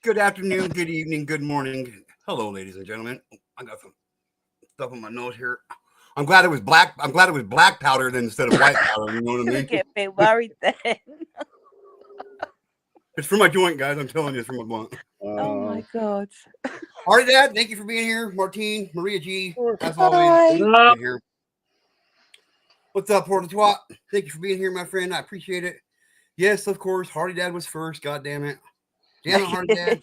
Good afternoon, good evening, good morning. Hello, ladies and gentlemen. I got some stuff on my nose here. I'm glad it was black. I'm glad it was black powder than instead of white powder. You know what I mean? Get me worried then. It's for my joint, guys. I'm telling you, it's for my blunt. Oh my god. Hardy Dad, thank you for being here. Martine, Maria G, as always, Hi. being here. What's up, Porta Twat? Thank you for being here, my friend. I appreciate it. Yes, of course. Hardy Dad was first. God damn it. Damn it, Hardy Dad.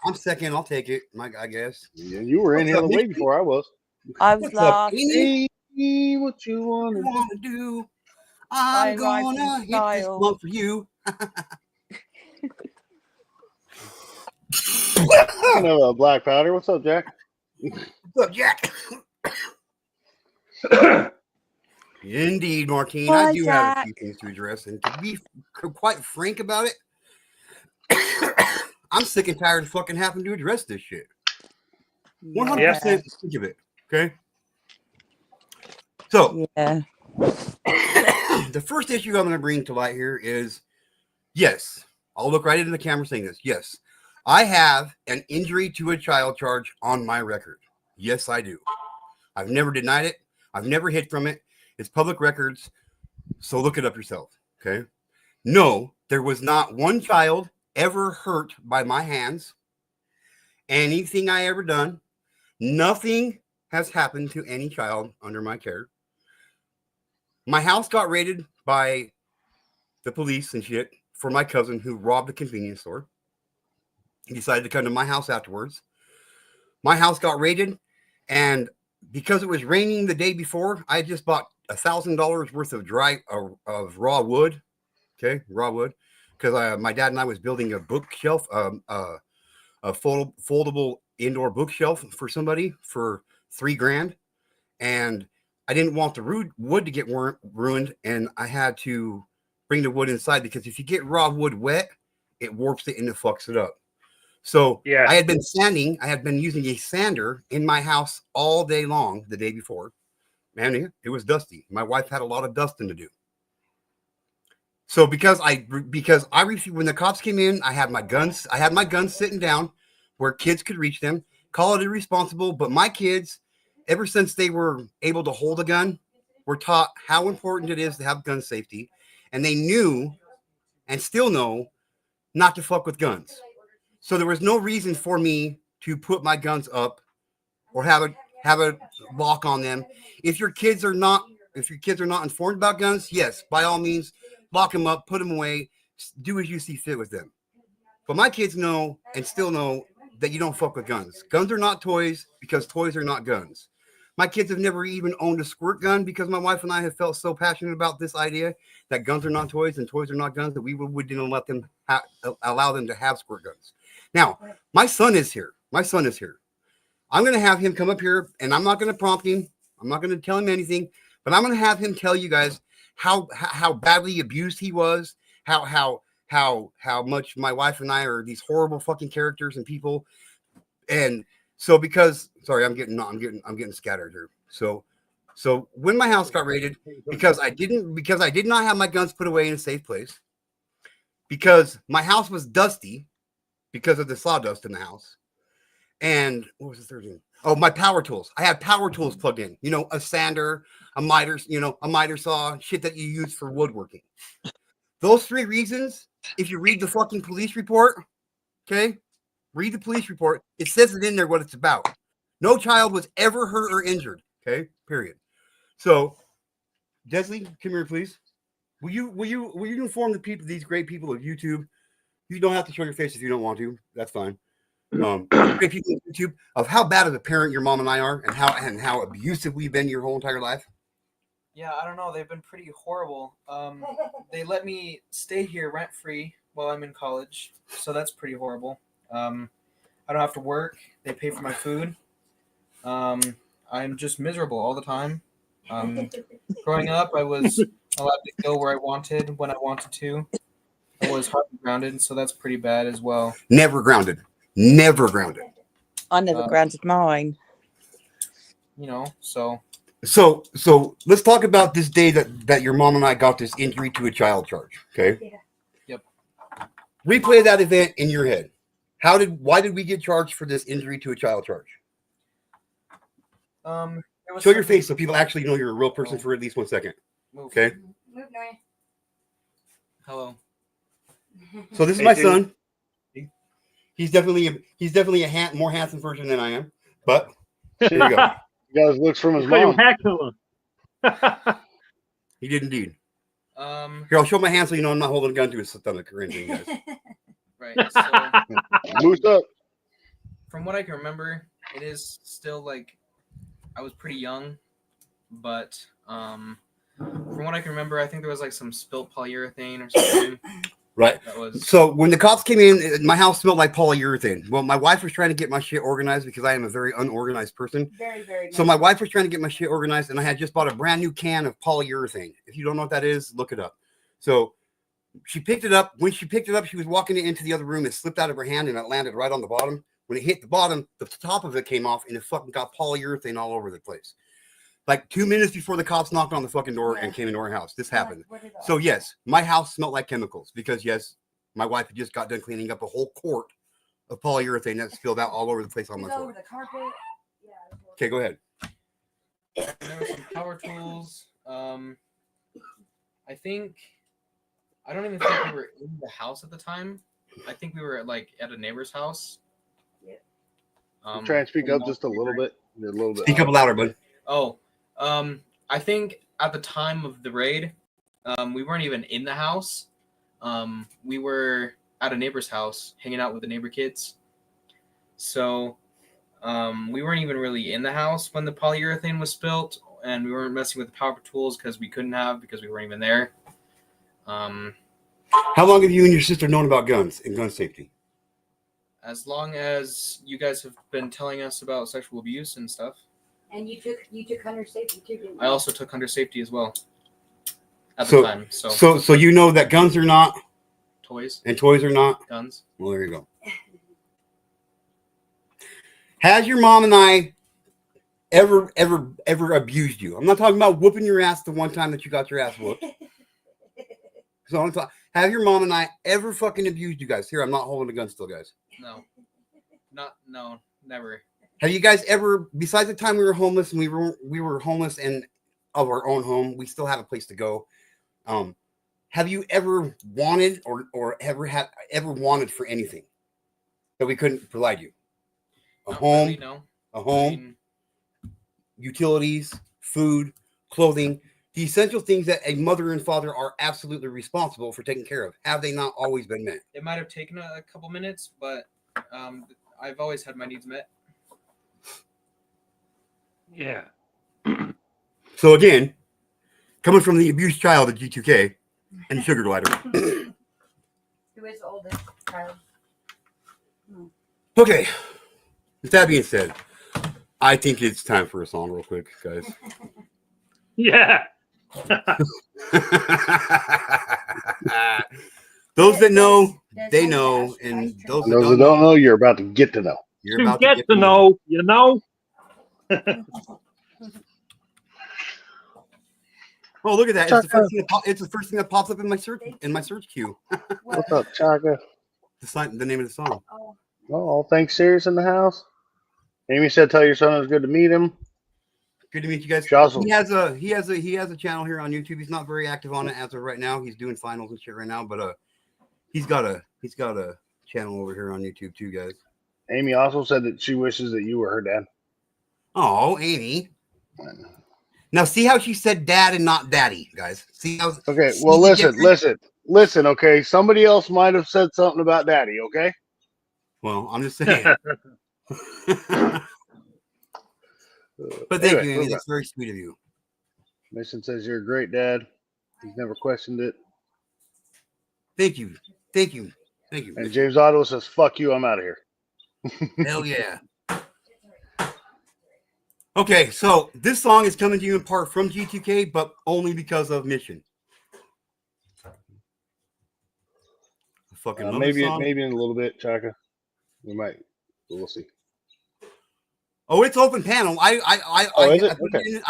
I'm second. I'll take it. I guess. Yeah, you were in here way before I was. I was What's last. up, Amy? Hey, what you want to do? I'm gonna hit this blunt for you. Another black powder. What's up, Jack? What's up, Jack? Indeed, Martine. Hi, I do Jack. have a few things to address, and to be quite frank about it, I'm sick and tired of fucking having to address this shit. 100% sick of it. Okay. So, the first issue I'm going to bring to light here is, yes, I'll look right into the camera saying this. Yes, I have an injury to a child charge on my record. Yes, I do. I've never denied it. I've never hid from it. It's public records. So look it up yourself. Okay. No, there was not one child ever hurt by my hands. Anything I ever done, nothing has happened to any child under my care. My house got raided by the police and shit for my cousin who robbed a convenience store. He decided to come to my house afterwards. My house got raided, and because it was raining the day before, I just bought $1,000 worth of raw wood. Okay, raw wood, because my dad and I was building a bookshelf, a foldable indoor bookshelf for somebody for $3,000, and I didn't want the wood to get ruined, and I had to bring the wood inside because if you get raw wood wet, it warps it and it fucks it up. So I had been sanding. I had been using a sander in my house all day long the day before. Man, it was dusty. My wife had a lot of dusting to do. So because I refused, when the cops came in, I had my guns sitting down where kids could reach them. Call it irresponsible, but my kids, ever since they were able to hold a gun, were taught how important it is to have gun safety, and they knew and still know not to fuck with guns. So there was no reason for me to put my guns up or have a lock on them. If your kids are not informed about guns, yes, by all means, lock them up, put them away, do as you see fit with them. But my kids know and still know that you don't fuck with guns. Guns are not toys because toys are not guns. My kids have never even owned a squirt gun because my wife and I have felt so passionate about this idea that guns are not toys and toys are not guns that we didn't let them allow them to have squirt guns. Now, my son is here. I'm going to have him come up here, and I'm not going to prompt him. I'm not going to tell him anything, but I'm going to have him tell you guys how badly abused he was, how much my wife and I are these horrible fucking characters and people. And so sorry, I'm getting scattered here. So when my house got raided, because I did not have my guns put away in a safe place, because my house was dusty because of the sawdust in the house. And what was the third thing? Oh, my power tools. I had power tools plugged in, a sander, a miter saw, shit that you use for woodworking. Those three reasons, if you read the fucking police report, okay, read the police report. It says it in there what it's about. No child was ever hurt or injured. Okay, period. So, Desley, come here, please. Will you inform the people, these great people of YouTube? You don't have to show your face if you don't want to. That's fine. Great people on YouTube of how bad of a parent your mom and I are, and how abusive we've been your whole entire life. Yeah, I don't know. They've been pretty horrible. They let me stay here rent free while I'm in college, so that's pretty horrible. I don't have to work. They pay for my food. I'm just miserable all the time. Growing up, I was allowed to go where I wanted when I wanted to. I was hardly grounded, so that's pretty bad as well. Never grounded. I never grounded mine. So let's talk about this day that your mom and I got this injury to a child charge. Okay. Yep. Replay that event in your head. Why did we get charged for this injury to a child charge? It was Show your something- face so people actually know you're a real person for at least 1 second. Move. Okay. Move, Noe. Hello. So this is Hey, my dude. son. He's definitely a more handsome version than I am. But here you go. He got his looks from his Call you mom. Hackula. He did indeed. Um, Here, I'll show my hand so you know I'm not holding a gun to his stomach or anything, guys. right. So Boost up. from what I can remember, it is still like I was pretty young, but from what I can remember, I think there was like some spilt polyurethane or something. Right. That was So when the cops came in, my house smelled like polyurethane. Well, my wife was trying to get my shit organized because I am a very unorganized person. Very, very. So my wife was trying to get my shit organized, and I had just bought a brand new can of polyurethane. If you don't know what that is, look it up. So she picked it up. When she picked it up, she was walking it into the other room. It slipped out of her hand, and it landed right on the bottom. When it hit the bottom, the top of it came off, and it fucking got polyurethane all over the place. Like 2 minutes before the cops knocked on the fucking door and came into our house. This happened. So yes, my house smelled like chemicals because yes, my wife had just got done cleaning up a whole quart of polyurethane that's spilled out all over the place on my All over floor. the carpet. Yeah. Okay, go ahead. there were some power tools. I don't even think we were in the house at the time. I think we were at a neighbor's house. Yep. Try and speak up just a little bit. You're a little bit. Speak up louder, bud. Oh, I think at the time of the raid, we weren't even in the house. We were at a neighbor's house hanging out with the neighbor kids. So we weren't even really in the house when the polyurethane was spilt, and we weren't messing with the power tools because we couldn't have because we weren't even there. How long have you and your sister known about guns and gun safety? As long as you guys have been telling us about sexual abuse and stuff. And you took Hunter safety too, didn't you? I also took Hunter safety as well at the time. So you know that guns are not Toys, and toys are not. guns. Well, there you go. Has your mom and I ever abused you? I'm not talking about whooping your ass the one time that you got your ass whooped. So I'm talking. Have your mom and I ever fucking abused you guys? Here, I'm not holding a gun still, guys. No, never. Have you guys ever, besides the time we were homeless and we were homeless and of our own home, we still have a place to go. Have you ever wanted or ever wanted for anything that we couldn't provide you? A Not home, really, no. a home, I mean, utilities, food, clothing, the essential things that a mother and father are absolutely responsible for taking care of. Have they not always been met? it might have taken a couple minutes, but I've always had my needs met. Yeah. So again, coming from the abused child of G2K and Sugar Glider. Who is the oldest child? Okay. With that being said, I think it's time for a song real quick, guys. Yeah. Those that know, they know, and those that Those that don't know, you're about to get to know. you're To about get to know, you know. Oh, look at that! It's the first thing it's the first thing that pops up in my search queue. What's up, Chaka? The name of the song. Oh, Oh, all things serious in the house. Amy said, "Tell your son it was good to meet him." Good to meet you guys. Jocelyn. He has a channel here on YouTube. He's not very active on it as of right now. He's doing finals and shit right now, but he's got a channel over here on YouTube too, guys. Amy also said that she wishes that you were her dad. Oh, Amy. Now see how she said dad and not daddy, guys. See how Okay, see well, the listen. Okay, somebody else might have said something about daddy. Okay. Well, I'm just saying. But thank you, Amy. That's very sweet of you. Mason says you're a great dad. He's never questioned it. Thank you. Thank you. Thank you. And James Otto says, "Fuck you, I'm out of here." Hell yeah. Okay, so this song is coming to you in part from G2K, but only because of Mission. I fucking love this song. Maybe in a little bit, Chaka. We'll see. Oh, it's open panel. I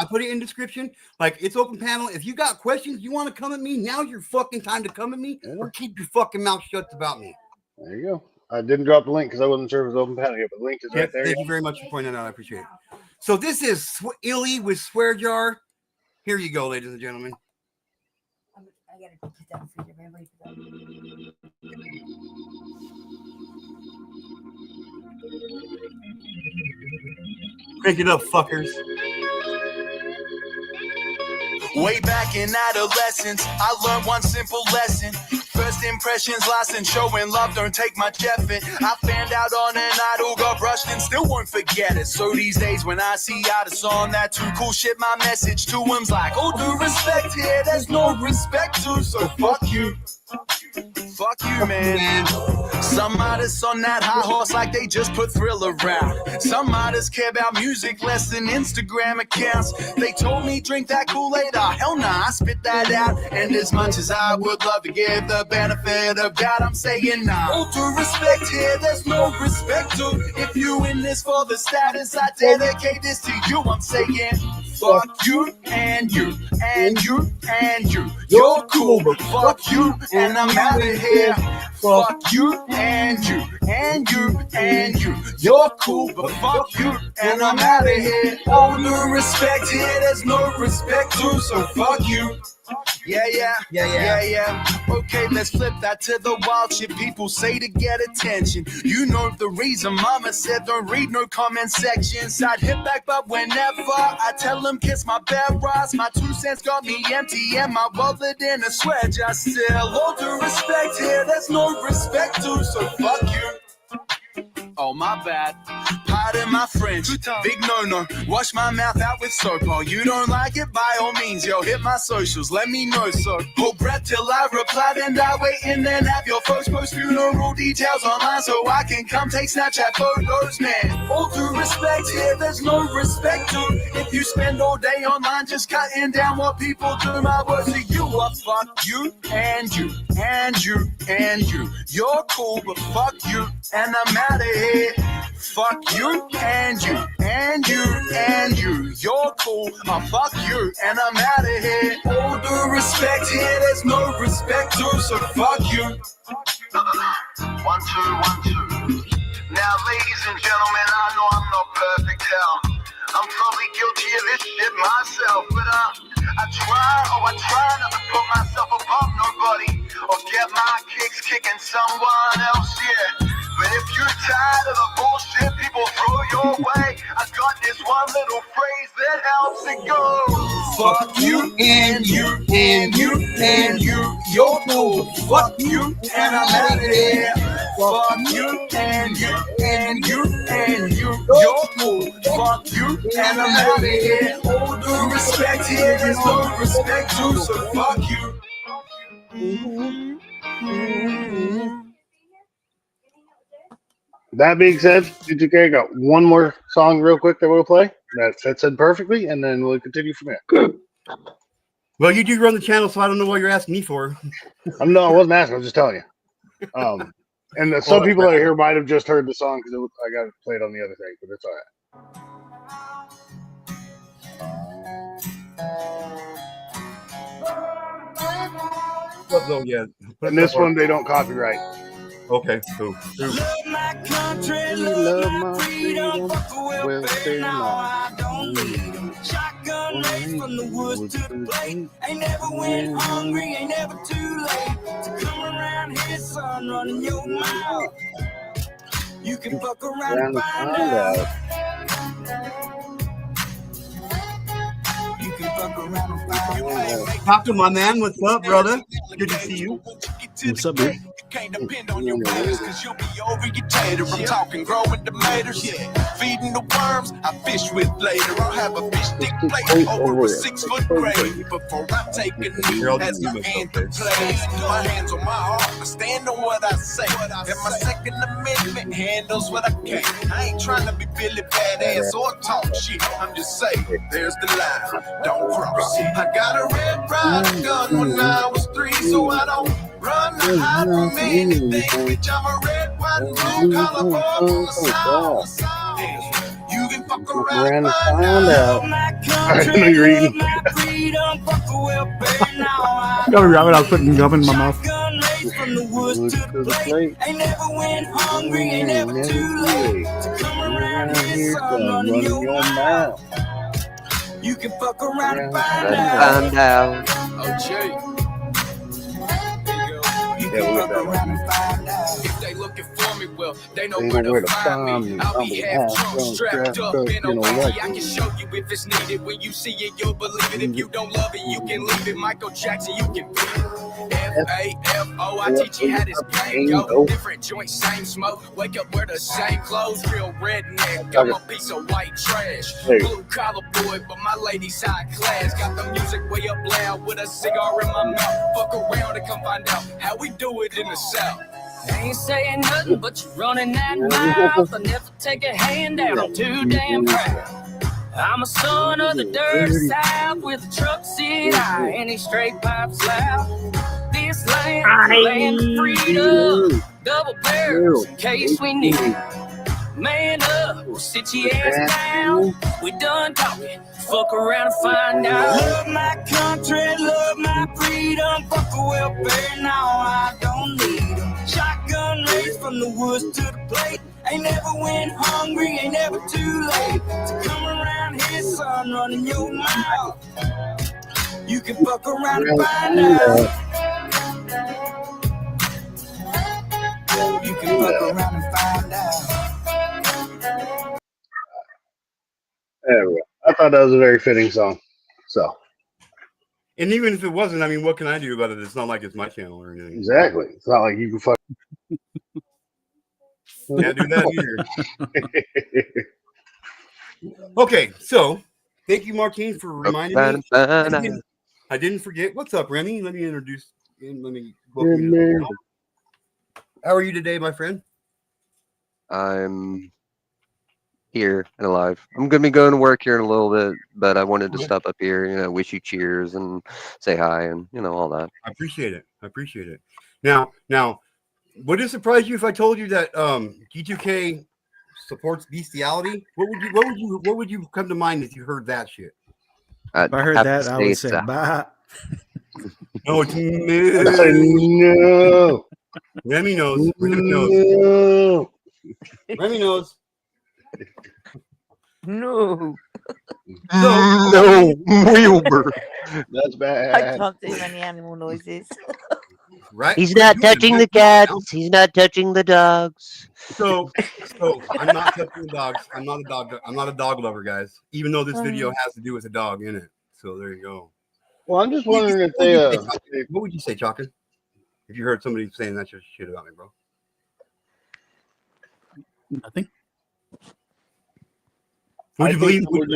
put it in description. Like, it's open panel. If you got questions, you want to come at me, now's your fucking time to come at me, or keep your fucking mouth shut about me. There you go. I didn't drop the link because I wasn't sure if it was open panel yet, but the link is right there. Thank you very much for pointing that out. I appreciate it. So this is Illy with Swear Jar. Here you go, ladies and gentlemen. I gotta put that for you. Everybody put Crank it up, fuckers. Way back in adolescence, I learned one simple lesson. First impressions last, and showing love don't take much effort. I found out on an idol, got brushed and still won't forget it. So these days when I see artists on that too cool shit, my message to them's like, oh, due respect here, there's no respect to, so fuck you. Fuck you, man. Some artists on that high horse like they just put Thrill around. Some artists care about music less than Instagram accounts. They told me drink that Kool-Aid, oh hell nah, I spit that out. And as much as I would love to give the benefit of doubt, I'm saying nah. All due respect here, there's no respect to. If you in this for the status, I dedicate this to you. I'm saying fuck you and you and you and you. You're cool, but fuck you and I'm out of here. Fuck you and you and you and you. You're cool, but fuck you and I'm out of here. All due respect here, there's no respect to, so fuck you. Yeah. Okay, let's flip that to the wild shit people say to get attention. You know the reason mama said don't read no comment sections. I'd hit back, but whenever I tell them kiss my bad rise, my 2 cents got me empty and my wallet in a sweat jar still. All due respect here, there's no respect to, so fuck you. Oh, my bad. Pardon my French. Big no-no. Wash my mouth out with soap. Oh, you don't like it? By all means, yo, hit my socials. Let me know, so hold breath till I reply. Then I wait and then have your folks post funeral details online so I can come take Snapchat photos, man. All due respect here, there's no respect to. If you spend all day online just cutting down what people do, my words to you are fuck you and you and you and you. You're cool, but fuck you and I'm out of here. Fuck you and you and you and you. You're cool, fuck you and I'm out of here. All due respect here, there's no respect to, so fuck you. 1, 2, 1, 2. Now, ladies and gentlemen, I know I'm no perfect hell. I'm probably guilty of this shit myself, but I try not to put myself above nobody or get my kicks kicking someone else, yeah. But if you're tired of the bullshit people throw your way, I got this one little phrase that helps it go. Fuck you and you and you and you. You're cool. Fuck you and I'm out of here. Fuck you and you and you and you. You're cool. Fuck you and I'm out of here. All due respect here, there's no respect to, so fuck you. That being said, G2K, I got one more song real quick that we'll play. That fits in perfectly, and then we'll continue from there. Well, you do run the channel, so I don't know what you're asking me for. No, I wasn't asking. I was just telling you. And some people that are here might have just heard the song because I got it played on the other thing, but it's all right. Oh, yeah. And this one, they don't copyright. Okay, cool. Love my country, love my freedom, will say now I don't need them. Shotgun raised from the woods to the plate. Ain't never went hungry, ain't never too late to come around here, son, running your mouth. You can fuck around and find out. You can fuck around and find out. Talk to my man. What's up, brother? Good to see you. What's up, dude? Can't depend on your players, cause you'll be over your tater. I'm talking growing tomatoes, feeding the worms I fish with later. I'll have a fish stick plate over a 6-foot grave before I take a knee as my anthem plays. My hands on my heart, I stand on what I say, and my Second Amendment handles what I can. I ain't trying to be Billy Badass or talk shit, I'm just saying, there's the line, don't cross it. I got a Red Ryder gun when I was 3, so I don't run and hide from anything, bitch. I'm a red, white, and blue collar boy from the south. You can fuck around and find out. I know you're eating. I was putting gum in my mouth. race from the woods to the plate. Ain't never went hungry, ain't never too late to come around here, son, running your mouth. You can fuck around and find out. Oh, Jay. You can fuck around and find out. If they looking for me, well, they know where to find me. I'll be half drunk, strapped up in a wacky. I can show you if it's needed. When you see it, you'll believe it. If you don't love it, you can leave it. Michael Jackson, you can beat it. F-A-F-O, I teach you how this game go. Different joints, same smoke. Wake up, wear the same clothes. Real redneck, I'm a piece of white trash. Blue collar boy, but my lady's high class. Got the music way up loud with a cigar in my mouth. Fuck around and come find out how we do it in the South. I ain't saying nothing, but you're running that mouth. I never take a hand down, I'm too damn proud. I'm a son of the dirty South with a truck seat high and these straight pipes loud. This land of freedom, double barrels in case we need it. Man up, we'll sit your ass down. We done talking, fuck around and find out. Love my country, love my freedom. Fuck a welfare, now I don't need them. Shotgun race from the woods to the plate. Ain't never went hungry, ain't never too late to come around here, son, running your mouth. You can fuck around and find out. You can fuck around and find out. There we go. I thought that was a very fitting song. So. And even if it wasn't, I mean, what can I do about it? It's not like it's my channel or anything. Exactly. It's not like you can fuck. Can't do that either. Okay, so thank you, Martine, for reminding me. I didn't forget. What's up, Remy? Let me introduce. Let me welcome you. How are you today, my friend? I'm here and alive. I'm gonna be going to work here in a little bit, but I wanted to stop up here, wish you cheers and say hi and all that. I appreciate it. Now, would it surprise you if I told you that G2K supports bestiality? What would you come to mind if you heard that shit? If I heard that, I would say bye. No, it's no. Remy knows. No. Remy knows. No. No, Wilbur. That's bad. I can't do many animal noises. Right? He's not touching the cats. He's not touching the dogs. So I'm not touching the dogs. I'm not a dog lover, guys. Even though this video has to do with a dog in it. So there you go. Well, I'm just wondering if they. What would you say, Chaka? If you heard somebody saying that shit about me, bro. Nothing. Would you believe? Would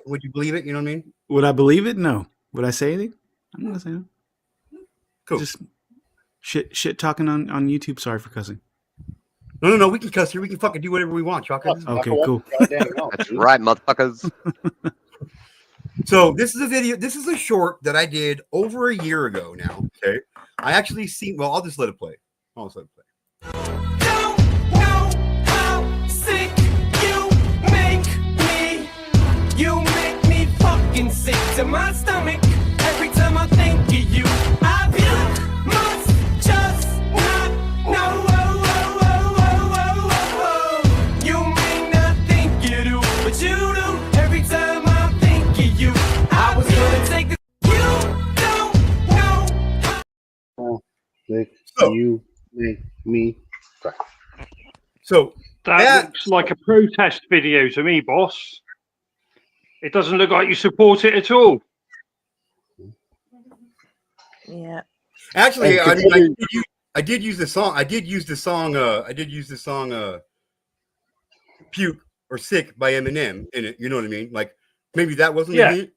Would you believe it? You know what I mean? Would I believe it? No. Would I say anything? I'm not gonna say no. Cool. Just shit talking on YouTube. Sorry for cussing. No. We can cuss here. We can fucking do whatever we want, Chaka. Okay, cool. That's right, motherfuckers. So this is a video. This is a short that I did over a year ago now. Okay. I actually seen. Well, I'll just let it play. Don't know how sick you make me. You make me fucking sick to my stomach every time I think of you. I must just not know. You may not think you do, but you do every time I think of you. I was gonna take a. You make me cry. So that looks like a protest video to me, boss. It doesn't look like you support it at all. Yeah. Actually, I did use the song. I did use the song. "Puke" or "Sick" by Eminem in it. You know what I mean? Like maybe that wasn't a hint.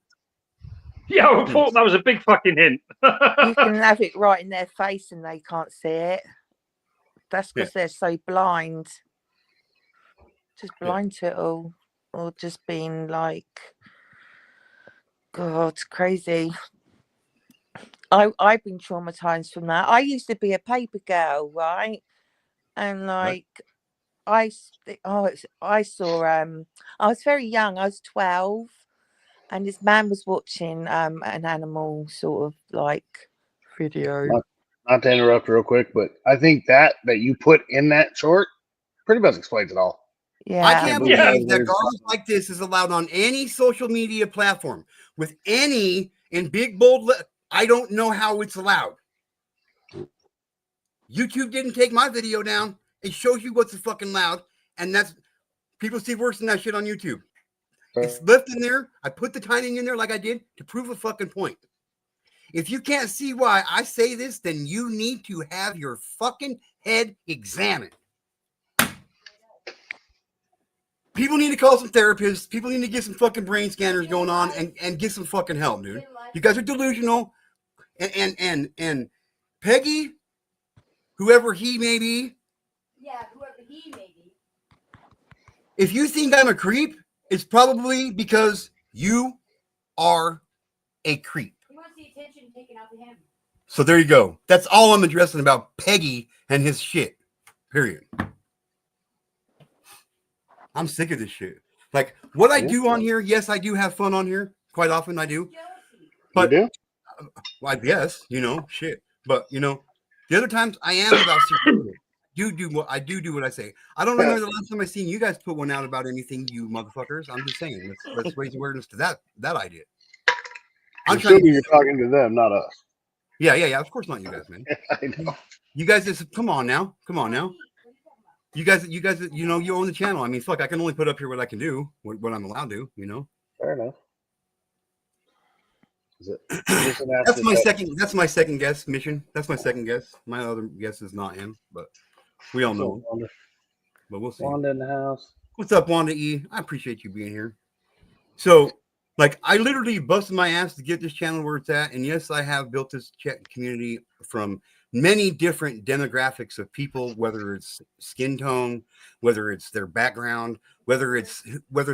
Yeah, I thought that was a big fucking hint. You can have it right in their face and they can't see it. That's because they're so blind. Just blind to it all. Or just being like, God, it's crazy. I've been traumatized from that. I used to be a paper girl, right? And like, I saw, I was very young. I was 12. And this man was watching an animal sort of like video. Not to interrupt real quick, but I think that you put in that short pretty much explains it all. Yeah. I can't Yeah. believe that garbage like this is allowed on any social media platform with any in big bold. I don't know how it's allowed. YouTube didn't take my video down. It shows you what's fucking loud, and that's people see worse than that shit on YouTube. It's left in there. I put the timing in there like I did to prove a fucking point. If you can't see why I say this, then you need to have your fucking head examined. People need to call some therapists. People need to get some fucking brain scanners going on and get some fucking help, dude. You guys are delusional. And Peggy, whoever he may be. Yeah, whoever he may be. If you think I'm a creep, it's probably because you are a creep. He wants the attention taken off of him. So there you go. That's all I'm addressing about Peggy and his shit. Period. I'm sick of this shit. Like what I do on here, yes, I do have fun on here. Quite often I do. But you do? Well, I guess, shit. But the other times I am about serious. I do what I say. I don't remember the last time I seen you guys put one out about anything, you motherfuckers. I'm just saying, let's raise awareness to that idea. I'm assuming you're talking to them, not us. Yeah. Of course not you guys, man. I know. You guys just come on now. You guys, you own the channel. I mean, fuck, I can only put up here what I can do, what I'm allowed to, Fair enough. That's my second guess mission. That's my second guess. My other guess is not him, but we all know. But we'll see. Wanda in the house. What's up, Wanda E? I appreciate you being here. So, I literally busted my ass to get this channel where it's at. And yes, I have built this chat community from many different demographics of people, whether it's skin tone, whether it's their background, whether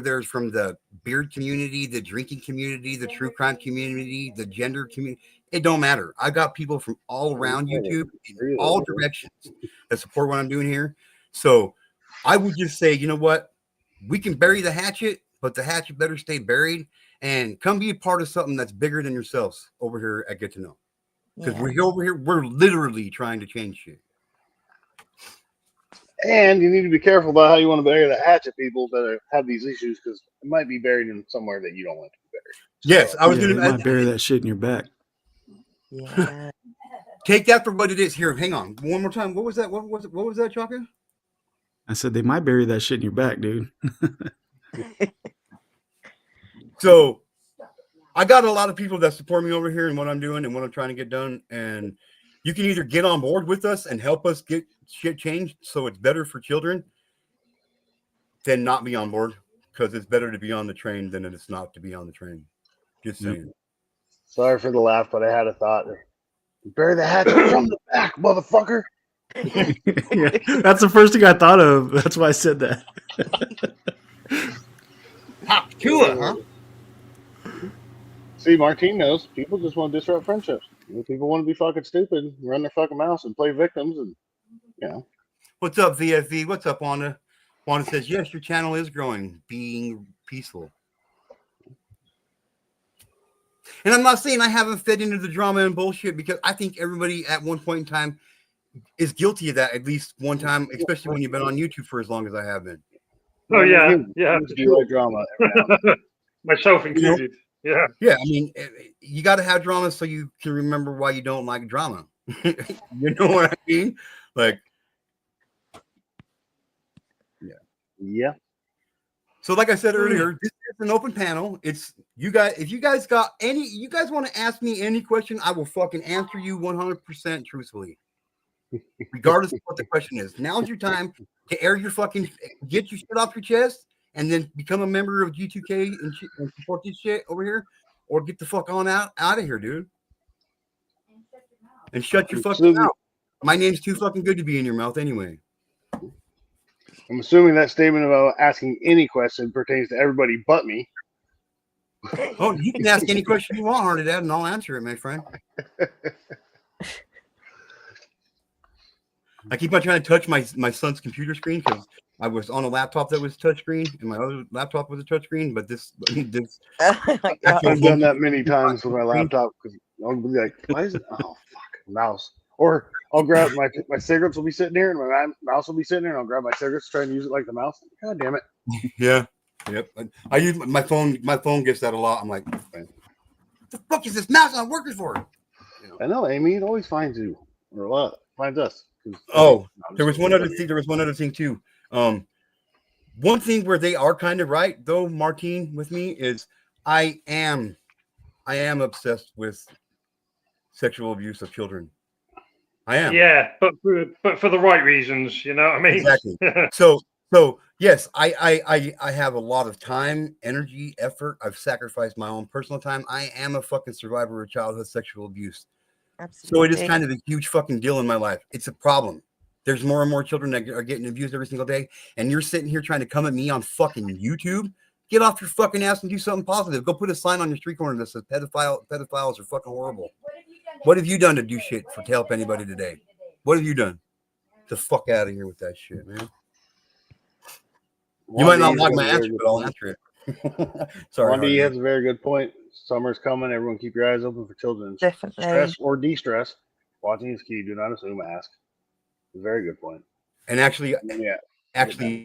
they're from the beard community, the drinking community, the true crime community, the gender community. It don't matter. I got people from all around YouTube in all directions that support what I'm doing here. So I would just say, you know what? We can bury the hatchet, but the hatchet better stay buried and come be a part of something that's bigger than yourselves over here at Get2Know. Because we're over here, we're literally trying to change shit. And you need to be careful about how you want to bury the hatchet, people that have these issues, because it might be buried in somewhere that you don't want to be buried. Yes, I was going to bury that shit in your back. Yeah. Take that for what it is. Here, hang on, one more time. What was that? What was that, Chaka? I said they might bury that shit in your back, dude. So I got a lot of people that support me over here and what I'm doing and what I'm trying to get done. And you can either get on board with us and help us get shit changed so it's better for children than not be on board, because it's better to be on the train than it's not to be on the train. Just saying. Sorry for the laugh, but I had a thought. Bury the hatchet from the back, motherfucker. Yeah, that's the first thing I thought of. That's why I said that. Pop Tua, huh? See, Martine knows people just want to disrupt friendships. People want to be fucking stupid, run their fucking mouths, and play victims, and What's up, VFV? What's up, Wanda? Wanda says, yes, your channel is growing, being peaceful. And I'm not saying I haven't fed into the drama and bullshit, because I think everybody at one point in time is guilty of that at least one time, especially when you've been on YouTube for as long as I have been. Oh, yeah. Do like drama every now and then. Myself included. Yeah. Yeah, I mean, you got to have drama so you can remember why you don't like drama. You know what I mean? Like, yeah. So like I said earlier, this is an open panel. It's you guys. If you guys want to ask me any question, I will fucking answer you 100% truthfully, regardless of what the question is. Now's your time to air your fucking, get your shit off your chest, and then become a member of G2K and support this shit over here, or get the fuck on out of here, dude. And shut your fucking mouth. My name's too fucking good to be in your mouth anyway. I'm assuming that statement about asking any question pertains to everybody but me. Oh, you can ask any question you want, Hardy Dad, and I'll answer it, my friend. I keep on trying to touch my son's computer screen because I was on a laptop that was touchscreen, and my other laptop was a touchscreen. But this I've done that many times with my laptop because I'll be like, "Why is it? Oh fuck, mouse! Or I'll grab my cigarettes will be sitting here, and my mouse will be sitting there, and I'll grab my cigarettes, try and use it like the mouse. God damn it! Yeah. Yep. I use my phone. My phone gets that a lot. I'm like, what the fuck is this mouse not working for? You know. I know, Amy. It always finds you, or a lot finds us. Oh, there was one other thing. There was one other thing too. One thing where they are kind of right, though, Martine, with me is I am obsessed with sexual abuse of children. I am. Yeah, but for the right reasons, you know what I mean? Exactly. So yes, I have a lot of time, energy, effort. I've sacrificed my own personal time. I am a fucking survivor of childhood sexual abuse. Absolutely. So it is kind of a huge fucking deal in my life. It's a problem. There's more and more children that are getting abused every single day, and you're sitting here trying to come at me on fucking YouTube. Get off your fucking ass and do something positive. Go put a sign on your street corner that says pedophiles are fucking horrible. What have you done to do shit to help anybody today? What have you done? Get the fuck out of here with that shit, man. You might not like my answer, but I'll answer it. Sorry. Wendy has a very good point. Summer's coming. Everyone keep your eyes open for children. Definitely. Stress or de-stress. Watching is key. Do not assume. Ask. Very good point. And actually,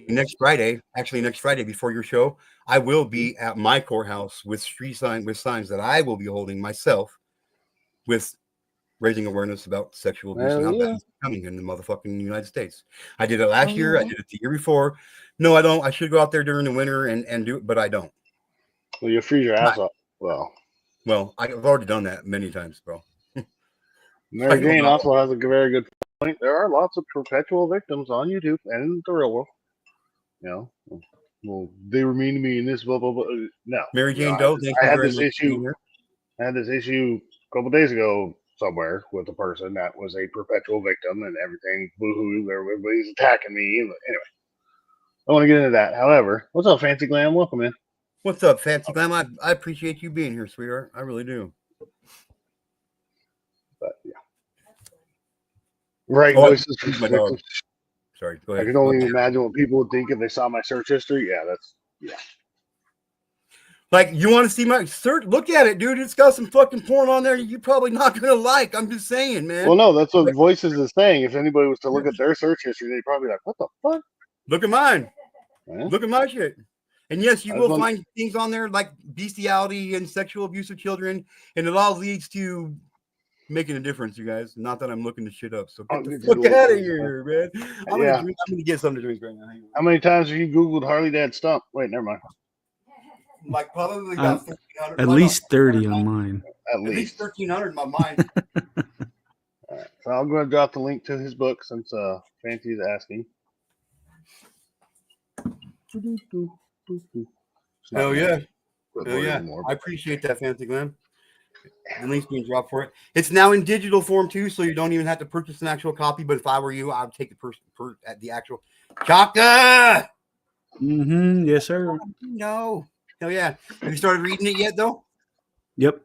next Friday before your show, I will be at my courthouse with signs that I will be holding myself, with raising awareness about sexual abuse and how bad it's becoming in the motherfucking United States. I did it last year. I did it the year before. No, I don't. I should go out there during the winter and do it, but I don't. Well, you'll freeze your ass off. Well, I've already done that many times, bro. Mary Jane also has a very good point. There are lots of perpetual victims on YouTube and in the real world. You know, well, they were mean to me in this blah blah blah. No, Mary Jane Doe. I had this issue. I had this issue a couple days ago somewhere with a person that was a perpetual victim and everything. Boo-hoo! Everybody's attacking me. Anyway, I want to get into that. However, what's up, Fancy Glam? Welcome in. What's up, Fancy Glam? I appreciate you being here, sweetheart. I really do. But yeah. Right voices. Sorry, go ahead. I can only imagine what people would think if they saw my search history. Yeah. Like, you want to see my search? Look at it, dude. It's got some fucking porn on there you're probably not gonna like. I'm just saying, man. Well, no, that's what Voices is saying. If anybody was to look at their search history, they'd probably be like, "What the fuck?" Look at mine. Yeah. Look at my shit. And yes, you will find things on there like bestiality and sexual abuse of children, and it all leads to making a difference, you guys. Not that I'm looking to shit up. So get the fuck out of here, man. I'm gonna get something to drink right now. How many times have you Googled Harley Dad Stump? Wait, never mind. Like probably about 1,300. At least 30 on mine. At least 1,300 on mine. All right, so I'm going to drop the link to his book since Fancy is asking. Hell yeah. Hell yeah. I appreciate that, Fancy Glam. The link's being dropped for it. It's now in digital form too, so you don't even have to purchase an actual copy. But if I were you, I would take the actual Chaka. Yes, sir. No. Hell yeah. Have you started reading it yet, though? Yep.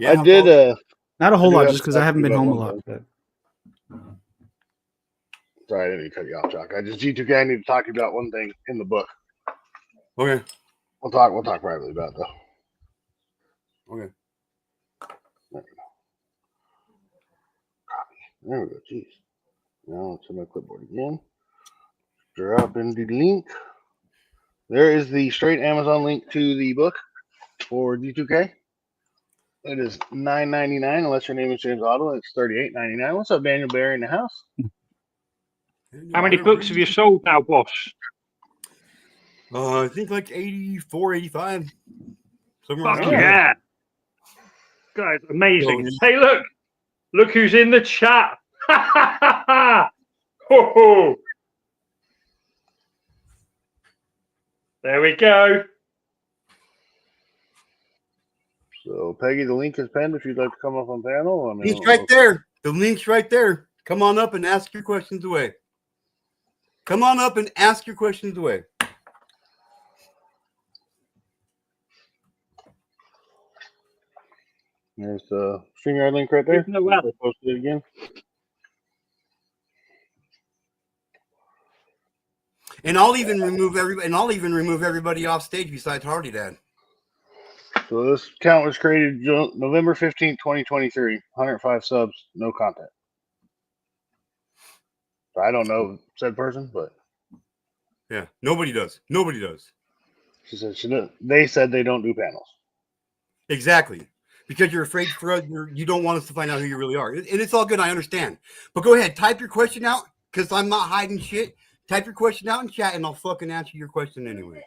Yeah, I did. Not a whole lot, just because I haven't been home a lot. But... Sorry, I didn't mean to cut you off, Chuck. G2K, I need to talk to you about one thing in the book. Okay. We'll talk privately about it, though. Okay. There we go. Jeez. Now let's hit my clipboard again. Drop in the link. There is the straight Amazon link to the book for G2K. It is $9.99 unless your name is James Otto. It's $38.99. What's up, Daniel Barry in the house? How many books have you sold now, boss? I think like 84, 85. Fuck yeah. Guys, amazing. Hey, look who's in the chat. Ho-ho. There we go. So, Peggy, the link is pinned if you'd like to come up on panel. Link's right there. The link's right there. Come on up and ask your questions away. Come on up and ask your questions away. There's the StreamYard link right there. No, well. Post it again. And I'll even remove everybody off stage besides Hardy Dad. So this account was created November 15th, 2023. 105 subs, no content. I don't know said person, but Yeah, nobody does. Nobody does. she said they said they don't do panels. Exactly. Because you're afraid for us, you don't want us to find out who you really are. And it's all good, I understand. But go ahead, type your question out, because I'm not hiding shit. Type your question out in chat, and I'll fucking answer your question anyway.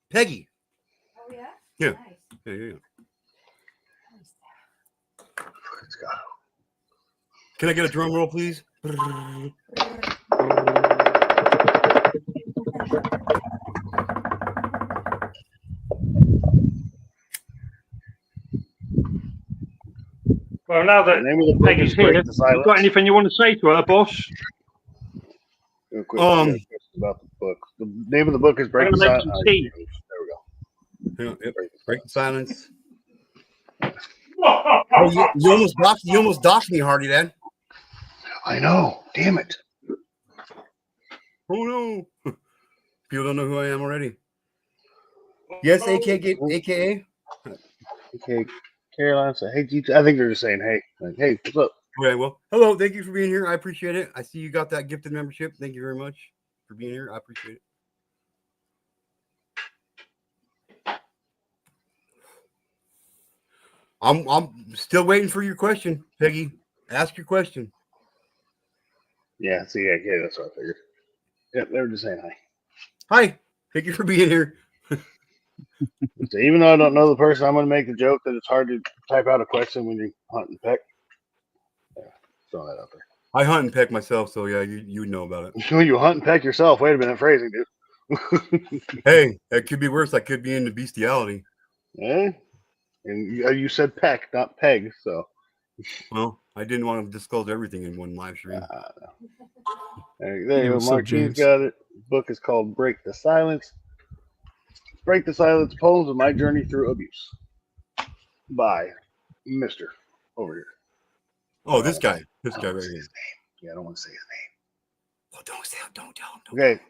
Peggy. Oh yeah. Yeah. Nice. Yeah. Let's go. Can I get a drum roll, please? Well, now The that name of the book Peggy's is Break here, the you Silence. got anything you want to say to her, boss? Real quick, I got a question about the book. The name of the book is Break I'm the gonna make Silence. some tea. There we go. Yep. Break the silence. Oh, you almost doxed me, Hardy, then. I know. Damn it. Oh, no. People don't know who I am already. Yes, AKA. Okay, Caroline said, "Hey, G2." I think they're just saying, "Hey, like, hey, what's up?" Okay, well, hello. Thank you for being here. I appreciate it. I see you got that gifted membership. Thank you very much for being here. I appreciate it. I'm still waiting for your question, Peggy. Ask your question. Yeah, see, okay, that's what I figured. Yep, they were just saying hi. Hi. Thank you for being here. So even though I don't know the person, I'm going to make the joke that it's hard to type out a question when you hunt and peck. Yeah, throw that out there. I hunt and peck myself, so yeah, you know about it. When you hunt and peck yourself, wait a minute, phrasing, dude. Hey, that could be worse. I could be into bestiality. Yeah, and you said peck, not peg, so. Well, I didn't want to disclose everything in one live stream. There you Yeah, go. what's up, Martine's James? got it. The book is called Break the Silence. Break the Silence, Poems of My Journey Through Abuse by Mr. over here. Oh, this guy right here. Yeah, I don't want to say his name. Oh, don't say it. Don't tell him. Okay,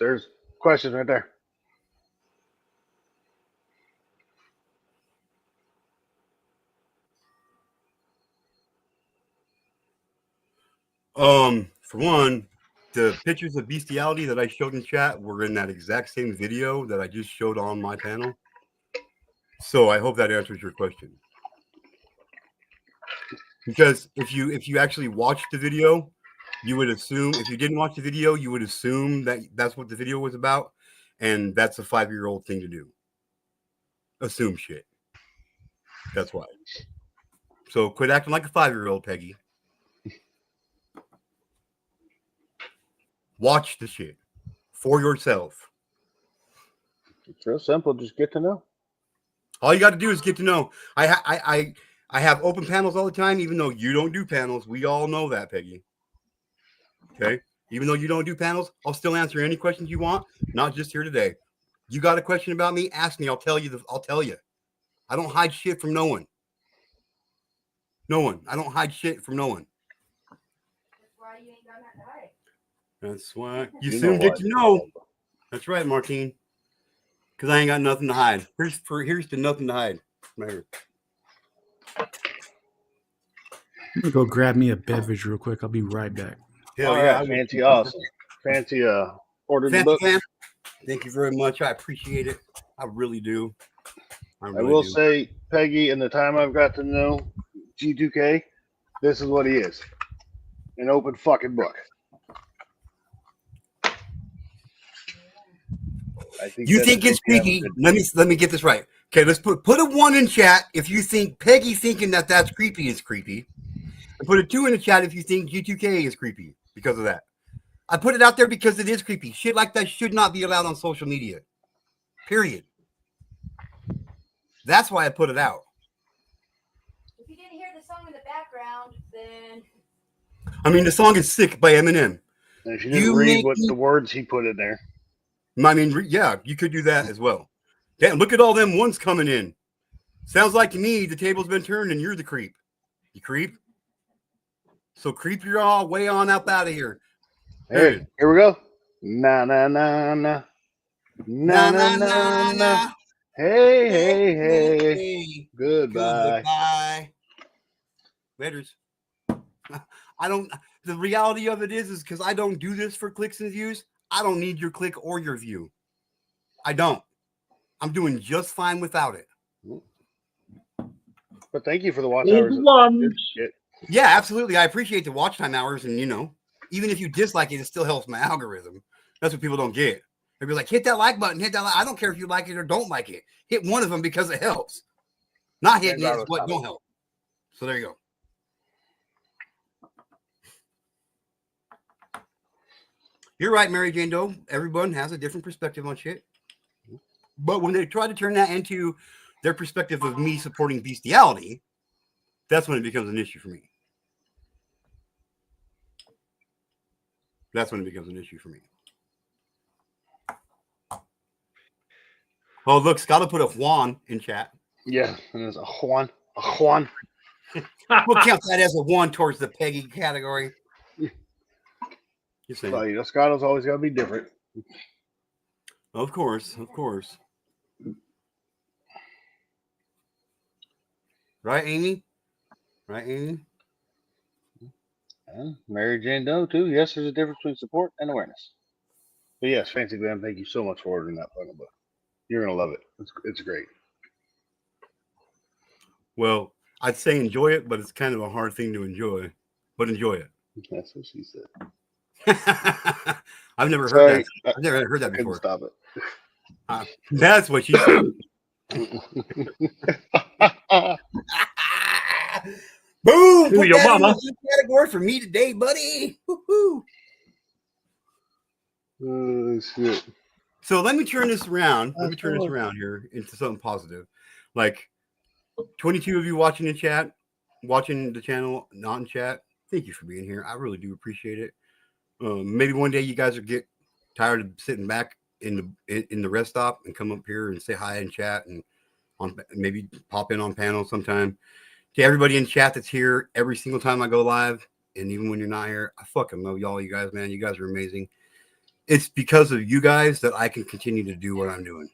there's questions right there. For one, the pictures of bestiality that I showed in chat were in that exact same video that I just showed on my panel. So I hope that answers your question. Because if you actually watched the video, you would assume, if you didn't watch the video, you would assume that that's what the video was about, and that's a 5-year-old thing to do. Assume shit. That's why. So quit acting like a 5-year-old, Peggy. Watch the shit for yourself. It's real simple. Just get to know. All you got to do is get to know. I have open panels all the time, even though you don't do panels. We all know that, Peggy. Okay? Even though you don't do panels, I'll still answer any questions you want, not just here today. You got a question about me? Ask me. I'll tell you. I'll tell you. I don't hide shit from no one. No one. I don't hide shit from no one. That's why you ain't got nothing to hide. That's why you You soon know get what? to know. That's right, Martine. Because I ain't got nothing to hide. Here's to nothing to hide. Right here. I'm gonna go grab me a beverage real quick. I'll be right back. Hell All yeah. right, fancy, awesome. Fancy ordered the Fancy book. fan. Thank you very much. I appreciate it. I really do. I will say, Peggy, in the time I've got to know G2K, this is what he is. An open fucking book. I think You think it's creepy? Let me get this right. Okay, let's put a 1 in chat if you think Peggy thinking that that's creepy is creepy, and put a 2 in the chat if you think G2K is creepy because of that. I put it out there because it is creepy. Shit like that should not be allowed on social media. Period. That's why I put it out. If you didn't hear the song in the background, then I mean, the song is "Sick" by Eminem. And if you didn't read what the words he put in there. I mean, yeah, you could do that as well. Damn, look at all them ones coming in. Sounds like to me the table's been turned and you're the creep. You creep. So creep your all way on up out of here. Hey, here we go. Na na na na. Na na na na. Hey, hey, hey. Goodbye. Goodbye. Laters. I don't. The reality of it is because I don't do this for clicks and views. I don't need your click or your view. I don't. I'm doing just fine without it. But thank you for the watch All hours. the ones. Yeah, absolutely. I appreciate the watch time hours, and even if you dislike it, it still helps my algorithm. That's what people don't get. They'll be like, hit that like button, hit that like. I don't care if you like it or don't like it. Hit one of them because it helps. Not hitting it is what don't help. So there you go. You're right, Mary Jane Doe. Everyone has a different perspective on shit. But when they try to turn that into their perspective of me supporting bestiality, that's when it becomes an issue for me. That's when it becomes an issue for me. Oh, look, Scott will put a Juan in chat. Yeah, and there's a Juan. A Juan. We'll count that as a 1 towards the Peggy category. Just saying. Well, Scotto's always got to be different. Of course, of course. Right, Amy? Right, Amy? And Mary Jane Doe, too. Yes, there's a difference between support and awareness. But yes, Fancy Glam, thank you so much for ordering that fucking book. You're going to love it. It's great. Well, I'd say enjoy it, but it's kind of a hard thing to enjoy. But enjoy it. That's what she said. I've never heard that. I've never heard that before. Stop it. That's what she said. Boom! Put your that mama. in the category for me today, buddy. Woo-hoo. Oh, shit. So let me turn this around. Let me turn this around here into something positive. Like 22 of you watching the chat, watching the channel, not in chat. Thank you for being here. I really do appreciate it. Maybe one day you guys will get tired of sitting back in the rest stop and come up here and say hi and chat and maybe pop in on panel sometime. To everybody in chat that's here every single time I go live, and even when you're not here, I fucking love y'all, you guys, man. You guys are amazing. It's because of you guys that I can continue to do what I'm doing,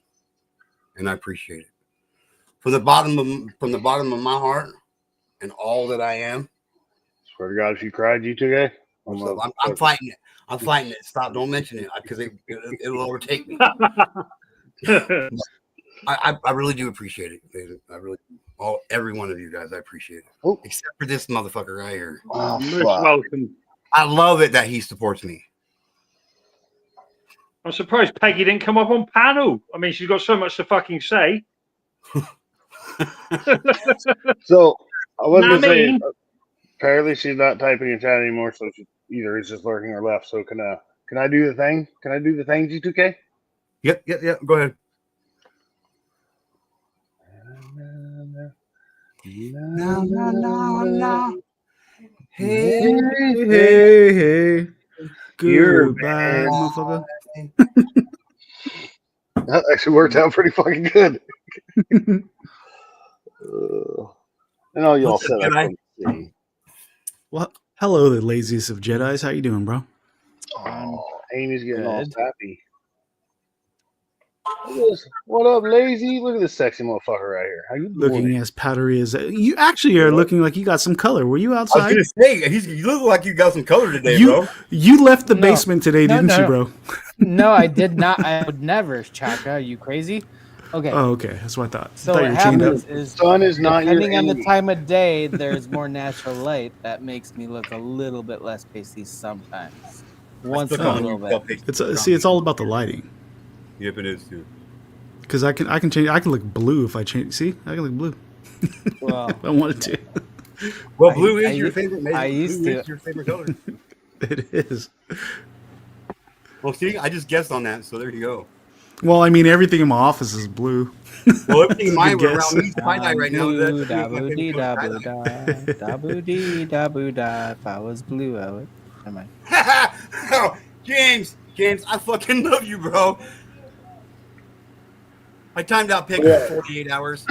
and I appreciate it from the bottom of my heart and all that I am. Swear to God, if you cried, G2K, I'm fighting it. I'm fighting it. Stop! Don't mention it because it'll overtake me. I really do appreciate it. I really, every one of you guys, I appreciate it. Oh. Except for this motherfucker right here. Oh, Most fuck. welcome. I love it that he supports me. I'm surprised Peggy didn't come up on panel. I mean, she's got so much to fucking say. So I was gonna say, Nami. apparently she's not typing in chat anymore, so she either is just lurking or left. So can I do the thing? Can I do the thing, G2K? Yep. Go ahead. No. Hey. Goodbye, motherfucker. That actually worked out pretty fucking good. And all y'all said I couldn't see. Well, hello, the laziest of Jedis. How you doing, bro? Oh, Amy's getting all Good. sappy. Look at this. What up, lazy? Look at this sexy motherfucker right here. How you doing? Looking as powdery as you actually are looking like you got some color. Were you I was outside? gonna say you look like you got some color today, bro. You left the No. basement today, No, didn't no. you, bro? No, I did not. I would never, Chaka. Are you crazy? Okay. Oh, okay. That's what I thought. So I thought what you were chained up. happens is, Sun is not your depending on the enemy. time of day, there's more natural light that makes me look a little bit less pasty sometimes. Once in a little bit. It's all about the lighting. Yep, it is too. Because I can change. I can look blue if I change. See, I can look blue. Well, if I wanted to. Well, blue is your favorite. I used blue to. is your favorite color. It is. Well, see, I just guessed on that, so there you go. Well, I mean, everything in my office is blue. Well, everything in my Good around guess. me is tie-dye right now. Blue, That's my da-boo-dee, favorite color, da-boo-da, da-boo-dee, da-boo-da. If I was blue, I would. Never mind. tie-dye. Oh, James, I fucking love you, bro. I timed out Peggy for 48 hours.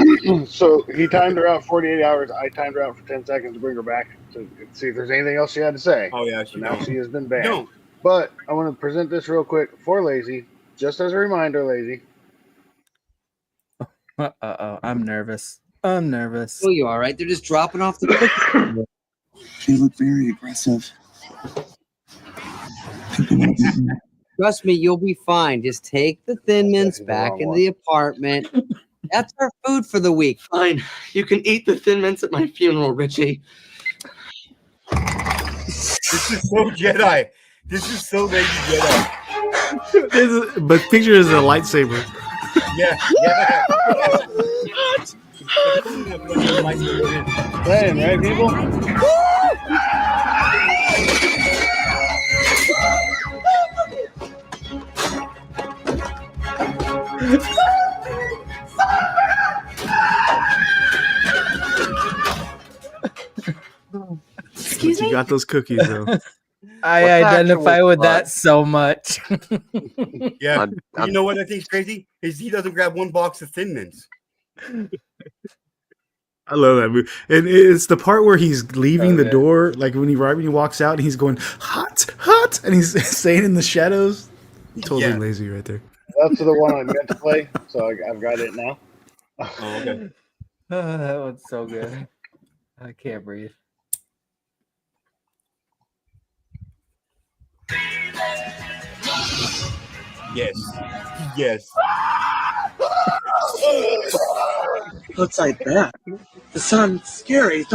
So he timed her out 48 hours. I timed her out for 10 seconds to bring her back to see if there's anything else she had to say. Oh yeah, So now she has been banned. Don't. But I want to present this real quick for Lazy, just as a reminder, Lazy. Uh-oh, I'm nervous. I'm nervous. Oh, you all right? They're just dropping off the They look very aggressive. Trust me, you'll be fine. Just take the Thin Mints back into the apartment. That's our food for the week. Fine. You can eat the Thin Mints at my funeral, Richie. This is so Jedi. This is so Lady Jedi. But picture is a lightsaber. Yeah. Playing, right, people? Excuse You me? got those cookies though. I identify with that so much. Yeah. You know what I think's crazy? Is he doesn't grab one box of Thin Mints. I love that movie, and it's the part where he's leaving the door, like when he walks out, and he's going hot, and he's staying in the shadows. Totally lazy right there. That's the one I meant to play, so I've got it now. Oh, okay. That one's so good. I can't breathe. Yes. Looks like that. The sun's scary. It's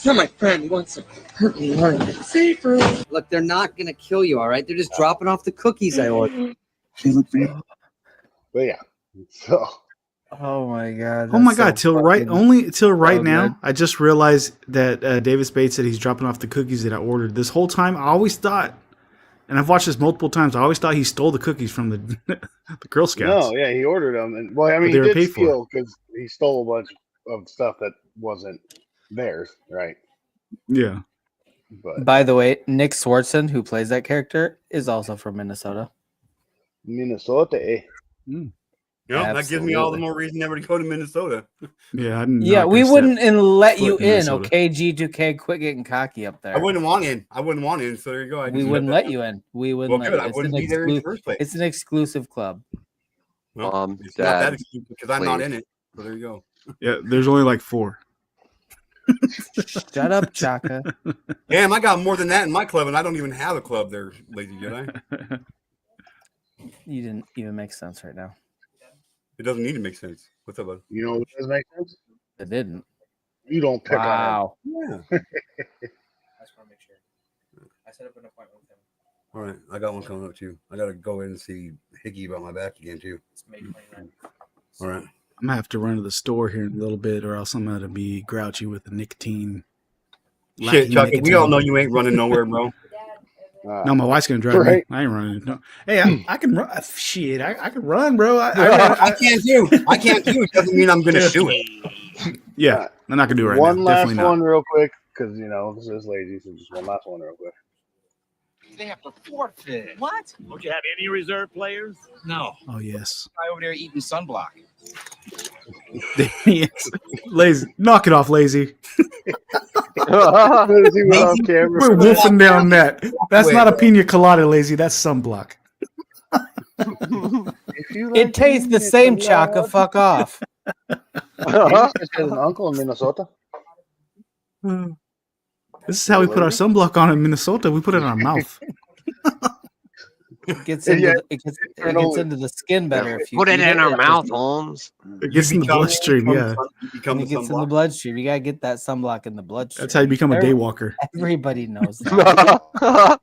not my friend. He wants to hurt me. Safer. Look, they're not going to kill you, all right? They're just dropping off the cookies I ordered. They look very... But yeah, so... Oh my god! Oh my god! Till right so now, good. I just realized that David Spade said he's dropping off the cookies that I ordered. This whole time, I always thought, and I've watched this multiple times, I always thought he stole the cookies from the the Girl Scouts. No, yeah, he ordered them, and well, I mean, They were he paid did for. steal because he stole a bunch of stuff that wasn't theirs, right? Yeah. But By the way, Nick Swartzen, who plays that character, is also from Minnesota. Minnesota, eh? Yeah, that gives me all the more reason never to go to Minnesota. Yeah, Yeah, we wouldn't let you foot in in. Minnesota. Okay, G2K, quit getting cocky up there. I wouldn't want in. So there you go. We wouldn't let you in. We wouldn't Well, let good. you. I wouldn't be there in the first place. It's an exclusive club. Well, it's not that exclusive because I'm not in it. So there you go. Yeah, there's only like 4. Shut up, Chaka. Damn, I got more than that in my club, and I don't even have a club there, Lazy Jedi. You didn't even make sense right now. It doesn't need to make sense. What's up, bud? You know what does make sense? It didn't. You don't pick Wow. Yeah. I just want to make sure. I set up an appointment with him. All right, I got one coming up too. I got to go in and see Hickey about my back again too. It's May 29th. All right. I'm gonna have to run to the store here in a little bit, or else I'm gonna be grouchy with the nicotine. Shit, lacking Chucky, we nicotine. all know you ain't running nowhere, bro. No, my wife's gonna drive right. me. I ain't running. No. Hey, I can run. Shit, I can run, bro. I can't do. It doesn't mean I'm gonna do it. Yeah, I'm not gonna do it right one now. last Definitely not. one, real quick, because you know this is lazy. So just one last one, real quick. They have to forfeit. What? Don't you have any reserve players? No. Oh yes. Guy over there eating sunblock. Yes. Lazy, knock it off, lazy. We're wolfing down that. That's not a pina colada, lazy. That's sunblock. It tastes the same, Chaka. Fuck off. Has an uncle in Minnesota. This is how we put our sunblock on in Minnesota. We put it in our mouth. It gets into the skin better if you Put it eat in our mouth, Holmes. It gets in the bloodstream. Yeah, When it gets in the bloodstream, you gotta get that sunblock in the bloodstream. that's how you become a day walker. Everybody knows that.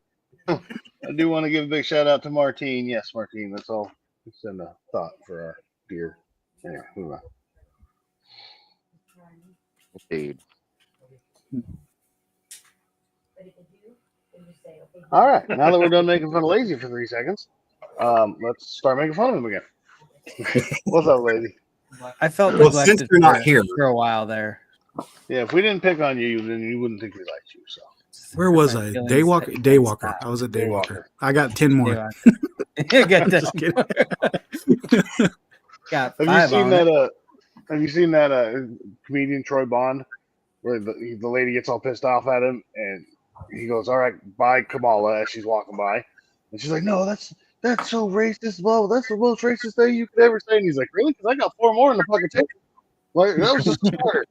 I do want to give a big shout out to Martine. Yes, Martine. That's all. Send a thought for our dear. Anyway, move on. Dude. All right. Now that we're done making fun of Lazy for 3 seconds, let's start making fun of him again. What's up, Lazy? I felt Well, neglected since you're not here. for a while there. Yeah, if we didn't pick on you, then you wouldn't think we liked you. So Where was I? feelings Daywalker. that Daywalker. stop. I was a daywalker. I got 10 more. You got Just that. kidding. Got have you 5 seen on that? it. Have you seen that comedian Troy Bond, where the lady gets all pissed off at him, and he goes, "All right, bye, Kamala," as she's walking by, and she's like, "No, that's so racist. Well, that's the most racist thing you could ever say." And he's like, "Really? Because I got 4 more in the fucking table." Like that was just smarter.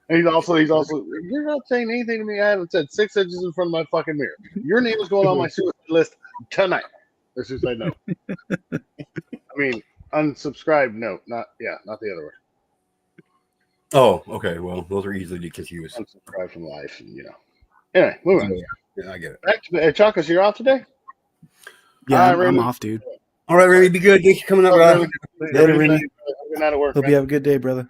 And he's also, you're not saying anything to me. I haven't said 6 inches in front of my fucking mirror. Your name is going on my suicide list tonight. Or suicide note. I mean, unsubscribe note, not the other one. Oh, okay. Well, those are easily confused. Unsubscribe from life, Anyway, move on. Yeah, I get it. Back to Chacos, you're off today? Yeah, All right, I'm Randy. off, dude. All right, Randy, be good. Thanks for coming up, brother. Later, Randy. Good night at work, Hope man. you have a good day, brother.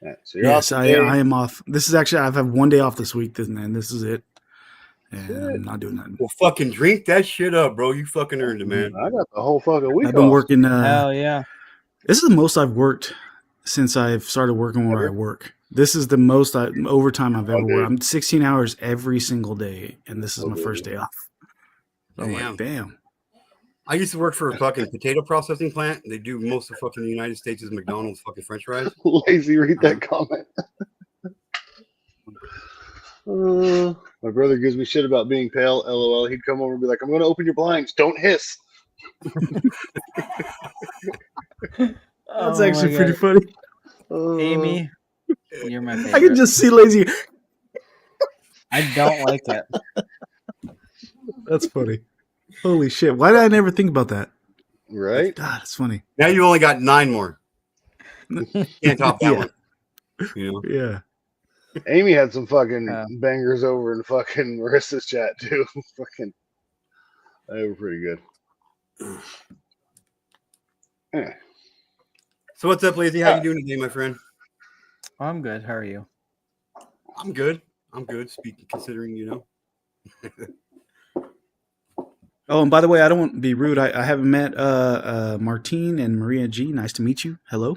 Yeah, so you're Yes, off I today. am off. This is actually, I've had 1 day off this week, and this is it. And I'm not doing nothing. Well, fucking drink that shit up, bro. You fucking earned it, man. I got the whole fucking week I've been off. working. Hell yeah. This is the most I've worked since I've started working where I work. This is the most overtime I've ever worked. I'm 16 hours every single day, and this is my first day off. So I'm like, damn. I used to work for a fucking potato processing plant. They do most of fucking the United States is McDonald's fucking French fries. Lazy, read that comment. My brother gives me shit about being pale. LOL. He'd come over and be like, "I'm going to open your blinds. Don't hiss." That's actually pretty funny. Amy, you're my favorite. I can just see Lazy. I don't like it. That's funny. Holy shit. Why did I never think about that? Right? God, it's funny. Now you only got 9 more. Can't top that one. You know? Yeah. Amy had some fucking bangers over in fucking Marissa's chat too. Fucking, they were pretty good. Yeah. So what's up, Lazy? How you doing today, my friend? I'm good. How are you? I'm good. Speaking, considering, Oh, and by the way, I don't want to be rude. I haven't met Martine and Maria G. Nice to meet you. Hello.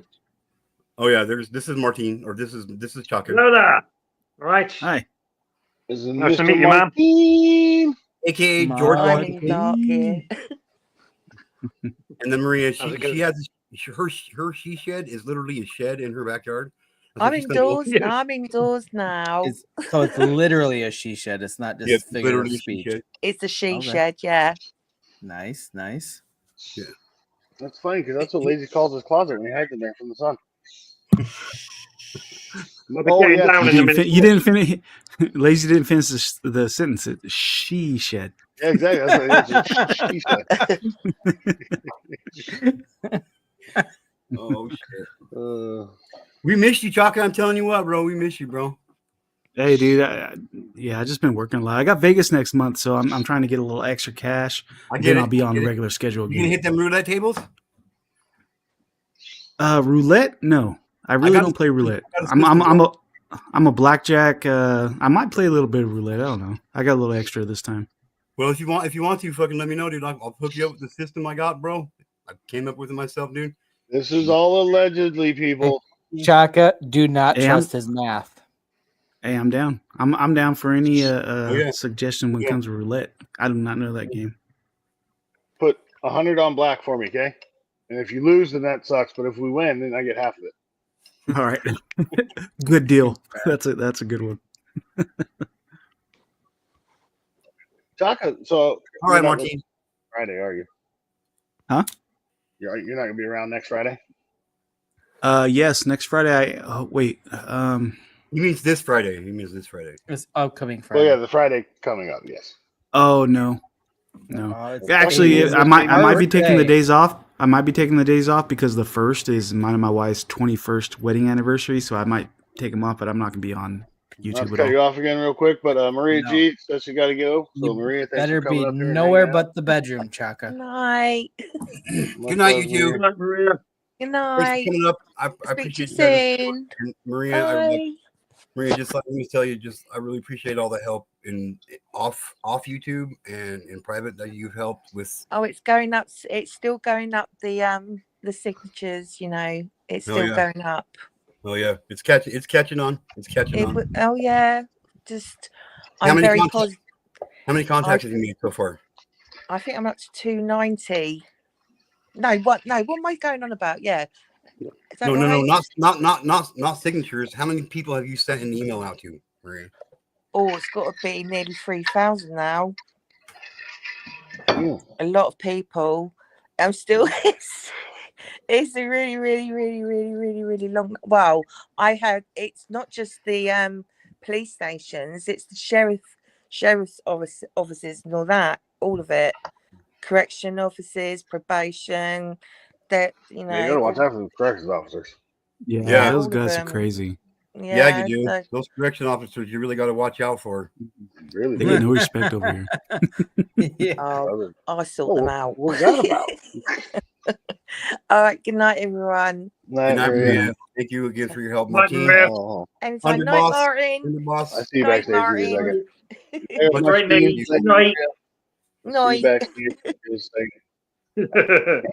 Oh yeah, this is Martine, or this is Chaka. Hello there. All right. Hi. This is Nice to Mr. meet you, man. Martin. AKA George Morning, Doc here. And then Maria, How's it she going? has her she shed is literally a shed in her backyard. That's I'm what she spent indoors. all- I'm indoors now. So it's literally a she shed. It's not just Yes, figure of literally a she speech. shed. It's a she Okay. shed, yeah. Nice, nice. Yeah. That's funny because that's what Lazy calls his closet when he hides in there from the sun. Oh, getting down in a minute. You didn't finish. Lazy didn't finish the sentence. She shed. Yeah, exactly. That's what she said. Oh shit. We missed you, Chaka. I'm telling you what, bro. We miss you, bro. Hey, dude. I just been working a lot. I got Vegas next month, so I'm trying to get a little extra cash. Then I'll be on a regular schedule You gonna again. hit them roulette tables? Roulette? No, I really don't play roulette. I'm a blackjack. I might play a little bit of roulette. I don't know. I got a little extra this time. Well, if you want to, fucking let me know, dude. I'll hook you up with the system I got, bro. I came up with it myself, dude. This is all allegedly, people. Chaka, do not Hey, trust his math. Hey, I'm down. I'm down for any yeah. suggestion when it comes to roulette. I do not know that game. Put 100 on black for me, okay? And if you lose, then that sucks. But if we win, then I get half of it. All right, good deal. That's a good one. Chaka, so All right, Martin. Friday, are you? Huh? You're not gonna be around next Friday? Yes, next Friday. Wait. He means this Friday. He means this Friday. It's upcoming Friday. Well, yeah, the Friday coming up. Yes. Oh no. it's Actually, fucking I might be taking the birthday. days off. I might be taking the days off because the 1st is mine and my wife's 21st wedding anniversary. So I might take them off, but I'm not gonna be on Not YouTube to at cut all. you off again real quick, but Maria No. G says she got to go. So You Maria, thanks better for coming be up here and nowhere hanging out. but the bedroom, Chaka. Night. Good night, you two. Good night, Maria. Good Thanks night. for coming up. I Speak to appreciate you that. soon. And Maria, Bye. Maria, just let me tell you, I really appreciate all the help in off YouTube and in private that you've helped with. Oh, it's going up. It's still going up. The signatures, it's Oh, still yeah. going up. Oh yeah, it's catching on. It's catching on. Oh yeah, just How I'm many very contacts? positive. How many contacts have you made so far? I think I'm up to 290. No, what? No, what am I going on about? Yeah, is that No, right? not signatures. How many people have you sent an email out to, Maria? Oh, it's got to be nearly 3,000 now. Yeah. A lot of people. I'm still. It's a really, really, really, really, really, really long. Well, I had. It's not just the police stations. It's the sheriff's offices and all that. All of it. Correction offices, probation. That Yeah, you gotta watch all, out for the corrections officers. Yeah, those all of guys are them. crazy. Yeah, you do. So, Those correction officers, you really got to watch out for. Really, They get no respect over here. Yeah. oh, I'll sort them out. What's that about? All right. Good night, everyone. Night, Good night, Maria. Maria. Thank you again for your help, Night, Martine. Maria. Oh, Anytime. Night, Underboss. Martin. Underboss. I see you Night, backstage. Give me a Martin. second. Hey, Much Great Martine, news. thank you, Night. Maria. See you Night. backstage. Give us a second.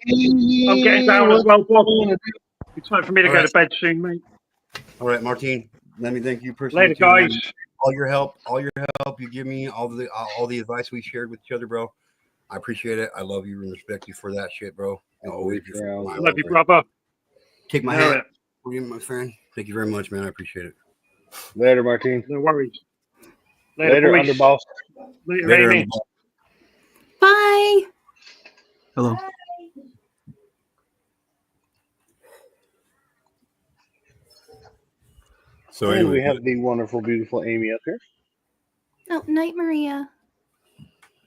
I'm getting down as well, boss. It's time for me to All go right. to bed soon, mate. All right, Martine. Let me thank you personally. Later, too, man. guys. All your help you give me, all the advice we shared with each other, bro. I appreciate it. I love you and respect you for that shit, bro. You'll always be I my love you, friend. brother. Take my Know hat it. for you, my friend. Thank you very much, man. I appreciate it. Later, Martine. No worries. Later, boys. Underboss. Later, Later, Amy. Bye. Hello. So And we anyway, have the wonderful, beautiful Amy up here. Oh, night, Maria.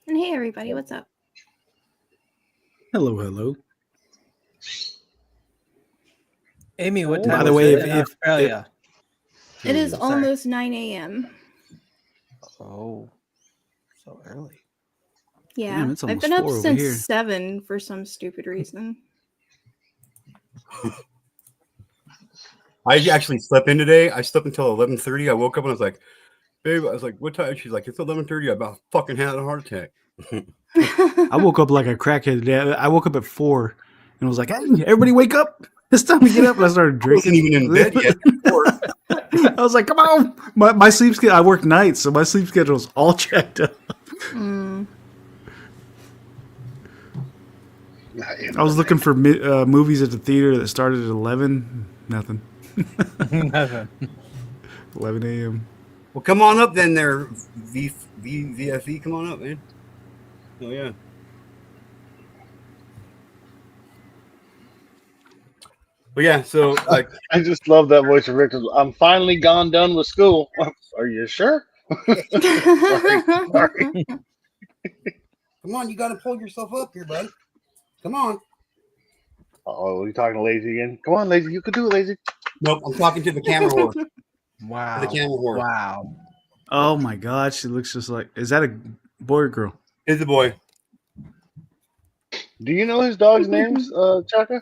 And hey, everybody, what's up? Hello, hello. Amy, what By time the is way, it in if Australia? It is Sorry. almost 9 a.m. Oh, so early. Yeah, Damn, it's I've almost been up 4 over since here. 7 for some stupid reason. I actually slept in today. I slept until 11:30. I woke up and I was like, babe, I was like, what time? She's like, it's 11:30. I about fucking had a heart attack. I woke up like a crackhead today. I woke up at 4 and I was like, hey, everybody wake up. It's time to get up. And I started I wasn't drinking. even in bed yet. I was like, come on. My sleep schedule, I work nights, so my sleep schedule is all checked up. Mm. I was looking for movies at the theater that started at 11. Nothing. Nothing. 11 a.m. Well, come on up then there, VFE. Come on up, man. Oh, yeah. But yeah, so like I just love that voice of Rick. I'm finally done with school. Are you sure? sorry. come on, you got to pull yourself up here, bud. Come on. Oh, you talking to Lazy again? Come on, Lazy. You could do it, Lazy. Nope, I'm talking to the camera horse. Wow. To the camera horse. Wow. Oh my God, she looks just like. Is that a boy or girl? It's a boy. Do you know his dog's names, Chaka?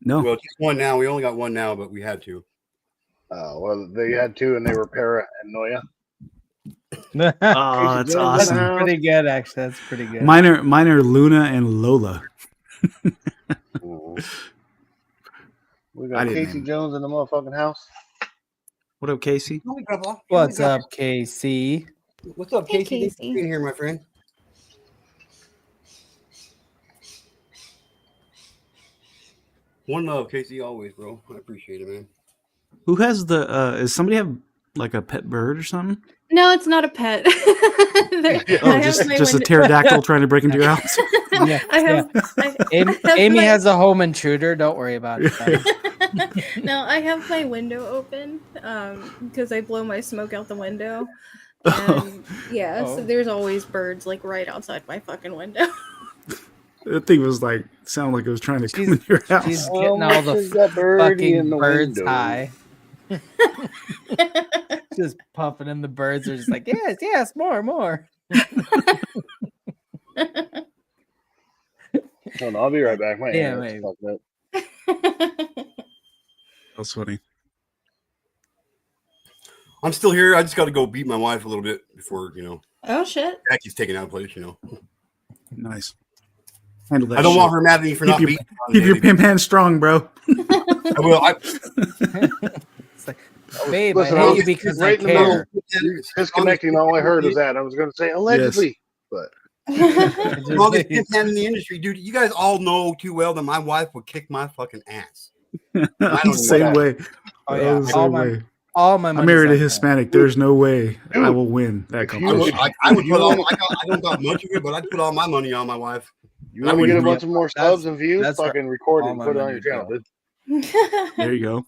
No. Well, just one now. We only got one now, but we had to. Well, they had two, and they were Para and Noya. Oh, that's awesome. That's pretty good, actually. That's pretty good. Mine are Luna and Lola. We I got didn't Casey name Jones in the motherfucking house. What up, Casey? What's up, Casey? What's up, Hey, Casey? Thanks for Casey. being here, my friend. One love, Casey, always, bro. I appreciate it, man. Who has the? Does somebody have like a pet bird or something? No, it's not a pet. Oh, just a pterodactyl trying to break into your house. Yeah, Amy has a home intruder. Don't worry about it. No, I have my window open because I blow my smoke out the window. And yeah, so there's always birds like right outside my fucking window. That thing was like sounded like it was trying to come in your house. She's getting all the fucking birds high. Just puffing, and the birds are just like, yes, more. Hold on, I'll be right back. My Yeah, internet's maybe. fucked up. That's funny. I'm still here. I just got to go beat my wife a little bit before, Oh shit. Jackie's taking out place, Nice. Handle that. I don't shit. want her mad at me for not beating. Keep your pimp hand strong, bro. I will. It's like, babe, Listen, I I hate was you because right I in the middle. care. Disconnecting, all I heard was that. I was going to say allegedly, but Longest pimp hand in the industry, dude. You guys all know too well that my wife would kick my fucking ass. I'm the same way. Oh, yeah. I'm the same way. All my I money's married a on that. Hispanic. There's no way I will win that I competition. would put all. I don't got much of it, but I'd put all my money on my wife. You want to get a bunch of more subs and views? Fucking record it and my put it on money your would channel, go. dude. There you go.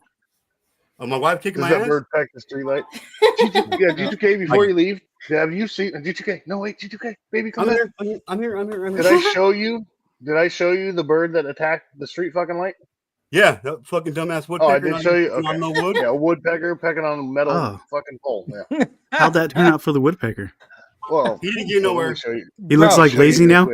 Oh, my wife kicking Does my that ass? bird peck the street light? Yeah, G2K, before you leave, have you seen G2K? No, wait, G2K, baby, come I'm back. here. I'm here. Did I show you? Did I show you the bird that attacked the street fucking light? Yeah, that fucking dumbass woodpecker. Oh, I did show you. Okay. On no wood. Yeah, a woodpecker pecking on a metal fucking pole. Yeah. How'd that turn out for the woodpecker? Well, he didn't get nowhere. He looks like lazy now.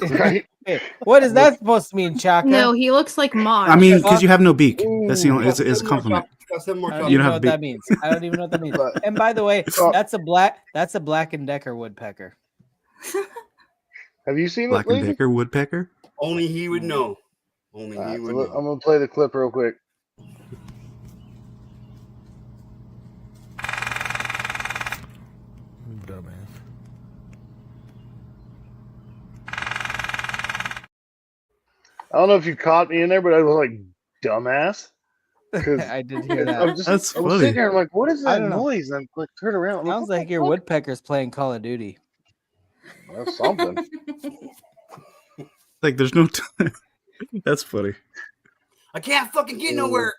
Right? Hey, what is that supposed to mean, Chaka? No, he looks like Mosh. I mean, because you have no beak. That's the only. It's a compliment. I don't You even don't know have a what beak. that means. I don't even know what that means. And by the way, that's a Black and Decker woodpecker. Have you seen Black it, and Lazy? Decker woodpecker. Only he would know. Only he would know. I'm gonna play the clip real quick. Dumbass. I don't know if you caught me in there, but I was like, dumbass. I did hear that. I'm sitting there, I'm like, what is I that don't know. noise? And I'm like, turn around. I'm Sounds like, like your woodpecker's playing Call of Duty. That's something. Like there's no. That's funny. I can't fucking get nowhere.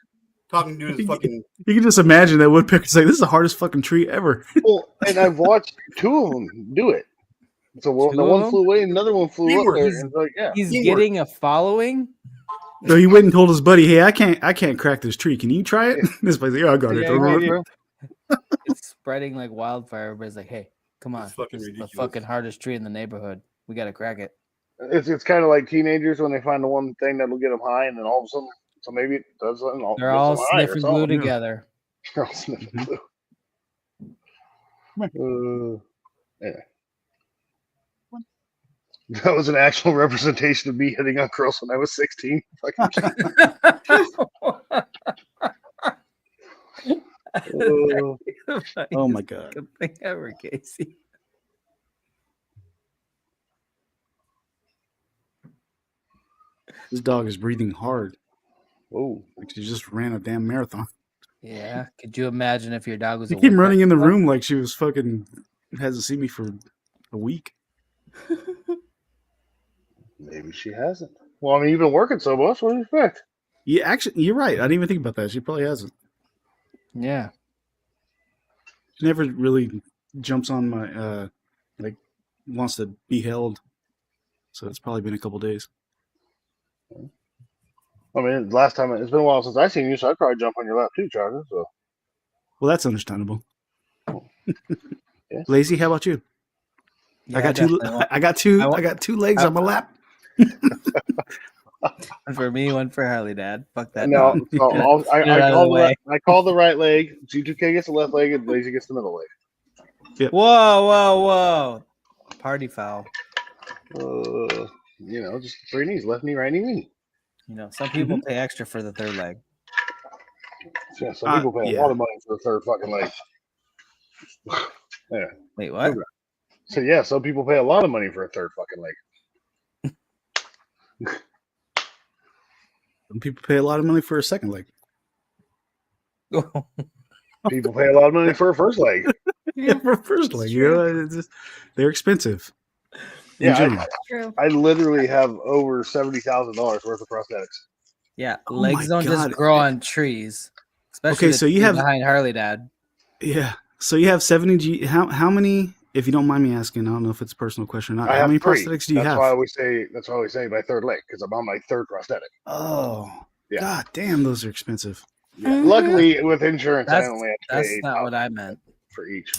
Talking to his fucking. You can just imagine that woodpecker's like, this is the hardest fucking tree ever. Well, and I've watched two of them do it. So the one flew away, and another one flew up there. And like, yeah, He's getting a following. No, he went and told his buddy, "Hey, I can't crack this tree. Can you try it?" This buddy's like, "Yeah, I got it." Yeah, it's spreading like wildfire. Everybody's like, "Hey, come on! This is the fucking hardest tree in the neighborhood. We gotta crack it." It's kind of like teenagers when they find the one thing that'll get them high, and then all of a sudden, so maybe it does something. They're all sniffing glue together. They're all sniffing glue. Anyway. That was an actual representation of me hitting on girls when I was 16. Oh my god! Good thing ever, Casey. This dog is breathing hard. Oh, like she just ran a damn marathon. Yeah. Could you imagine if your dog was? She came running in the room like she was fucking hasn't seen me for a week. Maybe she hasn't. Well, I mean, you've been working so much. What do you expect? Yeah, actually, you're right. I didn't even think about that. She probably hasn't. Yeah. She never really jumps on my like wants to be held. So it's probably been a couple days. I mean, last time it's been a while since I've seen you, so I'd probably jump on your lap too, Charlie. So, well, that's understandable. Yeah. Lazy, how about you? Yeah, I got two legs on my lap. One for me, one for Harley, Dad. Fuck that. No, dog. I call the right leg. G2K gets the left leg, and Lazy gets the middle leg. Yep. Whoa. Party foul. Just three knees, left knee, right knee. You know, some people pay extra for the third leg. Yeah, some people pay a lot of money for the third fucking leg. Yeah. Wait, what? So yeah, some people pay a lot of money for a third fucking leg. Some people pay a lot of money for a second leg. People pay a lot of money for a first leg. Yeah, for a first leg. You know, they're expensive. Yeah, I literally have over $70,000 worth of prosthetics. Yeah, Oh legs my don't God. just grow on trees. Especially Okay, so you have behind Harley, Dad. Yeah. So you have 70 G. How many? If you don't mind me asking, I don't know if it's a personal question or not. I How have many three. prosthetics do you That's have? why I always say my third leg, because I'm on my third prosthetic. Oh, yeah. God damn, those are expensive. Yeah. Luckily, with insurance, I That's, only have to pay that's not what I meant. for each.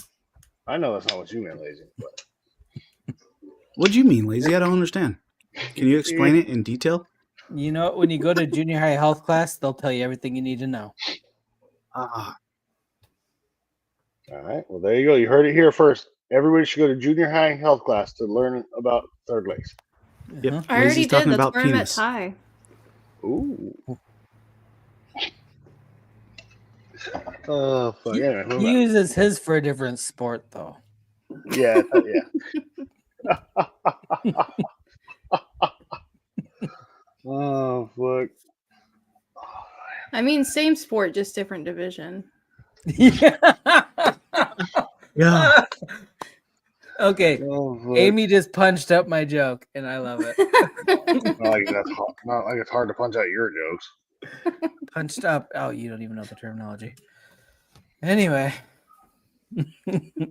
I know that's not what you meant, Lazy. But What do you mean, Lazy? I don't understand. Can you explain it in detail? You know, when you go to junior high health class, they'll tell you everything you need to know. Ah. All right. Well, there you go. You heard it here first. Everybody should go to junior high health class to learn about third legs. Yep. I already Lazy's did. talking That's about where I met penis. Ty. Ooh. Oh, fuck. Yeah. He uses his for a different sport, though. Yeah. Yeah. Oh, fuck. I mean, same sport, just different division. Yeah. Yeah. Okay, Okay, Oh, fuck. Amy just punched up my joke, and I love it. Not like it's hard to punch out your jokes. Punched up. Oh, you don't even know the terminology. Anyway.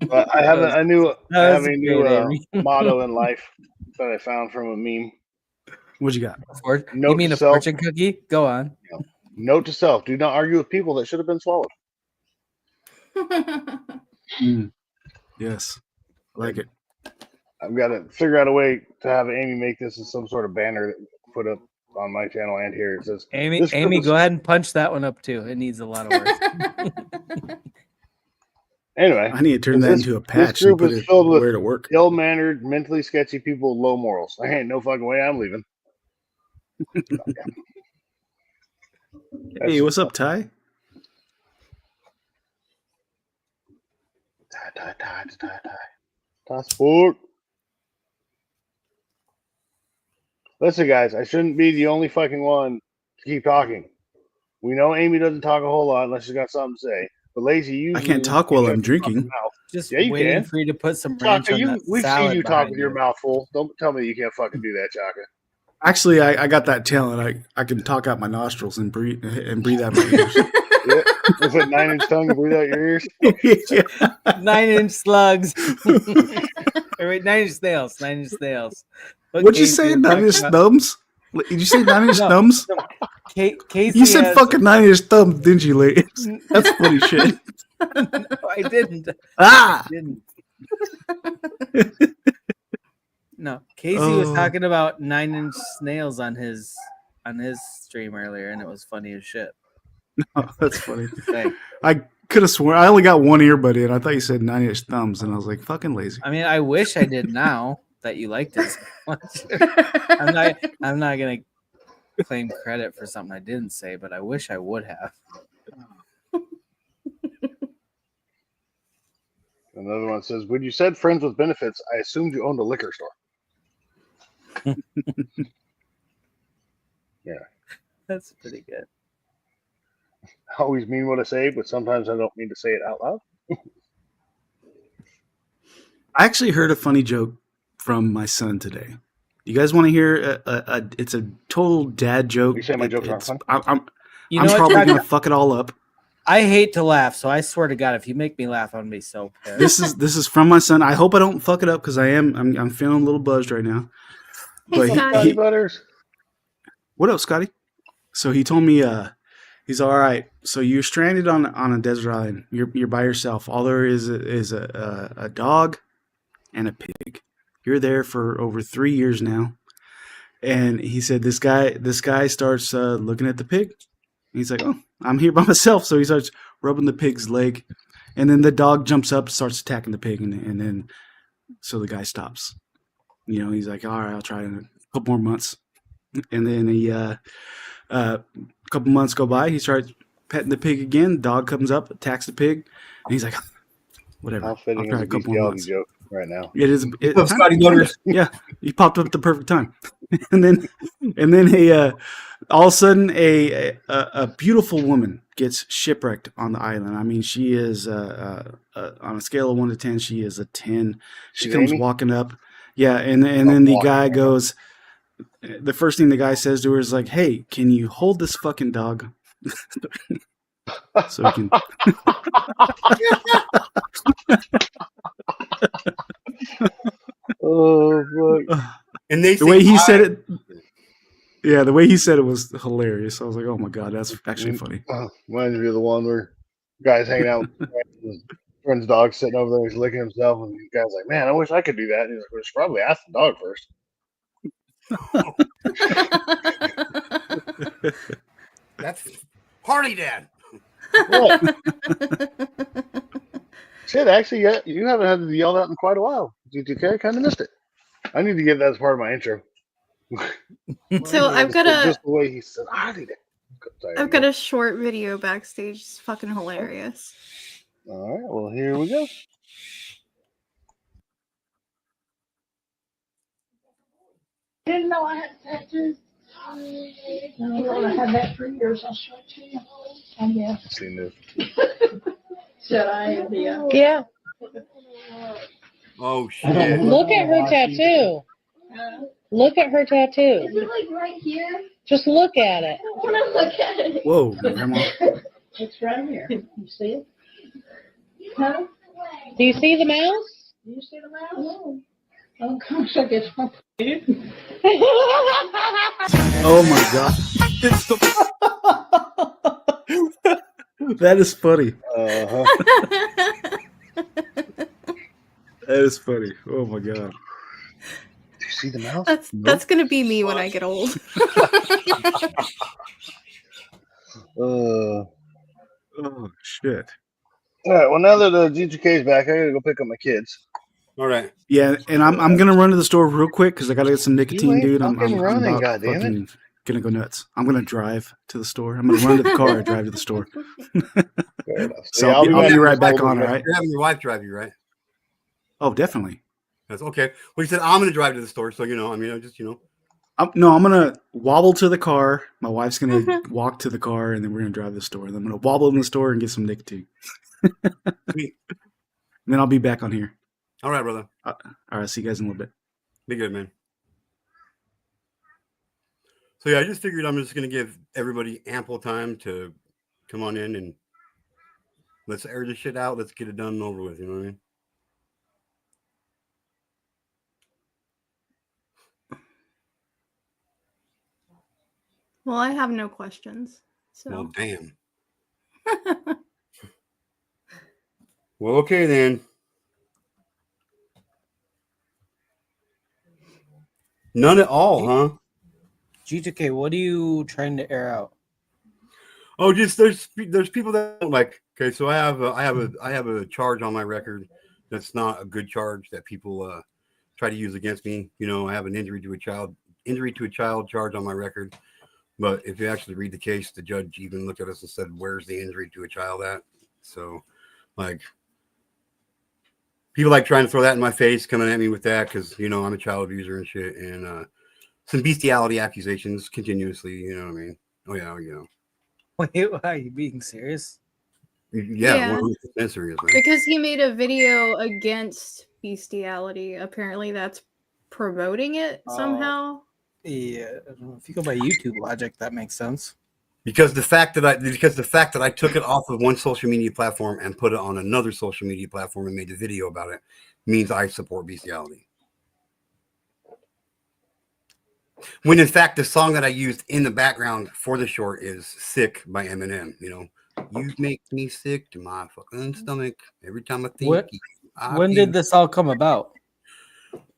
But I have a new Amy. motto in life that I found from a meme. What you got? You mean a fortune cookie? Go on. Note to self: do not argue with people that should have been swallowed. Yes, I like it. I've got to figure out a way to have Amy make this as some sort of banner that put up on my channel and here. It says, Amy, go ahead and punch that one up too. It needs a lot of work. Anyway, I need to turn that into a patch. This group and put is it filled with where to work. ill-mannered, mentally sketchy people with low morals. I ain't no fucking way I'm leaving. Hey, what's up, Ty? Ty sport. Listen, guys, I shouldn't be the only fucking one to keep talking. We know Amy doesn't talk a whole lot unless she's got something to say. But Lazy, you I can't talk while I'm drinking. Just yeah, you waiting can. for you to put some ranch Chaka, on that we've salad seen you talk behind with your you. mouth full. Don't tell me you can't fucking do that, Chaka. Actually, I got that talent. I can talk out my nostrils and breathe out my ears. Yeah. Is it 9-inch tongue and breathe out your ears? Yeah. 9-inch slugs. Or wait, 9-inch snails. 9-inch snails. What'd you say? 9-inch thumbs? Did you say 9-inch thumbs? Casey You said has- fucking 9-inch thumbs, didn't you, ladies? That's funny shit. No, I didn't. Ah! I didn't. No, Casey was talking about 9-inch snails on his stream earlier, and it was funny as shit. Oh, that's funny. Thanks. I could have sworn I only got one earbud in. I thought you said 9-inch thumbs, and I was like, fucking lazy. I mean, I wish I did now that you liked it so much. I'm not gonna claim credit for something I didn't say, but I wish I would have. Another one says, when you said friends with benefits, I assumed you owned a liquor store. Yeah. That's pretty good. I always mean what I say, but sometimes I don't mean to say it out loud. I actually heard a funny joke from my son today. You guys want to hear it's a total dad joke. You say my jokes aren't funny? I'm You know what, probably Chaka? going to fuck it all up. I hate to laugh, so I swear to God, if you make me laugh, I'm gonna be so pissed. This is from my son. I hope I don't fuck it up because I'm feeling a little buzzed right now. But Scotty Butters. What up, Scotty? So he told me he's all right. So you're stranded on a desert island. You're by yourself. All there is a dog and a pig. You're there for over 3 years now. And he said this guy starts looking at the pig. He's like, oh, I'm here by myself. So he starts rubbing the pig's leg. And then the dog jumps up, starts attacking the pig. And then so the guy stops. You know, he's like, all right, I'll try in a couple more months. And then a couple months go by. He starts petting the pig again. Dog comes up, attacks the pig. And he's like, whatever. How fitting I'll try is a a couple more months. joke right now. It is. Scotty Butters. Yeah, he popped up at the perfect time, and then all of a sudden a beautiful woman gets shipwrecked on the island. I mean, she is on a scale of 1 to 10, she is a 10. She comes walking up, yeah, and then the guy goes. The first thing the guy says to her is like, "Hey, can you hold this fucking dog?" So he can. Oh, fuck. And they the way he said it, yeah, the way he said it was hilarious. I was like, "Oh my god, that's actually funny." Reminds me of the one where guy's hanging out with his friend's dog sitting over there, he's licking himself, and the guy's like, "Man, I wish I could do that." And he's like, "We should probably ask the dog first." That's party dad. What? Shit, actually, yeah, you haven't had to yell that in quite a while. G2K, I kind of missed it. I need to get that as part of my intro. So I've got just the way he said, "I did it." Sorry, I've got a short video backstage. It's fucking hilarious. All right, well, here we go. Didn't know I had tattoos. No, I had that for years. I'll show it to you. I guess. Seen this. Should I? Yeah. Yeah. Oh shit! Look at her tattoo. Look at her tattoo. Is it like right here? Just look at it. I want to look at it. Whoa, Grandma. It's right here. You see it? Huh? Do you see the mouse? Do you see the mouse? No. Oh gosh, I guess I'll put it. Oh my god. That is funny. That is funny. Oh my god. Do you see the mouse? That's gonna be me when I get old. Oh shit. All right. Well, now that G2K is back, I gotta go pick up my kids. All right. Yeah, and I'm gonna run to the store real quick because I gotta get some nicotine, ain't dude. I'm fucking running, about goddammit. fucking gonna go nuts. I'm gonna drive to the store. I'm gonna run to the car and drive to the store. So Yeah, I'll be back right in back just a on. little All bit. right. You're having your wife drive you, right? Oh, definitely. That's okay. Well, you said I'm gonna drive to the store, so I mean, I just No, I'm gonna wobble to the car. My wife's gonna walk to the car, and then we're gonna drive to the store. Then I'm gonna wobble in the store and get some nicotine. Sweet. And then I'll be back on here. All right, brother. All right, see you guys in a little bit. Be good, man. So yeah, I just figured I'm just gonna give everybody ample time to come on in and let's air this shit out. Let's get it done and over with. You know what I mean? Well, I have no questions. So Well, damn. Well, okay then. None at all, huh? G2K, what are you trying to air out? Oh, just there's people that don't like. Okay, so I have a charge on my record that's not a good charge that people try to use against me. You know, I have an injury to a child charge on my record. But if you actually read the case, the judge even looked at us and said, "Where's the injury to a child at?" So, like, people like trying to throw that in my face, coming at me with that because I'm a child abuser and shit, and some bestiality accusations continuously. You know what I mean? Oh yeah, Wait, are you being serious? Yeah, 100% serious, man. because he made a video against bestiality. Apparently, that's promoting it somehow. Yeah, if you go by YouTube logic, that makes sense. Because the fact that I took it off of one social media platform and put it on another social media platform and made a video about it means I support bestiality. When in fact the song that I used in the background for the short is "Sick" by Eminem. You make me sick to my fucking stomach every time I think. When did this all come about?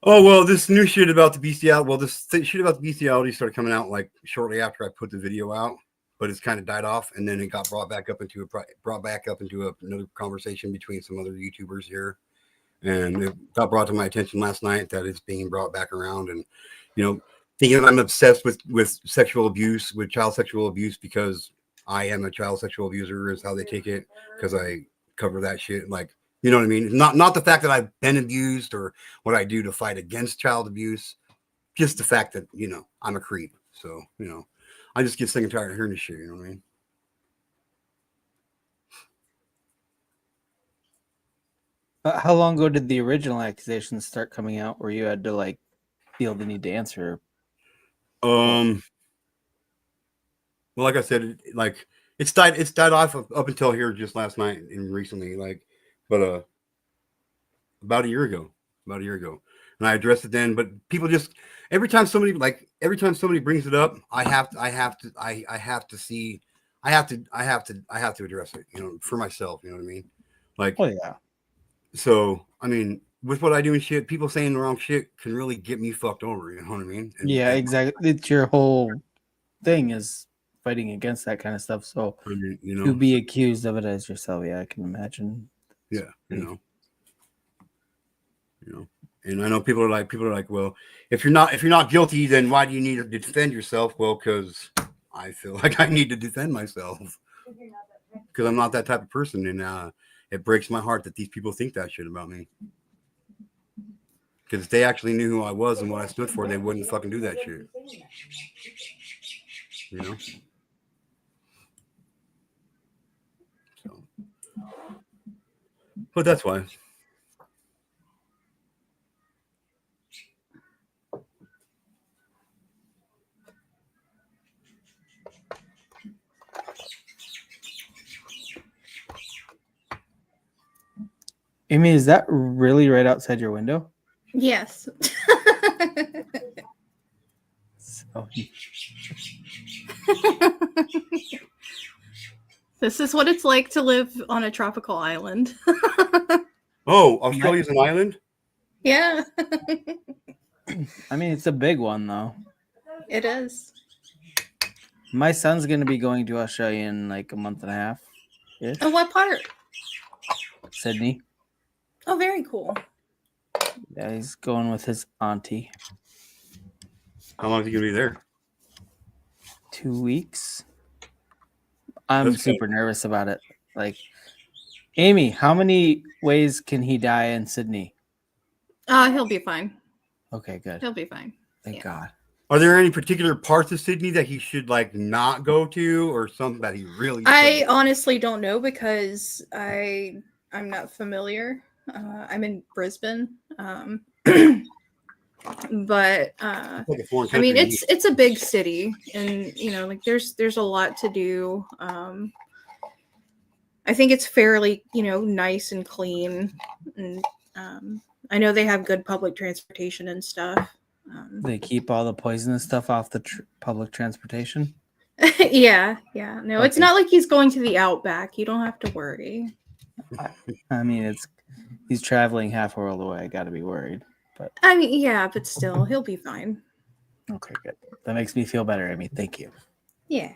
Oh, well, this new shit about the bestiality. Well, this shit about the bestiality started coming out like shortly after I put the video out, but it's kind of died off, and then it got brought back up into another conversation between some other YouTubers here, and it got brought to my attention last night that it's being brought back around, and thinking I'm obsessed with sexual abuse, with child sexual abuse because I am a child sexual abuser is how they take it because I cover that shit like. You know what I mean? Not the fact that I've been abused or what I do to fight against child abuse, just the fact that, I'm a creep. So, I just get sick and tired of hearing this shit, you know what I mean? How long ago did the original accusations start coming out where you had to feel the need to answer? Well, like I said, it's died off up until here just last night and recently, but about a year ago, and I addressed it then. But people just every time somebody brings it up, I have to address it, for myself. You know what I mean? Oh yeah. So I mean, with what I do and shit, people saying the wrong shit can really get me fucked over. You know what I mean? Exactly. It's your whole thing is fighting against that kind of stuff. So to be accused of it as yourself, I can imagine. Yeah, and I know people are like, well, if you're not guilty, then why do you need to defend yourself? Well, because I feel like I need to defend myself because I'm not that type of person, and it breaks my heart that these people think that shit about me. Because if they actually knew who I was and what I stood for, they wouldn't fucking do that shit. So, but that's why. Amy, is that really right outside your window? Yes. So, This is what it's like to live on a tropical island. Oh, Australia's an island? Yeah. I mean, it's a big one, though. It is. My son's going to be going to Australia in like a month and a half. Oh, what part? Sydney. Oh, very cool. Yeah, he's going with his auntie. How long is he going to be there? 2 weeks. I'm super nervous about it. Like, Amy, how many ways can he die in Sydney? He'll be fine. Okay, good. He'll be fine. Thank God. Are there any particular parts of Sydney that he should like not go to, or something that he really? I honestly don't know because I'm not familiar. I'm in Brisbane, but I mean it's a big city, and you know, like there's a lot to do. I think it's fairly, you know, nice and clean, and I know they have good public transportation and stuff. They keep all the poisonous stuff off the public transportation. Yeah. No, it's Okay. not like he's going to the outback. You don't have to worry. I mean, he's traveling half a world away. I got to be worried. But I mean, yeah, but still, he'll be fine. okay, good. That makes me feel better, Amy. Thank you. Yeah.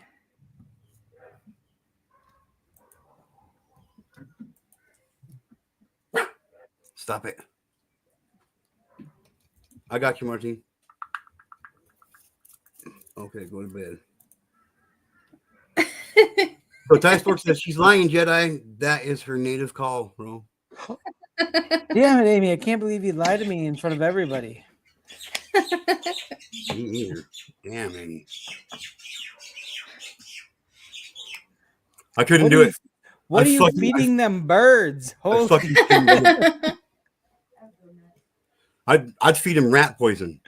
Stop it. I got you, Martin. Okay, go to bed. So Ty Sports says she's lying, Jedi. That is her native call, bro. Damn it, Amy. I can't believe you lied to me in front of everybody. Me either. Damn, Amy. I couldn't do it. What are you feeding them birds? I fucking I'd feed him rat poison.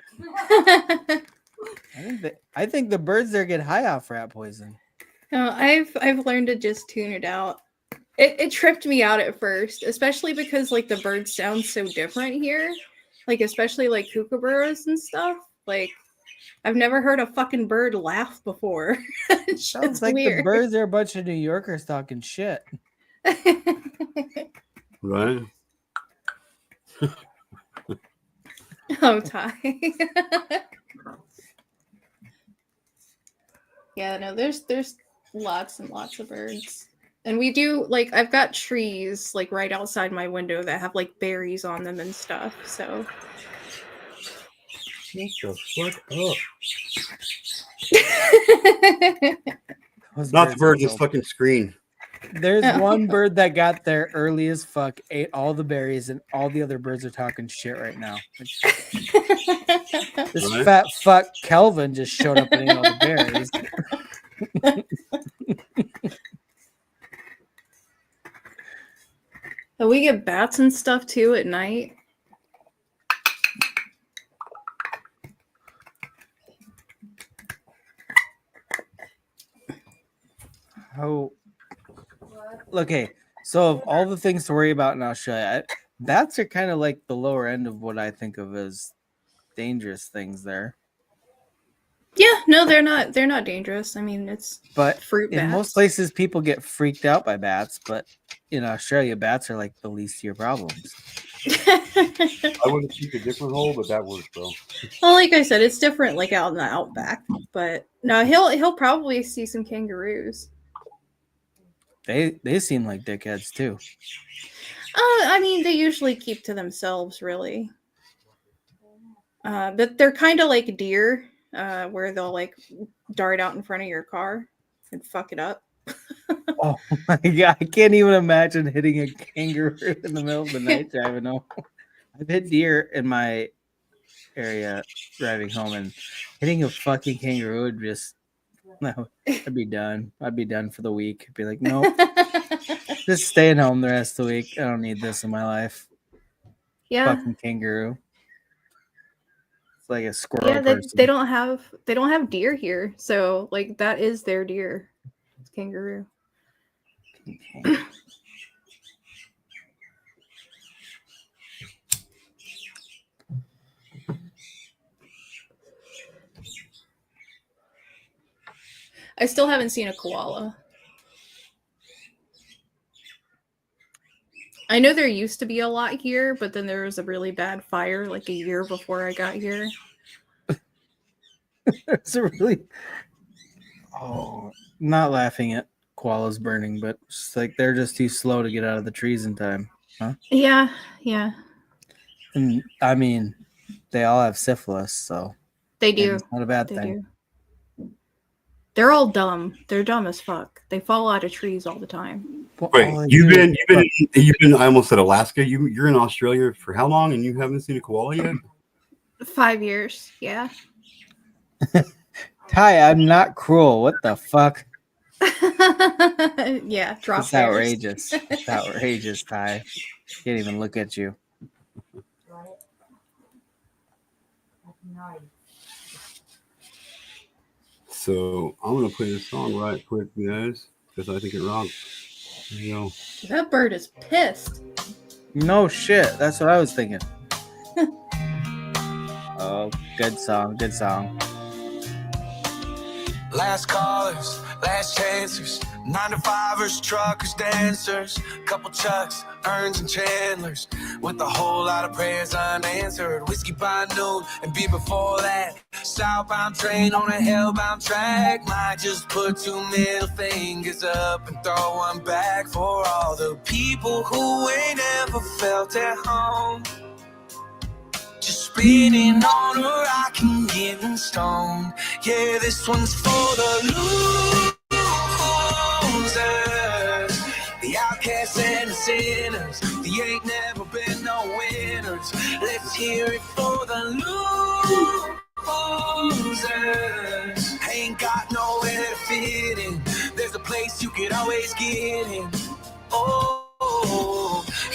I think the birds there get high off rat poison. No, I've learned to just tune it out. It tripped me out at first, especially because like the birds sound so different here. Like especially like kookaburras and stuff. Like I've never heard a fucking bird laugh before. Sounds like weird. the birds are a bunch of New Yorkers talking shit. Right? Oh, Ty. Yeah, no, there's lots and lots of birds. And we do, like, I've got trees, like, right outside my window that have, like, berries on them and stuff, so. Shut the fuck up. Not the bird, this fucking screen. There's one bird that got there early as fuck, ate all the berries, and all the other birds are talking shit right now. This fat fuck Kelvin just showed up and ate all the berries. And we get bats and stuff too at night. How? Okay, so of all the things to worry about in Australia, bats are kind of like the lower end of what I think of as dangerous things there. Yeah, no, they're not dangerous. I mean, it's fruit bats. In most places, people get freaked out by bats, but in Australia, bats are like the least of your problems. I wouldn't keep a different hole, but that works, bro. Well, like I said, it's different, like out in the outback. But no, he'll probably see some kangaroos. They seem like dickheads too. I mean, they usually keep to themselves, really. But they're kind of like deer, where they'll like dart out in front of your car and fuck it up. Oh my god, I can't even imagine hitting a kangaroo in the middle of the night driving home. I've hit deer in my area driving home, and hitting a fucking kangaroo would just I'd be done. I'd be done for the week. I'd be like, nope. Just staying home the rest of the week. I don't need this in my life. Yeah. Fucking kangaroo. It's like a squirrel Yeah, person. they don't have deer here, so like that is their deer. It's kangaroo. I still haven't seen a koala. I know there used to be a lot here, but then there was a really bad fire like a year before I got here. It's a really not laughing at koalas burning, but it's like they're just too slow to get out of the trees in time, huh? Yeah. And I mean, they all have syphilis, so They maybe do. it's not a bad They thing. do. They're all dumb. They're dumb as fuck. They fall out of trees all the time. Wait, you've been. I almost said Alaska. You're in Australia for how long, and you haven't seen a koala yet? 5 years. Yeah. Ty, I'm not cruel. What the fuck? Yeah. Drop It's bears. outrageous. It's outrageous, Ty. Can't even look at you. So I'm gonna play this song right quick, guys, because I think it rocks. There you go. That bird is pissed. No shit. That's what I was thinking. Oh, good song. Good song. Last callers, last chancers, 9-to-5ers, truckers, dancers, couple Chucks, Earns and Chandlers, with a whole lot of prayers unanswered. Whiskey by noon and beer before that. Southbound train on a hellbound track. Might just put 2 middle fingers up and throw one back for all the people who ain't ever felt at home. Just spinning on a rock and getting stoned. Yeah, this one's for the losers, the outcasts and the sinners. They ain't never been no winners. Let's hear it for the losers. Ain't got nowhere to fit in. There's a place you could always get in. Oh,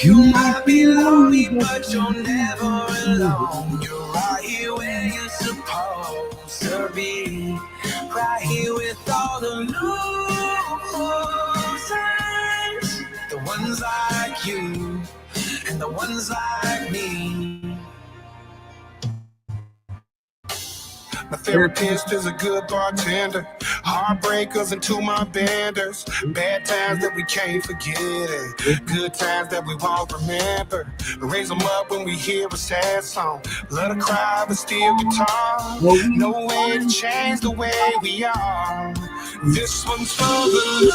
you might be lonely, but you're never alone. You're right here where you're supposed to be. Right here with all the losers. The ones like you and the ones like me. My therapist is a good bartender. Heartbreakers into my benders. Bad times that we can't forget it. Good times that we won't remember. Raise them up when we hear a sad song. Let her cry but still guitar. No way to change the way we are. This one's for the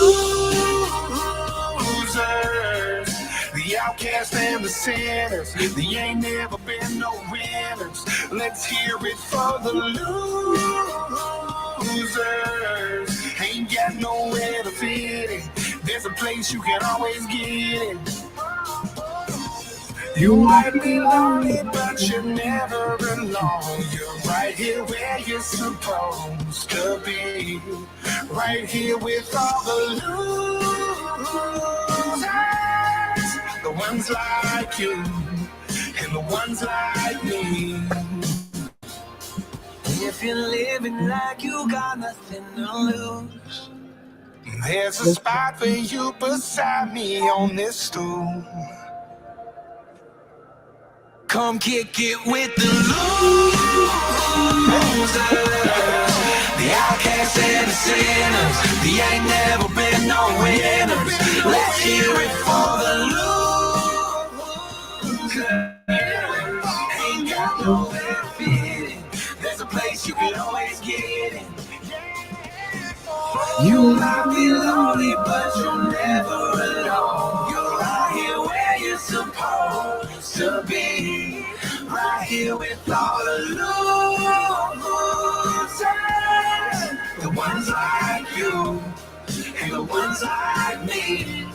losers, the outcasts and the sinners. They ain't never been no winners. Let's hear it for the losers. Ain't got nowhere to fit in. There's a place you can always get in. You might be lonely, but you're never alone. You're right here where you're supposed to be. Right here with all the losers. The ones like you and the ones like me. If you're living like you got nothing to lose, there's a spot for you beside me on this stool. Come kick it with the losers, the outcasts and the sinners. They ain't never been no winners. Let's hear it for the losers. Ain't got nowhere to fit in. There's a place you can always get in. You might be lonely, but you're never alone. You're right here where you're supposed to be. Right here with all the losers. The ones like you and the ones like me.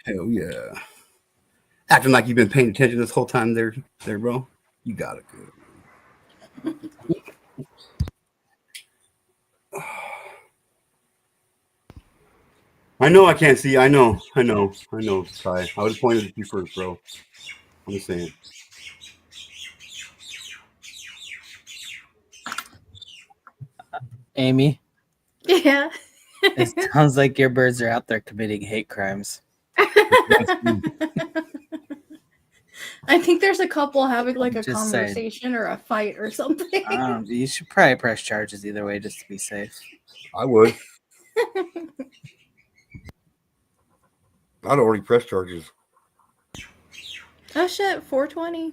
Hell yeah. Acting like you've been paying attention this whole time there, bro. You got it good. I know I can't see. I know, Ty. I was pointing at you first, bro. I'm just saying. Amy, Yeah. it sounds like your birds are out there committing hate crimes. I think there's a couple having like a Just saying. conversation or a fight or something. You should probably press charges either way just to be safe. I would. I'd already press charges. Oh shit, 420.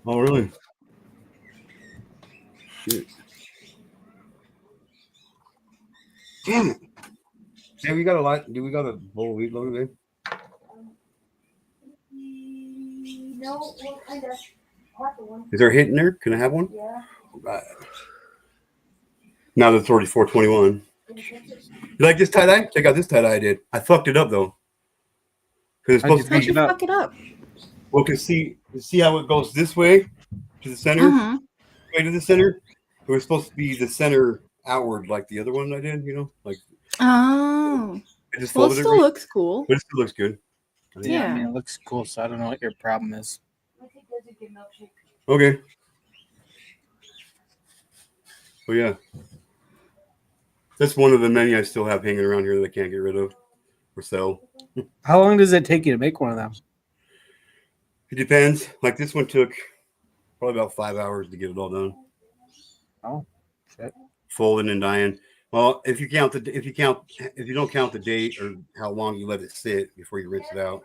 Oh, really? Shit. Damn it. Hey, we got a lot. Do we got a bowl of wheat loaded in? No, what kind of? What the one? Is there a hint in there? Can I have one? Yeah. All right. Now that's already 421. You like this tie-dye? Check out this tie-dye I did. I fucked it up, though. Because it's supposed How'd to you be... fuck it up? Well, because see how it goes this way to the center? Mhm. Way to the center? It was supposed to be the center outward like the other one I did, you know? Like, Oh. I just Well, it folded still right, looks cool. but it still looks good. Yeah, I mean, it looks cool, so I don't know what your problem is. Okay. Well, yeah. That's one of the many I still have hanging around here that I can't get rid of or sell. How long does it take you to make one of them? It depends. Like this one took probably about 5 hours to get it all done. Oh, shit. Folding and dyeing. Well, if you don't count the date or how long you let it sit before you rinse it out,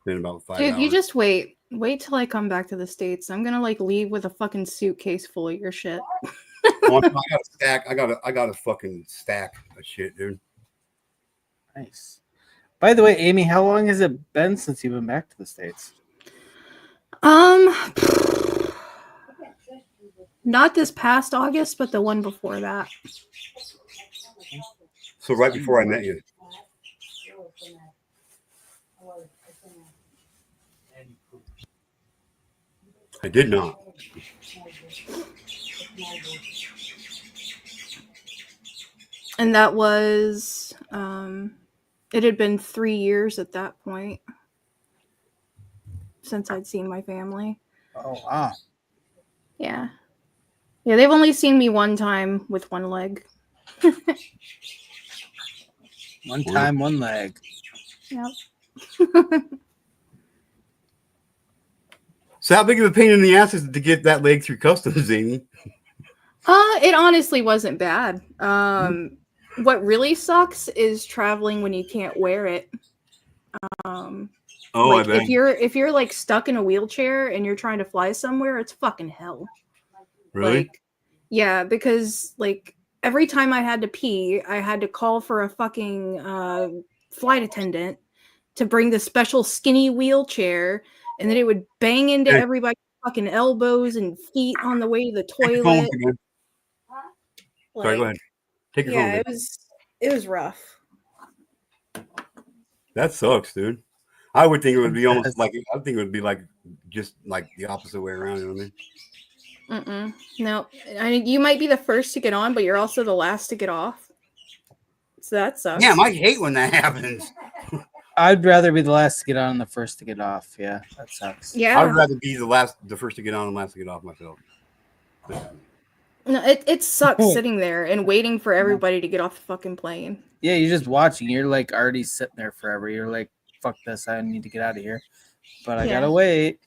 then about 5 Dude, hours. you just wait. Wait till I come back to the States. I'm gonna like leave with a fucking suitcase full of your shit. Oh, I got a stack. I got a fucking stack of shit, dude. Nice. By the way, Amy, how long has it been since you've been back to the States? Not this past August, but the one before that. So right before I met you. I did not. And that was it had been 3 years at that point since I'd seen my family. Oh, wow. Yeah. Yeah, they've only seen me one time with one leg. One time, one leg. Yep. So how big of a pain in the ass is it to get that leg through customs, Amy? It honestly wasn't bad. What really sucks is traveling when you can't wear it. Oh, Like, I bet. if you're like stuck in a wheelchair and you're trying to fly somewhere, it's fucking hell. Really? Like, yeah, because like every time I had to pee, I had to call for a fucking flight attendant to bring the special skinny wheelchair, and then it would bang into Hey. everybody's fucking elbows and feet on the way to the Take your phone toilet. again. Sorry, go ahead. Take your phone Yeah, again. it was rough. That sucks, dude. I would think it would be almost like I think it would be like just like the opposite way around. You know what I mean? No, I mean, you might be the first to get on, but you're also the last to get off. So that sucks. Damn, I hate when that happens. I'd rather be the last to get on and the first to get off. Yeah, that sucks. Yeah. I'd rather be the first to get on and last to get off myself. No, it sucks sitting there and waiting for everybody to get off the fucking plane. Yeah, you're just watching. You're like already sitting there forever. You're like, fuck this. I need to get out of here. But I gotta wait.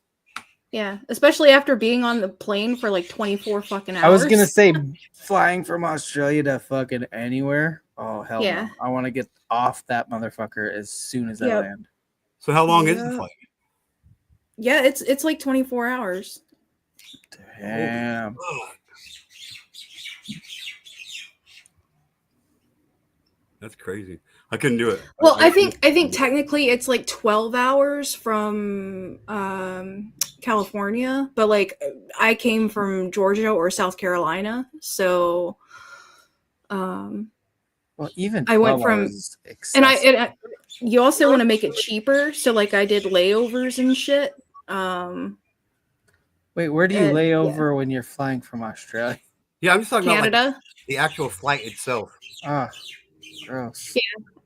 Yeah, especially after being on the plane for like 24 fucking hours. I was gonna say flying from Australia to fucking anywhere. Oh hell Yeah. no! I want to get off that motherfucker as soon as I Yep. land. So how long is the Yeah. flight? Yeah, it's like 24 hours. Damn. That's crazy. I couldn't do it. Well, I think technically it's like 12 hours from California, but like I came from Georgia or South Carolina, so Well, even I went 12 from hours is and excessive. you also want to make it cheaper, so like I did layovers and shit. Wait, where do you lay yeah. over when you're flying from Australia? Yeah, I'm just talking about Canada. like, the actual flight itself. Ah, gross.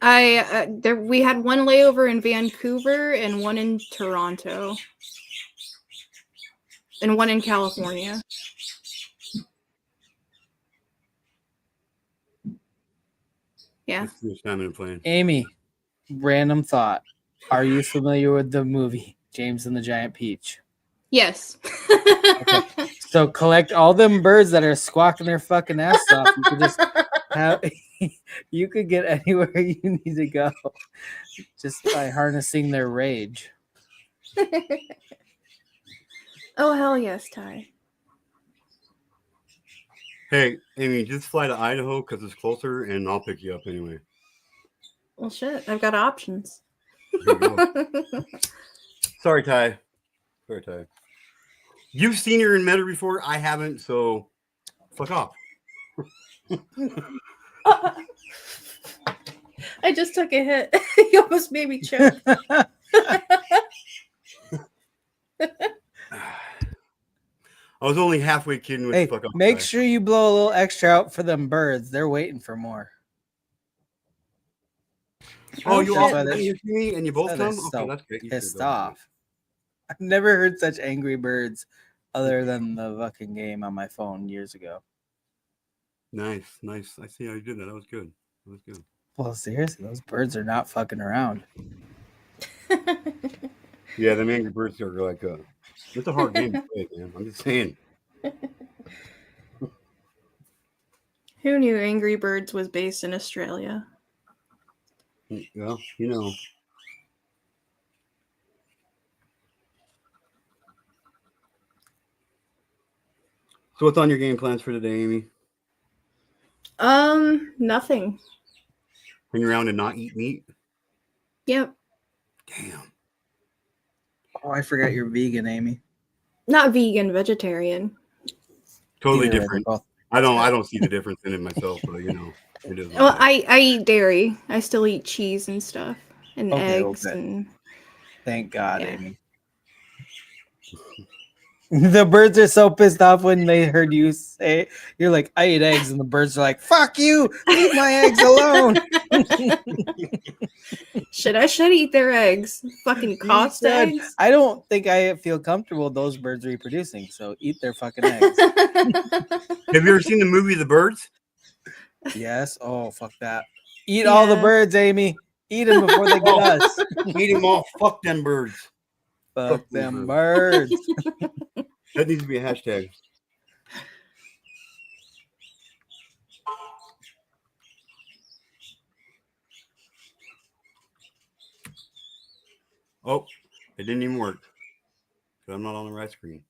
Yeah, we had one layover in Vancouver and one in Toronto, and one in California. Yeah. That's too much time in a plane. Amy, random thought. Are you familiar with the movie James and the Giant Peach. Yes. Okay. So collect all them birds that are squawking their fucking ass off. You could just have you could get anywhere you need to go just by harnessing their rage. Oh hell yes, Ty. Hey, Amy, just fly to Idaho because it's closer, and I'll pick you up anyway. Well, shit, I've got options. There you go. Sorry, Ty. Sorry, Ty. You've seen her and met her before. I haven't, so fuck off. I just took a hit. You almost made me choke. I was only halfway kidding with Hey, fuck off. make Ty. sure you blow a little extra out for them birds. They're waiting for more. Oh, you That's all why they're- you see me and you both that's why come? they're Okay, so that's great. You pissed should go. off. I've never heard such angry birds other than the fucking game on my phone years ago. Nice, nice. I see how you did that. That was good. That was good. Well, seriously, those birds are not fucking around. Yeah, them angry birds are like it's a hard game to play, man. I'm just saying. Who knew Angry Birds was based in Australia? Well, you know. So what's on your game plans for today, Amy? Nothing. Hang around and not eat meat? Yep. Damn. Oh, I forgot you're vegan, Amy. Not vegan, vegetarian. Totally Either way, different. they're both- I don't see the difference in it myself, but you know, it is. Well, I eat dairy. I still eat cheese and stuff and Okay, eggs okay. and Thank God, Yeah. Amy. The birds are so pissed off when they heard you say, you're like, I eat eggs. And the birds are like, fuck you. Leave my eggs alone. I should eat their eggs. Fucking cost said, eggs. I don't think I feel comfortable with those birds reproducing. So eat their fucking eggs. Have you ever seen the movie The Birds? Yes. Oh, fuck that. Eat all the Yeah. birds, Amy. Eat them before they get us. Eat them all. Fuck them birds. Fuck them birds. That needs to be a hashtag. Oh, it didn't even work. 'Cause I'm not on the right screen.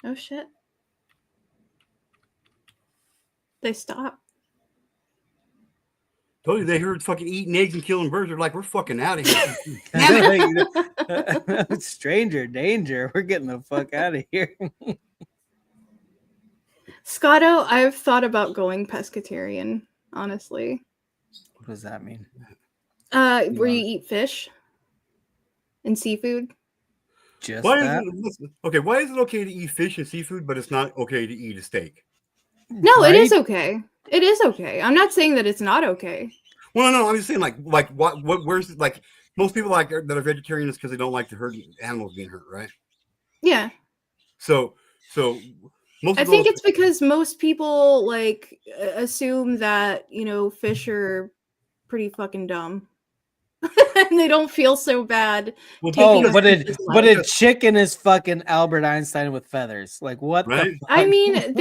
Oh shit. They stop. Told you they heard fucking eating eggs and killing birds. They're like, we're fucking out of here. Stranger danger. We're getting the fuck out of here. Scotto, I've thought about going pescatarian, honestly. What does that mean? Where you eat fish and seafood. Just Why that? is it, okay, why is it okay to eat fish and seafood, but it's not okay to eat a steak? No, Right? it is okay. It is okay. I'm not saying that it's not okay. Well, no, I'm just saying, like what, where's like most people that are vegetarians because they don't like to hurt animals being hurt, right? Yeah. So most. I of think those- it's because most people like assume that, fish are pretty fucking dumb. And they don't feel so bad. Well, taking Oh, a but fish's a life. chicken is fucking Albert Einstein with feathers. Like what? Right? The fuck? I mean,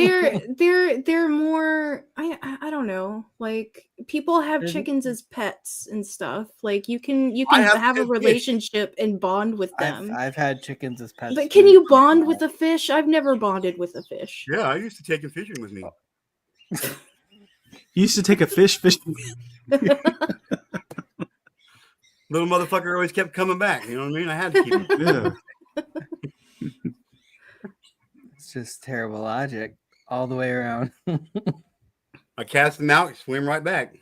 they're more. I don't know. Like people have There's- chickens as pets and stuff. Like you can I have have a pet fish. relationship and bond with them. I've had chickens as pets. But can too. you bond with a fish? I've never bonded with a fish. Yeah, I used to take him fishing with me. You used to take a fish fishing. Little motherfucker always kept coming back. You know what I mean? I had to keep him. Yeah. It's just terrible logic all the way around. I cast him out, swim right back.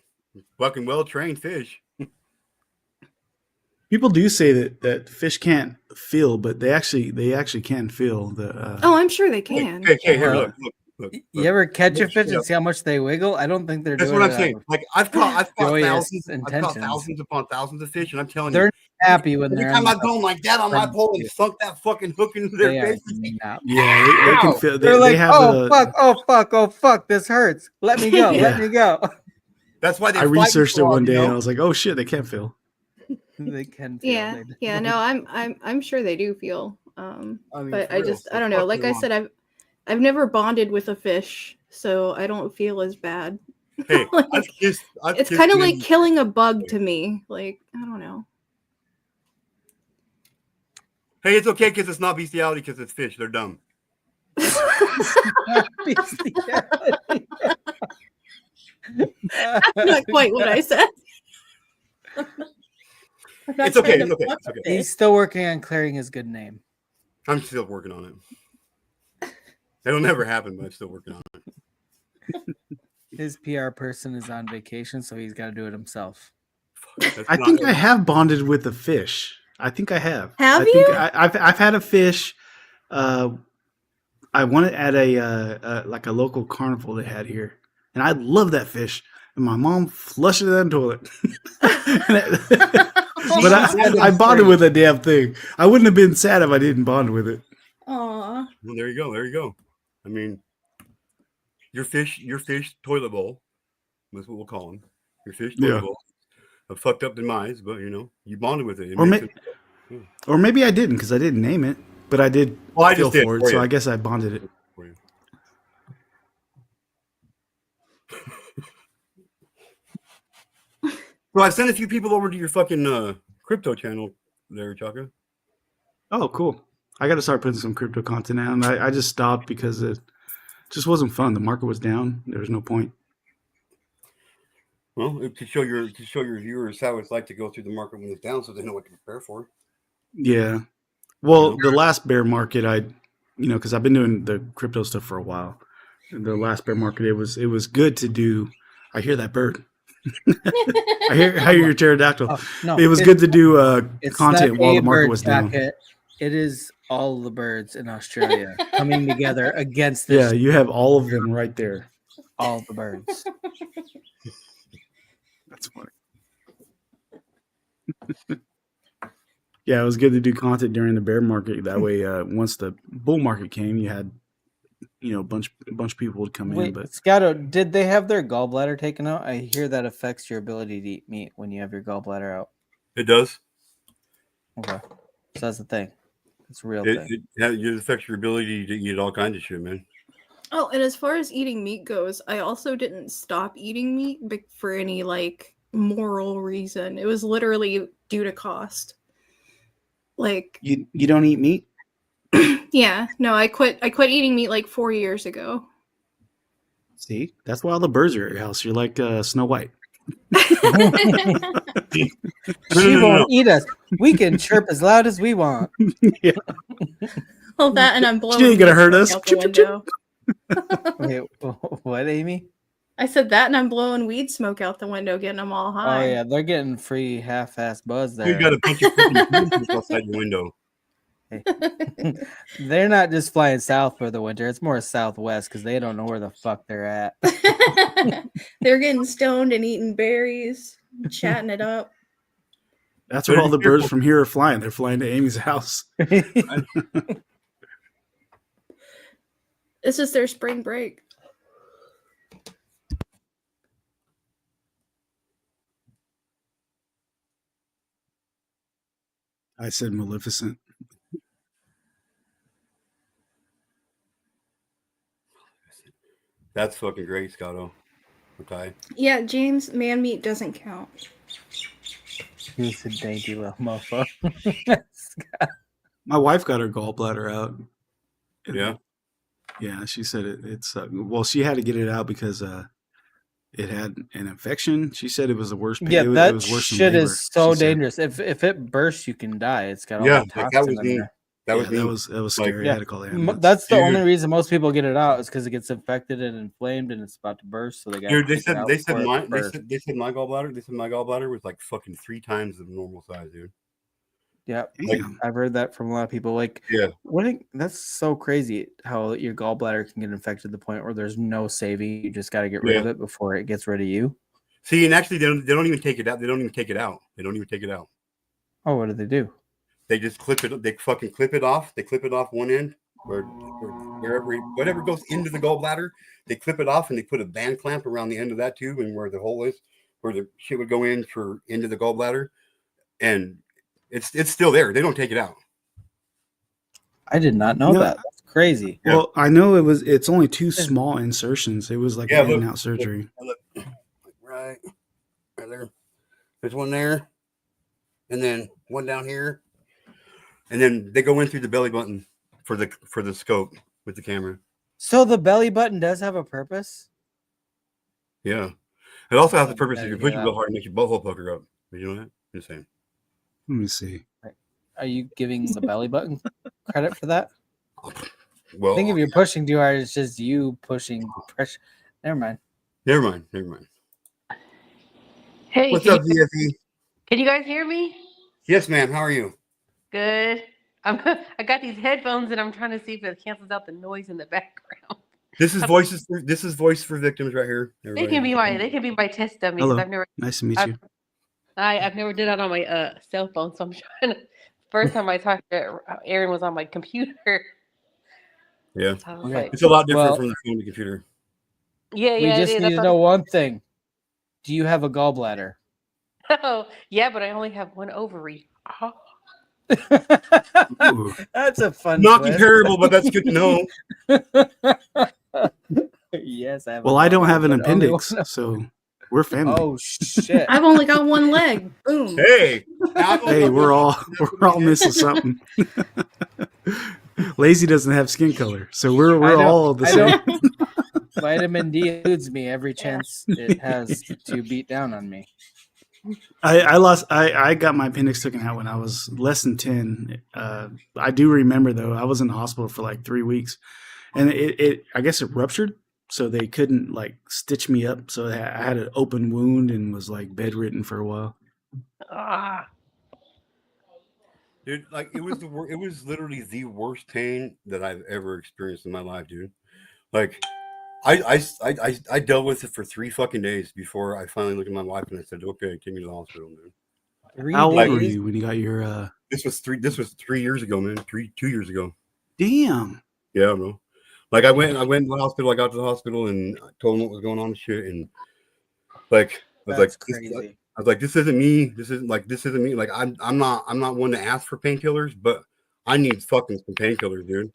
Fucking well trained fish. People do say that fish can't feel, but they actually can feel the. Oh, I'm sure they can. Okay, here, Well, look. You ever catch a Look, fish yeah. and see how much they wiggle? I don't think they're That's doing what I'm it saying. out of Like I've caught joyous thousands intentions. upon thousands of fish, and I'm telling They're you, happy when they're Anytime on I've gone like that on my friends pole with and you. sunk that fucking hook into their They are face, not. Yeah, they can feel. They're They like, have oh a. fuck, oh fuck, oh fuck, this hurts. Let me go, let Yeah. me go. that's why they I fight researched so it hard, one you day and I know? was like, oh shit, they can't feel. They can feel. Yeah, They yeah. No, I'm sure they do feel. I mean, But for I real, just so I don't know. fuck Like them I on. said, I've never bonded with a fish, so I don't feel as bad. Hey, Like, I've it's kissed kind of men. like killing a bug to me. Like I don't know. Hey, it's okay because it's not bestiality because it's fish. They're dumb. That's not quite what I said. I'm not It's okay. trying It's to okay. fuck It's okay. a fish. He's still working on clearing his good name. I'm still working on it. It'll never happen, but I'm still working on it. His PR person is on vacation, so he's got to do it himself. I think I have bonded with a fish. I think I have. Have I think you? I've had a fish. I wanted at a like a local carnival they had here, and I love that fish. And my mom flushed it down the toilet. But I bonded with that damn thing. I wouldn't have been sad if I didn't bond with it. Aw. Well, there you go. There you go. I mean, your fish toilet bowl. That's what we'll call them. Your fish toilet Yeah. bowl. A fucked up demise, but you know, you bonded with it. It Or, makes or maybe I didn't because I didn't name it, but I did Well, I feel just did for it. for So you. I guess I bonded it. For you. Well, I sent a few people over to your fucking crypto channel there, Chaka. Oh, cool. I got to start putting some crypto content out. And I just stopped because it just wasn't fun. The market was down. There was no point. Well, to show your viewers how it's like to go through the market when it's down, so they know what to prepare for. Yeah. Well, the last bear market, because I've been doing the crypto stuff for a while. The last bear market, it was good to do. I hear that bird. I hear your pterodactyl. Oh, no, it was good to do it's content not while a the market bird, was down. Chaka. It is all the birds in Australia coming together against this. Yeah, you have all of them right there. All the birds. That's funny. Yeah, it was good to do content during the bear market. That way, once the bull market came, you had, a bunch of people would come in. Wait, But Scotto, did they have their gallbladder taken out? I hear that affects your ability to eat meat when you have your gallbladder out. It does. Okay, so that's the thing. It's a real thing. It affects your ability to eat all kinds of shit, man. Oh, and as far as eating meat goes, I also didn't stop eating meat for any like moral reason. It was literally due to cost. Like you don't eat meat? Yeah, no, I quit eating meat like 4 years ago. See, that's why all the birds are at your house. You're like Snow White. She won't eat us. We can chirp as loud as we want. Yeah. Well, that and I'm blowing. She ain't gonna weed hurt smoke us. out the window. Wait, what, Amy? I said that and I'm blowing weed smoke out the window, getting them all Oh high. yeah, they're getting free half-ass buzz there. You got a bunch of freaking outside your window. They're not just flying south for the winter. It's more southwest because they don't know where the fuck they're at. They're getting stoned and eating berries, chatting it up. That's where all the birds from here are flying. They're flying to Amy's house. This is their spring break. I said Maleficent. That's fucking great, Scotto. Okay. Yeah, James, man meat doesn't count. He's a dainty little motherfucker. My wife got her gallbladder out. Yeah. Yeah, she said it's well, she had to get it out because it had an infection. She said it was the worst. Yeah, it that was worse than shit labor, is so she said. dangerous. If it bursts, you can die. It's got all Yeah, the like toxin in there. that was That was scary. I had to call the ambulance. That's the Dude. only reason most people get it out is because it gets infected and inflamed and it's about to burst. So they got. Dude, they said my gallbladder was like fucking 3 times the normal size, dude. Yeah, Like- I've heard that from a lot of people. Like, Yeah. That's so crazy how your gallbladder can get infected to the point where there's no saving. You just got to get rid of it before it gets rid of you. See, and actually, they don't even take it out. They don't even take it out. Oh, what do they do? They just clip it. They fucking clip it off. They clip it off one end, or wherever, whatever goes into the gallbladder. They clip it off and they put a band clamp around the end of that tube and where the hole is, where the shit would go in for into the gallbladder, and it's still there. They don't take it out. I did not know that. That's crazy. Well, I know it's only 2 small insertions. It was like an in-and-out surgery. Look, right there. There's one there, and then one down here, and then they go in through the belly button for the scope with the camera. So the belly button does have a purpose? Yeah. It also has the purpose if you're pushing real hard to make your butthole pucker up. You know that? Just saying. Let me see. Are you giving the belly button credit for that? Well, I think if you're pushing too hard, it's just you pushing pressure. Never mind. Never mind. Hey, What's up, VFE? Can you guys hear me? Yes, ma'am. How are you? Good. I got these headphones and I'm trying to see if it cancels out the noise in the background. This is voice for victims right here. They can be my test dummies. Hello. Nice to meet you. I've never did that on my cell phone, so I'm trying to. First time I talked to Aaron was on my computer. Yeah, So like, it's a lot different from the phone to computer. Yeah. We just need to know one thing. Do you have a gallbladder? Oh, yeah, but I only have one ovary. Oh. That's a fun. Not comparable, but that's good to know. Yes, I have. Well, I don't have an appendix, so we're family. Oh shit! I've only got one leg. Boom. Hey, we're all missing something. Lazy doesn't have skin color, so we're all the same. Vitamin D eludes me every chance it has to beat down on me. I got my appendix taken out when I was less than 10. I do remember though, I was in the hospital for like 3 weeks, and it I guess it ruptured, so they couldn't like stitch me up. So I had an open wound and was like bedridden for a while. Dude, like it was literally the worst pain that I've ever experienced in my life, dude. Like I dealt with it for 3 fucking days before I finally looked at my wife and I said, "Okay, take me to the hospital, man." How old were you when you got your? This was 3 years ago, man. 2 years ago. Damn. Yeah, bro. Like I went to the hospital. I got to the hospital and I told them what was going on and shit. And like I was crazy. I was like, this isn't me. This isn't me. Like I'm not one to ask for painkillers, but I need fucking some painkillers, dude.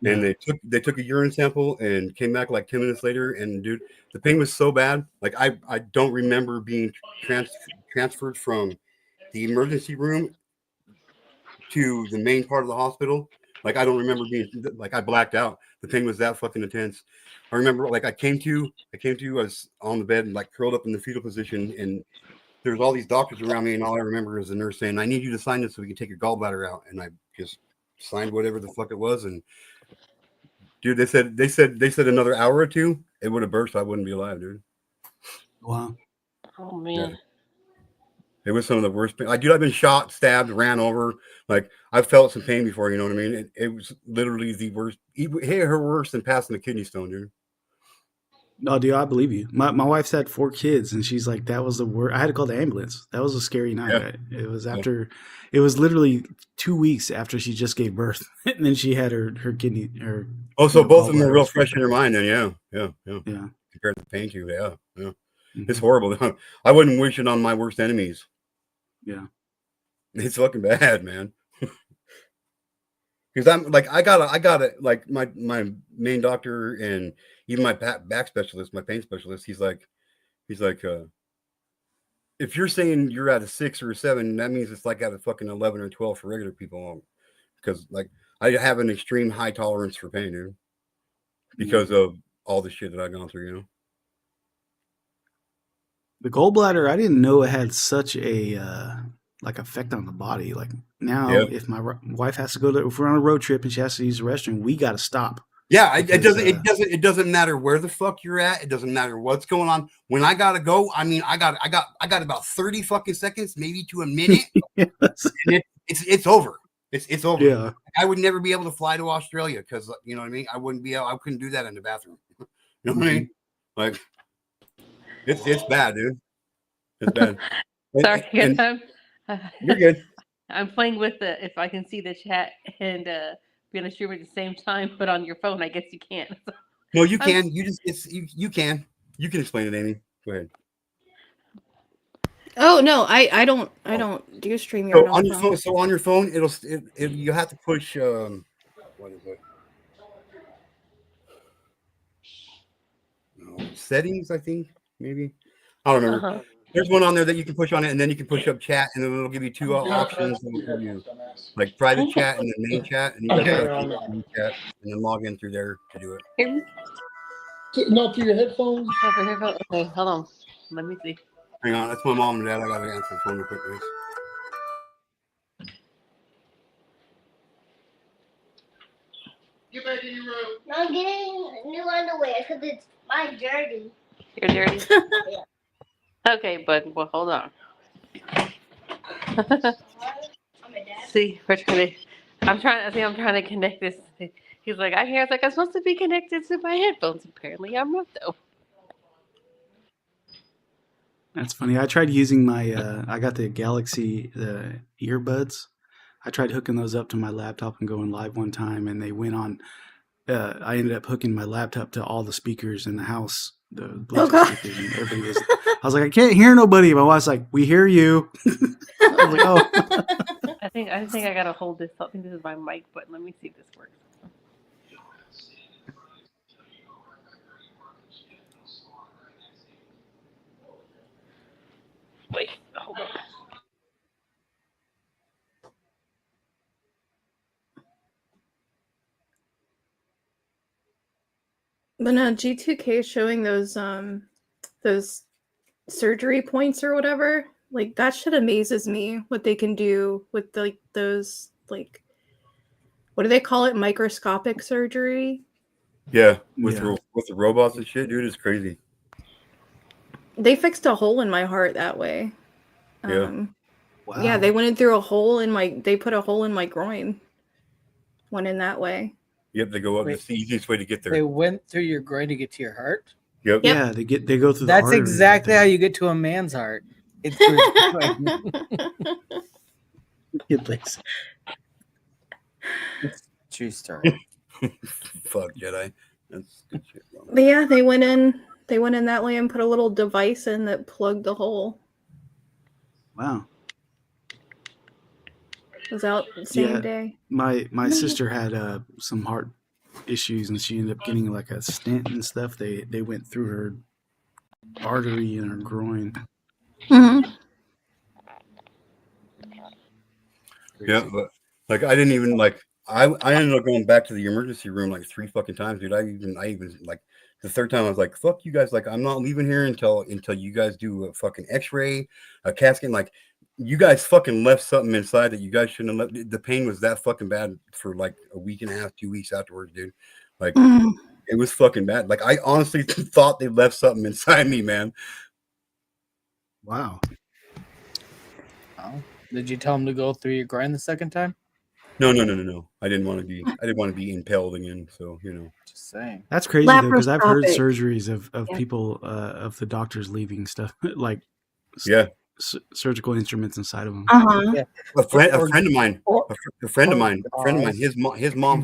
And they took a urine sample and came back like 10 minutes later. And dude, the pain was so bad. Like I don't remember being transferred from the emergency room to the main part of the hospital. Like I don't remember being like I blacked out. The pain was that fucking intense. I remember like I came to, I was on the bed and like curled up in the fetal position, and there was all these doctors around me, and all I remember is the nurse saying, "I need you to sign this so we can take your gallbladder out." And I just signed whatever the fuck it was, and dude, they said another hour or two, it would have burst. I wouldn't be alive, dude. Wow. Oh man. Yeah. It was some of the worst pain. Like, dude, I've been shot, stabbed, ran over. Like, I've felt some pain before, you know what I mean? It was literally the worst. It hit her worse than passing a kidney stone, dude. No, dude, I believe you. My wife's had 4 kids, and she's like, that was the worst. I had to call the ambulance. That was a scary night. Yeah. It was after, it was literally 2 weeks after she just gave birth, and then she had her kidney. Oh, so both of them are real fresh in her mind, then, yeah. Compared to the pain tube, yeah. Mm-hmm. It's horrible. I wouldn't wish it on my worst enemies. Yeah, it's fucking bad, man. Because I'm like, I got it. Like my main doctor and even my back specialist, my pain specialist. He's like, if you're saying you're at a 6 or a 7, that means it's like at a fucking 11 or 12 for regular people. Because like I have an extreme high tolerance for pain, dude, because of all the shit that I've gone through, you know. The gallbladder, I didn't know it had such a like effect on the body. Like now, if my wife has to go to, if we're on a road trip and she has to use the restroom, we got to stop. Yeah, it doesn't matter where the fuck you're at. It doesn't matter what's going on. When I gotta go, I mean, I got about 30 fucking seconds, maybe to a minute. And it's over. It's over. Yeah, I would never be able to fly to Australia because you know what I mean. I couldn't do that in the bathroom. You know what I mean? Like. It's bad, dude. It's bad. Sorry. You're good. I'm playing with the if I can see the chat and be on the stream at the same time, but on your phone, I guess you can't. No, you I'm- can. You can. You can explain it, Amy. Go ahead. Oh no, I don't do StreamYard on the phone. So on your phone, you have to push what is it? No, settings, I think maybe. I don't remember. There's one on there that you can push on it, and then you can push up chat, and then it'll give you two options. It'll give you like private chat and then main chat, and you can main chat and then log in through there to do it. Not through your headphones. Okay, hold on. Let me see. Hang on, that's my mom and dad. I gotta answer the phone real quick, please. Get back in your room. No, I'm getting new underwear because it's my dirty. You're dirty. Okay, bud. Well, hold on. See, we're trying to. I'm trying to connect this. He's like, I hear. It's like I'm supposed to be connected to my headphones. Apparently, I'm not though. That's funny. I tried using my. I got the Galaxy earbuds. I tried hooking those up to my laptop and going live one time, and they went on. I ended up hooking my laptop to all the speakers in the house, the Bluetooth speakers, and everybody was. I was like, I can't hear nobody. My wife's like, we hear you. I was like, oh. I think I gotta hold this. I think this is my mic button. Let me see if this works. Wait, hold on. But no, G2K is showing those surgery points or whatever. Like that shit amazes me what they can do with like those like what do they call it? Microscopic surgery. Yeah, with the robots and shit, dude, it's crazy. They fixed a hole in my heart that way. Yeah. Wow. Yeah, they went in through a hole in they put a hole in my groin. Went in that way. Yep, they go up. It's the easiest way to get there. They went through your groin to get to your heart. Yep. Yeah, they go through. That's the exactly how you get to a man's heart. It's through his groin. True story. Fuck Jedi. That's good shit. But yeah, they went in that way and put a little device in that plugged the hole. Wow. It was out the same day. My sister had some heart issues, and she ended up getting like a stent and stuff. They went through her artery in her groin. Mm-hmm. Yeah, but like I didn't even like I ended up going back to the emergency room like 3 fucking times, dude. I even like the third time I was like, fuck you guys, like I'm not leaving here until you guys do a fucking x-ray, a CAT scan. Like you guys fucking left something inside that you guys shouldn't have left. The pain was that fucking bad for like a week and a half, 2 weeks afterwards, dude. Like it was fucking bad. Like I honestly thought they left something inside me, man. Wow. Oh. Did you tell him to go through your groin the second time? No. I didn't want to be impaled again. So just saying. That's crazy though, because I've heard surgeries of people of the doctors leaving stuff like surgical instruments inside of them. Yeah. A friend of mine.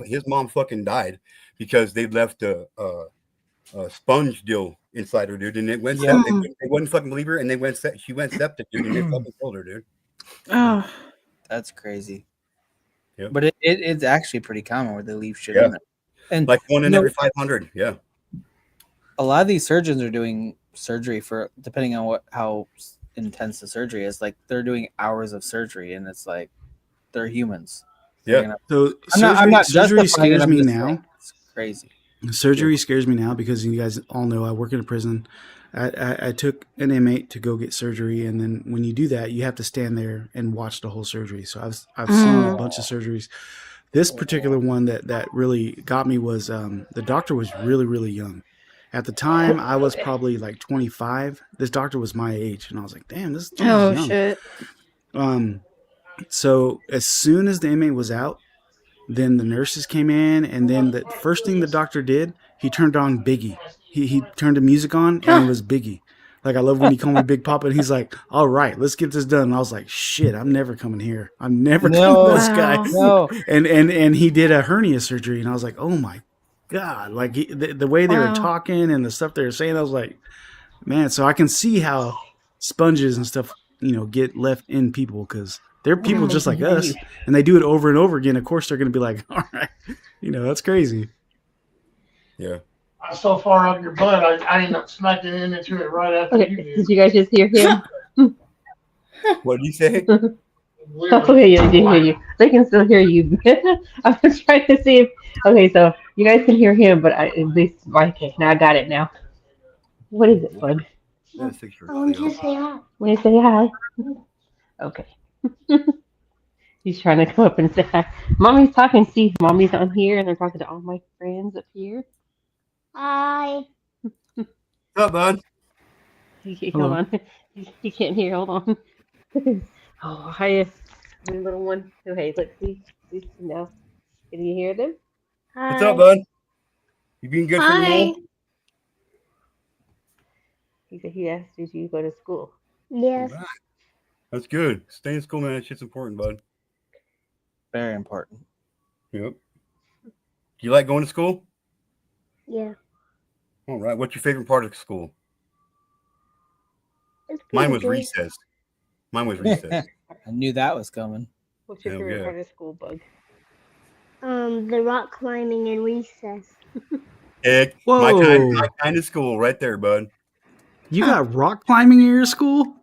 His mom fucking died because they left a sponge deal inside her, dude, and it went. Septic. They wouldn't fucking believe her, and she went septic, dude, and they fucking killed her, dude. Oh, that's crazy. Yep. But it's actually pretty common where they leave shit in there. And like 1 in every 500. Yeah. A lot of these surgeons are doing surgery for depending on how intense the surgery is. Like they're doing hours of surgery, and it's like they're humans. Yeah. So I'm not surgery justifying it, scares I'm me just now. saying it's crazy. Surgery scares me now because you guys all know I work in a prison. I took an inmate to go get surgery, and then when you do that, you have to stand there and watch the whole surgery. So I've seen a bunch of surgeries. This particular one that really got me was the doctor was really, really young. At the time, I was probably like 25. This doctor was my age, and I was like, "Damn, this dude is young." Shit. So as soon as the inmate was out, then the nurses came in, and then the first thing the doctor did, he turned on Biggie. He turned the music on, and it was Biggie. Like I love when he called me Big Papa, and he's like, "All right, let's get this done." And I was like, "Shit, I'm never coming here. I'm never coming to this guy." No. And he did a hernia surgery, and I was like, "Oh my god!" Like the way they were Wow. talking and the stuff they were saying, I was like, "Man." So I can see how sponges and stuff, get left in people because they're people just like us, and they do it over and over again. Of course, they're going to be like, "All right," that's crazy. Yeah. I'm so far up your butt, I ended up smacking into it right after you Okay, did. did you guys just hear him? What did you say? Okay, yeah, they can hear you. They can still hear you. I was trying to see if. Okay, so you guys can hear him, but at least okay. Now I got it. Now, what is it, bud? That's 6 years I want old. you to say hi. Want to say hi? Okay. He's trying to come up and say hi. Mommy's talking. See, mommy's on here, and they're talking to all my friends up here. Hi. What's up, bud? Hold on. He can't hear. Hold on. Oh, hi, my little one. Okay, let's see. Now, can you hear them? Hi. What's up, bud? You being good for your Hi. mom? He said he asked, did you go to school? Yes. That's good. Stay in school, man. That shit's important, bud. Very important. Yep. Do you like going to school? Yeah. All right. What's your favorite part of school? It's Mine was good. recess. Mine was recess. I knew that was coming. What's your Hell favorite yeah. part of school, Bug? The rock climbing and recess. Heck, Whoa. my kind of school right there, bud. You got rock climbing in your school?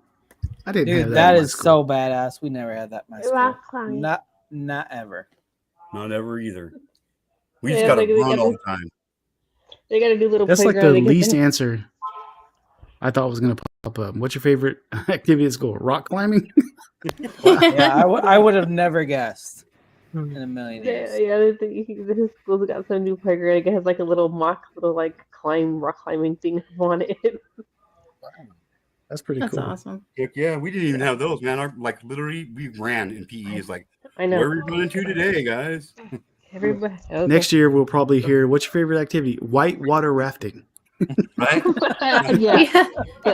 I didn't have Dude, that. that in my is school. so badass. We never had that in my school. Rock climbing. Not ever. Not ever either. We just Yeah, got to they run got all this- the time. They got to do little That's like playground. the They get least the- answer I thought was going to pop up. What's your favorite activity at school? Rock climbing? Yeah, I would have never guessed in a million years. Yeah, the school's got some new playground. It has like a little like rock climbing thing on it. That's pretty That's cool. awesome. Heck yeah, we didn't even have those, man. Literally, we ran in PE. Is like, I know. where are we running to today, guys? Everybody. Okay. Next year, we'll probably hear, what's your favorite activity? Whitewater rafting. Right? Yeah.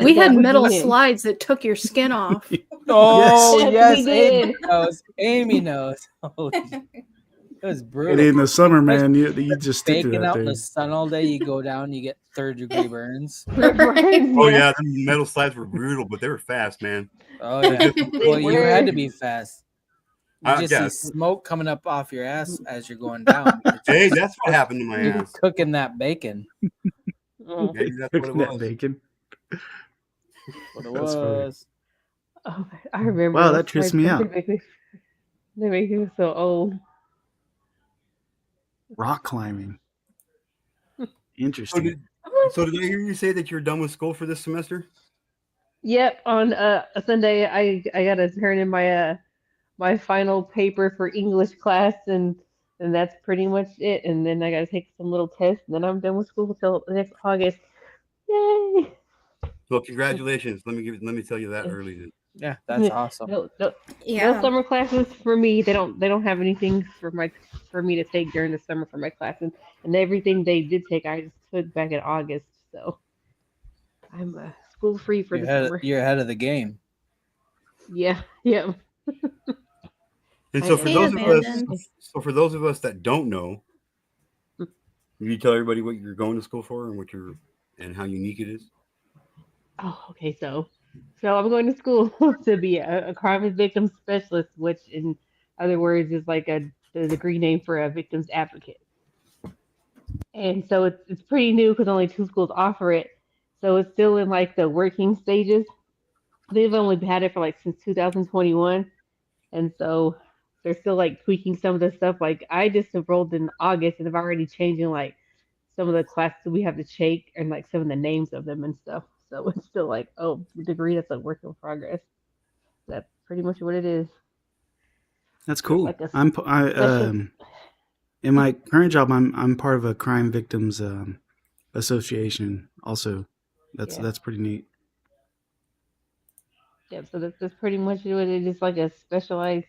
We had That would metal be it. slides that took your skin off. Oh, Yes, yes. we Amy did. knows. Amy knows. Holy shit. It was brutal. And in the summer, man, you just stick to Baking that out in the thing. sun all day, you go down, you get 3rd-degree burns. Oh yeah, the metal slides were brutal, but they were fast, man. Oh yeah. Well, you had to be fast. You I just guess. see smoke coming up off your ass as you're going down. Hey, that's what happened to my You're ass. cooking that bacon. Maybe that's what it Cooking that was. bacon. What it That's funny. was. Oh, I remember. Wow, those that trips slides. me out. They make me so old. Rock climbing. So Interesting. did I hear you say that you're done with school for this semester? Yep. On a Sunday, I got to turn in my my final paper for English class, and that's pretty much it. And then I got to take some little tests, and then I'm done with school till next August. Yay! Well, congratulations. Let me tell you that early. Then. Yeah, that's awesome. No Yeah. summer classes for me. They don't have anything for me to take during the summer for my classes, and everything they did take, I just took back in August. So I'm school free for the summer. You're ahead of the game. Yeah. Yeah. And so I for am. those of us that don't know, can you tell everybody what you're going to school for and how unique it is? Oh, okay. So I'm going to school to be a crime and victim specialist, which in other words is like the degree name for a victim's advocate. And so it's pretty new because only 2 schools offer it. So it's still in like the working stages. They've only had it for like since 2021, and so they're still like tweaking some of the stuff. Like I just enrolled in August, and they've already changing like some of the classes we have to take and like some of the names of them and stuff. So it's still like, oh, the degree that's a work in progress. That's pretty much what it is. That's cool. Like a in my current job, I'm part of a crime victims association. Also, that's pretty neat. Yeah, so that's pretty much what it is. Like a specialized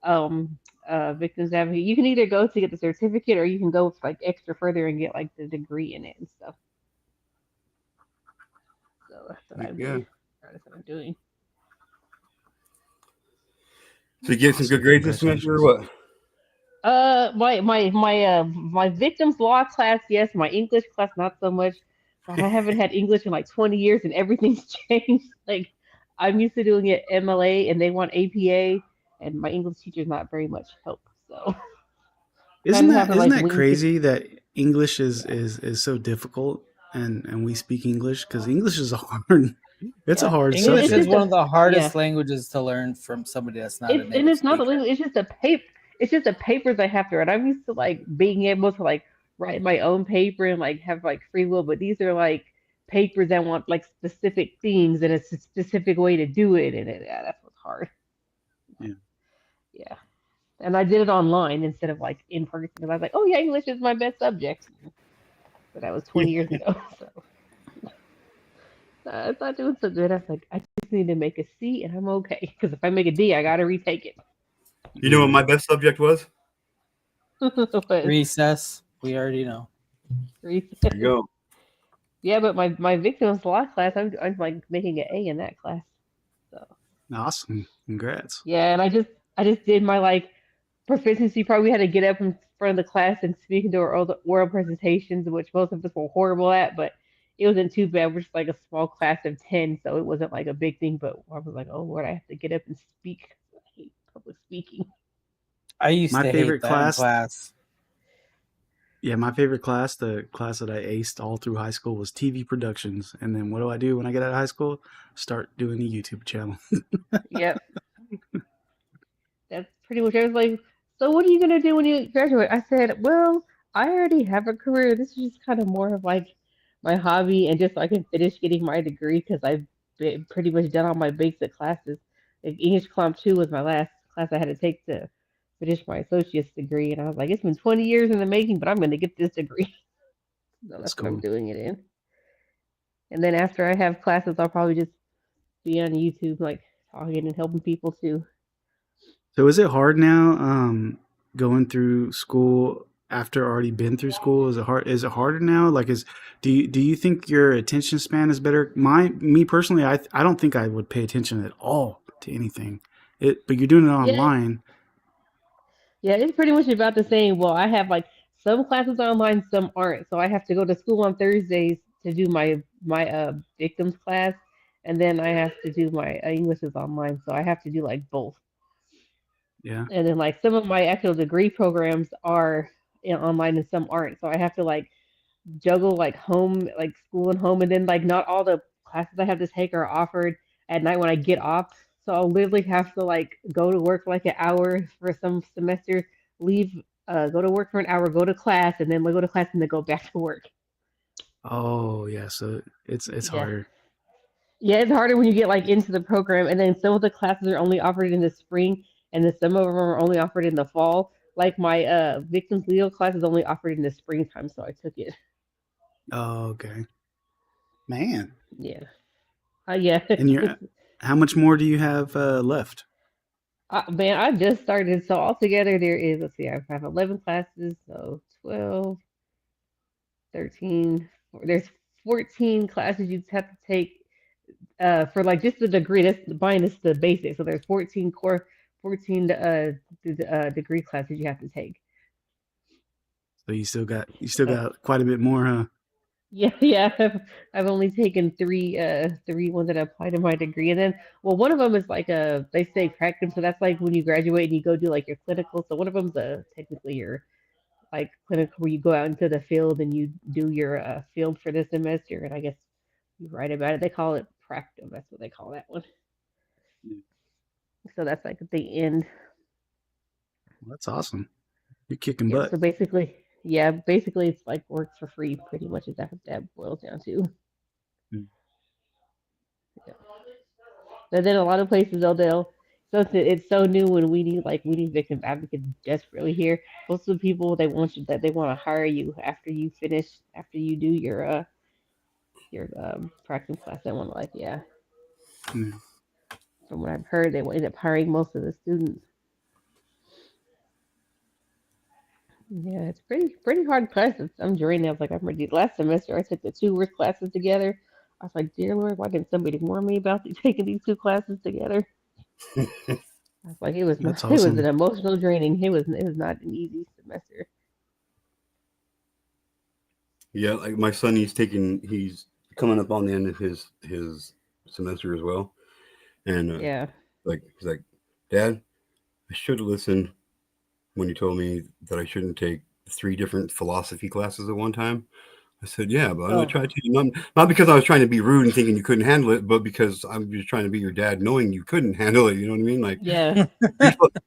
victims advocate. You can either go to get the certificate or you can go like extra further and get like the degree in it and stuff. So that's what I've Yeah. been. That's what I'm doing. So you get some good grades this semester or what? My victims law class, yes. My English class, not so much. God, I haven't had English in like 20 years, and everything's changed. Like, I'm used to doing it MLA, and they want APA, and my English teacher's not very much help. So, Isn't kind of that having isn't like that wings to. crazy that English is so difficult and we speak English because English is a hard it's a Yeah, hard English it's is subject. just one a of the hardest yeah. languages to learn from somebody that's not a And native it's not the speaker. language. It's just the paper. It's just the papers I have to write. I'm used to like being able to like write my own paper and like have like free will, but these are like papers that want like specific themes and a specific way to do it, and yeah, that's what's hard. Yeah. Yeah, and I did it online instead of like in person because I was like, oh yeah, English is my best subject, but that was 20 years ago. So it's not doing so good. I was like, I just need to make a C and I'm okay because if I make a D, I gotta retake it. You know what my best subject was? But Recess, we already know. There you go. Yeah, but my victims law class, I'm like making an A in that class. So Awesome. Congrats. yeah, and I just did my like proficiency part. We had to get up in front of the class and speak into our oral presentations, which most of us were horrible at, but it wasn't too bad. We're just like a small class of 10, so it wasn't like a big thing. But I was like, oh Lord, I have to get up and speak. I hate public speaking. I used My to favorite hate that in class. class. Yeah, my favorite class, the class that I aced all through high school was TV productions. And then what do I do when I get out of high school? Start doing a YouTube channel. Yep. That's pretty much. I was like, so what are you gonna do when you graduate? I said, well, I already have a career. This is just kind of more of like my hobby, and just so I can finish getting my degree because I've been pretty much done all my basic classes. Like English Climb 2 was my last class I had to take to finish my associate's degree, and I was like, it's been 20 years in the making, but I'm gonna get this degree. So that's what I'm cool. doing it in. And then after I have classes, I'll probably just be on YouTube, like talking and helping people too. So is it hard now going through school after already been through school? Is it harder now? Like do you think your attention span is better? Me personally, I don't think I would pay attention at all to anything. But you're doing it Yeah, online. yeah, it's pretty much about the same. Well, I have like some classes online, some aren't. So I have to go to school on Thursdays to do my victims class, and then I have to do my English is online. So I have to do like both. Yeah. And then like some of my actual degree programs are online and some aren't. So I have to like juggle like home, like school and home, and then like not all the classes I have to take are offered at night when I get off. So I'll literally have to like go to work for like an hour for some semesters, leave, go to work for an hour, go to class, and then go to class and then go back to work. Oh yeah, so it's Yeah. harder. Yeah, it's harder when you get like into the program, and then some of the classes are only offered in the spring, and then some of them are only offered in the fall. Like my victims legal class is only offered in the springtime, so I took it. Oh, okay. Man. Yeah. Yeah. And how much more do you have left? Man, I just started. So altogether, there is, let's see, I have 11 classes, so 12, 13. There's 14 classes you have to take for like just the degree. That's minus the basics. So there's 14 degree classes you have to take. So you still got quite a bit more, huh? Yeah, yeah. I've only taken three ones that apply to my degree, and then one of them is like they say practicum, so that's like when you graduate and you go do like your clinical. So one of them's technically your like clinical where you go out into the field and you do your field for the semester, and I guess you write about it. They call it practicum. That's what they call that one. So that's like at the end. Well, that's awesome. You're kicking Yeah. butt. So basically it's like works for free, pretty much. Is that what that boils down to? Hmm. Yeah. But then a lot of places they'll so it's so new when we need victim advocates desperately here. Most of the people they want to hire you after you do your practicum class. They want yeah. Hmm. From what I've heard, they will end up hiring most of the students. Yeah, it's pretty hard classes. I'm draining. I was like, I'm ready. Last semester, I took the two worst classes together. I was like, dear Lord, why didn't somebody warn me about taking these two classes together? I was like, it was That's not, it was an awesome. emotional draining. It was not an easy semester. Yeah, like my son, he's coming up on the end of his semester as well, and Yeah. like he's like, Dad, I should have listened when you told me that I shouldn't take 3 different philosophy classes at one time. I said, yeah, but I'm gonna Oh. try to not because I was trying to be rude and thinking you couldn't handle it, but because I'm just trying to be your dad, knowing you couldn't handle it. You know what I mean? Like, Yeah.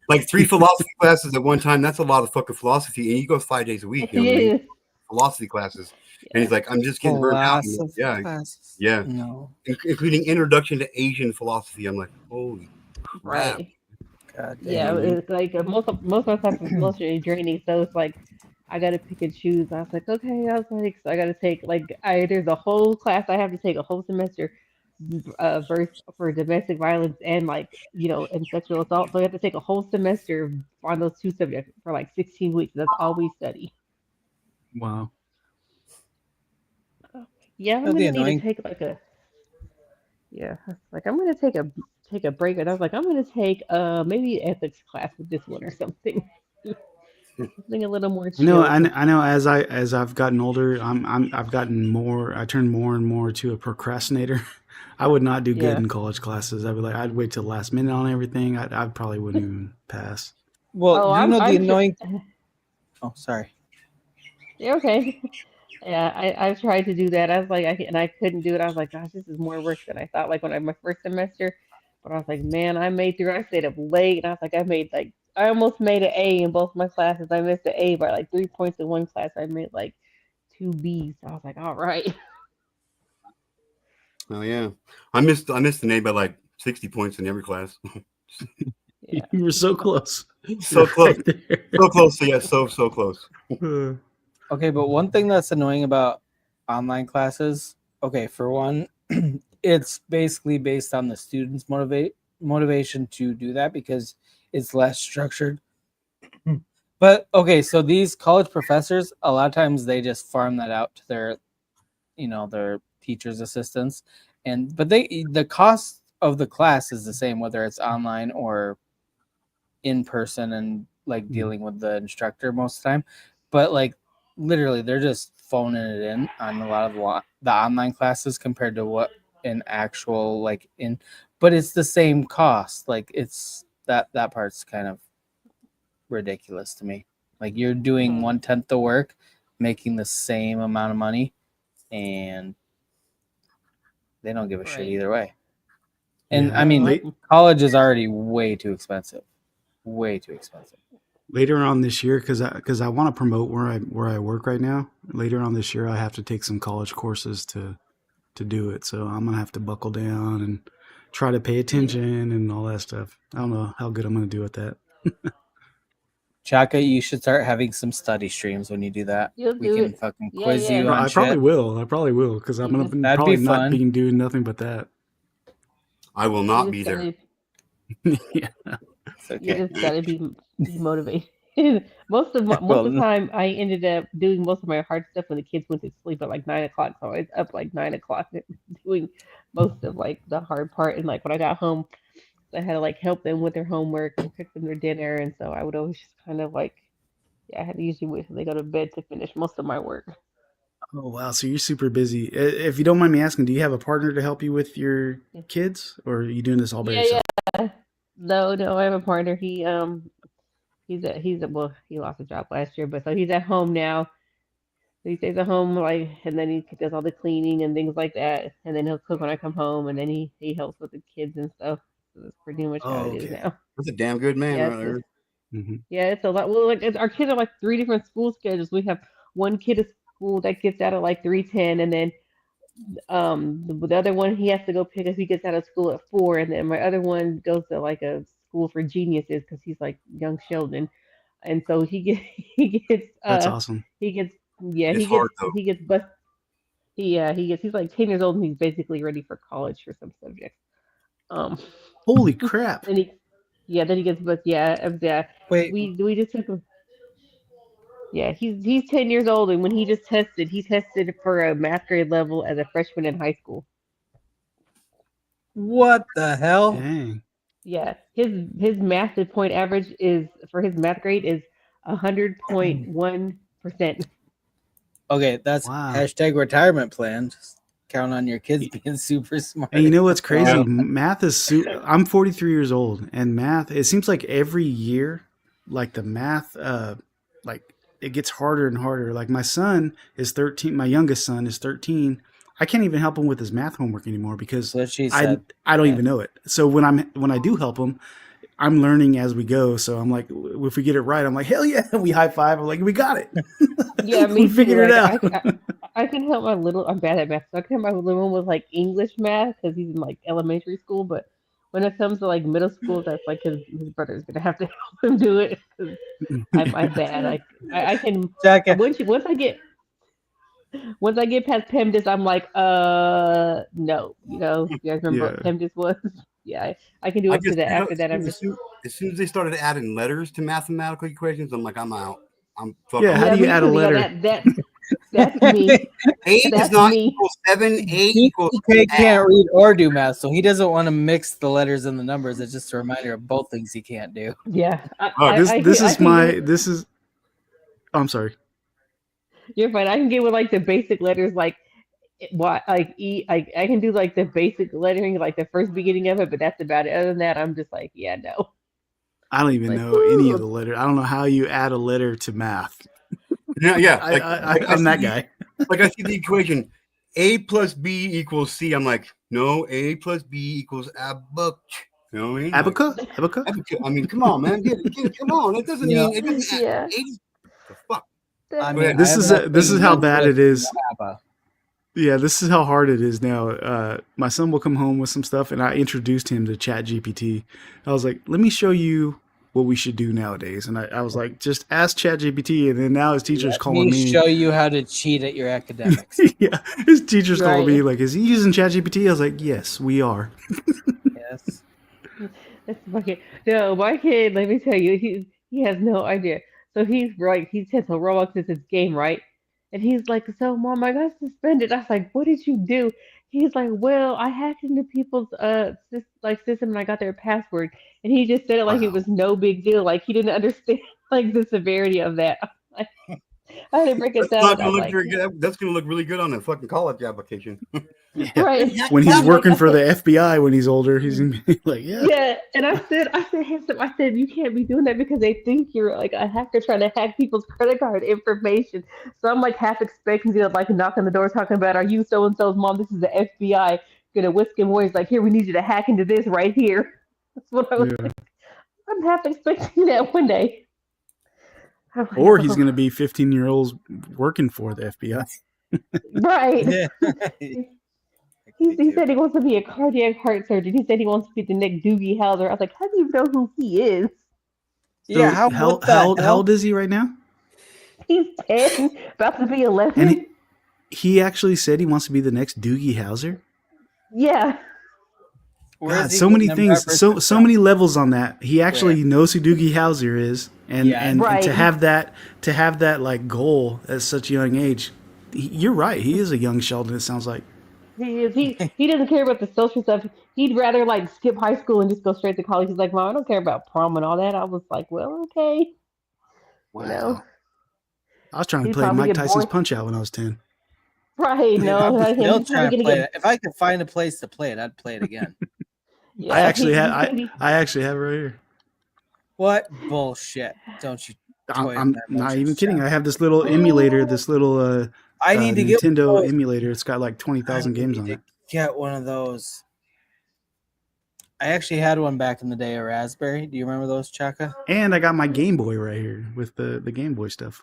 like 3 philosophy classes at one time. That's a lot of fucking philosophy, and he goes 5 days a week. You know what I mean? Yeah. Philosophy classes, and Yeah. he's like, I'm just getting burnt out. I'm like, Philosophy yeah, classes. yeah, No. including introduction to Asian philosophy. I'm like, holy crap. Right. God You know Yeah, what I mean? it's like most of my classes are emotionally draining, so it's like I gotta pick and choose. I was like, okay, I was like, so I gotta take like there's a whole class I have to take a whole semester, for domestic violence and and sexual assault. So I have to take a whole semester on those two subjects for like 16 weeks. That's all we study. Wow. Yeah, I'm The gonna need to annoying. take like a yeah. I was like I'm gonna take a break, and I was like I'm gonna take maybe ethics class with this one or something. Something a little more I know. chill. I know. As I've gotten older, I've gotten more. I turned more and more to a procrastinator. I would not do good Yeah. in college classes. I'd wait till the last minute on everything. I probably wouldn't even pass. Well, Oh, you know the I'm sure. annoying. Oh, sorry. Yeah, okay. Yeah, I've tried to do that. I was like, I couldn't do it. I was like, gosh, this is more work than I thought. Like when I my first semester, but I was like, man, I made through. I stayed up late, and I was like, I almost made an A in both my classes. I missed an A by like 3 points in one class. I made like 2 Bs. I was like, all right. Oh yeah, I missed an A by like 60 points in every class. Yeah. You were so close. So You're close, right there. so close. Yeah, so close. Okay, but one thing that's annoying about online classes, okay, for one, it's basically based on the student's motivation to do that because it's less structured. But okay, so these college professors, a lot of times they just farm that out to their teachers' assistants, but the cost of the class is the same whether it's online or in person and like dealing with the instructor most of the time. But like literally they're just phoning it in on a lot of the online classes compared to what an actual but it's the same cost. Like it's that part's kind of ridiculous to me. Like you're doing 1/10 the work, making the same amount of money, and they don't give a shit Right. either way. And Yeah, I mean, late college is already way too expensive. Way too expensive. later on this year, because I want to promote where I work right now. Later on this year, I have to take some college courses to do it. So I'm gonna have to buckle down and try to pay attention and all that stuff. I don't know how good I'm gonna do at that. Chaka, you should start having some study streams when you do that. You'll We do can it. fucking Yeah, quiz yeah. you No, on I probably shit. will. I probably will because I'm gonna That'd probably be not fun. be doing nothing but that. I will You not just be there. Yeah. It's You okay. just gotta be motivated. Most of Well, the time, I ended up doing most of my hard stuff when the kids went to sleep at like 9 o'clock. So I was up like 9 o'clock doing most of like the hard part. And like when I got home, I had to like help them with their homework and cook them their dinner. And so I would always just kind of like, yeah, I had to usually wait till they go to bed to finish most of my work. Oh wow, so you're super busy. If you don't mind me asking, do you have a partner to help you with your kids, or are you doing this all by Yeah, yourself? yeah. No, I have a partner. Well, he lost a job last year, but so he's at home now. So he stays at home, like, and then he does all the cleaning and things like that, and then he'll cook when I come home, and then he helps with the kids and stuff. So that's pretty much how Oh, it is okay. now. That's a damn good man Yeah, right there. it's a lot. Well, like our kids are like 3 different school schedules. We have one kid at school that gets out at like 3:10, and then the other one he has to go pick up. He gets out of school at 4, and then my other one goes to like a school for geniuses because he's like young Sheldon, and so That's awesome. he gets yeah It's hard though. he gets bus he's like 10 years old and he's basically ready for college for some subjects. Um, Holy crap! then he gets Wait, we just took him. Yeah, he's 10 years old, and when he tested for a math grade level as a freshman in high school. What the hell? Dang. Yeah, his math point average is for his math grade is 100.1%. Okay, that's Wow. hashtag retirement plan. Just count on your kids being super smart. And you know what's crazy? Yeah. Math is. I'm 43 years old, and math. It seems like every year, like the math, like it gets harder and harder. Like my son is 13. My youngest son is 13. I can't even help him with his math homework anymore because What she I said. don't Yeah. even know it. So when I do help him, I'm learning as we go. So I'm like, if we get it right, I'm like, hell yeah, we high five. I'm like, we got it. Yeah, we me figured too. it Like out. I can help my little. I'm bad at math, so I can help my little one with like English math because he's in like elementary school. But when it comes to like middle school, that's like his brother's gonna have to help him do it because I'm bad. I can Jacka. once I get past PEMDAS, I'm like, no. You guys remember what Yeah. PEMDAS was? Yeah, I can do I up to just, that. After that, I'm as just soon as they started adding letters to mathematical equations, I'm like, I'm out. I'm fuck Yeah. them. How do you me add a too. Yeah, letter? that's me. 8 does That's not me. equal 7. 8 equals He can't read or do math, so he doesn't want to mix the letters and the numbers. It's just a reminder of both things he can't do. Yeah, This is. Oh, I'm sorry. You're fine. I can get with like the basic letters, like what, like E. I can do like the basic lettering, like the first beginning of it, but that's about it. Other than that, I'm just like, yeah, no. I don't even Like, know any of ooh. the letter. I don't know how you add a letter to math. Yeah. I'm that guy. Like I see the equation, A plus B equals C. I'm like, no, A plus B equals abac. You know what I mean? Abaca? Abaca. I mean, come on, man. Get it. Come on. It doesn't mean it doesn't. Yeah. The fuck. I Go mean, ahead. This is how bad it is. ABBA. Yeah, this is how hard it is now. My son will come home with some stuff, and I introduced him to ChatGPT. I was like, let me show you what we should do nowadays. And I was like, just ask ChatGPT. And then now his teacher's calling me. Show you how to cheat at your academics. Yeah, his teacher's calling me Right. like, is he using ChatGPT? I was like, yes, we are. Yes. That's fucking no. My kid, let me tell you, he has no idea. So he's right. He says, "So Roblox is his game, right?" And he's like, "So mom, I got suspended." I was like, "What did you do?" He's like, "Well, I hacked into people's system and I got their password." And he just said it like it was no big deal. Like he didn't understand like the severity of that. I had to break it That's down. not And gonna I'm look like, very good. That's gonna look really good on a fucking college application. Yeah. right. When he's I'm working like, for the FBI when he's older, he's gonna be like, yeah. Yeah, and I said, handsome, I said, you can't be doing that because they think you're like a hacker trying to hack people's credit card information. So I'm like half expecting you to like knock on the door talking about, are you so and so's mom? This is the FBI. Gonna whisk him away. He's like, here, we need you to hack into this right here. That's what I was Yeah. like. I'm half expecting that one day. I'm like, Or he's oh. gonna be 15-year-olds working for the FBI. Right. Yeah. He said he wants to be a cardiac heart surgeon. He said he wants to be the next Doogie Howser. I was like, how do you know who he is? Yeah, So what the how hell? old is he right now? He's 10, about to be 11. And he actually said he wants to be the next Doogie Howser. Yeah. Where God, is he so many getting them things, so references many levels on that. He actually knows who Doogie Howser is, and Yeah. and Right. to have that like goal at such a young age, you're right. He is a young Sheldon. It sounds like. He is. He doesn't care about the social stuff. He'd rather like skip high school and just go straight to college. He's like, Mom, I don't care about prom and all that. I was like, well, okay. Wow. You know, I was trying to he'd play probably Mike get Tyson's bored. Punch Out when I was 10. Right? No, I'm he's still probably trying to gonna play get. it. If I could find a place to play it, I'd play it again. Yeah, I actually he's have. gonna be. I actually have it right here. What bullshit? Don't you? toy I'm with my not even emotions, kidding. Jack. I have this little emulator, this little I need to get one of Nintendo those. emulator. It's got like 20,000 games on it. Get one of those. I actually had one back in the day, a Raspberry. Do you remember those, Chaka? And I got my Game Boy right here with the Game Boy stuff.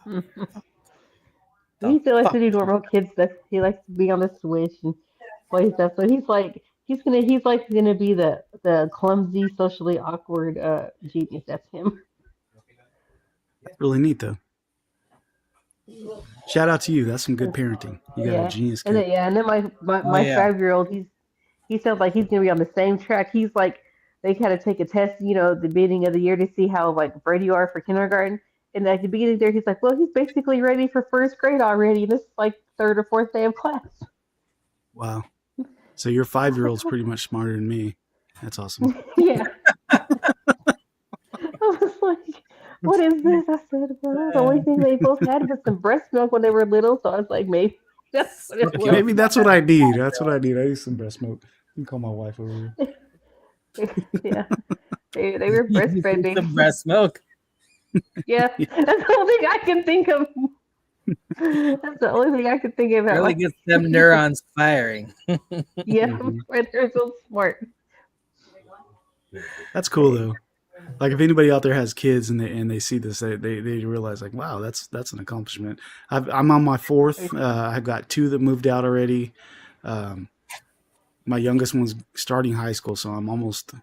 He still likes to do normal kid stuff. He likes to be on the Switch and play stuff. So he's like gonna be the clumsy, socially awkward genius. That's him. Really neat though. Shout out to you. That's some good parenting. You got a genius And kid. then, and then my yeah. 5-year-old, he sounds like he's gonna be on the same track. He's like, they kind of take a test, at the beginning of the year to see how like ready you are for kindergarten. And at the beginning there, he's like, well, he's basically ready for first grade already. This is like third or fourth day of class. Wow. So your 5-year-old's pretty much smarter than me. That's awesome. Yeah. I was like, what is this? I said, well, the only thing they both had was some breast milk when they were little. So I was like, maybe that's what it was. Maybe that's what I need. That's what I need. I need some breast milk. You can call my wife over here. Yeah. They were You breastfed need some babies. breast milk. Yeah. That's the only thing I can think of. That's the only thing I could think of. Really gets them neurons firing. Yeah, they're so smart. That's cool though. Like if anybody out there has kids and they see this, they realize like, wow, that's an accomplishment. I'm on my 4th. I've got 2 that moved out already. My youngest one's starting high school, so I'm almost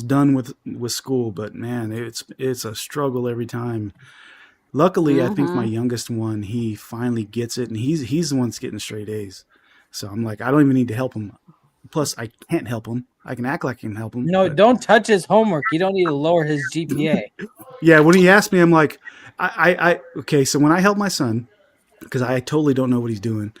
done with school. But man, it's a struggle every time. Luckily, I think my youngest one, he finally gets it, and he's the one that's getting straight A's. So I'm like, I don't even need to help him. Plus, I can't help him. I can act like I can help him. No, don't touch his homework. You don't need to lower his GPA. Yeah, when he asked me, I'm like, okay. So when I help my son, because I totally don't know what he's doing,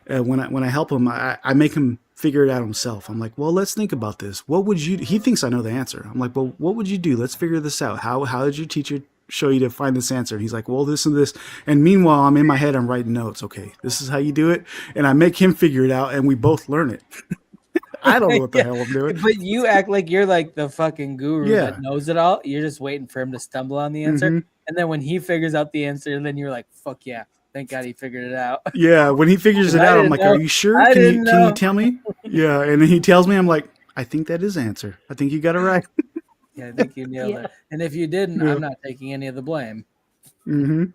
when I help him, I make him figure it out himself. I'm like, well, let's think about this. What would you? He thinks I know the answer. I'm like, well, what would you do? Let's figure this out. How did your teacher show you to find this answer? And he's like, well, this and this. And meanwhile, I'm in my head, I'm writing notes. Okay, this is how you do it, and I make him figure it out, and we both learn it. I don't know what the hell I'm doing. But you act like you're like the fucking guru Yeah. that knows it all. You're just waiting for him to stumble on the answer. Mhm. And then when he figures out the answer, then you're like, fuck yeah. Thank God he figured it out. Yeah, when he figures it I out, I'm didn't like, know. are you sure? I Can didn't you know. tell me? Yeah, and then he tells me, I'm like, I think that is answer. I think you got it right. Yeah, I think you nailed it. And if you didn't, Yeah. I'm not taking any of the blame. Mm-hmm.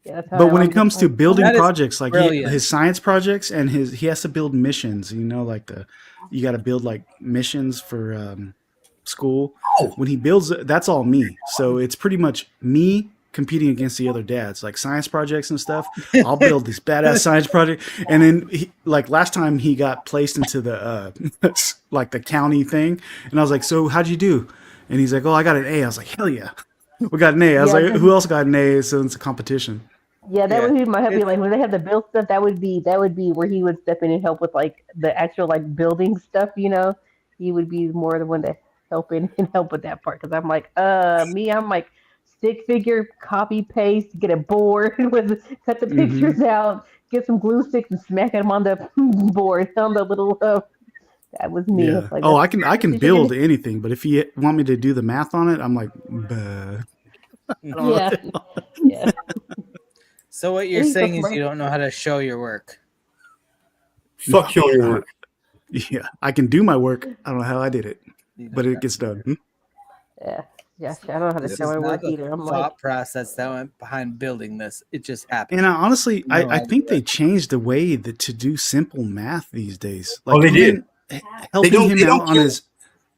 Yeah, that's how But I when it learned comes to building That is projects, like brilliant. his science projects, and he has to build missions. You know, like you got to build like missions for school. When he builds it, that's all me. So it's pretty much me competing against the other dads, like science projects and stuff. I'll build this badass science project, and then like last time he got placed into the like the county thing, and I was like, so how'd you do? And he's like, oh, I got an A. I was like, hell yeah, we got an A. I was Yeah, like, who else got an A? So it's a competition. Yeah, that Yeah. would be my hubby. Like when they have the build stuff, that would be where he would step in and help with like the actual like building stuff. You know, he would be more the one to help in and help with that part. Because I'm like, I'm like stick figure, copy paste, get a board with cut the Mhm. pictures out, get some glue sticks and smack them on the board on the little. That was me. Yeah. It's like, Oh, that's- I can that's build just- anything, but if you want me to do the math on it, I'm like, bah. I don't know what Yeah, the hell. yeah. So what you're He's so saying is smart. you don't know how to show your work. Fuck showing your work. Yeah, I can do my work. I don't know how I did it, You know, but it gets done. Yeah, I don't know how to This show is my not work the either. I'm like, thought process that went behind building this. It just happened. And honestly, No I think idea. they changed the way to do simple math these days. Oh, they even did. helping him they don't out on care. his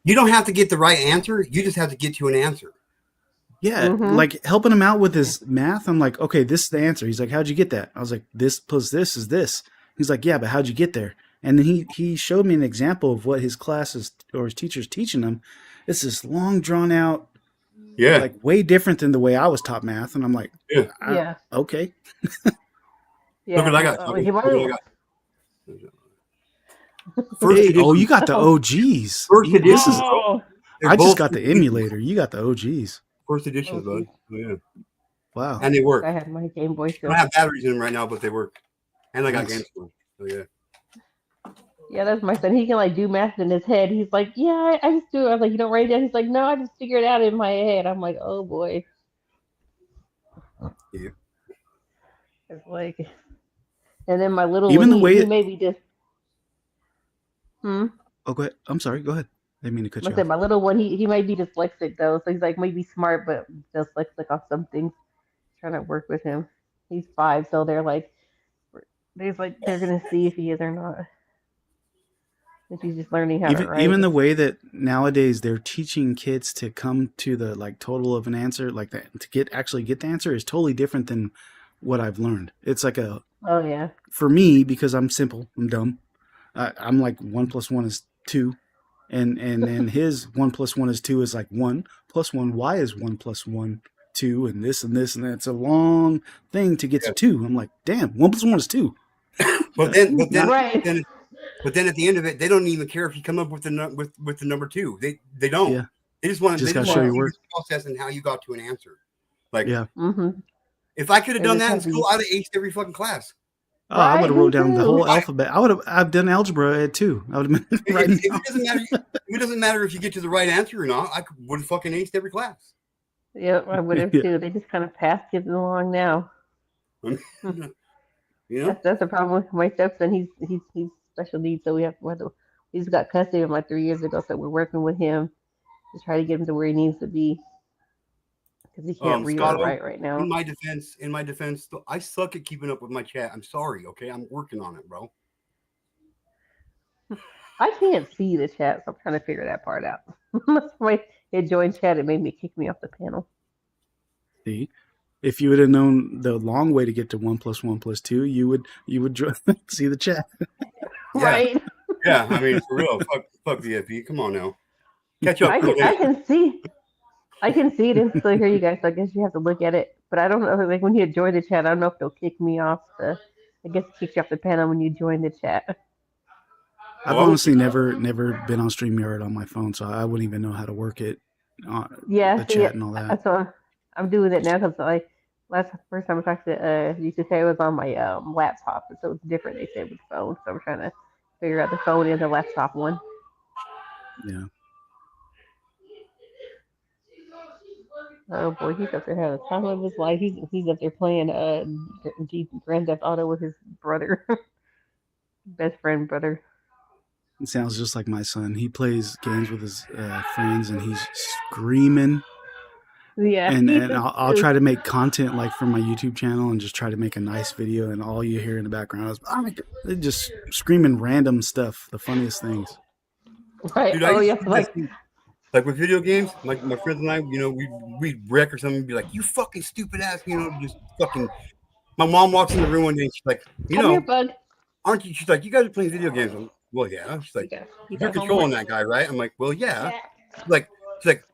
You don't have to get the right answer. You just have to get to an answer. Yeah, like helping him out with his math. I'm like, okay, this is the answer. He's like, how'd you get that? I was like, this plus this is this. He's like, yeah, but how'd you get there? And then he showed me an example of what his classes or his teacher's teaching him. It's this long drawn out, Yeah. like way different than the way I was taught math. And I'm like, Yeah. Yeah. Okay. yeah. Look what I got. uh, Tommy. he Look what I might- got. Hey, edition. oh, you got the OGs. First edition. This is, Oh, They're I just both got the emulator. You got the OGs. first editions, bud. Oh, yeah. Wow. And they work. I had my Game Boy I still. don't have batteries in them right now, but they work. And I got Nice. games for them. So yeah. Yeah, that's my son. He can like do math in his head. He's like, yeah, I just do it. I was like, you don't write it down. He's like, no, I just figure it out in my head. I'm like, oh boy. Yeah. It's like, and then my little Even one, the way he it- maybe just. Oh, go ahead. I'm sorry. Go ahead. I didn't mean to cut I you said off. my little one, he might be dyslexic though, so he's like maybe smart but dyslexic on some things. Trying to work with him. He's 5, so they're gonna see if he is or not. If he's just learning how to write. Even the way that nowadays they're teaching kids to come to the like total of an answer, like that to actually get the answer is totally different than what I've learned. It's like Oh yeah. for me, because I'm simple, I'm dumb. I'm like 1 + 1 is 2, and then his 1 + 1 is 2 is like 1 + 1. Y is 1 + 1, 2, and this and this and that. It's a long thing to get to 2. I'm like, damn, 1 + 1 is 2. But then, Right. But then at the end of it, they don't even care if you come up with the with the number 2. They don't. Yeah. They just want to Just gotta see show your the work. process and how you got to an answer. Like, Yeah. if I could have They done just that in have these- school, I'd have aced every fucking class. Oh, I would Right, have me wrote down the too. whole alphabet. I've done algebra at 2. I would have been writing. It doesn't matter if you get to the right answer or not. I would have fucking aced every class. Yep, I would have Yeah. too. They just kind of passed it along now. You know, That's the problem with my stepson. He's special needs, so he's got custody of him like 3 years ago. So we're working with him to try to get him to where he needs to be because he can't read or Scotto, write right now. in my defense, I suck at keeping up with my chat. I'm sorry. Okay, I'm working on it, bro. I can't see the chat, so I'm trying to figure that part out. When I joined chat, it made me kick me off the panel. See, if you would have known the long way to get to 1 + 1 + 2, you would see the chat. Right? Yeah, I mean, for real. Fuck the FE. Come on now, catch up. I can see it and still hear you guys. So I guess you have to look at it. But I don't know, like when you join the chat, I don't know if they'll kick me off I guess it kicks you off the panel when you join the chat. I've honestly never been on StreamYard on my phone, so I wouldn't even know how to work it. Yeah, the chat and all that. So I'm doing it now because first time I talked to U2K was on my laptop, so it's different. They said with phone, so I'm trying to figure out the phone and the laptop one. Yeah. Oh boy, he's up there having the time of his life. He's up there playing Grand Theft Auto with his brother, best friend brother. It sounds just like my son. He plays games with his friends, and he's screaming. Yeah. And I'll try to make content like for my YouTube channel and just try to make a nice video, and all you hear in the background is they're just screaming random stuff, the funniest things. Right. Dude, Oh yeah. Like with video games, like my friends and I, we'd wreck or something and be like, "You fucking stupid ass," just fucking. My mom walks in the room one day and she's like, Come here, bug. aren't you? She's like, "You guys are playing video games." I'm like, well, yeah. She's like, "You're controlling that guy, right?" I'm like, "Well, yeah." She's like,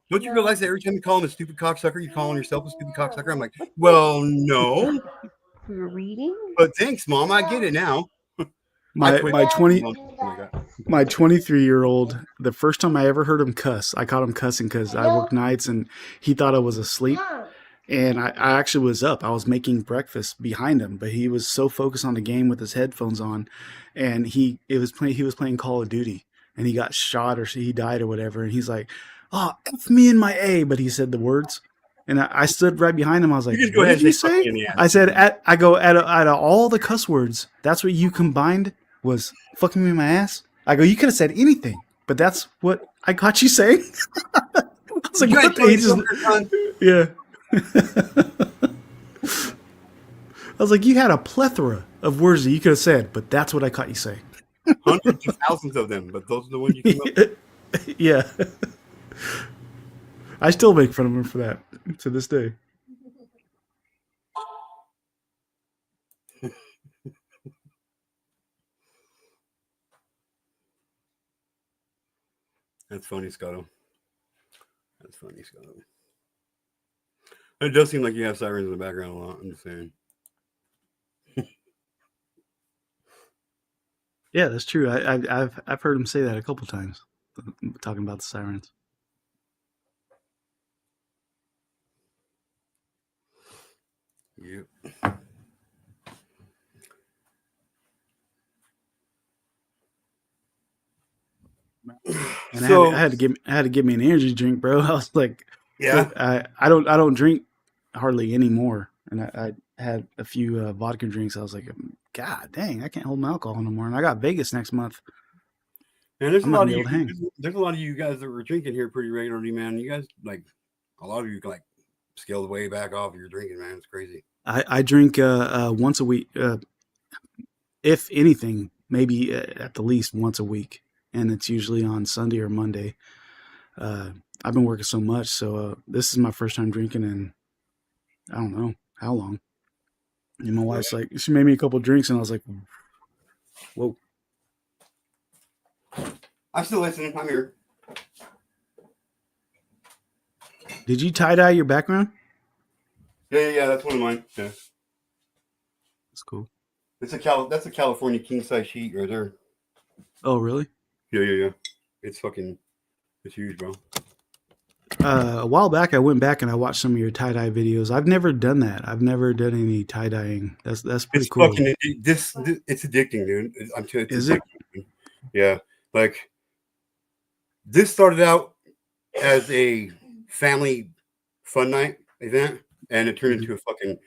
"Don't you realize that every time you call him a stupid cocksucker, you're calling yourself a stupid cocksucker?" I'm like, "Well, no." You're reading? But thanks, Mom. I get it now. My 23-year-old, the first time I ever heard him cuss, I caught him cussing because I worked nights and he thought I was asleep. And I actually was up. I was making breakfast behind him, but he was so focused on the game with his headphones on, and he was playing Call of Duty, and he got shot or he died or whatever. And he's like, "Oh, F me in my A," but he said the words. And I stood right behind him. I was like, just go "What ahead did and you say fuck say?" me in the ass. I said, out of all the cuss words, that's what you combined was fucking me in my ass. I go, you could have said anything, but that's what I caught you saying. I was like, what the yeah. I was like, you had a plethora of words that you could have said, but that's what I caught you saying. Hundreds of thousands of them, but those are the ones you came up with. Yeah. I still make fun of him for that to this day. That's funny, Scotto. That's funny, Scotto. It does seem like you have sirens in the background a lot. I'm just saying. Yeah, that's true. I've heard him say that a couple times, talking about the sirens. Yep. And I had to give me an energy drink, bro. I was like, yeah, I don't drink hardly anymore, and I had a few vodka drinks. I was like, God dang, I can't hold my alcohol no more. And I got Vegas next month. Man, there's I'm a lot not of gonna be able you. to hang. There's a lot of you guys that were drinking here pretty regularly, man. You guys a lot of you scaled way back off your drinking, man. It's crazy. I drink once a week, if anything, maybe at the least once a week, and it's usually on Sunday or Monday. I've been working so much, so this is my first time drinking in I don't know how long. And my wife's like, she made me a couple of drinks, and I was like, whoa. I'm still listening. I'm here. Did you tie-dye your background? Yeah. That's one of mine. Yeah. That's cool. That's a California king size sheet right there. Oh, really? Yeah. It's huge, bro. A while back, I went back and I watched some of your tie dye videos. I've never done that. I've never done any tie dyeing. That's pretty It's cool. fucking this. It's addicting, dude. It's Is addicting. Dude. Yeah, like this started out as a family fun night event, and it turned into a fucking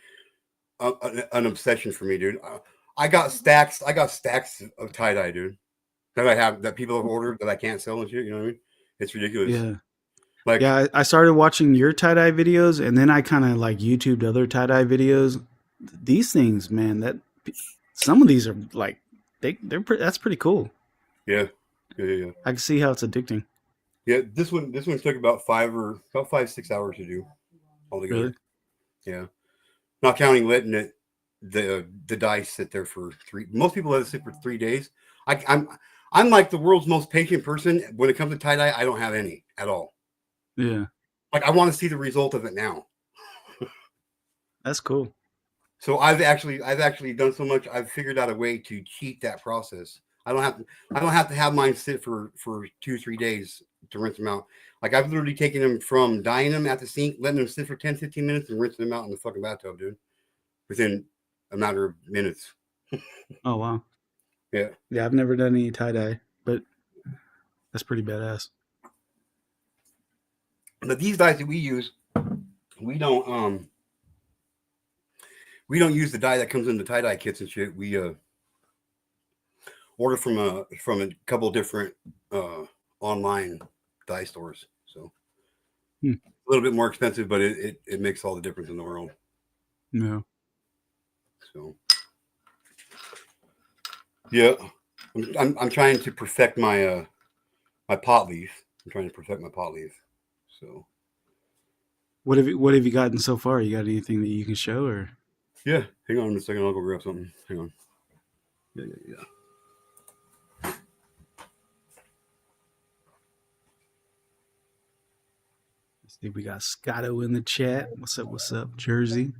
an obsession for me, dude. I got stacks. I got stacks of tie dye, dude. That people have ordered that I can't sell and shit. You know what I mean? It's ridiculous. Yeah. Like, yeah, I started watching your tie dye videos, and then I kind of like YouTubed other tie dye videos. These things, man, some of these are like that's pretty cool. Yeah. I can see how it's addicting. Yeah, this one took about 5-6 hours to do altogether. Really? Yeah, not counting letting the dye sit there for 3. Most people let it sit for 3 days. I'm like the world's most patient person when it comes to tie dye. I don't have any at all. Yeah. Like I want to see the result of it now. That's cool. So I've actually done so much. I've figured out a way to cheat that process. I don't have to have mine sit for 2-3 days to rinse them out. Like I've literally taken them from dyeing them at the sink, letting them sit for 10-15 minutes, and rinsing them out in the fucking bathtub, dude. Within a matter of minutes. Oh wow. Yeah. Yeah, I've never done any tie dye, but that's pretty badass. But these dyes that we use, we don't use the dye that comes in the tie dye kits and shit. We order from a couple different online dye stores. So a little bit more expensive, but it makes all the difference in the world. Yeah. So yeah, I'm trying to perfect my my pot leaf. I'm trying to perfect my pot leaf. So what have you gotten so far? You got anything that you can show or? Yeah, hang on a second. I'll go grab something. Hang on. Yeah. Let's see, we got Scotto in the chat. What's up, Jersey?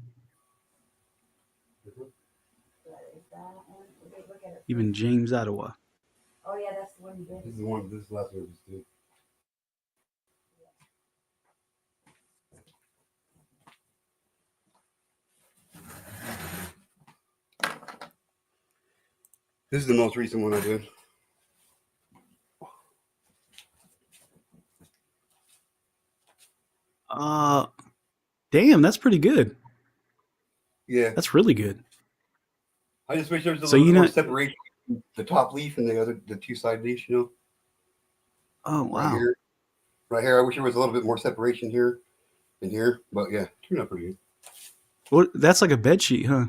Even James Ottawa. Oh yeah, that's the one you did. This is the one. This is the last one. This is the most recent one I did. Damn, that's pretty good. Yeah, that's really good. I just wish there was a little more separation. The top leaf and the 2 side leaves, you know. Oh wow! Right here, I wish there was a little bit more separation here and here, but yeah, turned out pretty good. Well, that's like a bed sheet, huh?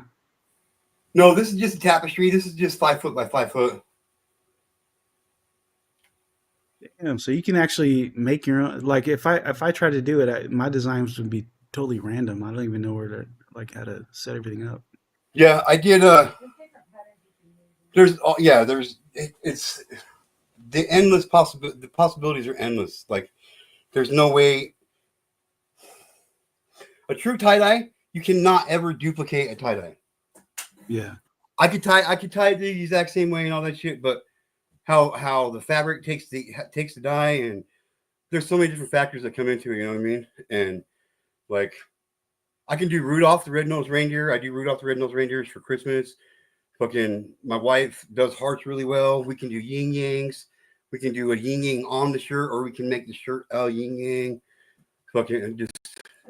No, this is just a tapestry. This is just 5 foot by 5 foot. Damn, so you can actually make your own. Like if I try to do it, my designs would be totally random. I don't even know where to how to set everything up. Yeah, I did. It's the endless possibility. The possibilities are endless. Like there's no way. A true tie dye, you cannot ever duplicate a tie dye. Yeah, I could tie it the exact same way and all that shit, but how the fabric takes the dye, and there's so many different factors that come into it. You know what I mean? And like, I can do Rudolph the Red-Nosed Reindeer. I do Rudolph the Red-Nosed Reindeers for Christmas. Fucking, my wife does hearts really well. We can do yin yangs. We can do a yin yang on the shirt, or we can make the shirt a yin yang. Fucking just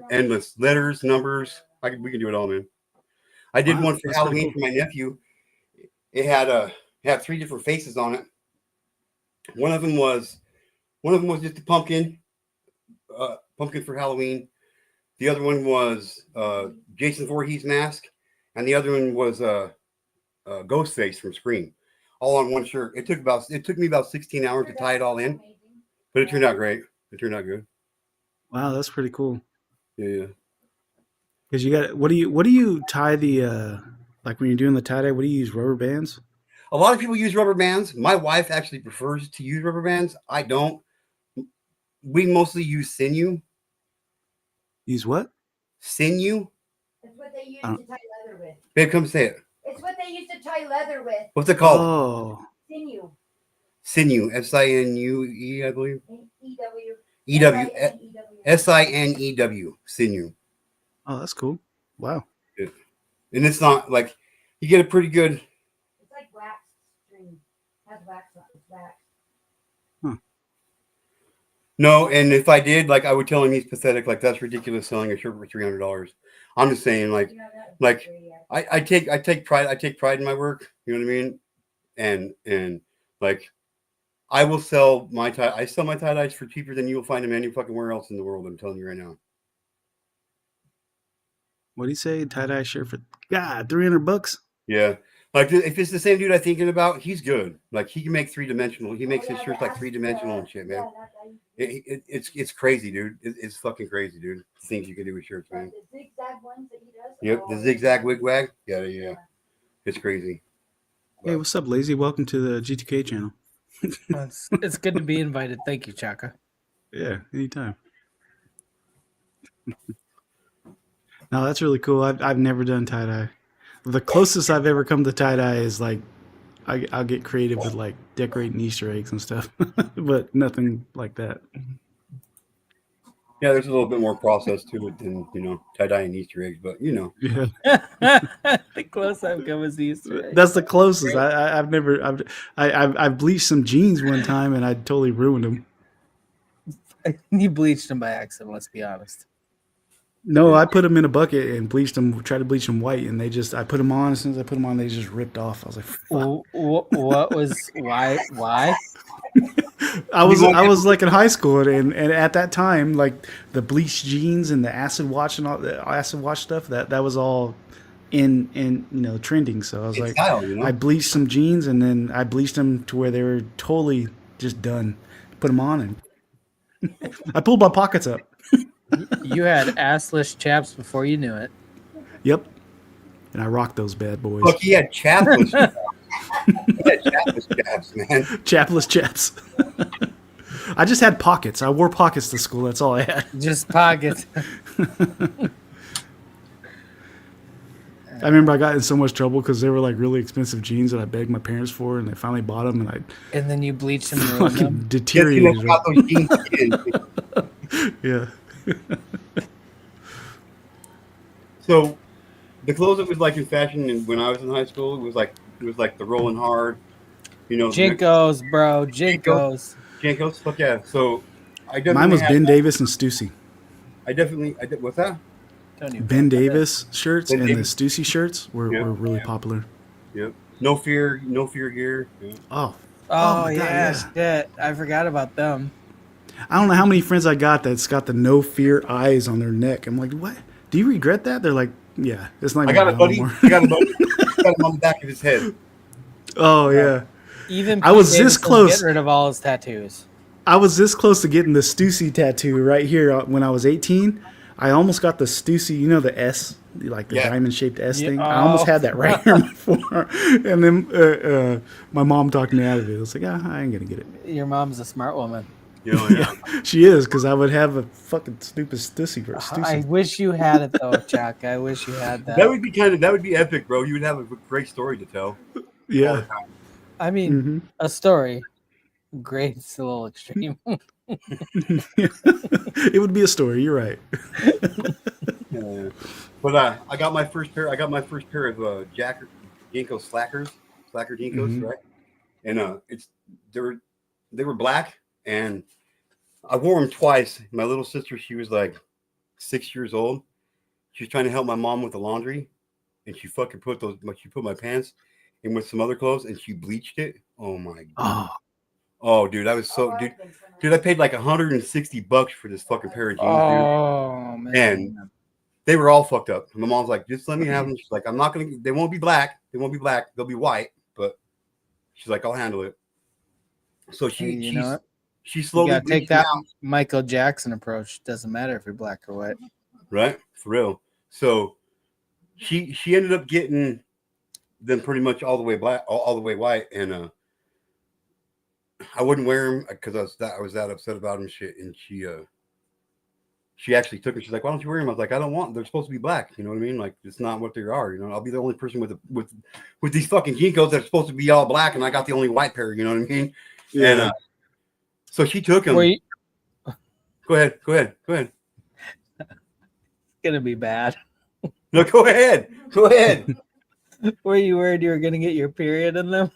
endless letters, numbers. We can do it all, man. I did one for Halloween for my nephew. It had 3 different faces on it. One of them was just a pumpkin for Halloween. The other one was Jason Voorhees mask, and the other one was Ghostface from Scream, all on one shirt. It took me about 16 hours to tie it all in, but it turned out great. It turned out good. Wow, that's pretty cool. Yeah. Because you got what do you tie the like when you're doing the tie dye? What do you use? Rubber bands? A lot of people use rubber bands. My wife actually prefers to use rubber bands. I don't. We mostly use sinew. Use what? Sinew. It's what they use to tie leather with. Babe, come say it. It's what they used to tie leather with. What's it called? Oh. Sinew. Sinew, S-I-N-U-E, I believe. EW. E-W, S-I-N-E-W, Sinew. Oh, that's cool. Wow. Yeah. And it's not like you get a pretty good. It's like wax string. Has wax on it. It's wax. No, and if I did, like I would tell him he's pathetic. Like that's ridiculous selling a shirt for $300. I'm just saying, like I take pride in my work. You know what I mean? And like I will sell my tie. I sell my tie dyes for cheaper than you will find them any fucking where else in the world. I'm telling you right now. What do you say? Tie-dye shirt for $300? Yeah. Like if it's the same dude I'm thinking about, he's good. Like he can make 3-dimensional. He makes his shirts like 3-dimensional and shit, man. It's crazy, dude. It's fucking crazy, dude. The things you can do with shirts, man. The zigzag ones that he does. Yep, the zigzag wigwag. Yeah. It's crazy. Hey, what's up, Lazy? Welcome to the G2K channel. It's good to be invited. Thank you, Chaka. Yeah, anytime. No, that's really cool. I've never done tie-dye. The closest I've ever come to tie-dye is like I'll get creative with like decorating Easter eggs and stuff, but nothing like that. Yeah, there's a little bit more process to it than tie-dye and Easter eggs, but Yeah. The closest I've come is Easter egg. That's the closest. I've bleached some jeans one time and I totally ruined them. You bleached them by accident. Let's be honest. No, I put them in a bucket and bleached them. Tried to bleach them white, and I put them on. As soon as I put them on, they just ripped off. I was like, fuck. What was why? I was like in high school, and at that time, like the bleached jeans and the acid wash and all the acid wash stuff that was all in trending. So I was like, style, I bleached some jeans, and then I bleached them to where they were totally just done. Put them on, and I pulled my pockets up. You had assless chaps before you knew it. Yep. And I rocked those bad boys. Look, he had chapless chaps. He had chapless chaps, man. Chapless chaps. I just had pockets. I wore pockets to school. That's all I had. Just pockets. I remember I got in so much trouble because they were like really expensive jeans that I begged my parents for, and they finally bought them, and and then you bleached them and fucking ruined them. deteriorated. Got those jeans Yeah. So the clothes that was like in fashion, and when I was in high school, it was like the rolling hard, Jinkos, bro, Jinkos. Jinkos, fuck yeah. So I definitely Mine was had Ben that. Davis and Stussy. I did. What's that? Ben Davis shirts Ben and Davis. the Stussy shirts were really popular. Yep. No fear gear. Yeah. Oh. Oh, my God, yeah, shit. I forgot about them. I don't know how many friends I got that's got the no fear eyes on their neck. I'm like, what? Do you regret that? They're like, yeah, it's not. I got a buddy. I got a buddy. Got him on the back of his head. Oh yeah. Even I was Pete this Davidson close. Get rid of all his tattoos. I was this close to getting the Stussy tattoo right here when I was 18. I almost got the Stussy, the S, like the diamond-shaped S thing. I almost had that right here before. And then my mom talked me out of it. I was like, I ain't going to get it. Your mom's a smart woman. Yeah, she is, because I would have a fucking stupid Stussy. I wish you had it, though, Chuck. I wish you had that. That would be epic, bro. You would have a great story to tell. Yeah. I mean, a story. Great, it's a little extreme. It would be a story. You're right. Yeah. But I got my first pair. I got my first pair of Jinko slacker Jinkos, right? And they were black, and I wore them twice. My little sister, she was like 6 years old. She was trying to help my mom with the laundry, and she fucking put my pants in with some other clothes, and she bleached it. Oh my god. Oh, dude, I was dude, I paid like $160 for this fucking pair of jeans, dude. Man. And they were all fucked up. My mom's like, just let me have them. She's like, I'm not gonna. They won't be black. They won't be black. They'll be white. But she's like, I'll handle it. So she slowly you gotta take that out. Michael Jackson approach. Doesn't matter if you're black or white. Right, for real. So she ended up getting them pretty much all the way black, all the way white, and I wouldn't wear them because I was that upset about them. Shit, and she actually took it. She's like, "Why don't you wear them?" I was like, "I don't want them. They're supposed to be black. You know what I mean? Like, it's not what they are. I'll be the only person with these fucking Jinkos that are supposed to be all black, and I got the only white pair. You know what I mean?" And so she took him. Were you, Go ahead. it's gonna be bad. No, go ahead. Were you worried you were gonna get your period in them?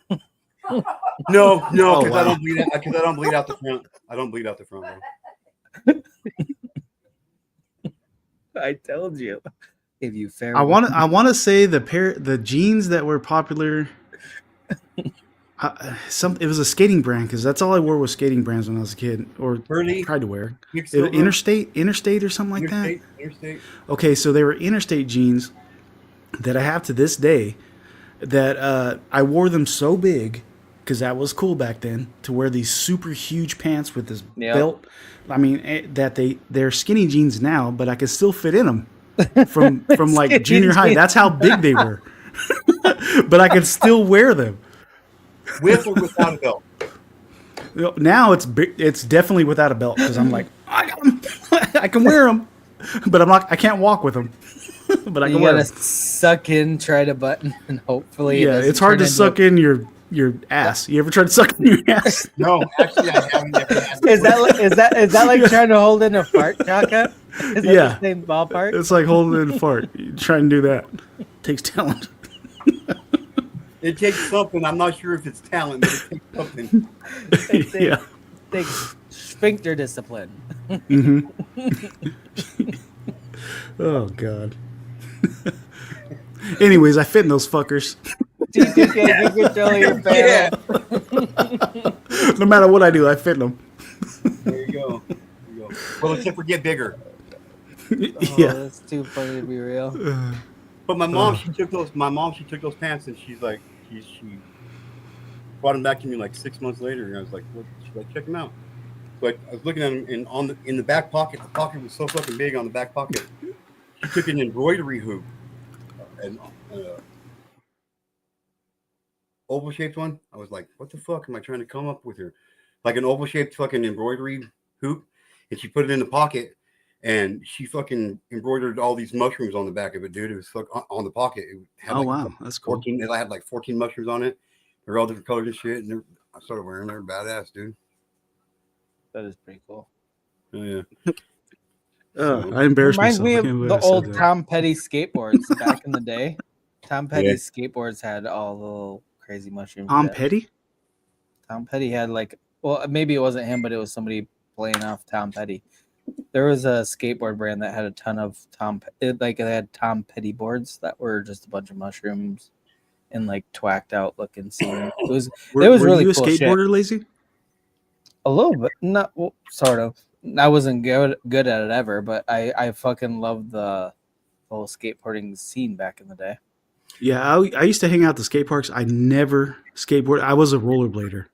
No, Oh, because I wow. don't bleed. Because I don't bleed out the front. I don't bleed out the front. Bro. I told you. If you fair, I want to say the jeans that were popular. It was a skating brand because that's all I wore was skating brands when I was a kid, or Burley, tried to wear. Quicksilver. Interstate or something like that. Interstate. Okay, so they were Interstate jeans that I have to this day. That I wore them so big because that was cool back then to wear these super huge pants with this Yep. belt. I mean, they're skinny jeans now, but I can still fit in them from like Skinny junior high. jeans. That's how big they were, but I can still wear them. With or without a belt. Now it's definitely without a belt because I'm like I got 'em. I can wear them, but I can't walk with them. But I you can wear gotta them. suck in, try to button, and hopefully, Yeah, it's hard to suck in your ass. You ever tried to suck in your ass? No, actually, I haven't ever had. Is that like trying to hold in a fart, Chaka? Is that Yeah. the same ballpark? It's like holding in a fart. You try and do that. Takes talent. It takes something. I'm not sure if it's talent, but it takes something. Yeah. Takes sphincter discipline. Mm-hmm. Oh God. Anyways, I fit in those fuckers. D2K, you control your family. No matter what I do, I fit in them. There you go. Well, except for get bigger. Yeah. That's too funny to be real. But my mom, she took those pants and she's like, she brought them back to me like 6 months later, and I was like, "What?" She's like, "Check them out." So I was looking at them, and in the back pocket, the pocket was so fucking big on the back pocket. She took an embroidery hoop, an oval shaped one. I was like, "What the fuck am I trying to come up with here?" Like an oval shaped fucking embroidery hoop, and she put it in the pocket. And she fucking embroidered all these mushrooms on the back of it, dude. It was on the pocket. It had That's cool. 14. It had like 14 mushrooms on it. They're all different colors and shit. And I started wearing them. They're badass, dude. That is pretty cool. Oh, yeah. I embarrassed Reminds myself. me I of can't believe the I said old that. Tom Petty skateboards back in the day. Tom Petty's skateboards had all the little crazy mushrooms. Tom that- Petty? Tom Petty had maybe it wasn't him, but it was somebody playing off Tom Petty. There was a skateboard brand that had a ton of they had Tom Petty boards that were just a bunch of mushrooms and like twacked out looking scene. It was Were really you a cool skateboarder, shit. Lazy? A little bit, not sort of. I wasn't good at it ever, but I fucking loved the whole skateboarding scene back in the day. Yeah, I used to hang out at the skate parks. I never skateboarded. I was a rollerblader.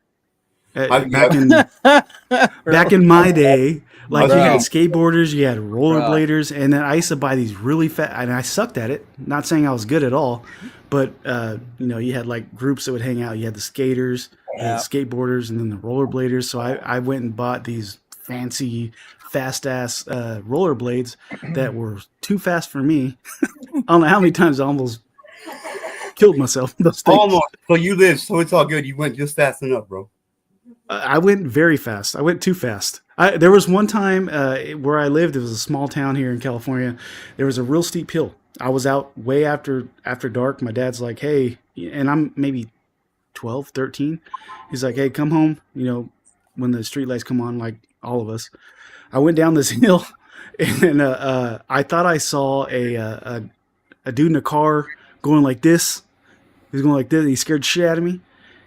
Back in my day, like you had skateboarders, you had rollerbladers, and then I used to buy these really fat. And I sucked at it. Not saying I was good at all, but you had like groups that would hang out. You had the skaters, you had the skateboarders, and then the rollerbladers. So I went and bought these fancy, fast ass rollerblades that were too fast for me. I don't know how many times I almost killed myself. Those things. Almost. So you lived, so it's all good. You went just fast enough, bro. I went very fast. I went too fast. There was one time where I lived. It was a small town here in California. There was a real steep hill. I was out way after dark. My dad's like, "Hey," and I'm maybe 12, 13. He's like, "Hey, come home." When the streetlights come on, like all of us. I went down this hill, and I thought I saw a dude in a car going like this. He was going like this. And he scared shit out of me.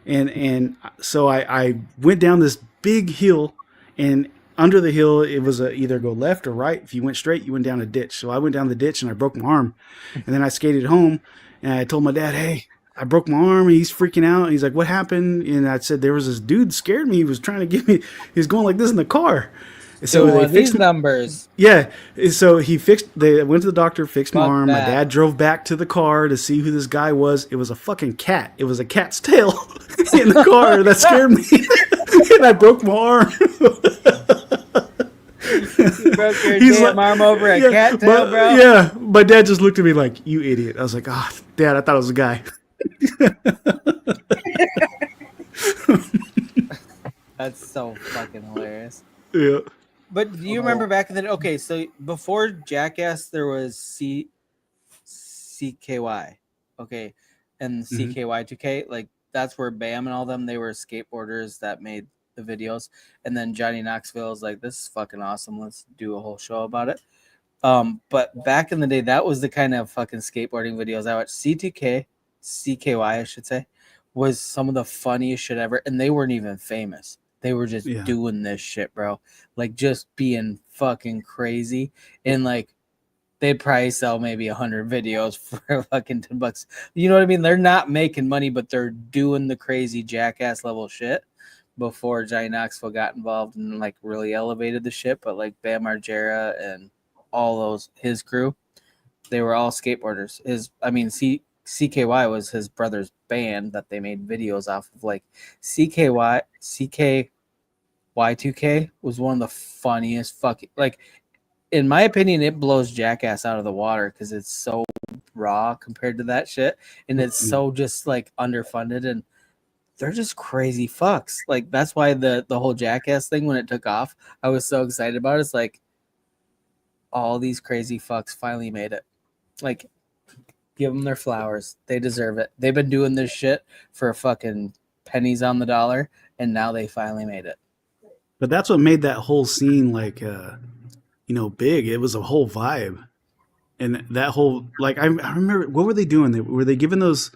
And so I went down this big hill, and under the hill, it was either go left or right. If you went straight, you went down a ditch. So I went down the ditch and I broke my arm. And then I skated home, and I told my dad, "Hey, I broke my arm." And he's freaking out. And he's like, "What happened?" And I said, "There was this dude scared me. He was trying to get me. He was going like this in the car." So they these numbers. Yeah. So they went to the doctor, fixed my Fuck arm. that. My dad drove back to the car to see who this guy was. It was a fucking cat. It was a cat's tail in the car that scared me. And I broke my arm. You broke your arm over a cat tail, bro? Yeah. My dad just looked at me like, "You idiot." I was like, "Ah, Dad, I thought it was a guy." so fucking hilarious. Yeah. But do you remember back in the okay? So before Jackass, there was CKY, okay, and Mhm. CKY2K. Like that's where Bam and all them they were skateboarders that made the videos, and then Johnny Knoxville was like, "This is fucking awesome. Let's do a whole show about it." But back in the day, that was the kind of fucking skateboarding videos I watched. CKY, I should say, was some of the funniest shit ever, and they weren't even famous. They were just Yeah. doing this shit, bro. Like just being fucking crazy, and like they'd probably sell maybe 100 videos for fucking $10. You know what I mean? They're not making money, but they're doing the crazy Jackass level shit before Johnny Knoxville got involved and like really elevated the shit. But like Bam Margera and all those his crew, they were all skateboarders. CKY was his brother's band that they made videos off of. Like CKY2K was one of the funniest fucking like. In my opinion, it blows Jackass out of the water because it's so raw compared to that shit, and it's so just like underfunded, and they're just crazy fucks. Like that's why the whole Jackass thing when it took off, I was so excited about it. It's like all these crazy fucks finally made it. Like, give them their flowers. They deserve it. They've been doing this shit for fucking pennies on the dollar, and now they finally made it. But that's what made that whole scene like big. It was a whole vibe. And that whole I remember, what were they doing? Were they giving those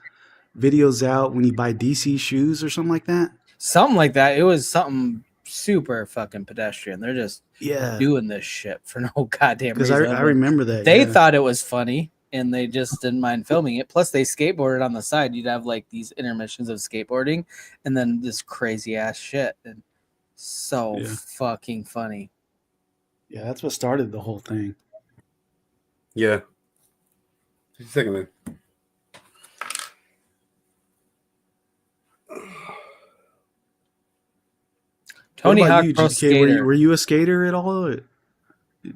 videos out when you buy DC shoes or something like that? Something like that. It was something super fucking pedestrian. They're just Yeah. doing this shit for no goddamn Because reason. I remember that. They thought it was funny and they just didn't mind filming it. Plus they skateboarded on the side. You'd have like these intermissions of skateboarding and then this crazy ass shit. And so fucking funny. Yeah, that's what started the whole thing. Yeah. Just a second, man. Tony Hawk you, Pro GK? Skater. Were you a skater at all?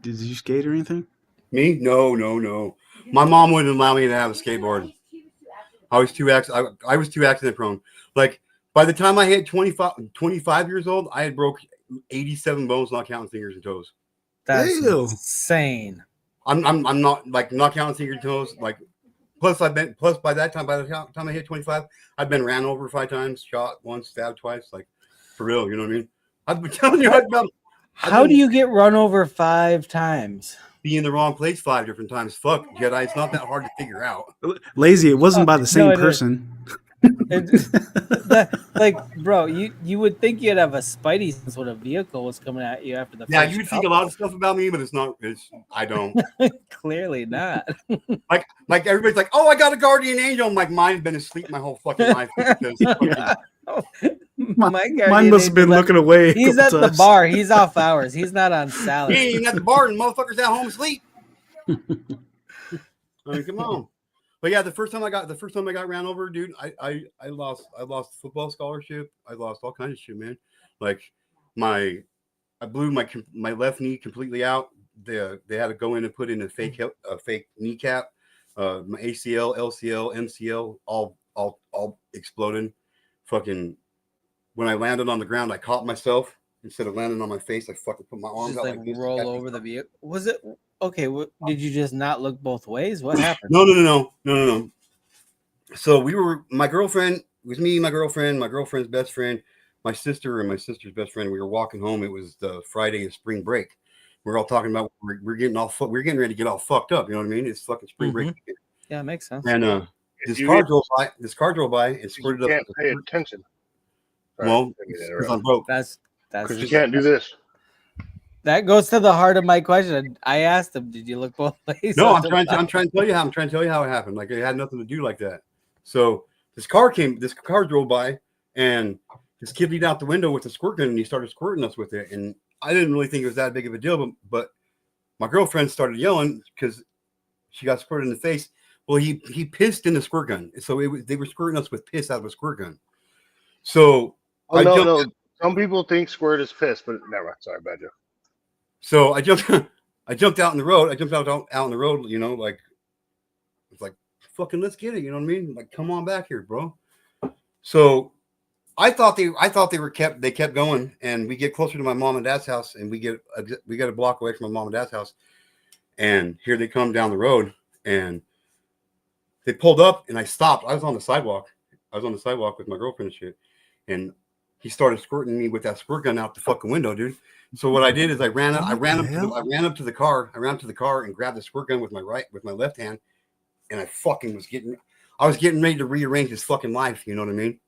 Did you skate or anything? Me? No. My mom wouldn't allow me to have a skateboard. I was too accident prone. Like by the time I hit 25 years old, I had broke 87 bones, not counting fingers and toes. That's insane. I'm not counting fingers and toes. Like plus by the time I hit 25, I've been ran over 5 times, shot once, stabbed twice. Like for real, you know what I mean? I've been telling you. How do you get run over 5 times? Be in the wrong place 5 different times. Fuck, Jedi. It's not that hard to figure out. Lazy. It wasn't by the same person. Bro, you would think you'd have a spidey sense when a vehicle was coming at you after the Yeah, first you would think a lot of stuff about me, but it's not. I don't. Clearly not. like everybody's like, oh, I got a guardian angel. I'm like, mine's been asleep my whole fucking life. Mine must have been looking away. He's at the bar. He's off hours. He's not on salad. He ain't even at the bar, and motherfuckers at home asleep. I mean, come on. But yeah, the first time I got ran over, dude, I lost football scholarship. I lost all kinds of shit, man. Like I blew my left knee completely out. They had to go in and put in a fake kneecap. My ACL, LCL, MCL, all exploding. Fucking when I landed on the ground, I caught myself instead of landing on my face. I fucking put my arms just out like this. Roll over the vehicle. Was it okay? Did you just not look both ways? What happened? No. So we were my girlfriend. It was me, my girlfriend's best friend, my sister, and my sister's best friend. We were walking home. It was the Friday of spring break. We were all talking about we're getting ready to get all fucked up. You know what I mean? It's fucking spring break. Yeah, it makes sense. And this car drove by and squirted up. You can't pay attention. Well, because I'm broke. That's because you can't do this. That goes to the heart of my question. I asked him, "Did you look both ways?" No, I'm trying to tell you how it happened. Like it had nothing to do like that. So this car drove by, and this kid leaned out the window with a squirt gun, and he started squirting us with it. And I didn't really think it was that big of a deal, but my girlfriend started yelling because she got squirted in the face. Well, he pissed in the squirt gun, so they were squirting us with piss out of a squirt gun. So no. Some people think squirt is piss, but never. Sorry, bad joke. So I jumped out in the road. I jumped out in the road, you know, like it's like fucking let's get it, you know what I mean? Like come on back here, bro. So I thought they kept going, and we get closer to my mom and dad's house, and we get a block away from my mom and dad's house, and here they come down the road, and they pulled up, and I stopped. I was on the sidewalk with my girlfriend and shit, and he started squirting me with that squirt gun out the fucking window, dude. So what I did is I ran up to the car and grabbed the squirt gun with my left hand, and I was getting ready to rearrange his fucking life. You know what I mean?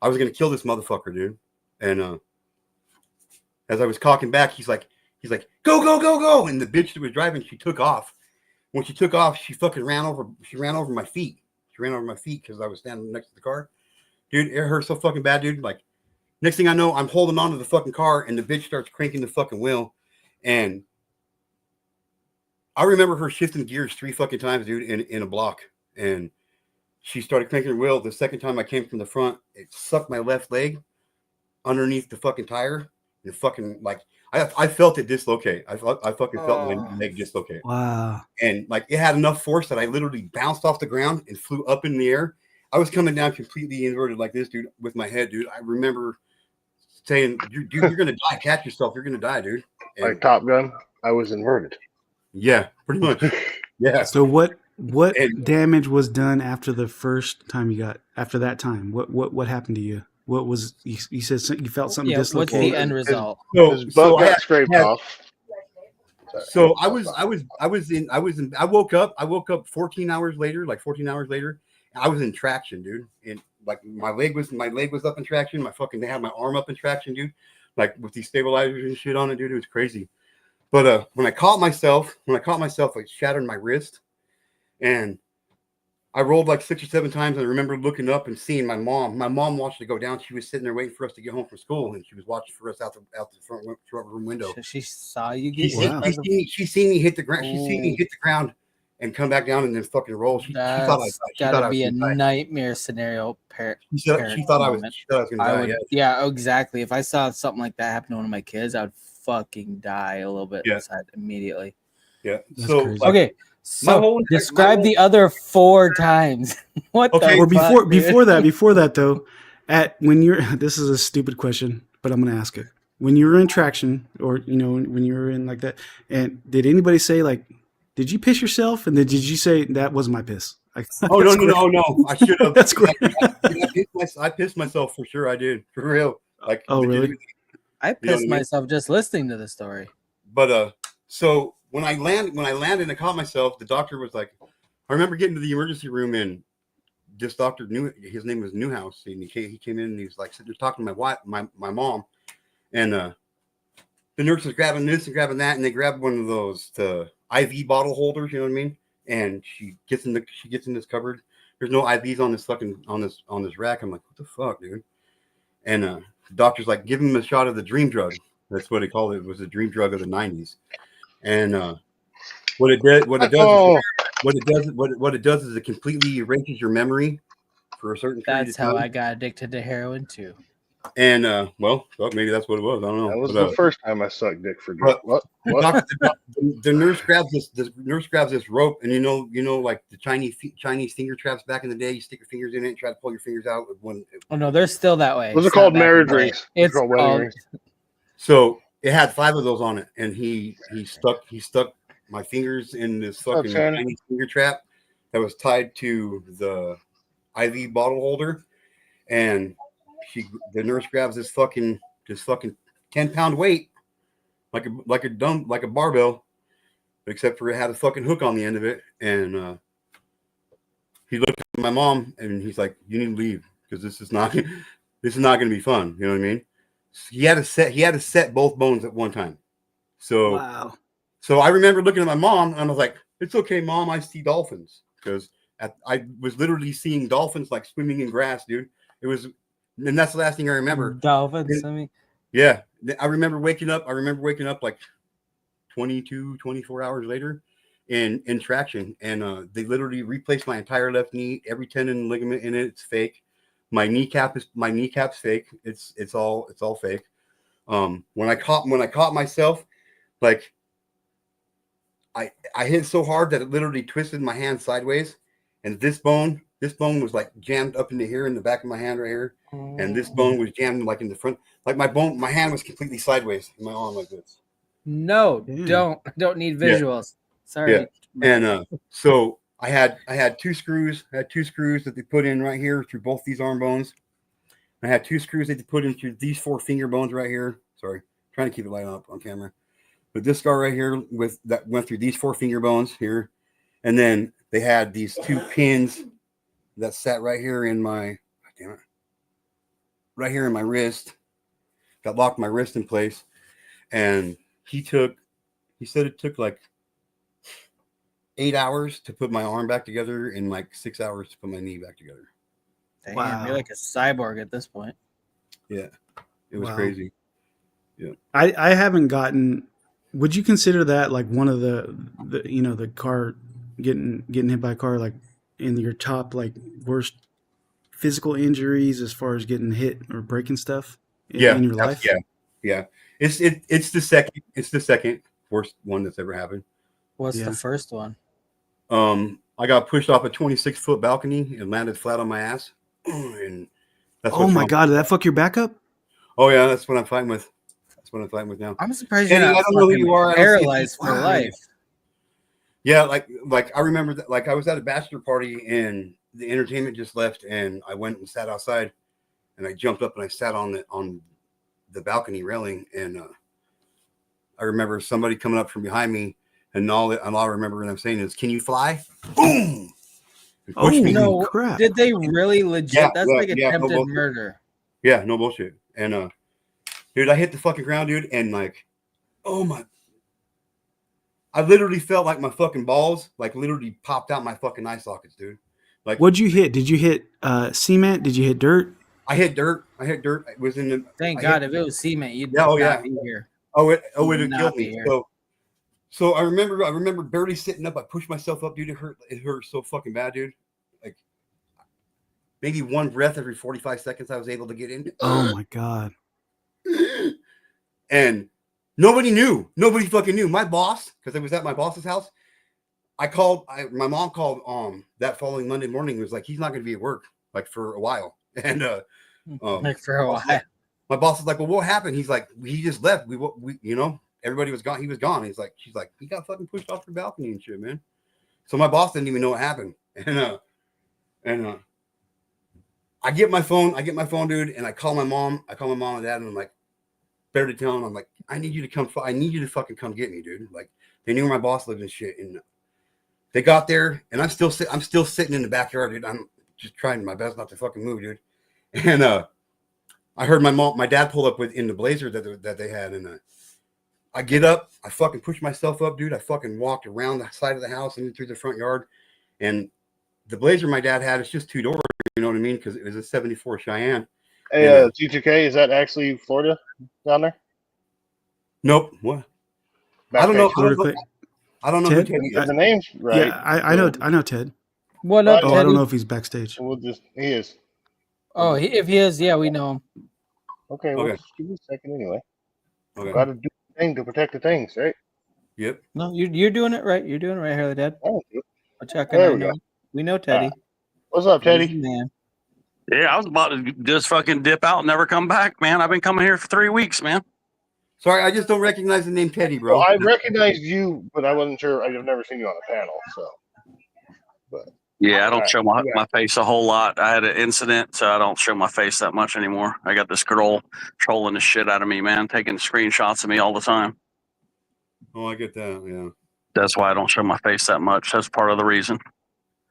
I was gonna kill this motherfucker, dude. And as I was cocking back, he's like, go, go, go, go. And the bitch that was driving, she took off. When she took off, she fucking ran over my feet. She ran over my feet because I was standing next to the car. Dude, it hurt so fucking bad, dude. Like, next thing I know, I'm holding on to the fucking car, and the bitch starts cranking the fucking wheel. And I remember her shifting gears 3 fucking times, dude, in a block. And she started cranking the wheel. The second time I came from the front, it sucked my left leg underneath the fucking tire. And fucking, like, I felt it dislocate. I fucking felt my leg dislocate. Wow. And, like, it had enough force that I literally bounced off the ground and flew up in the air. I was coming down completely inverted like this, dude, with my head, dude. I remember saying, dude, you're going to die. Catch yourself. You're going to die, dude. And, like Top Gun, I was inverted. Yeah, pretty much. Yeah. So what damage was done after the first time you got, after that time? What happened to you? What was, you said you felt something dislocated? What's the end result? His butt got scraped off. So I woke up 14 hours later, I was in traction, dude. And like my leg was up in traction. They had my arm up in traction, dude. Like with these stabilizers and shit on it, dude. It was crazy. But when I caught myself, I shattered my wrist, and I rolled like 6 or 7 times. And I remember looking up and seeing my mom. My mom watched it go down. She was sitting there waiting for us to get home from school, and she was watching for us out the front room window. She saw you get She seen me hit the ground. She seen me hit the ground and come back down and then fucking roll. She thought I gotta be a nightmare scenario. She thought I was gonna die. Yeah, exactly. If I saw something like that happen to one of my kids, I would fucking die a little bit inside immediately. Yeah. Okay. So describe the other 4 times. What? Okay. Or before that though, this is a stupid question, but I'm gonna ask it. When you were in traction, or when you were in like that, and did anybody say like, did you piss yourself? And then did you say that was my piss? No. I should have. That's great. I pissed myself for sure. I did, for real. Like, oh really? I pissed myself just listening to the story. But so when I landed and I caught myself, the doctor was like, I remember getting to the emergency room, and this doctor his name was Newhouse, and he came in and he was like, they're talking to my mom, and the nurse was grabbing this and grabbing that, and they grabbed one of those IV bottle holders, you know what I mean? And she gets in this cupboard. There's no IVs on this rack. I'm like, what the fuck, dude? And the doctor's like, give him a shot of the dream drug. That's what he called it. It was the dream drug of the 90s. And what it does is it completely erases your memory for a certain period of time. That's how I got addicted to heroin too. And well, maybe that's what it was. I don't know. That was the first time I sucked dick for drugs. What? The nurse grabs this rope, and you know, like the Chinese finger traps back in the day. You stick your fingers in it and try to pull your fingers out. Oh no, they're still that way. Those are called marriage rings. It's called wedding rings. So it had 5 of those on it, and he stuck my fingers in this fucking Chinese finger trap that was tied to the IV bottle holder, and the nurse grabs this fucking 10-pound weight, like a barbell, except for it had a fucking hook on the end of it. And he looked at my mom and he's like, "You need to leave because this is not going to be fun." You know what I mean? He had to set both bones at one time. So wow. So I remember looking at my mom and I was like, "It's okay, Mom. I see dolphins," because I was literally seeing dolphins like swimming in grass, dude. It was. And that's the last thing I remember. Dolphins, I mean. Yeah. I remember waking up like 22, 24 hours later in traction. And they literally replaced my entire left knee, every tendon and ligament in it. It's fake. My kneecap's fake. It's all fake. When I caught myself, like I hit so hard that it literally twisted my hand sideways. And this bone this bone was like jammed up into here in the back of my hand right here, and this bone was jammed like in the front. Like my hand was completely sideways, and my arm like this. No, don't need visuals. Sorry. Yeah, and so I had two screws. I had two screws that they put in right here through both these arm bones. I had two screws that they put in through these 4 finger bones right here. Sorry, trying to keep it light up on camera. But this scar right here that went through these 4 finger bones here, and then they had these 2 pins that sat right here in my right here in my wrist, that locked my wrist in place. And he said it took like 8 hours to put my arm back together and like 6 hours to put my knee back together. Damn, Wow. you're like a cyborg at this point. Yeah, it was Wow. crazy. Yeah, I haven't gotten. Would you consider that like one of the the car getting hit by a car like in your top like worst physical injuries as far as getting hit or breaking stuff in your life? Yeah. It's the second worst one that's ever happened. What's the first one? I got pushed off a 26-foot balcony and landed flat on my ass. And that's Oh my God, did that fuck your back up? Oh yeah, that's what I'm fighting with. That's what I'm fighting with now. I'm surprised Kenny, you're not I don't know who you are. I don't see paralyzed you. for life. Yeah, like I remember that, like I was at a bachelor party and the entertainment just left, and I went and sat outside, and I jumped up and I sat on the balcony railing, and I remember somebody coming up from behind me, and all I remember them saying is, "Can you fly?" Boom! Oh no, crap! Did they really legit? Yeah, That's yeah, like yeah, no attempted bullshit. murder. Yeah, no bullshit. And dude, I hit the fucking ground, dude, and like, oh my, I literally felt like my fucking balls like literally popped out my fucking eye sockets, dude. Like, What'd you hit? Did you hit cement? Did you hit dirt? I hit dirt. It was in the. Thank I God, hit- if it was cement, you'd Yeah, oh, not yeah. be here. it You would would have not killed be me. here. So I remember barely sitting up. I pushed myself up, dude. It hurt so fucking bad, dude. Like maybe one breath every 45 seconds I was able to get in. Oh my God! And nobody knew. Nobody fucking knew. My boss, because I was at my boss's house. My mom called that following Monday morning. Was like, he's not going to be at work like for a while. And Like for a while. my boss was like, well, what happened? He's like, he just left. We everybody was gone. He was gone. She's like, he got fucking pushed off the balcony and shit, man. So my boss didn't even know what happened. And I get my phone, dude, and I call my mom. I call my mom and dad, and I'm like, better to tell them, I'm like, I need you to fucking come get me, dude. Like, they knew where my boss lived and shit, and they got there, and I'm still sitting in the backyard, dude. I'm just trying my best not to fucking move, dude. And I heard my dad pull up in the Blazer that they had, and I get up, I fucking push myself up, dude. I fucking walked around the side of the house and through the front yard, and the Blazer my dad had, it's just 2 doors, you know what I mean? Because it was a 74 Cheyenne. Hey, And, G2K, is that actually Florida down there? nope. What? Back I don't know. page. I don't know Ted? who Teddy Get is. the names right. Yeah, I know Ted. What up, Oh, I Teddy? don't know if he's backstage. He is. Oh, if he is, yeah, we know him. Okay, well, Okay. just give me a second anyway. Okay. Got to do the thing to protect the things, right? Yep. No, you're doing it right. You're doing it right, Harley Dad. Thank you. Chuck There and we I know. go. We know Teddy. What's up, He's the Teddy? man. Yeah, I was about to just fucking dip out and never come back, man. I've been coming here for 3 weeks, man. Sorry, I just don't recognize the name Teddy, bro. Well, I recognized you, but I wasn't sure. I've never seen you on a panel, so. But Yeah, I don't Alright, show my, yeah. my face a whole lot. I had an incident, so I don't show my face that much anymore. I got this girl trolling the shit out of me, man, taking screenshots of me all the time. Oh, I get that. Yeah. That's why I don't show my face that much. That's part of the reason.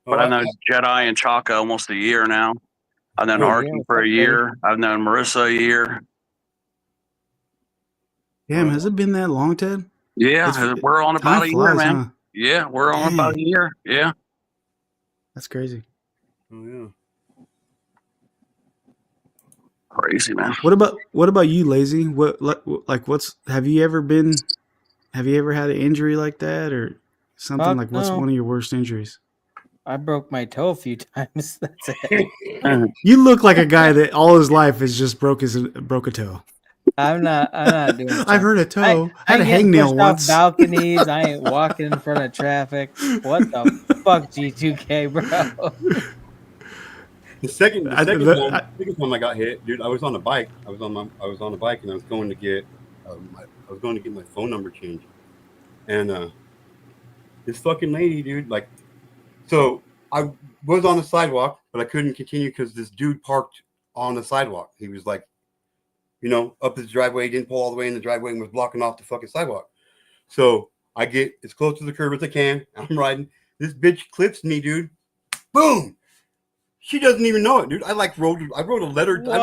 Oh, But I've known Jedi and Chaka almost a year now. I've known Oh, Arky yeah, for what's a up, year. I've known Marissa a year. Damn, has it been that long, Ted? Yeah, It's- we're on about time a year, flies, man. huh? Yeah, we're on about a Dang. year. Yeah. That's crazy. Oh yeah. Crazy, man. What about you, Lazy? What's have you ever had an injury like that or something? Fuck Like what's no. one of your worst injuries? I broke my toe a few times. That's it. You look like a guy that all his life has just broke a toe. I'm not doing it. I hurt a toe. I had a ain't getting hangnail pushed once. off balconies. I ain't walking in front of traffic. What the fuck, G2K, bro? The second time I got hit, dude, I was on a bike. I was on a bike, and I was going to get my phone number changed. And this fucking lady, dude, like, so I was on the sidewalk, but I couldn't continue because this dude parked on the sidewalk. He was like, up his driveway, didn't pull all the way in the driveway and was blocking off the fucking sidewalk. So I get as close to the curb as I can. I'm riding. This bitch clips me, dude. Boom. She doesn't even know it, dude. I wrote a letter. I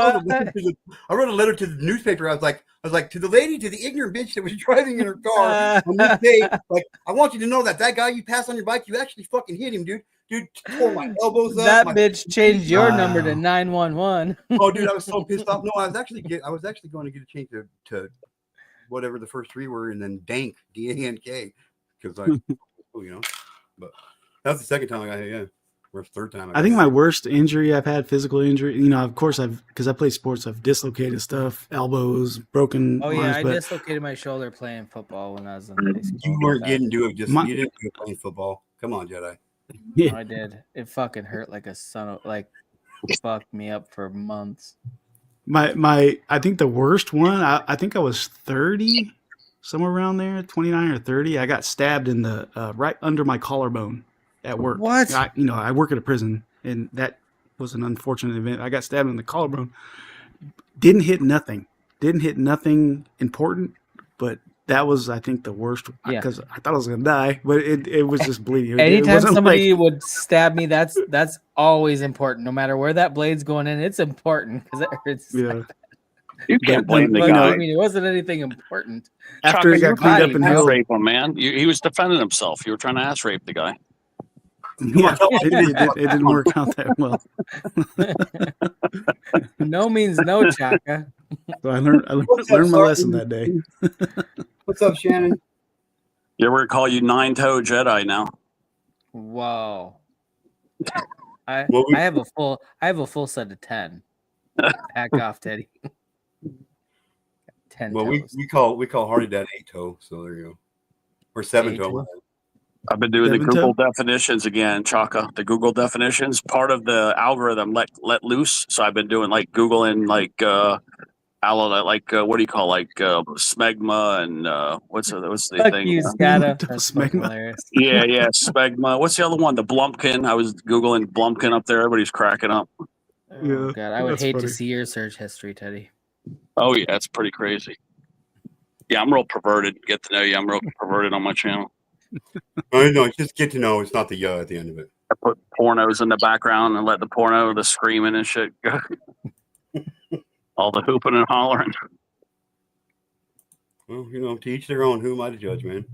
wrote a letter to the newspaper. I was like, to the lady, to the ignorant bitch that was driving in her car on this day. Like, I want you to know that guy you passed on your bike, you actually fucking hit him, dude. Dude tore my elbows up. That bitch changed your number to 911. Oh, dude, I was so pissed off. No, I was actually going to get it changed to whatever the first three were, and then Dank, DANK, because But that's the second time I got hit. Yeah. Or third time. I think my worst injury I've had, physical injury, of course because I play sports, I've dislocated stuff, elbows, broken arms. I dislocated my shoulder playing football when I was in high school. You weren't getting to it, you didn't do it playing football. Come on, Jedi. Yeah. I did. It fucking hurt like a son of, fucked me up for months. I think the worst one, I think I was 30, somewhere around there, 29 or 30. I got stabbed in the right under my collarbone. At work. What? I work at a prison, and that was an unfortunate event. I got stabbed in the collarbone. Didn't hit nothing important, but that was, I think, the worst because I thought I was gonna die, but it was just bleeding. Anytime somebody would stab me, that's always important. No matter where that blade's going in, it's important because it hurts. Yeah. You can't blame the guy. I mean, it wasn't anything important. After he got cleaned up and healed, rape him, man. He was defending himself. You were trying to ass rape the guy. Yeah, it didn't work out that well. No means no, Chaka. So I learned my lesson that day. What's up, Shannon? You ever call you 9-toe Jedi now? Whoa. I have a full set of 10. Back off, Teddy. 10. Well, we call Hardy Dad 8-toe, so there you go. Or 7-toe. I've been doing the Google definitions again, Chaka. The Google definitions, part of the algorithm let loose. So I've been doing Googling what do you call smegma and what's the thing? You, smegma. Yeah, smegma. What's the other one? The Blumpkin. I was Googling Blumpkin up there. Everybody's cracking up. Oh, God, I would hate to see your search history, Teddy. Oh yeah, it's pretty crazy. Yeah, I'm real perverted. Get to know you. I'm real perverted on my channel. No, just get to know. It's not the at the end of it. I put pornos in the background and let the screaming and shit go. All the hooping and hollering. Well, to each their own. Who am I to judge, man?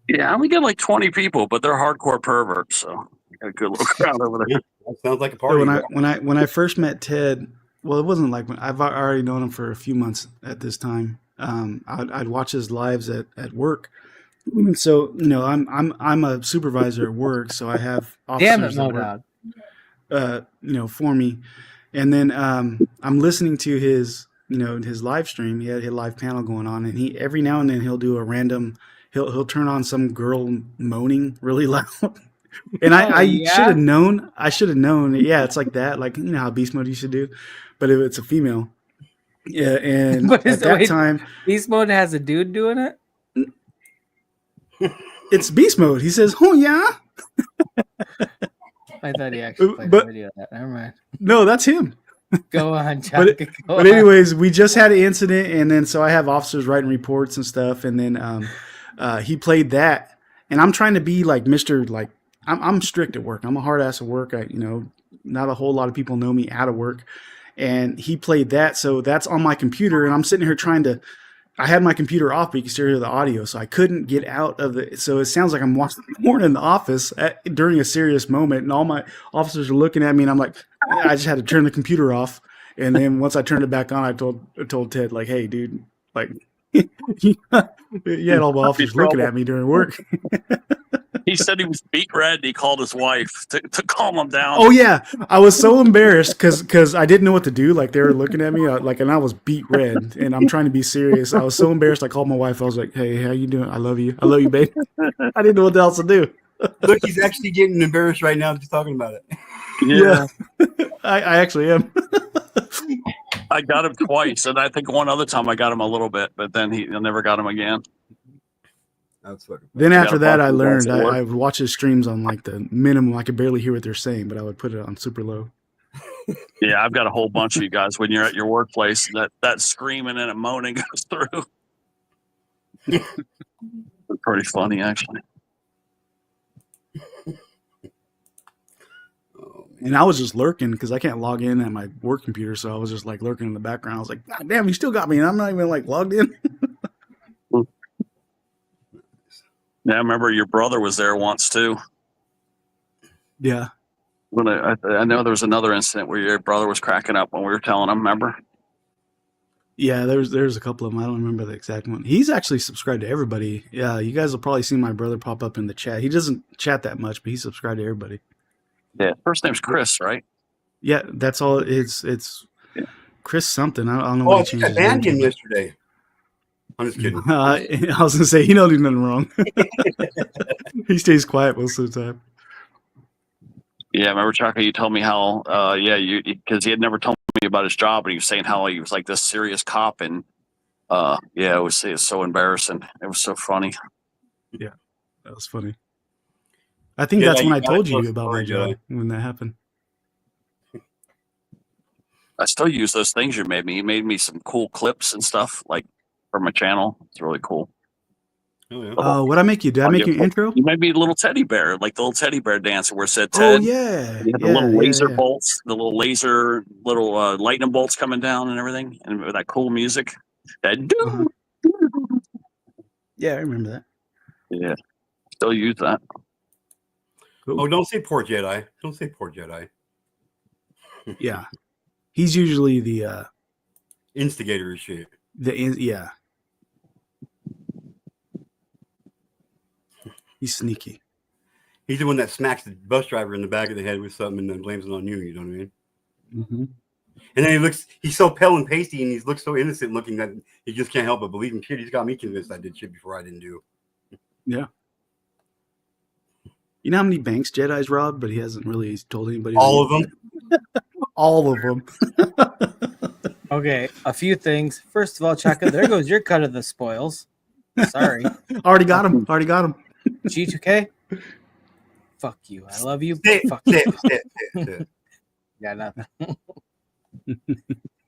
Yeah, I only get 20 people, but they're hardcore perverts, so I got a good little crowd over there. That sounds like a party. So when I first met Ted, well, it wasn't I've already known him for a few months at this time. I'd watch his lives at work. So I'm a supervisor at work, so I have officers that work, for me, and then I'm listening to his live stream. He had a live panel going on, and he every now and then he'll do a random. He'll turn on some girl moaning really loud, and I should have known. Yeah, it's like that, how Beast Mode used to do, but it's a female. Yeah, and at that time, Beast Mode has a dude doing it. It's Beast Mode. He says, "Oh yeah." I thought he actually played a video of that. Never mind. No, that's him. Go on, Chuck. But anyways, we just had an incident, and then so I have officers writing reports and stuff, and then he played that, and I'm trying to be like Mr. I'm strict at work. I'm a hard ass at work. Not a whole lot of people know me out of work, and he played that, so that's on my computer, and I'm sitting here trying to. I had my computer off, but you can still hear the audio, so I couldn't get out of it. So it sounds like I'm watching porn in the office during a serious moment, and all my officers are looking at me, and I'm like, I just had to turn the computer off. And then once I turned it back on, I told Ted, hey, dude, you had all my officers looking at me during work. He said he was beat red. And he called his wife to calm him down. Oh yeah, I was so embarrassed because I didn't know what to do. They were looking at me and I was beat red, and I'm trying to be serious. I was so embarrassed. I called my wife. I was like, "Hey, how you doing? I love you, babe." I didn't know what else to do. Look, he's actually getting embarrassed right now just talking about it. Yeah. I actually am. I got him twice, and I think one other time I got him a little bit, but then I never got him again. That's fucking. Then You got after a that, bunch I of guys learned at work? I would watch his streams on like the minimum. I could barely hear what they're saying, but I would put it on super low. Yeah, I've got a whole bunch of you guys when you're at your workplace that screaming and moaning goes through. It's pretty funny, actually. And I was just lurking because I can't log in at my work computer, so I was just like lurking in the background. I was like, God damn, you still got me, and I'm not even like logged in. Yeah, I remember your brother was there once too. Yeah. When I know there was another incident where your brother was cracking up when we were telling him. Remember? Yeah, there's a couple of them. I don't remember the exact one. He's actually subscribed to everybody. Yeah, you guys will probably see my brother pop up in the chat. He doesn't chat that much, but he's subscribed to everybody. Yeah, first name's Chris, right? Yeah, that's all. It's Chris something. I don't know Oh, what I he think changed I his name banned him to. yesterday. I'm just kidding. I was gonna say he don't do nothing wrong. He stays quiet most of the time. Yeah, I remember Chaka, you told me how, because he had never told me about his job, and he was saying how he was like this serious cop, and it was so embarrassing. It was so funny. Yeah, that was funny. I think Yeah, that's when you I gotta told tell you a about my story, job Joey. when that happened. I still use those things you made me. You made me some cool clips and stuff like for my channel. It's really cool. Oh, yeah. What'd I make you? Did I make you an intro? You made me a little teddy bear, like the little teddy bear dancer where it said Ted. Oh yeah, You had the little laser bolts, the little laser, lightning bolts coming down and everything, and with that cool music. That Yeah, I remember that. Yeah, still use that. Cool. Oh, don't say poor Jedi. Don't say poor Jedi. Yeah, he's usually the Instigator of shit. Yeah. He's sneaky. He's the one that smacks the bus driver in the back of the head with something and then blames it on you. You know what I mean? Mm-hmm. And then he's so pale and pasty and he looks so innocent looking that he just can't help but believe him. Shit, he's got me convinced I did shit before I didn't do. Yeah. You know how many banks Jedi's robbed, but he hasn't really told anybody. All of them? All of them. Okay, a few things. First of all, Chaka, there goes your cut of the spoils. Sorry. Already got him. G2K? Fuck you. I love you. Fuck you. Got nothing.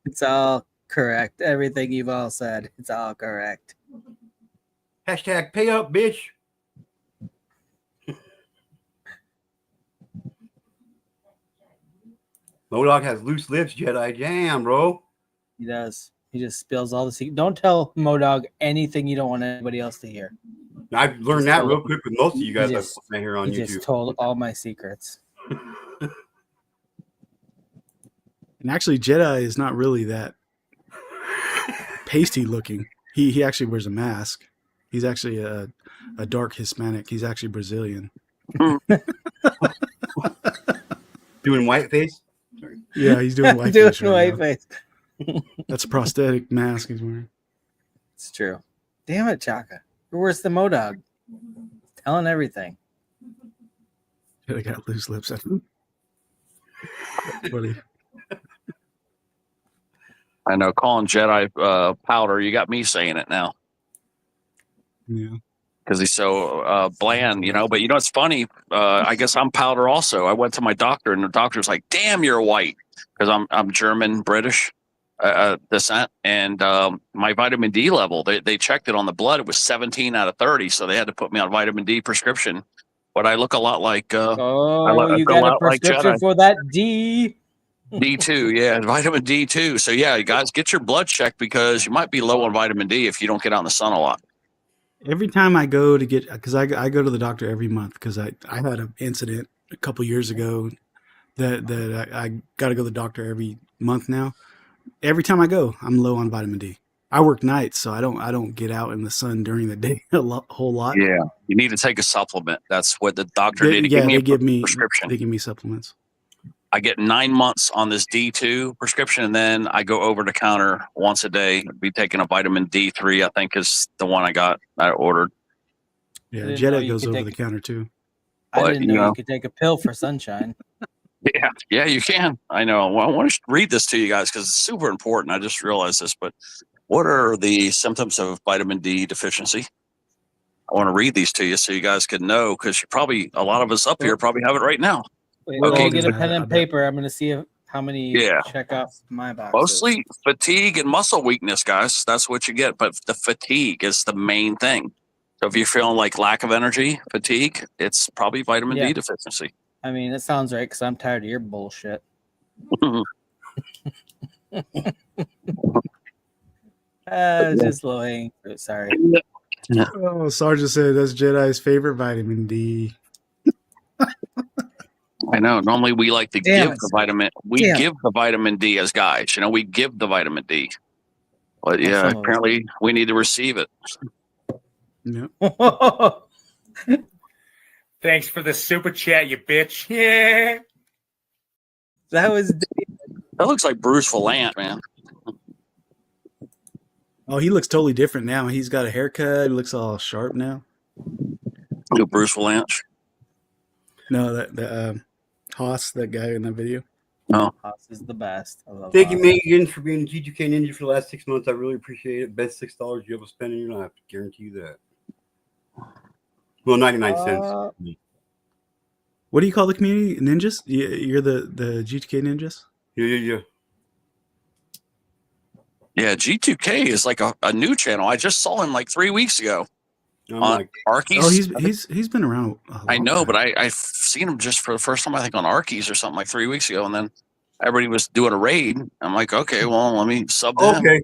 It's all correct. Everything you've all said. It's all correct. Hashtag pay up, bitch. Modog has loose lips, Jedi. Damn, bro. He does. He just spills all the secrets. Don't tell Modog anything you don't want anybody else to hear. I've learned that real quick with most of you guys Just, I've here on he YouTube. just told all my secrets. And actually, Jedi is not really that pasty looking. He actually wears a mask. He's actually a dark Hispanic. He's actually Brazilian. Doing whiteface? Yeah, he's doing whiteface. Doing whiteface. That's a prosthetic mask he's wearing. It's true. Damn it, Chaka. You're worse than Modog. Telling everything. Jedi got loose lips. Funny. I know, calling Jedi powder. You got me saying it now. Yeah. Because he's so bland, you know. But you know, it's funny. I guess I'm powder also. I went to my doctor, and the doctor's like, "Damn, you're white," because I'm German British descent, and my vitamin D level. They checked it on the blood. It was 17 out of 30, so they had to put me on vitamin D prescription. But I look a lot like. You got a prescription for that D. D2, yeah, vitamin D2. So yeah, you guys get your blood checked because you might be low on vitamin D if you don't get out in the sun a lot. Every time I go to get, because I go to the doctor every month because I had an incident a couple years ago that I got to go to the doctor every month now. Every time I go, I'm low on vitamin D. I work nights, so I don't get out in the sun during the day whole lot. Yeah, you need to take a supplement. That's what the doctor did. They give me prescription. They give me supplements. I get 9 months on this D2 prescription, and then I go over the counter once a day. Be taking a vitamin D3, I think, is the one I ordered. Yeah, Jedi goes over the counter too. I didn't know you could take a pill for sunshine. Yeah, you can. I know. Well, I want to read this to you guys because it's super important. I just realized this, but what are the symptoms of vitamin D deficiency? I want to read these to you so you guys can know, because a lot of us up here probably have it right now. Wait, Okay. let me get a pen and paper. I'm going to see how many Yeah. check off my boxes. Mostly fatigue and muscle weakness, guys. That's what you get. But the fatigue is the main thing. So if you're feeling like lack of energy, fatigue, it's probably vitamin D deficiency. I mean, it sounds right because I'm tired of your bullshit. Just low hanging fruit. Sorry. Oh, Sergeant said that's Jedi's favorite vitamin D. I know. Normally we like to Damn give it, the vitamin. We Damn. give the vitamin D as guides. You know, we give the vitamin D. But yeah, some of us. apparently we need to receive it. Thanks for the super chat, you bitch. Yeah. That was. That looks like Bruce Valant, man. Oh, he looks totally different now. He's got a haircut. He looks all sharp now. Who, Bruce Valant? No, that Haas, that guy in that video. No. Haas is the best. I love Thank you, Haas. Megan, for being G2K Ninja for the last 6 months. I really appreciate it. Best $6 you ever spent in your life. Guarantee you that. Well, 99 cents. What do you call the community? Ninjas? You're the G2K Ninjas? Yeah. Yeah, G2K is like a new channel. I just saw him like 3 weeks ago. On Arkies. Oh, he's been around. I know, but I've seen him just for the first time, I think, on Arkies or something like 3 weeks ago. And then everybody was doing a raid. I'm like, okay, well, let me sub to him. Okay.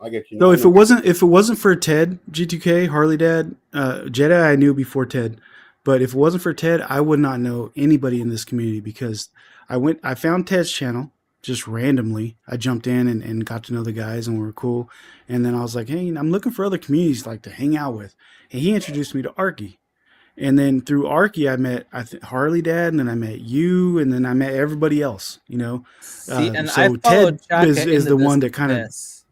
I get you. So if it wasn't for Ted, G2K, Harley Dad, Jedi, I knew before Ted. But if it wasn't for Ted, I would not know anybody in this community because I found Ted's channel just randomly. I jumped in and got to know the guys and we were cool. And then I was like, hey, I'm looking for other communities like to hang out with. And he introduced me to Arky. And then through Arky, I met Harley Dad, and then I met you, and then I met everybody else, you know. See, and so I Ted Chaka is the into one this that kind of mess.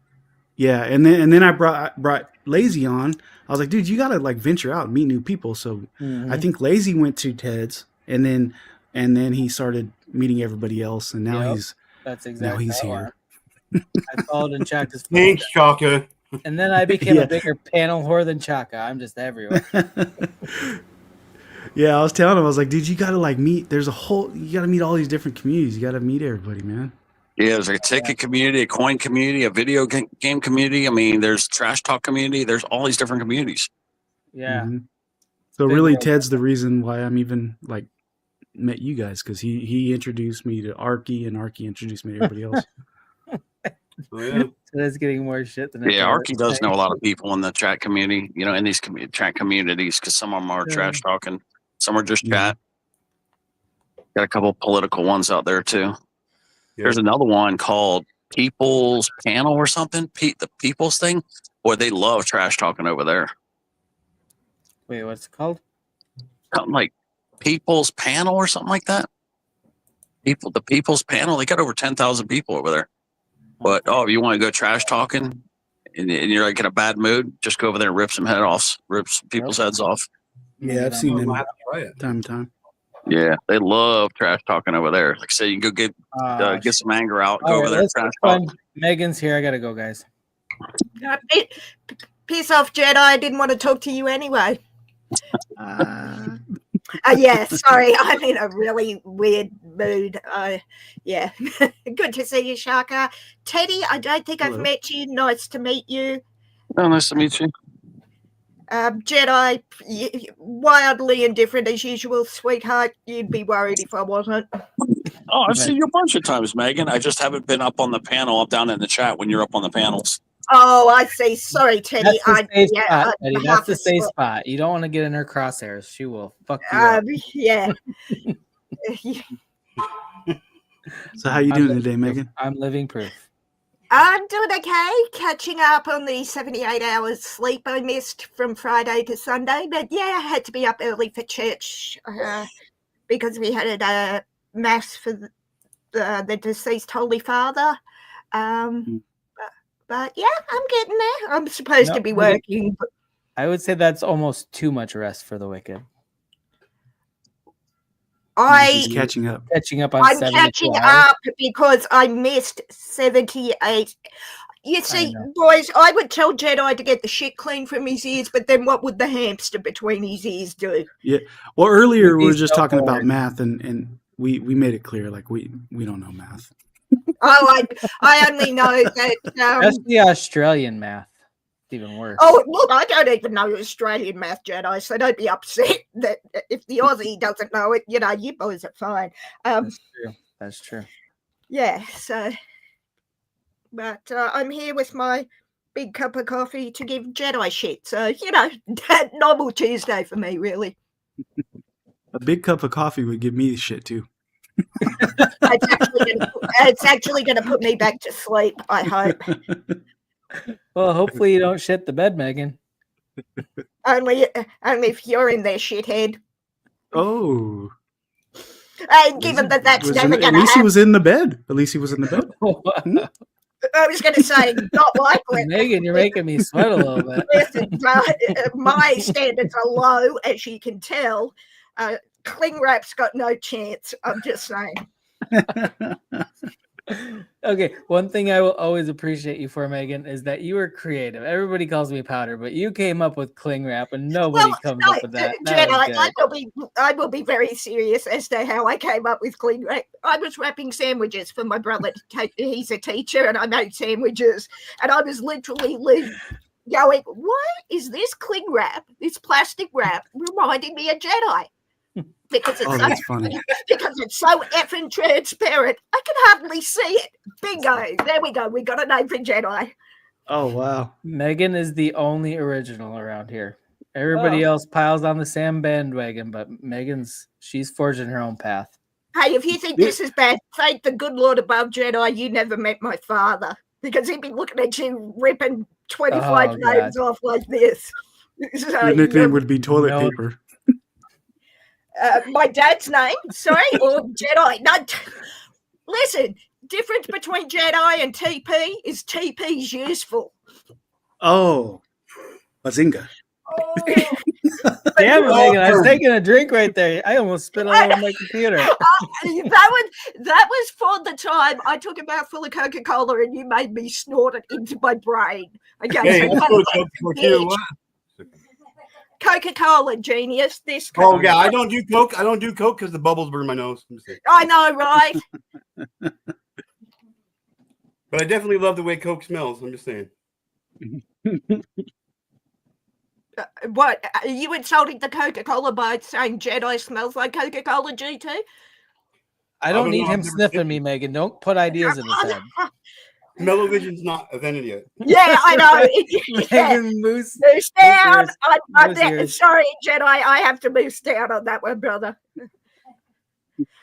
yeah, and then I brought Lazy on. I was like, dude, you gotta like venture out and meet new people. So I think Lazy went to Ted's, and then he started meeting everybody else, and now That's now exactly he's how here. I followed in Chaka's Thanks, Chaka. And then I became Yeah. a bigger panel whore than Chaka. I'm just everywhere. Yeah, I was telling him, I was like, dude, you gotta like meet. You gotta meet all these different communities. You gotta meet everybody, man. Yeah, there's a ticket community, a coin community, a video game community. I mean, there's trash talk community. There's all these different communities. Yeah. Mhm. So Big really, world. Ted's the reason why I'm even like met you guys because he introduced me to Arky, and Arky introduced me to everybody else. Oh, yeah. So that's getting more shit than I Yeah, thought. Arky does know a lot of people in the chat community, you know, in these chat communities, because some of them are trash talking, some are just chat. Got a couple political ones out there too. There's another one called People's Panel or something, the People's thing, boy, they love trash talking over there. Wait, what's it called? Something like People's Panel or something like that. The People's Panel, they got over 10,000 people over there. But if you want to go trash talking and you're like in a bad mood, just go over there and rip some people's heads off. Yeah, I've seen them I'll have to try it. time to time. Yeah, they love trash talking over there. Like I said, you can go get some anger out, go over there and trash talk. Megan's here. I gotta go, guys. Piss off, Jedi. I didn't want to talk to you anyway. Yeah, sorry. I'm in a really weird mood. Yeah. Good to see you, Shaka. Teddy, I don't think I've met you. Nice to meet you. Oh, nice to meet you. Jedi, wildly indifferent as usual, sweetheart. You'd be worried if I wasn't. Oh, I've seen you a bunch of times, Megan. I just haven't been up on the panel, up down in the chat when you're up on the panels. Oh, I see. Sorry, Teddy. That's the safe spot, Eddie. That's the safe spot. You don't want to get in her crosshairs. She will fuck you up. Yeah. So how you doing today, Megan? I'm living proof. I'm doing okay, catching up on the 78 hours sleep I missed from Friday to Sunday. But yeah, I had to be up early for church because we had a mass for the deceased Holy Father. But yeah, I'm getting there. I'm supposed to be working. I would say that's almost too much rest for the wicked. She's catching up. Catching up on I'm 72 catching hours. up because I missed 78. You see, know. boys, I would tell Jedi to get the shit clean from his ears, but then what would the hamster between his ears do? Yeah. Well, earlier we were He's just so talking about bored. math, and we made it clear like we don't know math. Oh, I only know that. That's the Australian math. It's even worse. Oh, look, I don't even know Australian math, Jedi, so don't be upset that if the Aussie doesn't know it, you know, you boys are fine. That's true. That's true. Yeah, so. But I'm here with my big cup of coffee to give Jedi shit. So, you know, normal Tuesday for me, really. A big cup of coffee would give me shit too. It's actually going to put me back to sleep, I hope. Well, hopefully you don't shit the bed, Megan. Only if you're in there, shithead. Oh. And given that that's never going to happen. At least he was in the bed. At least he was in the bed. I was going to say, not likely. Megan, you're making me sweat a little bit. Listen, my standards are low, as you can tell. Cling wrap's got no chance. I'm just saying. Okay, one thing I will always appreciate you for, Megan, is that you were creative. Everybody calls me Powder, but you came up with cling wrap, and nobody comes up with that. That was Jedi, good. I will be very serious as to how I came up with cling wrap. I was wrapping sandwiches for my brother. He's a teacher, and I made sandwiches, and I was literally going, "Why is this cling wrap, this plastic wrap, reminding me of Jedi?" Because it's that's funny. Because it's so effing transparent, I can hardly see it. Bingo! There we go. We got a name for Jedi. Oh wow. Megan is the only original around here. Everybody else piles on the Sam bandwagon, but she's forging her own path. Hey, if you think this is bad, thank the good Lord above, Jedi, you never met my father, because he'd be looking at you ripping 25 names off like this. So, Your nickname would be toilet paper. My dad's name, sorry, or Jedi. No, listen, difference between Jedi and TP is TP's useful. Oh, Bazinga. Damn it, Megan, I was taking a drink right there. I almost spit all over my computer. That was for the time I took a mouthful of Coca-Cola and you made me snort it into my brain. Okay, Coca-Cola, genius. This. Oh yeah, I don't do Coke. I don't do Coke because the bubbles burn my nose. I know, right? But I definitely love the way Coke smells. I'm just saying. What? Are you insulting the Coca-Cola by saying Jedi smells like Coca-Cola, GT? I don't need him sniffing me, Megan. Don't put ideas in his head. Mellovision's not invented yet. Yeah, I know. Megan Moose down. I'm sorry, Jedi. I have to moose down on that one, brother.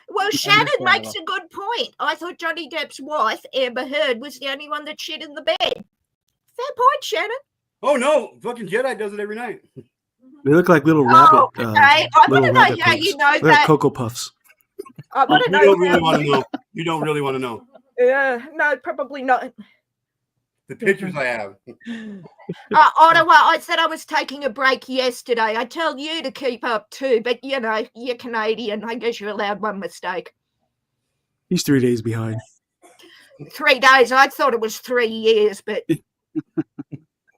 Well, Shannon makes a good point. I thought Johnny Depp's wife, Amber Heard, was the only one that shit in the bed. Fair point, Shannon. Oh no, fucking Jedi does it every night. They look like little rabbit. Okay, I want to know how puffs. you know They're that. Cocoa Puffs. I want to know. You don't really want to know. You don't really want to know. No, probably not. The pictures I have. Ottawa, I said I was taking a break yesterday. I tell you to keep up too, but you know, you're Canadian. I guess you're allowed one mistake. He's 3 days behind. 3 days. I thought it was 3 years, but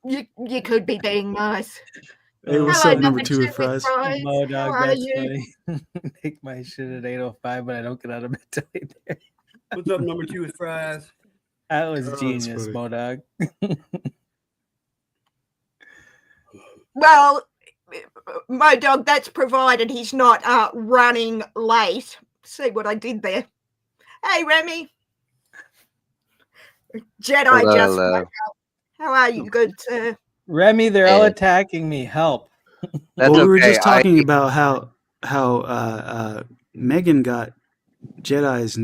you could be being nice. Hey, what's up, number two with fries? Oh, dog, that's funny. Make my shit at 8:05, but I don't get out of bed till 8 there. What's up, number two with fries? That was genius, Modog. Well, Modog, that's provided he's not running late. See what I did there? Hey, Remy. Jedi just woke up. How are you, good sir? Remy, they're all attacking me. Help. Well, we were just talking about how Megan got Jedi's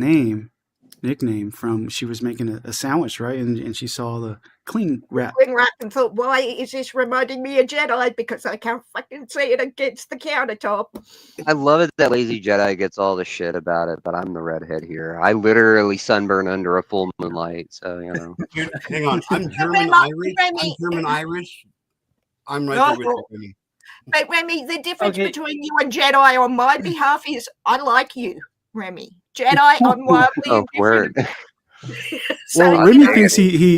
nickname from, she was making a sandwich, right? And she saw the cling wrap. Cling wrap and thought, why is this reminding me of Jedi? Because I can't fucking see it against the countertop. I love it that Lazy Jedi gets all the shit about it, but I'm the redhead here. I literally sunburn under a full moonlight, so you know. Dude, hang on, I'm German Irish. I'm German Irish. I'm right there with you. But Remy, the difference Okay. between you and Jedi on my behalf is I like you, Remy. Jedi are wildly Oh, indifferent. word. So, Well, you Remy know, thinks he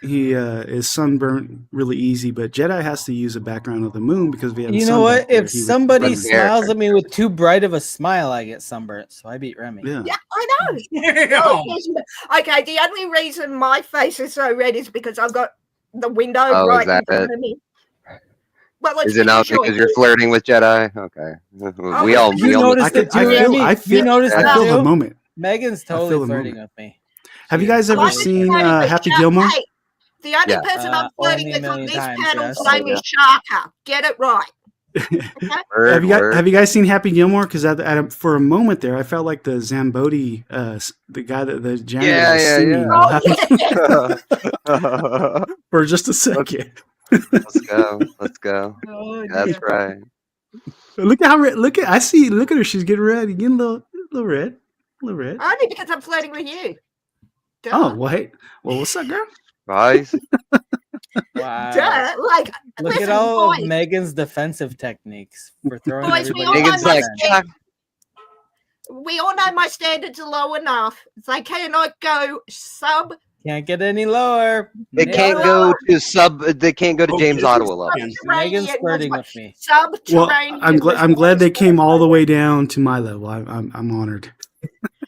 is sunburnt really easy, but Jedi has to use a background of the moon because if he had You sun know what? back there, If he would somebody burn. smiles at me with too bright of a smile, I get sunburnt. So I beat Remy. Yeah. yeah, I know. Oh, okay, the only reason my face is so red is because I've got the window Oh, is right in that front it? of me. Well, it's Is it not because because you're flirting with Jedi? Okay. We all You noticed it too, Remy. You noticed it I feel the too. moment. Megan's I feel totally the flirting moment. with me. Have you guys ever seen Happy Gilmore? Hey, the only Yeah. person I'm flirting Only a with on million this times, panel's yes. name is Shaka. Get it right. Have you guys seen Happy Gilmore? Because for a moment there, I felt like the Zambodi, the guy that the janitor was singing. For just a second. Let's go. Let's go. Oh, That's dear. right. Look at how red. Look at her. She's getting red. Getting a little red. A little red. Only because I'm flirting with you. Duh. Oh, well, hey. Well, what's up, girl? Guys. Wow. Duh. Like, Look listen, at all boys, of Megan's defensive techniques for throwing boys, we everybody. all know Megan's my like, standards. We all know my standards are low enough. They cannot go sub. Can't get any lower. It can't go to They can't go to James this is Ottawa level. Megan's flirting with me. Well, Subterranean. I'm glad they came all the way down to my level. I'm honored.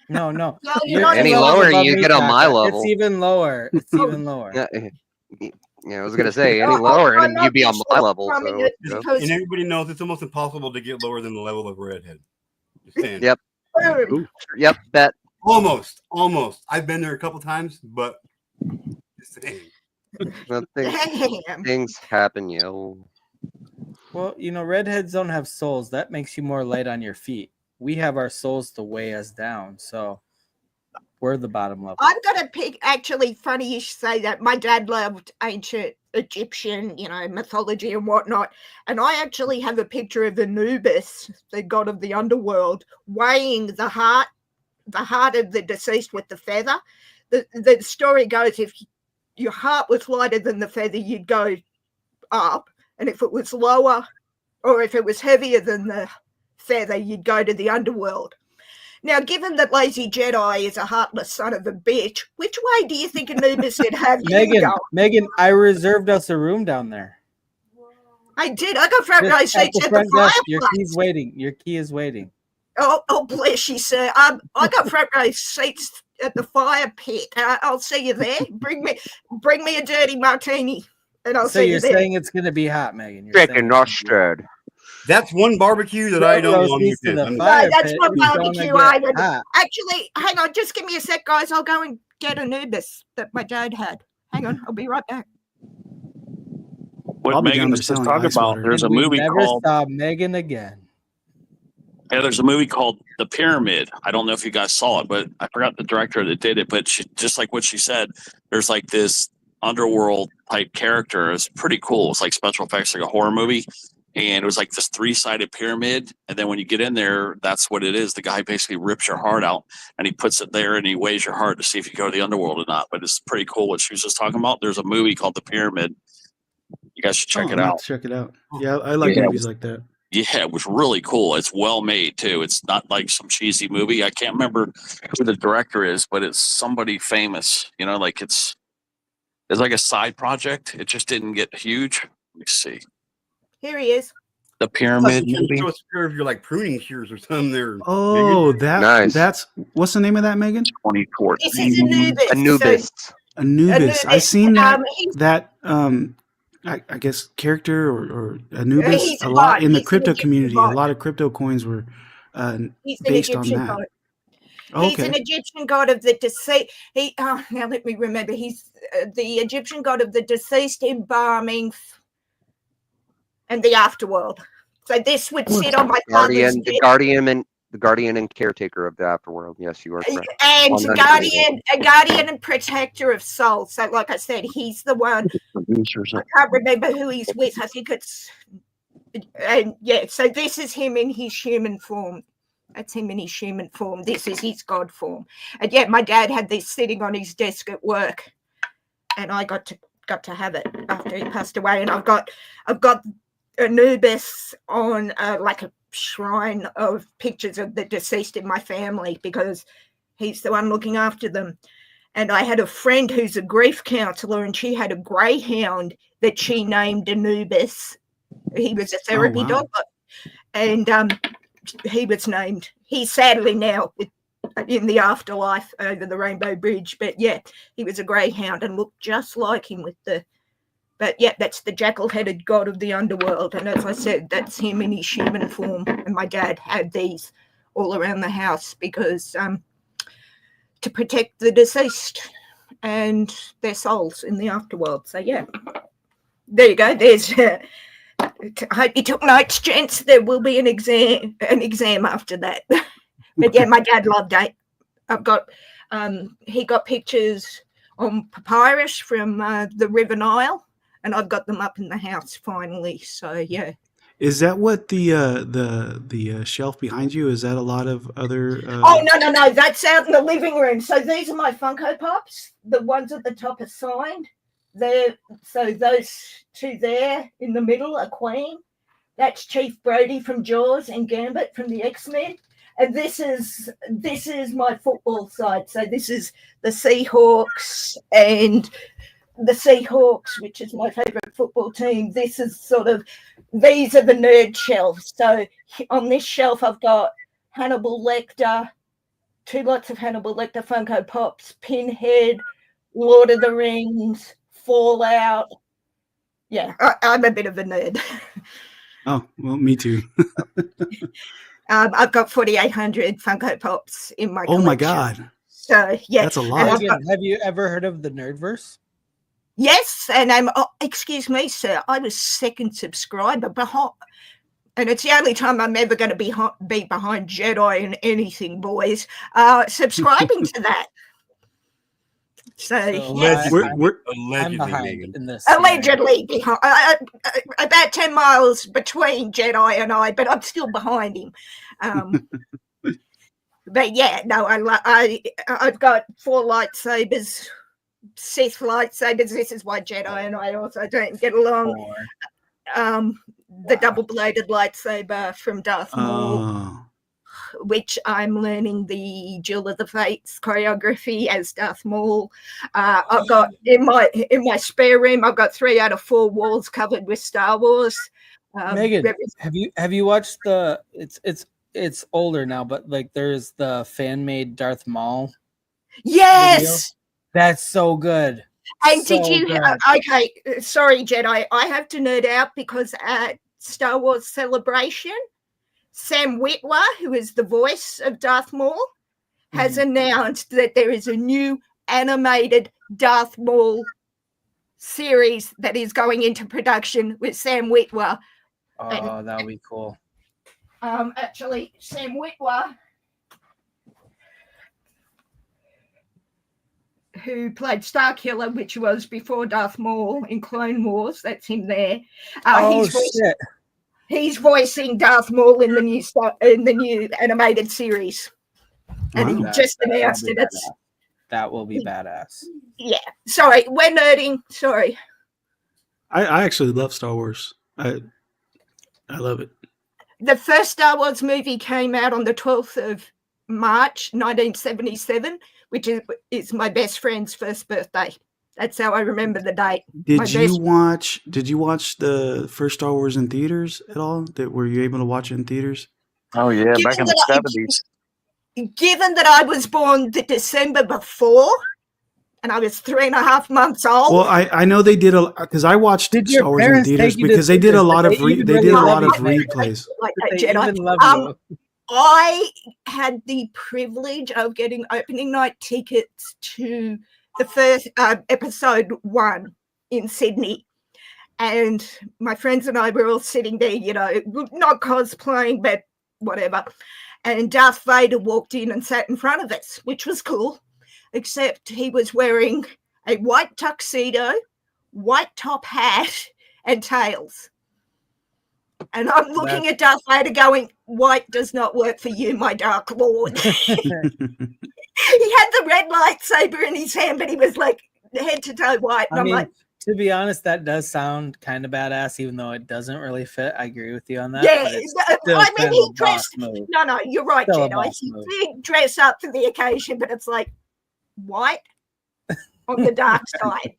No, no. Well, you're not any lower, you get on my level. It's even lower. It's even lower. Yeah, I was gonna say any lower, and you'd be on my level. So, And everybody knows it's almost impossible to get lower than the level of redhead. Just saying. Yep. Yep. Bet. Almost. I've been there a couple times, but just saying. Well, things happen, yo. Well, you know, redheads don't have souls. That makes you more light on your feet. We have our souls to weigh us down, so we're the bottom level. I'm gonna pick. Actually, funny you should say that. My dad loved ancient Egyptian, mythology and whatnot. And I actually have a picture of Anubis, the god of the underworld, weighing the heart of the deceased with the feather. The story goes, if your heart was lighter than the feather, you'd go up, and if it was lower, or if it was heavier than the feather, you'd go to the underworld. Now, given that Lazy Jedi is a heartless son of a bitch, which way do you think Anubis would have you go? Megan, I reserved us a room down there. I did. I got front row Just at seats the at the front desk. Your fireplace. key's waiting. Your key is waiting. Oh, bless you, sir. I got front row seats at the fire pit. I'll see you there. Bring me a dirty martini, and I'll So see you you're there. saying it's going to be hot, Megan? Chicken mustard. That's one barbecue that I don't want to do. No, that's one It's gonna barbecue get I would. hot. Actually, hang on. Just give me a sec, guys. I'll go and get Anubis that my dad had. Hang on. I'll be right back. What Megan was just talking about, there's a We movie never called saw Megan again. there's a movie called The Pyramid. I don't know if you guys saw it, but I forgot the director that did it. But just like what she said, there's like this underworld type character. It's pretty cool. It's like special effects, like a horror movie. And it was like this 3-sided pyramid. And then when you get in there, that's what it is. The guy basically rips your heart out and he puts it there and he weighs your heart to see if you go to the underworld or not. But it's pretty cool what she was just talking about. There's a movie called The Pyramid. You guys should check it out. Check it out. Yeah, I like movies like that. Yeah, it was really cool. It's well made too. It's not like some cheesy movie. I can't remember who the director is, but it's somebody famous. Like it's like a side project. It just didn't get huge. Let me see. Here he is. The Pyramid Show movie. us if you're like pruning shears or something there. Oh, Megan. that's what's the name of that, Megan? 2014. This is Anubis. Anubis. Anubis. I seen that he's- I guess character or Anubis He's a a lot god. in the He's an crypto Egyptian community. god. A lot of crypto coins were He's an based on Egyptian that. god. Oh, He's okay. an Egyptian god of the deceased. Now let me remember. He's the Egyptian god of the deceased, embalming, and the afterworld. So this would sit on my father's The guardian and caretaker of the afterworld. Yes, you are correct. and 100%. a guardian and protector of souls. So, like I said, he's the one. I can't remember who he's with. I think it's, and yeah. So this is him in his human form. That's him in his human form. This is his god form. And yet, my dad had this sitting on his desk at work, and I got to have it after he passed away. And I've got Anubis on like a shrine of pictures of the deceased in my family because he's the one looking after them. And I had a friend who's a grief counsellor, and she had a greyhound that she named Anubis. He was a therapy dog, and he was named. He's sadly now in the afterlife over the Rainbow Bridge, but yeah, he was a greyhound and looked just like him with the. But yeah, that's the jackal-headed god of the underworld, and as I said, that's him in his human form. And my dad had these all around the house because to protect the deceased and their souls in the afterworld. So yeah, there you go. There's. I hope you took notes, gents. There will be an exam after that. But yeah, my dad loved it. I've got. He got pictures on papyrus from the River Nile. And I've got them up in the house finally. So yeah. Is that what the shelf behind you? Is that a lot of other? Oh no! That's out in the living room. So these are my Funko Pops. The ones at the top are signed. So those two there in the middle are Queen. That's Chief Brody from Jaws and Gambit from the X-Men. And this is my football side. So this is the Seahawks and. The Seahawks, which is my favourite football team. These are the nerd shelves. So on this shelf, I've got Hannibal Lecter, 2 lots of Hannibal Lecter Funko Pops, Pinhead, Lord of the Rings, Fallout. Yeah, I'm a bit of a nerd. Oh, well, me too. I've got 4,800 Funko Pops in my collection. Oh my God. So yeah. That's a lot. Have you ever heard of the Nerdverse? Yes, and excuse me, sir, I was second subscriber behind, and it's the only time I'm ever going to be behind Jedi in anything, boys. Subscribing to that. So yes, I'm behind in this. Allegedly behind, about 10 miles between Jedi and I, but I'm still behind him. But yeah, no, I've got 4 lightsabers. Sith lightsabers. This is why Jedi and I also don't get along. The double-bladed lightsaber from Darth Maul, which I'm learning the Duel of the Fates choreography as Darth Maul. I've got in my spare room. I've got 3 out of 4 walls covered with Star Wars. Megan, have you watched the? It's older now, but like there's the fan-made Darth Maul. Yes. Video. That's so good. And did you? Okay, sorry, Jedi. I have to nerd out because at Star Wars Celebration, Sam Witwer, who is the voice of Darth Maul, has announced that there is a new animated Darth Maul series that is going into production with Sam Witwer. Oh, that would be cool. Actually, Sam Witwer, who played Starkiller, which was before Darth Maul in Clone Wars. That's him there. He's voicing Darth Maul in the new animated series, and he just announced it. That will be badass. Yeah. Sorry, we're nerding. Sorry. I actually love Star Wars. I love it. The first Star Wars movie came out on the 12th of March, 1977, which is my best friend's first birthday. That's how I remember the date. Did you watch the first Star Wars in theaters at all? Were you able to watch it in theaters? Oh yeah, back in the 70s. Given that I was born the December before, and I was 3.5 months old. Well, I know they did because I watched Star Wars in theaters because they did a lot of replays. Like that Jedi. I had the privilege of getting opening night tickets to the first episode 1 in Sydney. And my friends and I were all sitting there, not cosplaying, but whatever. And Darth Vader walked in and sat in front of us, which was cool, except he was wearing a white tuxedo, white top hat, and tails. And I'm looking at Darth Vader going, white does not work for you, my Dark Lord. He had the red lightsaber in his hand, but he was like head to toe white. And I'm like, To be honest, that does sound kind of badass, even though it doesn't really fit. I agree with you on that. Yeah, but it's I still mean, kind of he a boss dressed. move. No, you're right, Still a Jedi. boss He move. did dress up for the occasion, but it's like white on the dark side.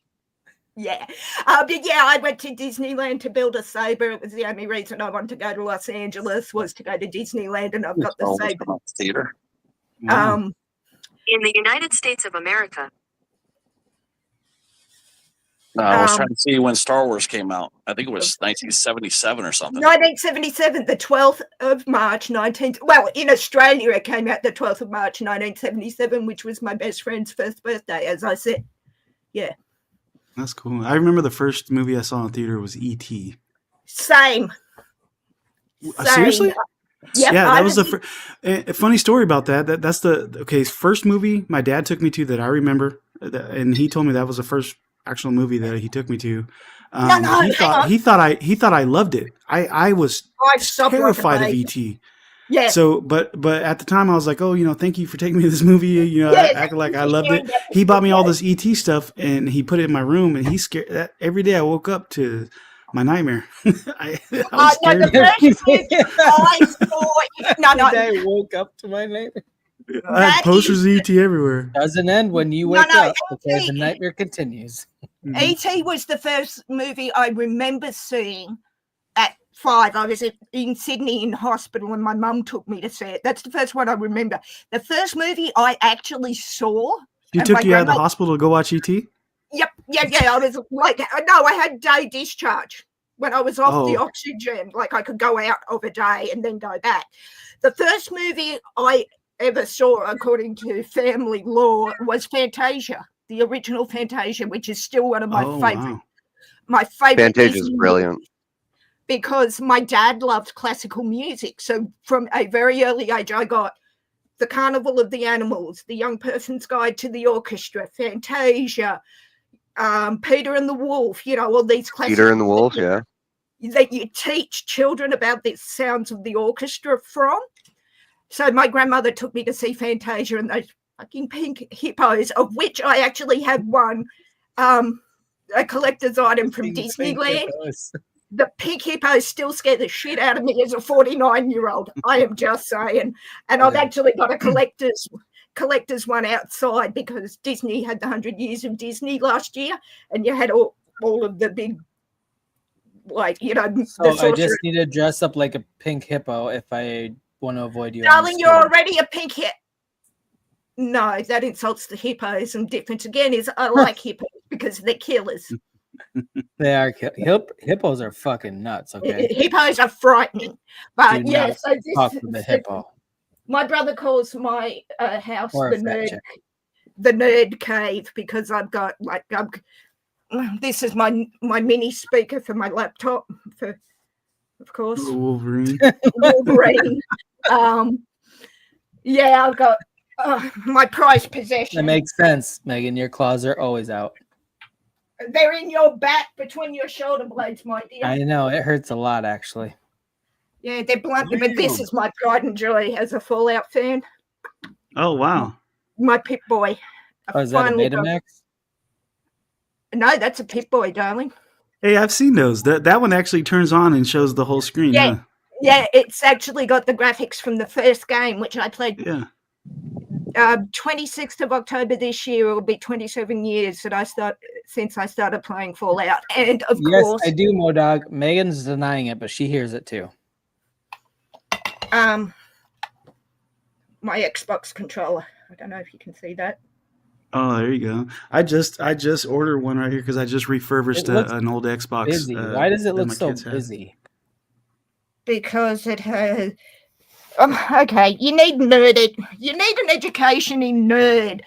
Yeah. But yeah, I went to Disneyland to build a saber. It was the only reason I wanted to go to Los Angeles was to go to Disneyland, and I've got the saber. Theater. In the United States of America. No, I was trying to see when Star Wars came out. I think it was 1977 or something. 1977, the 12th of March, well, in Australia, it came out the 12th of March, 1977, which was my best friend's first birthday, as I said. Yeah. That's cool. I remember the first movie I saw in theater was E.T. Same. Seriously? Yep, Yeah, that was the a funny story about that. That's the first movie my dad took me to that I remember, and he told me that was the first actual movie that he took me to. He thought I loved it. I was terrified of E.T. Yeah. So, but at the time I was like, oh, thank you for taking me to this movie. I acted like I loved it. He bought me all this ET stuff and he put it in my room, and he scared that every day I woke up to my nightmare. I was scared. I woke up to my nightmare. I had posters of ET everywhere. Doesn't end when you wake up. Okay, the nightmare continues. E.T. was the first movie I remember seeing at 5. I was in Sydney in hospital and my mum took me to see it. That's the first one I remember. The first movie I actually saw. You took you out of the hospital to go watch E.T.? Yep. Yeah. I was like, no, I had day discharge when I was off the oxygen. Like I could go out of a day and then go back. The first movie I ever saw, according to family law, was Fantasia, the original Fantasia, which is still one of my favorite. Wow. My favorite. Fantasia is brilliant. Because my dad loved classical music. So from a very early age, I got The Carnival of the Animals, The Young Person's Guide to the Orchestra, Fantasia, Peter and the Wolf, all these classical. Peter and the Wolf, yeah. That you teach children about the sounds of the orchestra from. So my grandmother took me to see Fantasia and those fucking pink hippos, of which I actually had one, a collector's item from Disneyland. The pink hippos still scare the shit out of me as a 49-year-old. I am just saying. And I've actually got a collector's one outside because Disney had the 100 years of Disney last year, and you had all of the big, So I just need to dress up like a pink hippo if I want to avoid you. Darling, you're already a pink hippo. No, that insults the hippos. And difference again is I like hippos because they're killers. They are hippos are fucking nuts. Okay, hippos are frightening, but Do yes, not talk with the hippo. My brother calls my house the nerd cave because I've got this is my mini speaker for my laptop, of course. Wolverine. Yeah, I've got my prized possession. That makes sense, Megan. Your claws are always out. They're in your back between your shoulder blades, my dear. I know, it hurts a lot, actually. Yeah, they're blunt, but this is my pride and joy as a Fallout fan. Oh, wow. My Pip Boy. Oh, is that a Betamax? No, that's a Pip Boy, darling. Hey, I've seen those. That one actually turns on and shows the whole screen. Yeah, Huh? yeah, it's actually got the graphics from the first game, which I played. Yeah. 26th of October this year, it will be 27 years since I started playing Fallout. And of course, I do, Modog. Megan's denying it, but she hears it too. My Xbox controller. I don't know if you can see that. Oh, there you go. I just ordered one right here because I just refurbished an old Xbox. Busy. Why does it look so busy? Because it has. Okay, you need an education in nerd.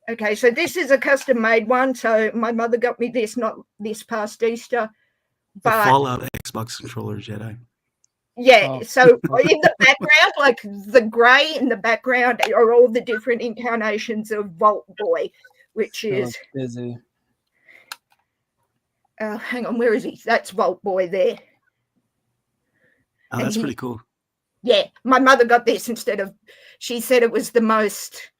Okay, so this is a custom-made one. So my mother got me this, not this past Easter. But The Fallout Xbox controller, Jedi. yeah, so in the background, like the grey in the background are all the different incarnations of Vault Boy, which is busy. Hang on, where is he? That's Vault Boy there. Oh, that's pretty cool. Yeah, my mother got this instead of. She said it was the most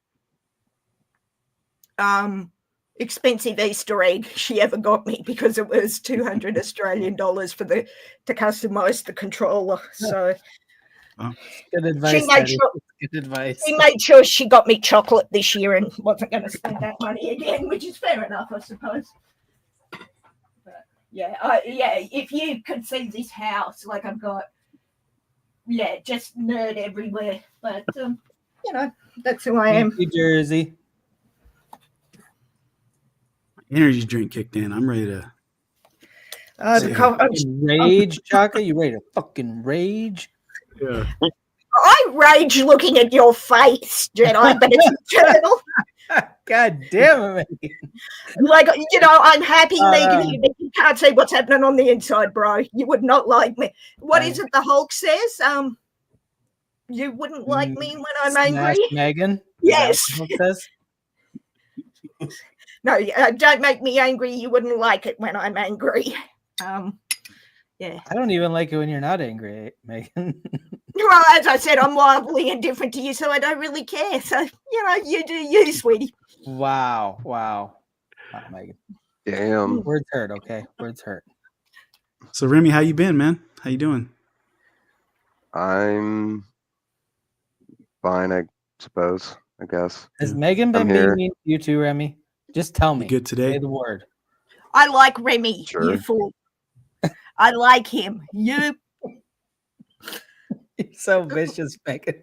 expensive Easter egg she ever got me because it was $200 Australian for to customize the controller. So good advice. Good advice. She made sure she got me chocolate this year and wasn't going to spend that money again, which is fair enough, I suppose. But yeah, if you could see this house, like I've got, just nerd everywhere. But that's who I am. New Jersey. Energy drink kicked in. I'm ready to. Rage, Chaka? You ready to fucking rage? Yeah. I rage looking at your face, Jedi, but it's eternal. God damn it, Megan. Like, I'm happy, Megan, but you can't see what's happening on the inside, bro. You would not like me. What is it the Hulk says? You wouldn't like me when I'm angry? Megan? Yes. Is that what Hulk says? No, don't make me angry. You wouldn't like it when I'm angry. Yeah. I don't even like it when you're not angry, Megan. Well, as I said, I'm wildly indifferent to you, so I don't really care. So, you do you, sweetie. Wow, Megan. Damn. Words hurt, okay? Words hurt. So, Remy, how you been, man? How you doing? I'm fine, I suppose. I guess. Has Megan been mean to you too, Remy? Just tell me. You good today? Say the word. I like Remy, Sure. you fool. I like him. You. You're so vicious, Megan.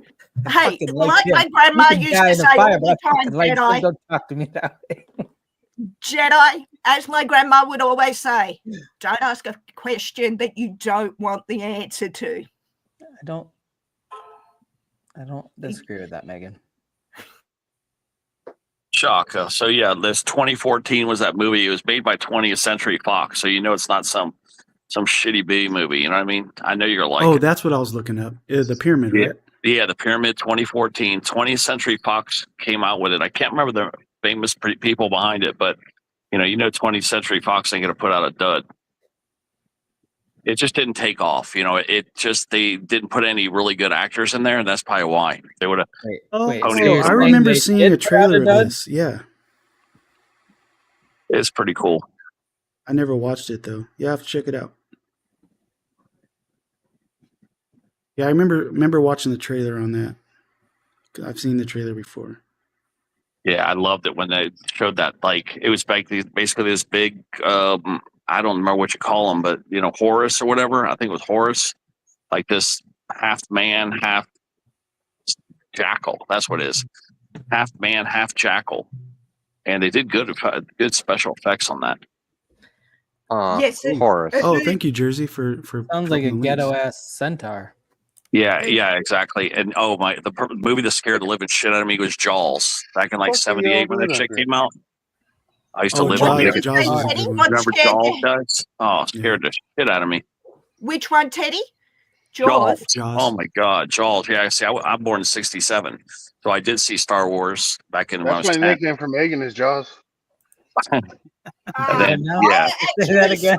Hey, like my grandma used to say all the time, Jedi. Don't talk to me that way. Jedi, as my grandma would always say, don't ask a question that you don't want the answer to. I don't disagree with that, Megan. Shock. So yeah, this 2014 was that movie. It was made by 20th Century Fox, so it's not some shitty B movie. You know what I mean? I know you're like. Oh, that's what I was looking up. The Pyramid, right? Yeah, the Pyramid 2014. 20th Century Fox came out with it. I can't remember the famous people behind it, but 20th Century Fox ain't gonna put out a dud. It just didn't take off. They didn't put any really good actors in there, and that's probably why they would have. I remember seeing a trailer of this. Yeah, it's pretty cool. I never watched it though. You have to check it out. Yeah, I remember watching the trailer on that. I've seen the trailer before. Yeah, I loved it when they showed that. Like, it was basically this big. I don't remember what you call him, but Horus or whatever. I think it was Horus, like this half man, half jackal. That's what it is. Half man, half jackal, and they did good special effects on that. Yes, Horus. Oh, thank you, Jersey, for sounds like a ghetto ass centaur. Yeah, exactly. And the movie that scared the living shit out of me was Jaws back in like '78 when that shit came out. I used to live on Jaws. Remember Jaws, guys? Oh, scared the shit out of me. Which one, Teddy? Jaws. Oh my God, Jaws. Yeah, see, I'm born in '67, so I did see Star Wars back in when I was That's my 10. nickname for Megan is Jaws. And then, yeah, Say that again.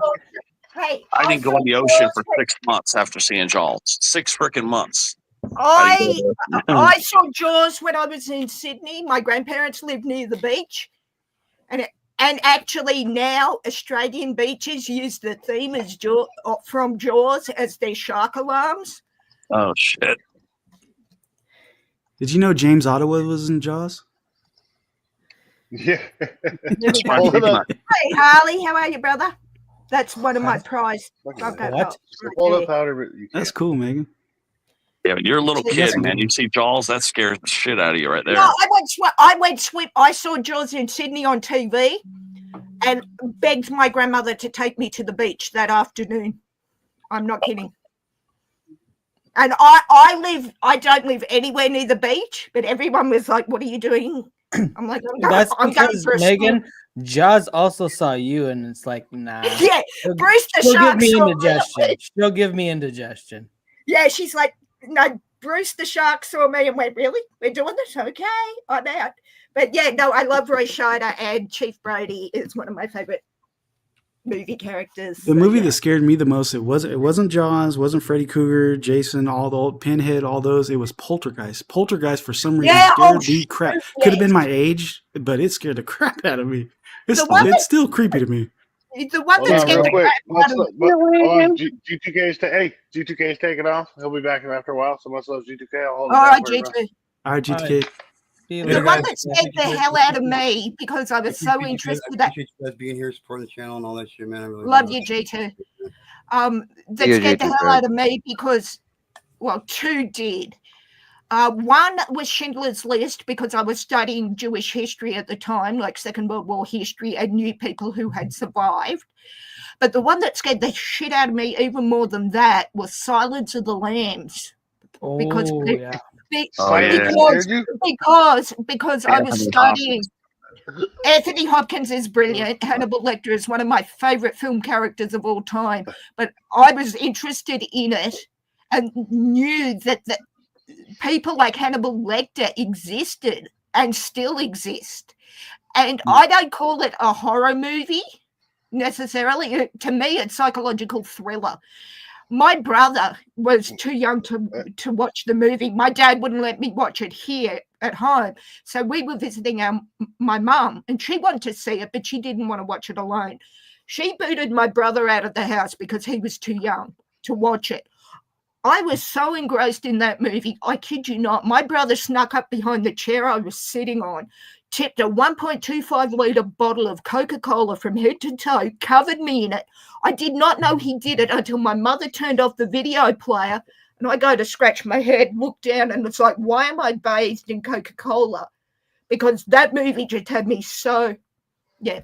Hey, I didn't go in the ocean for 6 months after seeing Jaws. 6 freaking months. I saw Jaws when I was in Sydney. My grandparents lived near the beach, and actually now Australian beaches use the theme as from Jaws as their shark alarms. Oh shit! Did you know James Ottawa was in Jaws? Yeah. Hey Harley, how are you, brother? That's one of my prize. What? That's cool, Megan. Yeah, but you're a little kid, man. You see Jaws, that scares the shit out of you right there. No, I went swim. I saw Jaws in Sydney on TV, and begged my grandmother to take me to the beach that afternoon. I'm not kidding. And I don't live anywhere near the beach, but everyone was like, "What are you doing?" I'm like, I'm going for a Megan, swim. Jaws also saw you, and it's like, nah. Yeah, Bruce the She'll shark give me saw indigestion. me. She'll give me indigestion. Yeah, she's like, no, Bruce the shark saw me and went, really? We're doing this? Okay, I'm out. But yeah, no, I love Roy Scheider, and Chief Brody is one of my favorite movie characters. The movie that scared me the most, it wasn't Jaws, wasn't Freddy Krueger, Jason, all the old Pinhead, all those. It was Poltergeist. Poltergeist for some reason scared the crap. Could have been my age, but it scared the crap out of me. It's, The one it's still creepy to me. The one Hold that on, scared real the quick. crap out of G2K is G2K is taking off. He'll be back after a while. So much love, G2K. I'll hold it All down right, for you, bro. G2. All right, GTK. The one that scared the hell out of me because I was so interested. I appreciate you guys being here, supporting the channel and all that shit, man. I really Love do. you, G2. That You, scared the G2, hell man. out of me because, well, two did. One was Schindler's List because I was studying Jewish history at the time, like Second World War history, and knew people who had survived. But the one that scared the shit out of me even more than that was Silence of the Lambs. Because yeah. because I was studying. Anthony Hopkins is brilliant. Hannibal Lecter is one of my favorite film characters of all time. But I was interested in it and knew that people like Hannibal Lecter existed and still exist. And I don't call it a horror movie necessarily. To me, it's psychological thriller. My brother was too young to watch the movie. My dad wouldn't let me watch it here at home. So we were visiting my mum, and she wanted to see it, but she didn't want to watch it alone. She booted my brother out of the house because he was too young to watch it. I was so engrossed in that movie, I kid you not. My brother snuck up behind the chair I was sitting on, tipped a 1.25-litre bottle of Coca-Cola from head to toe, covered me in it. I did not know he did it until my mother turned off the video player, and I go to scratch my head, look down, and it's like, why am I bathed in Coca-Cola? Because that movie just had me so, yeah.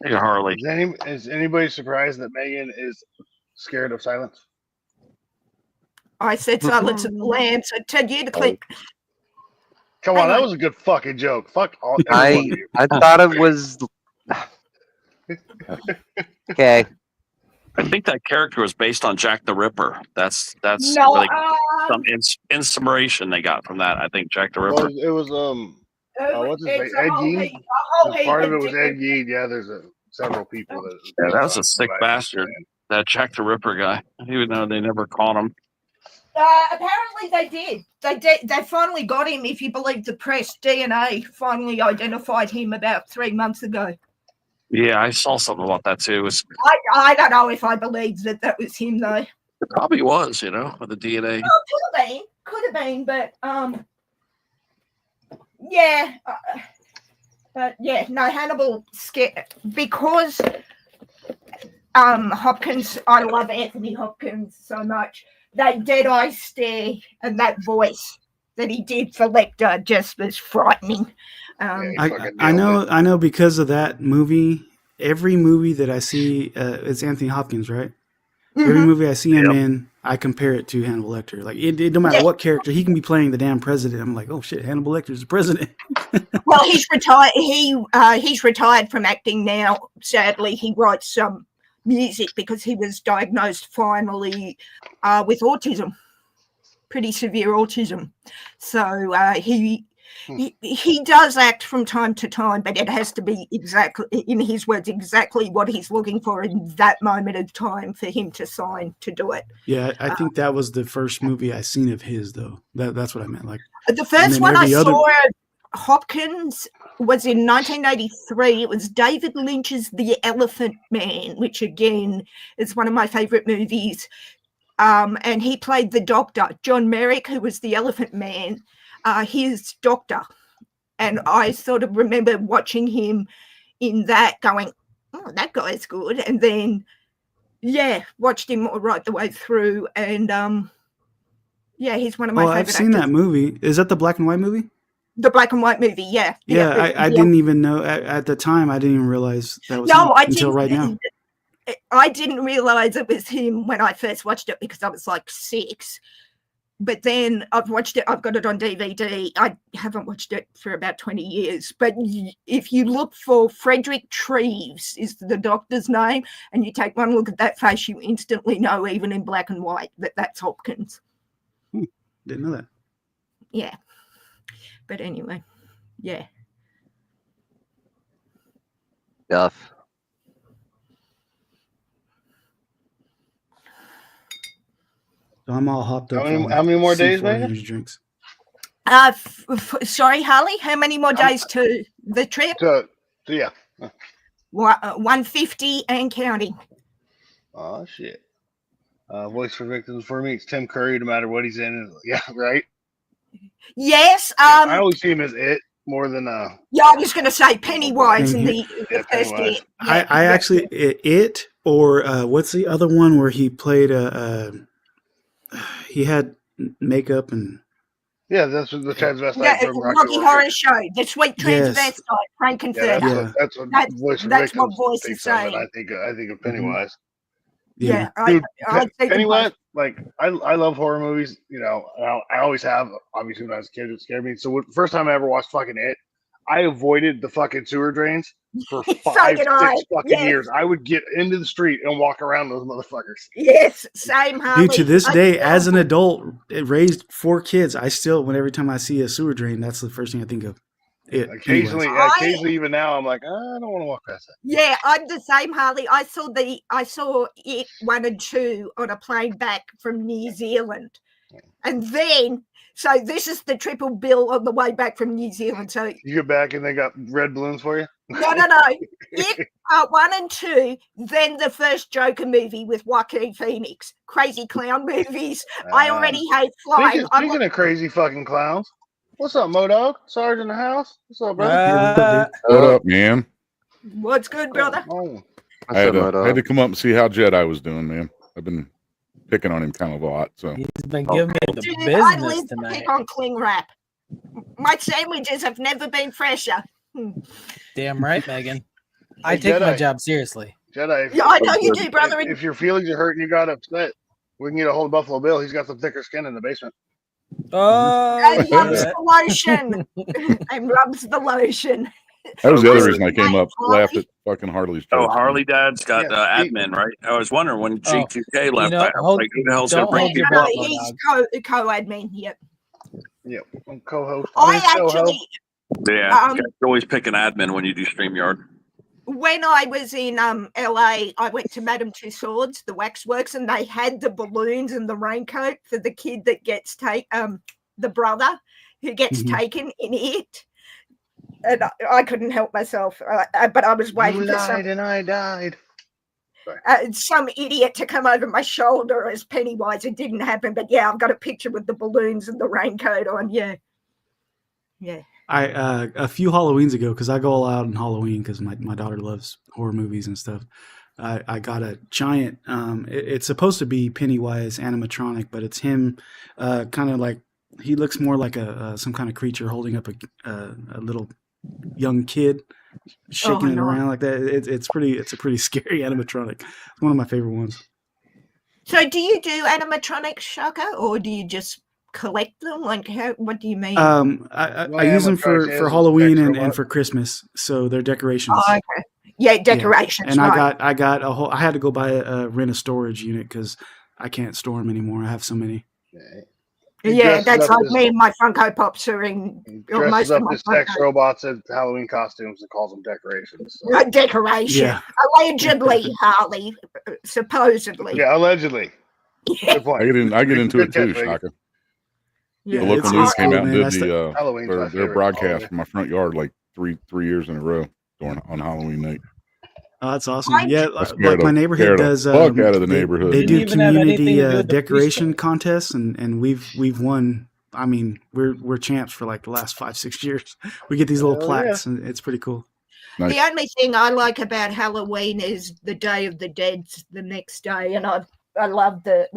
Hey, Harley. Is anybody surprised that Megan is scared of silence? I said Silence of the Lambs. I tell you to click. Come on, that was a good fucking joke. Fuck all. I thought it was okay. I think that character was based on Jack the Ripper. That's No, like some inspiration they got from that. I think Jack the Ripper. It was what's his name? Ed Gein. Part of it was Ed Gein. Yeah, there's several people that. Yeah, that was a sick bastard. That Jack the Ripper guy. Even though they never caught him. Apparently they did. They finally got him, if you believe the press. DNA finally identified him about 3 months ago. Yeah, I saw something about that too. It was, I don't know if I believe that was him though. it probably was, with the DNA. Oh, could have been, but yeah, but yeah, no, Hannibal scared because Hopkins. I love Anthony Hopkins so much. That dead-eye stare and that voice that he did for Lecter just was frightening. I know because of that movie, every movie that I see, it's Anthony Hopkins, right? Mm-hmm. Every movie I see him in, I compare it to Hannibal Lecter. Like, it no matter what character, he can be playing the damn president. I'm like, oh shit, Hannibal Lecter's the president. Well, he's retired. He's retired from acting now. Sadly, he writes some music because he was diagnosed finally with autism, pretty severe autism. So he does act from time to time, but it has to be exactly, in his words, exactly what he's looking for in that moment of time for him to sign to do it. Yeah, I think that was the first movie I seen of his, though. That's what I meant. Like the first one I saw Hopkins was in 1983. It was David Lynch's The Elephant Man, which again is one of my favorite movies. And he played the doctor, John Merrick, who was the Elephant Man, his doctor. And I sort of remember watching him in that going, oh, that guy's good. And then, yeah, watched him right the way through. And, yeah, he's one of my favorite I've seen actors. that movie. Is that the black and white movie? The black and white movie, yeah. Yeah, I didn't even know at the time. I didn't even realize that was him until right now. I didn't realize it was him when I first watched it because I was like 6. But then I've watched it. I've got it on DVD. I haven't watched it for about 20 years. But if you look for Frederick Treves is the doctor's name, and you take one look at that face, you instantly know, even in black and white, that that's Hopkins. Didn't know that. Yeah. But anyway, yeah. Stuff. So I'm all hopped up. How many more days, man? Drinks. Sorry, Harley. How many more days to the trip? Yeah. 150 and counting. Oh shit. Voice for victims for me, it's Tim Curry. No matter what he's in, yeah, right. Yes. I always see him as it more than Yeah, I was going to say Pennywise in Same the first Pennywise. It. I actually it or what's the other one where he played he had makeup and Yeah, that's the transvestite Yeah, from Rocky Horror Show, the sweet Yes. transvestite, Frankenfurter. Yeah, that's what voice for That's what victims voice is thinks of, and saying. I think of Pennywise. Yeah, Dude, I think Pennywise. Like I love horror movies. You know, I always have. Obviously, when I was a kid, it scared me. So first time I ever watched fucking It, I avoided the fucking sewer drains for 5, 6 fucking years. I would get into the street and walk around those motherfuckers. Yes, same Harley. Dude, to this day, as an adult, it raised 4 kids. I still, every time I see a sewer drain, that's the first thing I think of. Occasionally, even now, I'm like, I don't want to walk past that. Yeah, I'm the same, Harley. I saw It 1 and 2 on a plane back from New Zealand, and then so this is the triple bill on the way back from New Zealand. So You get back and they got red balloons for you. no. It 1 and 2, then the first Joker movie with Joaquin Phoenix. Crazy clown movies. I already hate flying. Speaking of crazy fucking clowns, what's up, Modog? Sarge in the house. What's up, brother? What up, man? What's good, brother? I had to come up and see how Jedi was doing, man. I've been picking on him kind of a lot. So he's been giving me the Dude, I business live to tonight. pick on cling wrap. My sandwiches have never been fresher. Damn right, Megan. I Hey, take my Jedi. job seriously. Jedi. Yeah, I know you do, brother. If your feelings are hurt and you got upset, we can get a hold of Buffalo Bill. He's got some thicker skin in the basement. Oh, And rubs the lotion. And rubs the lotion. that was the other reason I came up. Laughed at fucking Harley's Oh, jokes. Harley Dad's got admin, right? I was wondering when G2K left. know, I was like, who the hell's going to bring people up? He's co-admin. Yep. Yep. Co-host. I actually, Yeah, you guys always pick an admin when you do StreamYard. when I was in LA, I went to Madame Tussauds, the waxworks, and they had the balloons and the raincoat for the kid that gets the brother who gets taken in it. And I couldn't help myself, but I was waiting You for lied and I died. some idiot to come over my shoulder as Pennywise. It didn't happen, but yeah, I've got a picture with the balloons and the raincoat on. Yeah. I a few Halloweens ago, because I go all out on Halloween because my daughter loves horror movies and stuff. I got a giant. It's supposed to be Pennywise animatronic, but it's him, kind of like he looks more like some kind of creature holding up a little young kid, shaking it around like that. It's a pretty scary animatronic. It's one of my favorite ones. So, do you do animatronics, Shaka, or do you just collect them? Like, what do you mean? I use them for Halloween and for Christmas, so they're decorations. Oh, okay. Yeah, decorations. And right. I got a whole. I had to go buy rent a storage unit because I can't store them anymore. I have so many. Yeah, that's like me and my Funko Pops are in. Dresses Most up of my his sex Funko. robots in Halloween costumes and calls them decorations. Decoration. Yeah. Allegedly, Harley. Supposedly. Yeah, allegedly. Good point. I get into it too, Good catch, Shaka. Yeah, the local it's news came awesome, out and man. did Halloween's my their favorite broadcast holiday. from my front yard like three years in a row on Halloween night. Oh, that's awesome. Yeah, I like scared my the- neighborhood scared the does. fuck out of the neighborhood. They do Didn't even have anything to do community with the decoration contests, and we've won. I mean, we're champs for like the last 5-6 years. We get these little Hell plaques, and it's pretty cool. The only thing I like about Halloween is the Day of the Dead's the next day, and I love the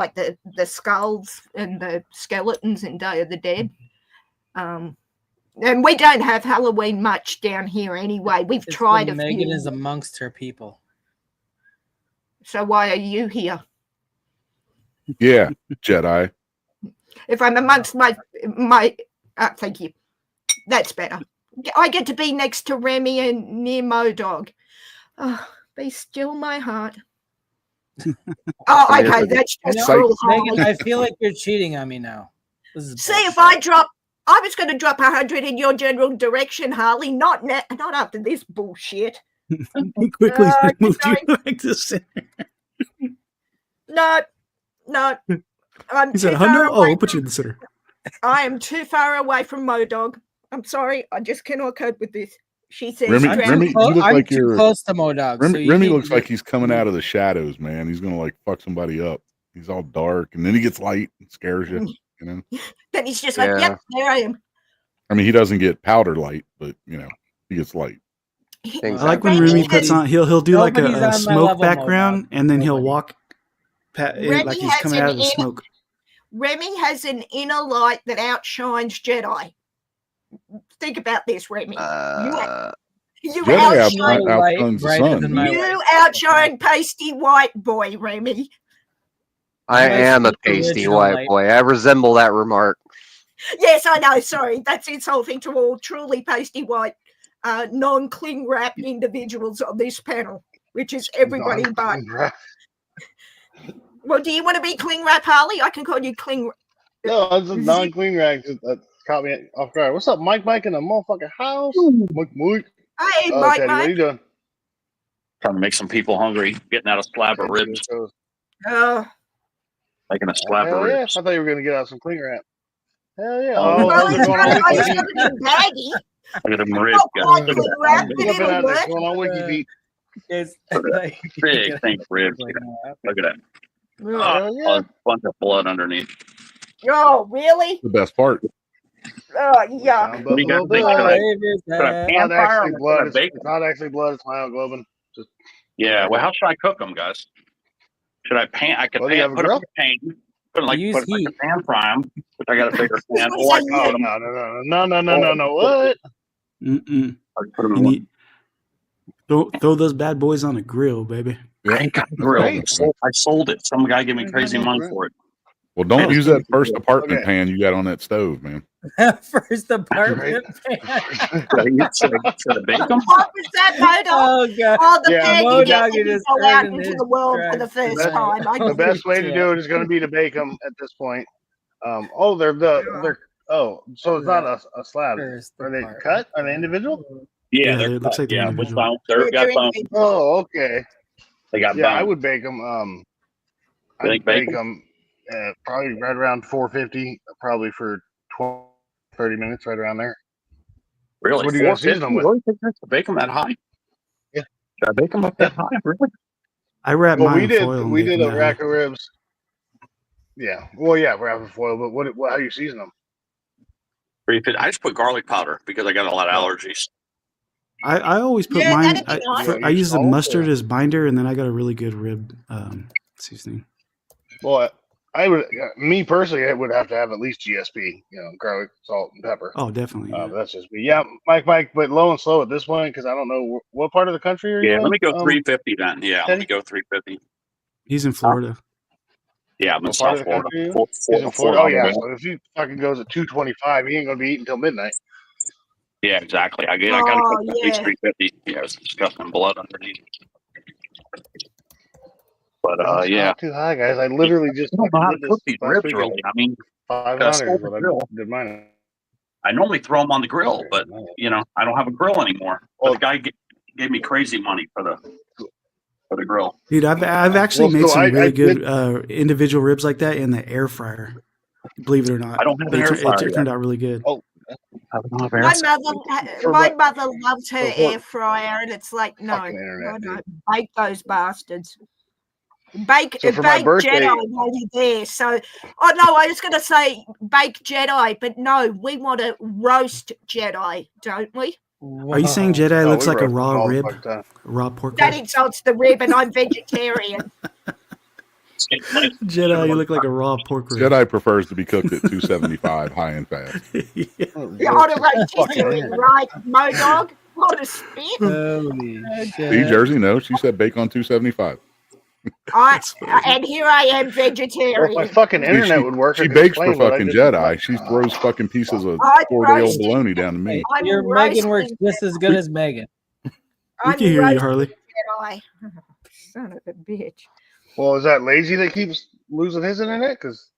skulls and the skeletons in Day of the Dead. And we don't have Halloween much down here anyway. We've It's tried when a Megan few. is amongst her people. So why are you here? Yeah, Jedi. If I'm amongst my thank you. That's better. I get to be next to Remy and near Modog. Oh, be still my heart. Oh, okay, that's just cruel. Megan, I feel like you're cheating on me now. This is See, if I was going to drop 100 in your general direction, Harley. Not after this bullshit. He quickly moved you back to center. No. I'm He said, too far "100? Oh, away we'll put you in the center." I am too far away from Modog. I'm sorry, I just cannot cope with this. She says, Remy, drown. you look I'm like too you're close to Modog. So you Remy need looks to like he's coming out of the shadows, man. He's gonna like fuck somebody up. He's all dark, and then he gets light and scares you. You know. Then he's just like, Yeah. yep, there I am. I mean, he doesn't get powder light, but he gets light. I like when Remy puts on. He'll do like Nobody's on a my smoke level, background, and then he'll walk Remy like he's has coming an out of the inner- smoke. Remy has an inner light that outshines Jedi. Think about this, Remy. You Jedi outshine, outshines the sun. you outshine pasty white boy, Remy. I My am a sweet pasty original white light. boy. I resemble that remark. Yes, I know. Sorry, that's insulting to all truly pasty white, non-cling wrap individuals on this panel, which is everybody but. Well, do you want to be cling wrap, Harley? I can call you cling. No, it's a non-clean rack. That caught me off guard. What's up, Mike? Mike in the motherfucking house. Mike. Hey, Oh, Mike, Teddy, what are Mike. you doing? Trying to make some people hungry, getting out a slab of ribs, making a slab of Hell yeah! ribs. I thought you were gonna get out some clean wrap. Hell yeah! Oh, Oh, how's it going on I Wiki said Feet? it in baggy. Look at them ribs, guys. Not Look cling at wrap, that. but Jumping it'll out there, work. going on Wiki Feet. It's Big, think ribs. Look at that. Hell yeah! A bunch of blood underneath. Oh, really? The best part. Oh, yeah. What do you guys Buffalo think? Bill. Should I pan Not fire actually or blood. should I It's bake them? not actually blood. It's myoglobin. Just Yeah. Well, how should I cook them, guys? Should I pan? I could Well, you have a put them in grill? a pan. Put like Use like heat. a pan fry them, but I got a bigger pan. Or I can Oh put them. no! What? Mm-mm. I can put them You in one. need throw those bad boys on a grill, baby. I ain't got a grill. I sold it. Some guy gave me crazy money for it. Well, don't Man, use that first okay. apartment pan you got on that stove, man. First apartment. Should I bake them? What was that, Modog? Oh god! Oh, the Yeah, pan you Modog get when you just go out turned into his the world for the trash first time. I The get best it. way to do it is going to be to bake them at this point. So it's not a slab. First Are they apartment. cut? Are they individual? Yeah, Yeah, they're it looks cut. like they're Yeah, individual. they got bone. Oh, okay. They got Yeah, I bone. would bake them. You I'd think bake bacon? them probably right around 450, probably for 12, 30 minutes, right around there. Really? What do you guys season 450? them with? Really think that's to bake them that high? Yeah. Should I bake them up that high? Really? I wrap Well, mine in foil and we bake did them a that rack high. of ribs. Yeah. Well, yeah, wrap in foil. But how do you season them? I just put garlic powder because I got a lot of allergies. I always put Yeah, mine. that'd be nice. I use the salt, mustard or- as binder, and then I got a really good rib seasoning. Well, I would, me personally, I would have to have at least GSP, garlic, salt, and pepper. Oh, definitely. But that's just me. Yeah, Mike, but low and slow at this point because I don't know what part of the country are you Yeah, in? let me go 350 then. Yeah, let Teddy? me go 350. He's in Florida. Yeah, I'm in What part South of the Florida. country are you in? Fort He's in Florida. Oh yeah, Lauderdale. so if he fucking goes at 225, he ain't gonna be eating till midnight. Yeah, exactly. I got to Oh, cook at least yeah. 350. Yeah, it's disgusting blood underneath. But That's yeah, not too high, guys. I literally just I don't know how to did cook this these last ribs weekend. really. I mean, 500 I is sold the what I grill. did mine. I normally throw them on the grill, but I don't have a grill anymore. But the guy gave me crazy money for the grill. Dude, I've actually Well, made so some I really did- good individual ribs like that in the air fryer. Believe it or not, I don't have an air fryer It turned yet. out really good. Oh, I don't have air My fryer. mother loves her for- air fryer, and it's like, no, Fucking internet, no, bake those bastards. Bake So for my birthday- Jedi while you're there. So, oh no, I was going to say bake Jedi, but no, we want to roast Jedi, don't we? Are you saying Jedi Oh, looks we like a roast them raw all the rib, fucking time. raw pork That rib? insults the rib, and I'm vegetarian. Jedi, you look like a raw pork rib. Jedi prefers to be cooked at 275, high and fast. You're on a rotisserie, right, Modog? What a spit. Holy See, shit! Jersey, no, she said bake on 275. And here I am, Well, if my vegetarian. fucking See, internet would work, I she could bakes for explain what I fucking just did. Jedi. She throws fucking pieces of I'm 4-day-old roasting. bologna down to me. I'm Your Megan works roasting just as good as Megan. We I'm can hear you, roasting Harley. Jedi. Son of a bitch. Well, is that lazy that keeps losing his internet? Because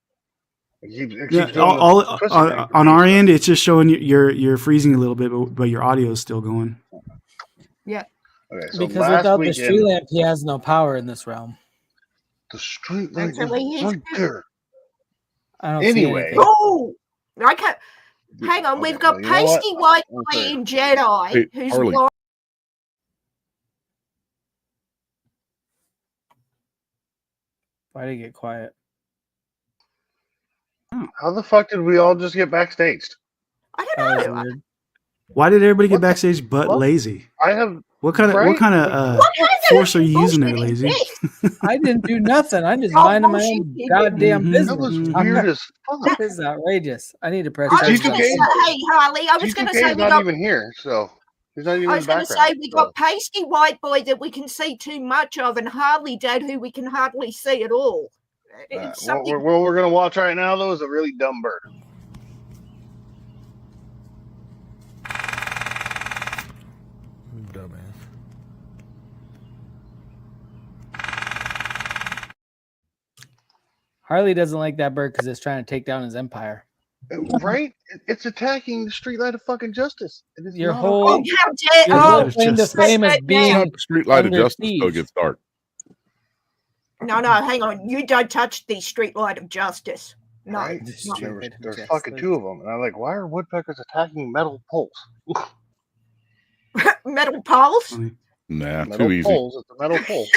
it keeps Yeah, doing all the twisty on, thing. on our end, it's just showing you're freezing a little bit, but your audio is still going. Yeah. Okay, so Because last without the weekend, street lamp, he has no power in this realm. the street light Actually, is he's right there. I don't see Anyway, anything. Oh, I can't. Hang on, Okay, we've got well, you know what? Pasty White One Boy second. in Jedi, Hey, who's Harley. blind. Why did it get quiet? How the fuck did we all just get backstage? I That don't was know. weird. Why did everybody get What the backstage but fuck? lazy? I have What kind of right? what kind of What kind of force are you using there, bullshit is lazy? this? I didn't do nothing. I'm just Oh, minding my bullshit own you did. goddamn Mhm, That was business. weird as fuck. This is outrageous. I need to press Hey, I was charge. going to say, G2K, hey, Harley, I was going to G2K say is we not got. even here, so he's not even I in was the going to background. say we So got Pasty White Boy that we can see too much of, and Harley Dad who we can hardly see at all. It's what something. we're gonna watch right now though is a really dumb bird. Dumbass. Harley doesn't like that bird because it's trying to take down his empire. Right? It's attacking the street light of fucking justice. It is Your not whole, okay. How dare! your Oh, whole claim to fame is It's being not the street light of under justice till it siege. gets dark. no, hang on. You don't touch the street light of justice. No. Right? no. There's fucking two of them, and I'm like, why are woodpeckers attacking metal poles? Metal poles? Nah, Metal too easy. poles. It's a metal pole.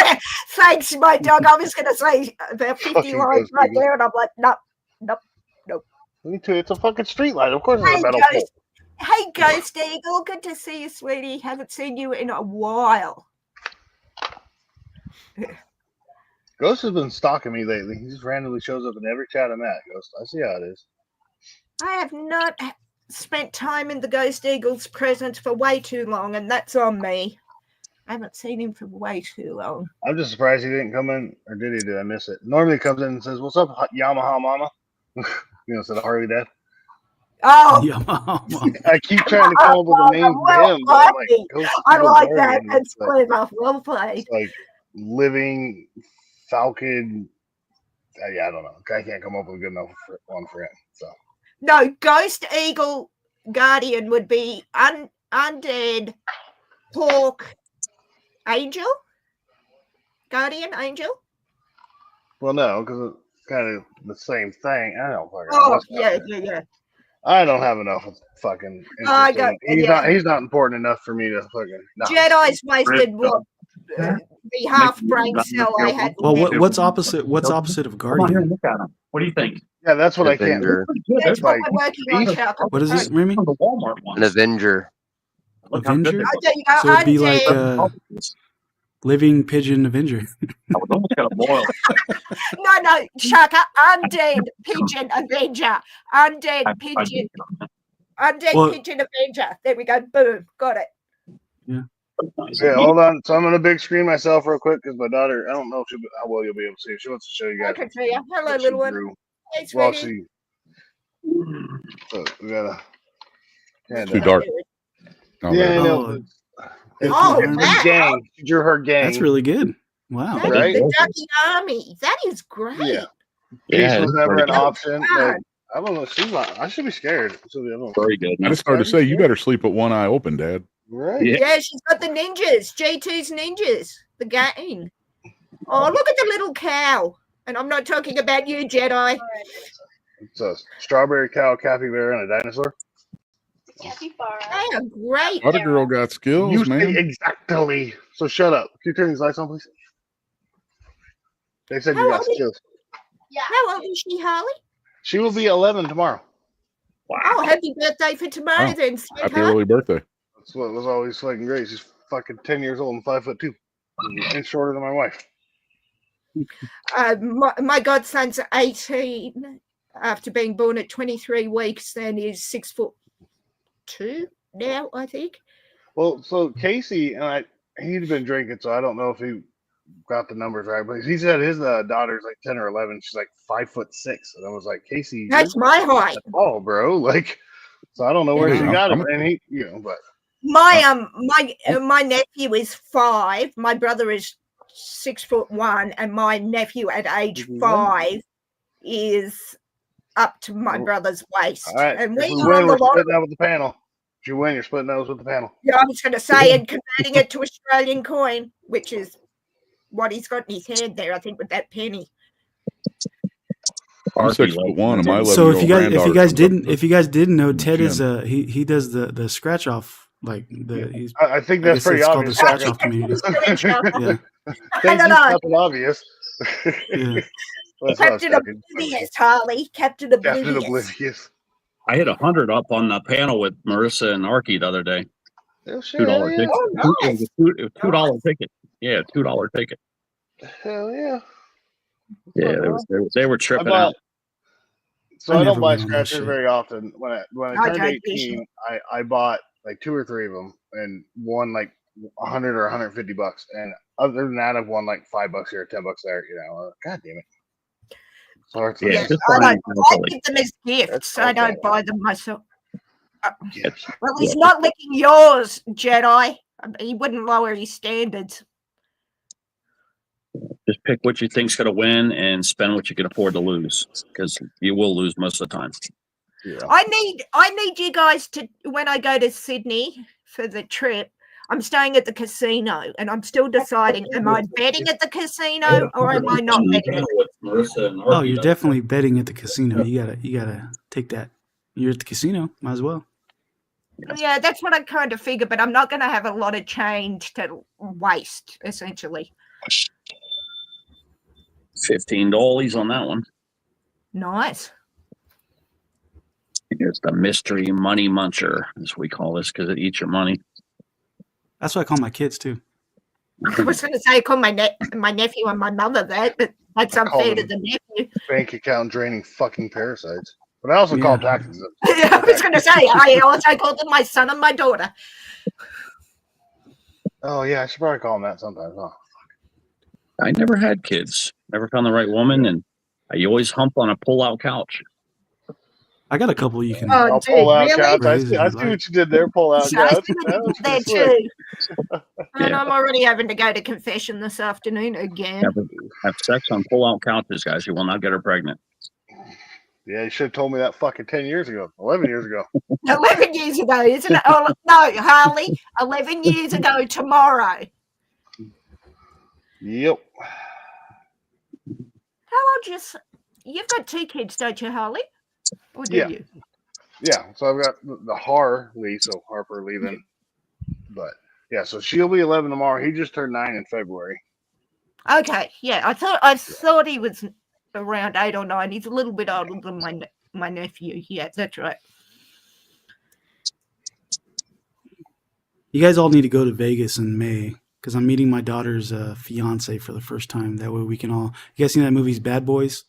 Thanks, my dog. I was going to say about 50 Fucking lines Ghost right Eagle. there, and I'm like, nope. Me too. It's a fucking street light. Of course, it's Hey, a metal Ghost. pole. Hey, Ghost Eagle. Good to see you, sweetie. Haven't seen you in a while. Ghost has been stalking me lately. He just randomly shows up in every chat I'm at. Ghost, I see how it is. I have not spent time in the Ghost Eagle's presence for way too long, and that's on me. I haven't seen him for way too long. I'm just surprised he didn't come in, or did he? Did I miss it? Normally he comes in and says, "What's up, Yamaha Mama?" Instead of Harley Dad. Oh, I keep trying to come up with a name for him, but I'm like, Ghost I Eagle like that. Guardian. That's It's like, clever. Well played. it's like living Falcon. Yeah, I don't know. I can't come up with a good enough one for him. So No, Ghost Eagle Guardian would be undead pork angel. Guardian angel. well, no, because it's kind of the same thing. I don't fucking know. Oh, Let's yeah. I don't have enough of fucking I interest in got him. He's not important enough for me to fucking. No. Jedi's wasted what the half brain cell I had. Well, what's opposite? What's opposite of Guardian? Look at him. What do you think? Yeah, that's what I can't. Avenger. That's what Like, we're working on, Chuck. What is it, Remy? The Walmart one. An Avenger. Avenger? Oh, there you go. So it'd be like Undead. living pigeon Avenger. No, Chuck. Undead pigeon Avenger. Undead pigeon. Undead pigeon Avenger. There we go. Boom. Got it. Yeah, hold on. So I'm gonna big screen myself real quick because my daughter. I don't know if how well you'll be able to see her. She wants to show you I guys. can see you. Hello, what she little one. drew. Hey, Well, sweetie. so we gotta. It's too dark. Oh, Yeah, there. I know. Oh, Oh, Her gang. She drew her gang. that's really good. Wow. That Right? is the Ducky Army. That is great. Yeah. Yeah, Peace was it's never pretty an good. option. Like, I don't know. She's not. I should be scared. Very good. I just started to say you better sleep with one eye open, Dad. Right. Yeah, she's got the ninjas. G2's ninjas. The gang. Oh, look at the little cow. And I'm not talking about you, Jedi. It's a strawberry cow, capybara, and a dinosaur. They are great. Other girl got skills, You man. say exactly. So shut up. Can you turn these lights on, please? They said you got skills. How old is she, Harley? She will be 11 tomorrow. Oh, happy birthday for tomorrow Wow. then, Happy sweetheart. early birthday. That's what was always fucking great. She's fucking 10 years old and 5'2", an inch shorter than my wife. My godson's 18 after being born at 23 weeks and is 6'2" now, I think. Well, so Casey and he'd been drinking, so I don't know if he got the numbers right, but he said his daughter's like 10 or 11. She's like 5'6", and I was like, Casey, That's my height. Oh, bro, like, so I don't know where Hey, she got it, I'm- and he, but My nephew is 5. My brother is 6'1", and my nephew at age 5 is up to my brother's waist. all right. And If we we are win, on we're the lottery. splitting that with the panel. If you win, you're splitting those with the panel. Yeah, I was going to say, and converting it to Australian coin, which is what he's got in his hand there, I think, with that penny. I'm Arky 6'1", like- and my 11-year-old So if you granddaughter if you guys didn't know, the Ted is gym. he does the scratch off he's I think I that's guess pretty it's called the obvious. scratch off community. Yeah, Thank don't you, know. Captain Obvious. yeah. That's what I was Captain thinking. Oblivious, Harley. Captain Captain Oblivious. Oblivious. I hit 100 up on the panel with Marissa and Arky the other day. Oh, shit, $2 hell yeah. ticket. Oh, It was a $2 ticket. Yeah, $2 ticket. Hell yeah. Yeah, they were I tripping bought, out. so I I don't never buy went on that scratchers shit. very often. When I I turned don't 18, I bought like 2 or 3 of them and won like 100 or 150 bucks. And other than that, I've won like $5 here, $10 there. You know, God damn it. So it's Yeah, like, just I buying give them as gifts. I don't buy them myself. It's- Well, he's yeah, not licking yours, Jedi. He wouldn't lower his standards. just pick what you think's going to win and spend what you can afford to lose, because you will lose most of the time. Yeah. I need you guys to, when I go to Sydney for the trip, I'm staying at the casino and I'm still deciding, am I betting at the casino or am I not betting at the casino? Oh, you're definitely betting at the casino. You gotta take that. You're at the casino, might as well. Yeah, that's what I kind of figure, but I'm not going to have a lot of change to waste, essentially. $15 on that one. Nice. It's the mystery money muncher, as we call this, because it eats your money. That's what I call my kids too. I was going to say I call my nephew and my mother that, but that's unfair to the nephew. bank account draining fucking parasites. But I also call taxes. I was going to say, I also call them my son and my daughter. Oh, yeah, I should probably call them that sometimes, huh? I never had kids, never found the right woman, and I always hump on a pull-out couch. I got a couple you can. Oh, dude, pull out really? couch. I raise see, if I you see like. what you did there. Pull out I couch. see That what was you did there pretty slick. too. And I'm already having to go to confession this afternoon again. Have sex on pull-out couches, guys. You will not get her pregnant. Yeah, you should have told me that fucking 10 years ago, 11 years ago. 11 years ago, isn't it? Oh, no, Harley, 11 years ago tomorrow. Yep. How old you've got 2 kids, don't you, Harley? Or do Yeah. you? Yeah, so I've got the Harley, so Harper leaving. But yeah, so she'll be 11 tomorrow. He just turned 9 in February. Okay, yeah, I thought he was around 8 or 9. He's a little bit older than my nephew. Yeah, that's right. You guys all need to go to Vegas in May because I'm meeting my daughter's fiance for the first time. That way we can all. You guys seen that movie's Bad Boys?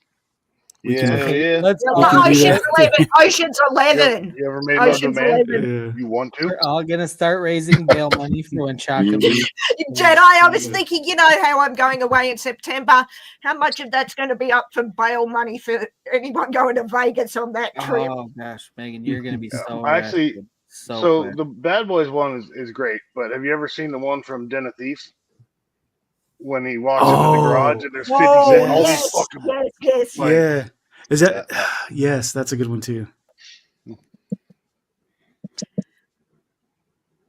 Yeah. Let's we can do Ocean's that. 11. Ocean's 11. You ever made love to Ocean's man? 11. You want to? We're all gonna start raising bail money for when Chaka leaves. Jedi, I was thinking, you know how I'm going away in September. How much of that's going to be up for bail money for anyone going to Vegas on that trip? Oh gosh, Megan, you're gonna be so Actually, arrested so quick. the Bad Boys one is great, but have you ever seen the one from Den of Thieves? When he walks into the garage and there's 50 cents, all these fucking yes. like, Yeah. Is that? Yes, that's a good one too.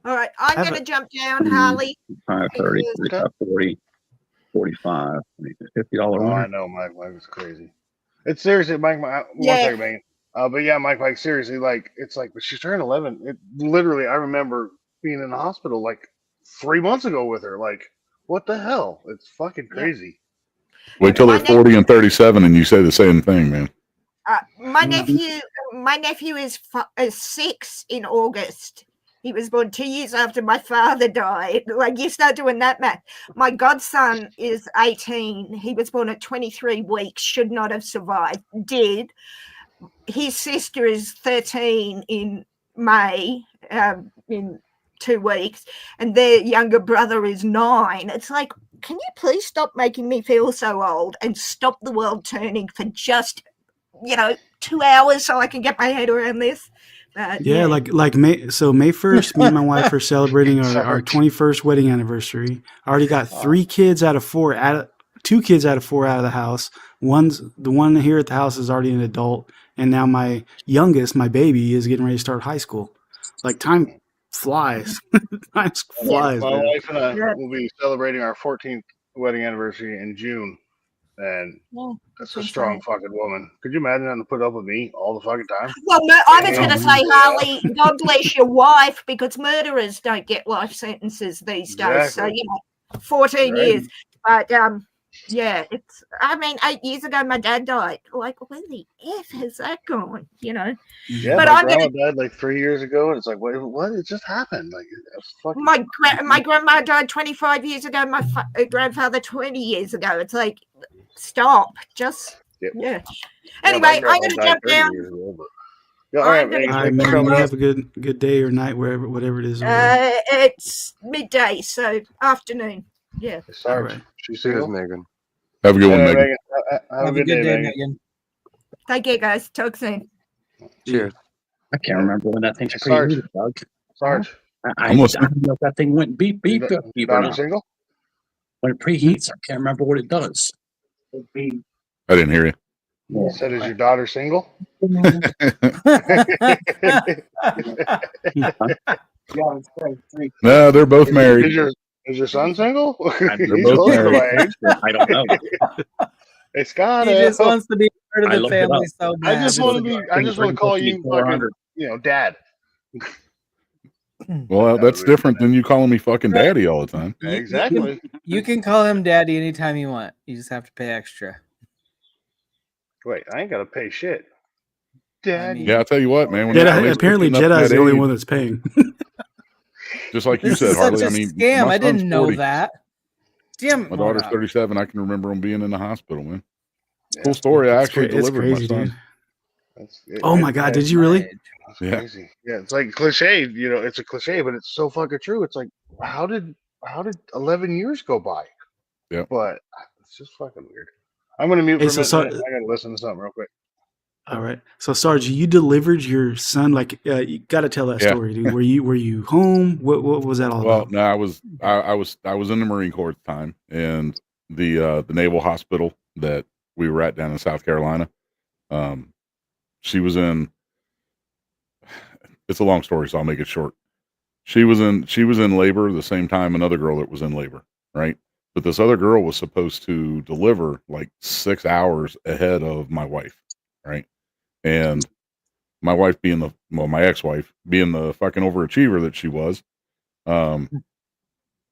All right, I'm going to jump down, Harley. 30, 40, 45, $50 Oh, winner. I know, Mike is crazy. It's seriously, Mike. One Yeah. second, Megan. But yeah, Mike, seriously, like it's like, but she's turning 11. It literally, I remember being in the hospital like 3 months ago with her. Like, what the hell? It's fucking crazy. Wait till they're 40 and 37 and you say the same thing, man. My nephew is 6 in August. He was born 2 years after my father died. Like, you start doing that math. My godson is 18. He was born at 23 weeks. Should not have survived. Did. His sister is 13 in May, in 2 weeks, and their younger brother is 9. It's like, can you please stop making me feel so old and stop the world turning for just, 2 hours so I can get my head around this? Yeah, like May 1st, me and my wife are celebrating our 21st wedding anniversary. I already got 2 kids out of 4 out of the house. The one here at the house is already an adult, and now my youngest, my baby, is getting ready to start high school. Like, time flies. Time flies. My man. wife and I will be celebrating our 14th wedding anniversary in June. And Yeah, that's that's a strong insane. fucking woman. Could you imagine having to put up with me all the fucking time? Well, I was Yeah. going to say, Harley, God bless your wife, because murderers don't get life sentences these days. So, Exactly. 14 Right. years. But yeah, it's. I mean, 8 years ago, my dad died. Like, where the f has that gone? Yeah, But my I'm grandma gonna. died like 3 years ago, and it's like, wait, what? It just happened. Like, it's fucking. My grandma died 25 years ago. My grandfather 20 years ago. It's like, stop. Just yeah. Anyway, I'm going to jump down. Yeah, all right, I'm going All right, to Megan, jump you down. have a good day or night, whatever it is over there. It's midday, so afternoon. Yeah. All right. She's Cheers, single. Megan. Have a good one, Hey, Megan. Have a good day, Megan. Take care, guys. Talk soon. Cheers. I can't remember when that thing's Hey, Sarge. preheated, Doug. Sarge. I I'm don't listening. know if that thing went beep beep Your beep or daughter not. single? When it preheats, I can't remember what it does. I didn't hear you. You said, is your daughter single? No, they're both married. Is your son single? They're He's both close to married. my age. I don't know. It's gotta. He just wants to be part of I the looked it family up. so I bad. just want to be. I just want to call you fucking, 400. Dad. Well, that's different than you calling me fucking daddy all the time. Exactly. You can call him daddy anytime you want. You just have to pay extra. Wait, I ain't gotta pay shit. Daddy. Yeah, I'll tell you what, man. When Jedi, apparently, Jedi's Jedi's the only one that's paying. Just like you This said, is such Harley. a I mean, scam. my I didn't son's know 40. that. Damn. My daughter's 37. I can remember them being in the hospital, man. Cool story. I actually It's delivered crazy, my son. dude. Oh my God, did you really? That's Yeah. crazy. Yeah, it's like cliche. It's a cliche, but it's so fucking true. It's like, how did 11 years go by? Yeah. But it's just fucking weird. I'm gonna mute Hey, for a so minute. I gotta listen to something real quick. All right. So Sarge, you delivered your son. Like, you got to tell that Yeah. story, dude. Were you home? What was that all Well, about? no, I was in the Marine Corps at the time, and the naval hospital that we were at down in South Carolina. She was in. It's a long story, so I'll make it short. She was in labor the same time another girl that was in labor, right? But this other girl was supposed to deliver like 6 hours ahead of my wife, right? And my wife being my ex-wife being the fucking overachiever that she was,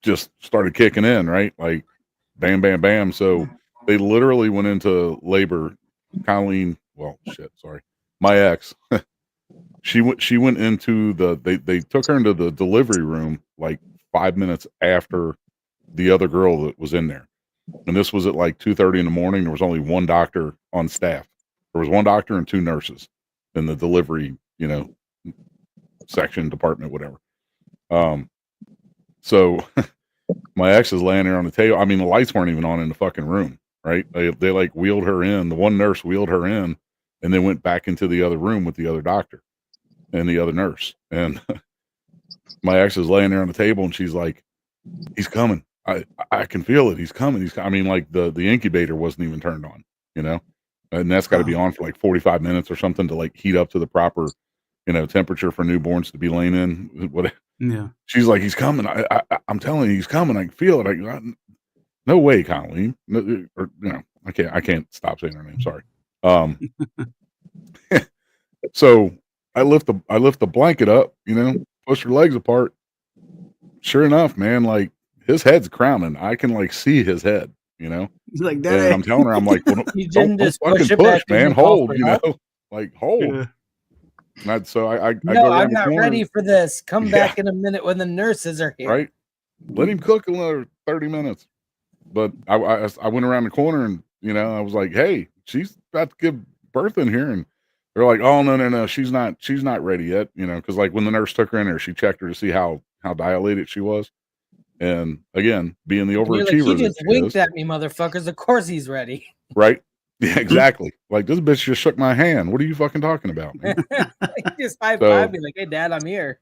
just started kicking in, right? Like bam, bam, bam. So they literally went into labor. Colleen, well, shit, sorry. My ex, she went into they took her into the delivery room like 5 minutes after the other girl that was in there. And this was at like 2:30 in the morning. There was only one doctor on staff. There was one doctor and two nurses in the delivery, section, department, whatever. So my ex is laying there on the table. I mean, the lights weren't even on in the fucking room, right? They like wheeled her in. The one nurse wheeled her in and then went back into the other room with the other doctor and the other nurse. And my ex is laying there on the table and she's like, he's coming. I can feel it. He's coming. I mean, like the incubator wasn't even turned on, and that's got to be on for like 45 minutes or something to like heat up to the proper, temperature for newborns to be laying in. What? Yeah. She's like, he's coming. I'm telling you, he's coming. I can feel it. No way, Colleen. No, or, I can't stop saying her name. Sorry. So I lift the blanket up, push her legs apart. Sure enough, man, like his head's crowning. I can like see his head, He's like that. And I'm telling her, I'm like, well, You don't didn't just fucking push it push, back and man. then call Hold, for help? like hold. Yeah. And so I No, go around I'm the not corner, ready for this. Come Yeah. back in a minute when the nurses are here. right? Let him cook another 30 minutes. But I went around the corner and, I was like, hey, she's about to give birth in here. And they're like, oh, no. She's not ready yet. Cause like when the nurse took her in there, she checked her to see how dilated she was. And again, being the And you're like, overachiever he that just she winked is, at me, motherfuckers. Of course he's ready. right? Yeah, exactly. Like this bitch just shook my hand. What are you fucking talking about, man? He just high So- five me like, hey, Dad, I'm here.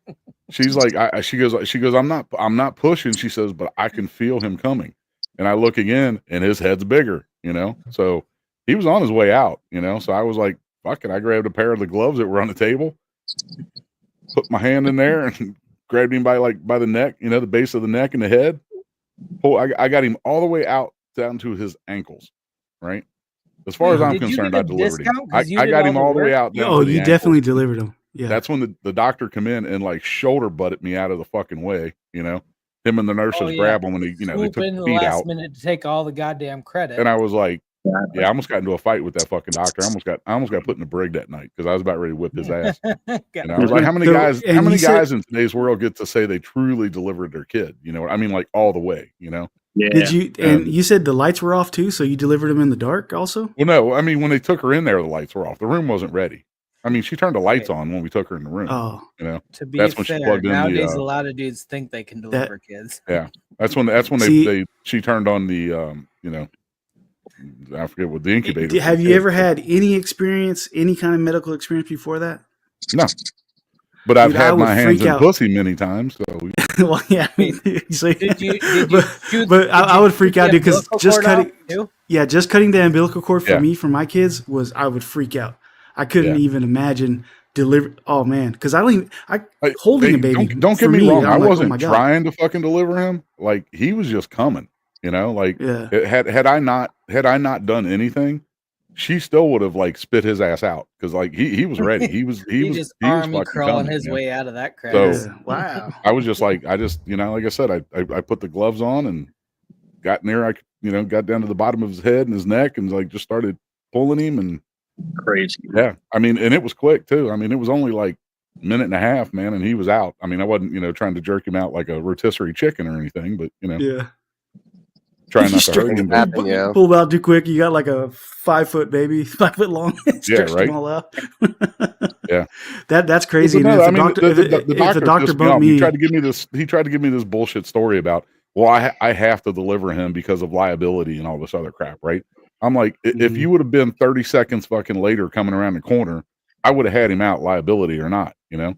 She's like, she goes, I'm not pushing. She says, but I can feel him coming. And I look again and his head's bigger, so he was on his way out, so I was like, fuck it. I grabbed a pair of the gloves that were on the table, put my hand in there and grabbed him by the neck, the base of the neck and the head. I got him all the way out down to his ankles. right? As far as I'm Did you concerned, get I a delivered him. discount 'cause you I did got all him the all the way work? out down Oh, to the you ankles. definitely delivered him. Yeah. That's when the doctor come in and like shoulder butted me out of the fucking way, you know. Him and the nurses Oh, yeah. grab him when they Swoop took in the the feet last out. minute to take all the goddamn credit. And I was like, yeah, I almost got into a fight with that fucking doctor. I almost got put in the brig that night because I was about ready to whip his ass. You know, I was like, how many guys in today's world get to say they truly delivered their kid? You know, I mean, like all the way, you know? Did you? And you said the lights were off too, so you delivered him in the dark also? Well, no, I mean, when they took her in there, the lights were off. The room wasn't ready. I mean, she turned the lights on when we took her in the room. Oh. You know, To be that's when fair, she plugged in nowadays a the. lot of dudes think they can deliver kids. Yeah, that's when See- she turned on the I forget what the incubator. for Have the you kids. ever had any experience, any kind of medical experience before that? No, but I've Dude, I had would my hands freak in out. pussy many times. So Well, yeah, I mean, so, Did you I would freak out, dude, because umbilical just cord off, cutting, too? yeah, just cutting the umbilical cord for Yeah. me, for my kids, I would freak out. I couldn't Yeah. even imagine oh man, because I don't even, holding Hey, a baby. Don't for get me wrong. I'm I like, wasn't oh my God. trying to fucking deliver him. Like he was just coming. You know, like Yeah. had I not done anything, she still would have like spit his ass out because like he was ready. He was just he was army fucking crawling coming, his man. way out of that crap. So Yeah. Wow. I was just like like I said, I put the gloves on and got near got down to the bottom of his head and his neck and like just started pulling him and crazy. yeah. I mean, and it was quick too. I mean, it was only like a minute and a half, man, and he was out. I mean, I wasn't trying to jerk him out like a rotisserie chicken or anything, but Yeah. trying not to hurt him. But, Pull out too quick. You got like a 5 foot baby, 5 foot long, stretched right. them all out. Yeah, that's crazy. Well, And no, if the doctor pissed me bumped off. me, He tried to give me this bullshit story about, well, I have to deliver him because of liability and all this other crap, right? I'm like, if you would have been 30 seconds fucking later coming around the corner, I would have had him out, liability or not, you know?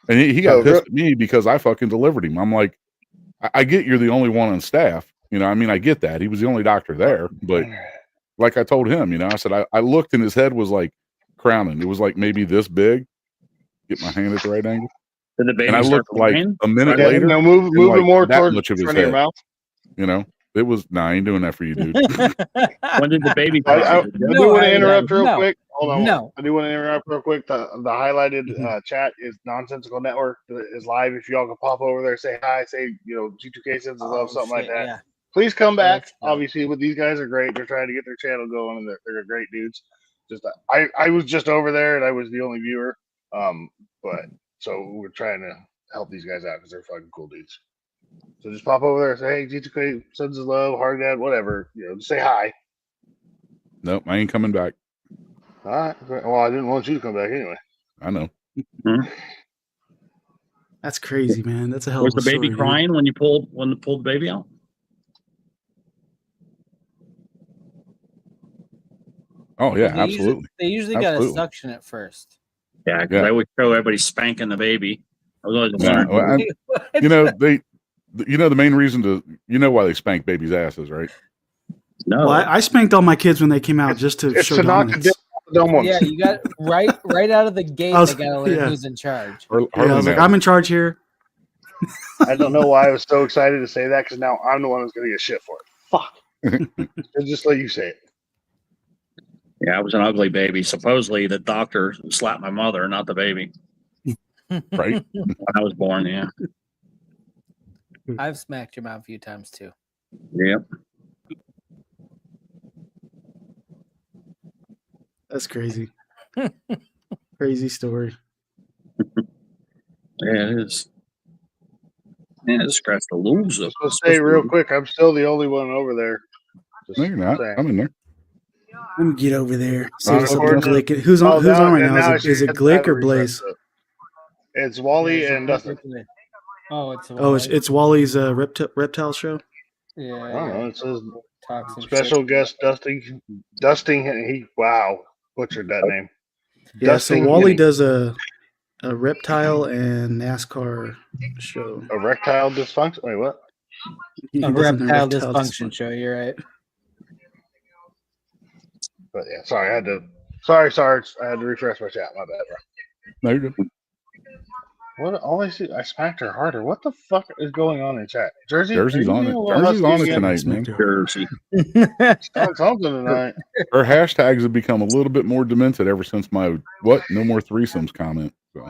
And he got pissed at me because I fucking delivered him. I'm like, I get you're the only one on staff. You know, I mean, I get that. He was the only doctor there. But like I told him, I said, I looked and his head was like crowning. It was like maybe this big. Get my hand at the right angle. Did the baby And I start looked like crying? a minute Yeah, later. no, move and, it like, more that towards much of his front of your head. mouth. You know, it was, I ain't doing that for you, dude. When did the baby I cry? do want to interrupt real no. quick. Hold on. No. I do want to interrupt real quick. The highlighted chat is Nonsensical Network is live. If y'all can pop over there, say hi, say G2K sends us love, something like that. Yeah. Please come back. That's Obviously, with these guys are great. They're trying to get their channel going, and they're great dudes. Just I was just over there, and I was the only viewer. But so we're trying to help these guys out because they're fucking cool dudes. So just pop over there and say, hey, G2K sends us love, hard dad, whatever. Just say hi. Nope, I ain't coming back. All right. Well, I didn't want you to come back anyway. I know. that's crazy, man. That's a hell Was of a the baby story, dude. crying when you pulled the baby out? Oh yeah, They usually got to Absolutely. suction it first. Yeah, because I would show everybody spanking the baby. I was always Yeah, wondering. well, the main reason why they spank babies' asses, right? No. Well, I spanked all my kids when they came out just to show dominance. Yeah, you got right out of the gate. I was- They got to learn yeah. who's in charge. Yeah, I was like, I'm in charge here. I don't know why I was so excited to say that because now I'm the one who's going to get shit for it. Fuck. Just let you say it. Yeah, I was an ugly baby. Supposedly, the doctor slapped my mother, not the baby. Right? When I was born, yeah. I've smacked your mom a few times too. Yep. That's crazy. Crazy story. Yeah, it is. Man, it scratched the loser. So say real quick, I'm still the only one over there. No, you're not. I'm in there. Let me get over there. See Oh, what's up recording with it? Glick. Who's on now- right and now? now Is it I Glick have or to Blaze? refresh it. It's Wally and Dustin. Oh, it's Oh, it's Wally's reptile show. Yeah. I don't know. It says Talks special guest Dusting. He butchered that name. Yeah, Dusting so Wally Henny. does a reptile and NASCAR show. Erectile dysfunction. Wait, what? He A does an reptile erectile dysfunction show. You're right. But yeah, sorry, I had to. Sorry, Sarge. I had to refresh my chat. My bad, bro. No, you're good. What? All I see, I smacked her harder. What the fuck is going on in chat? Jersey, Jersey's are you on being it. a little Jersey's husky on it again? tonight, man. Jersey. She's on something tonight. Her hashtags have become a little bit more demented ever since my no more threesomes comment. So.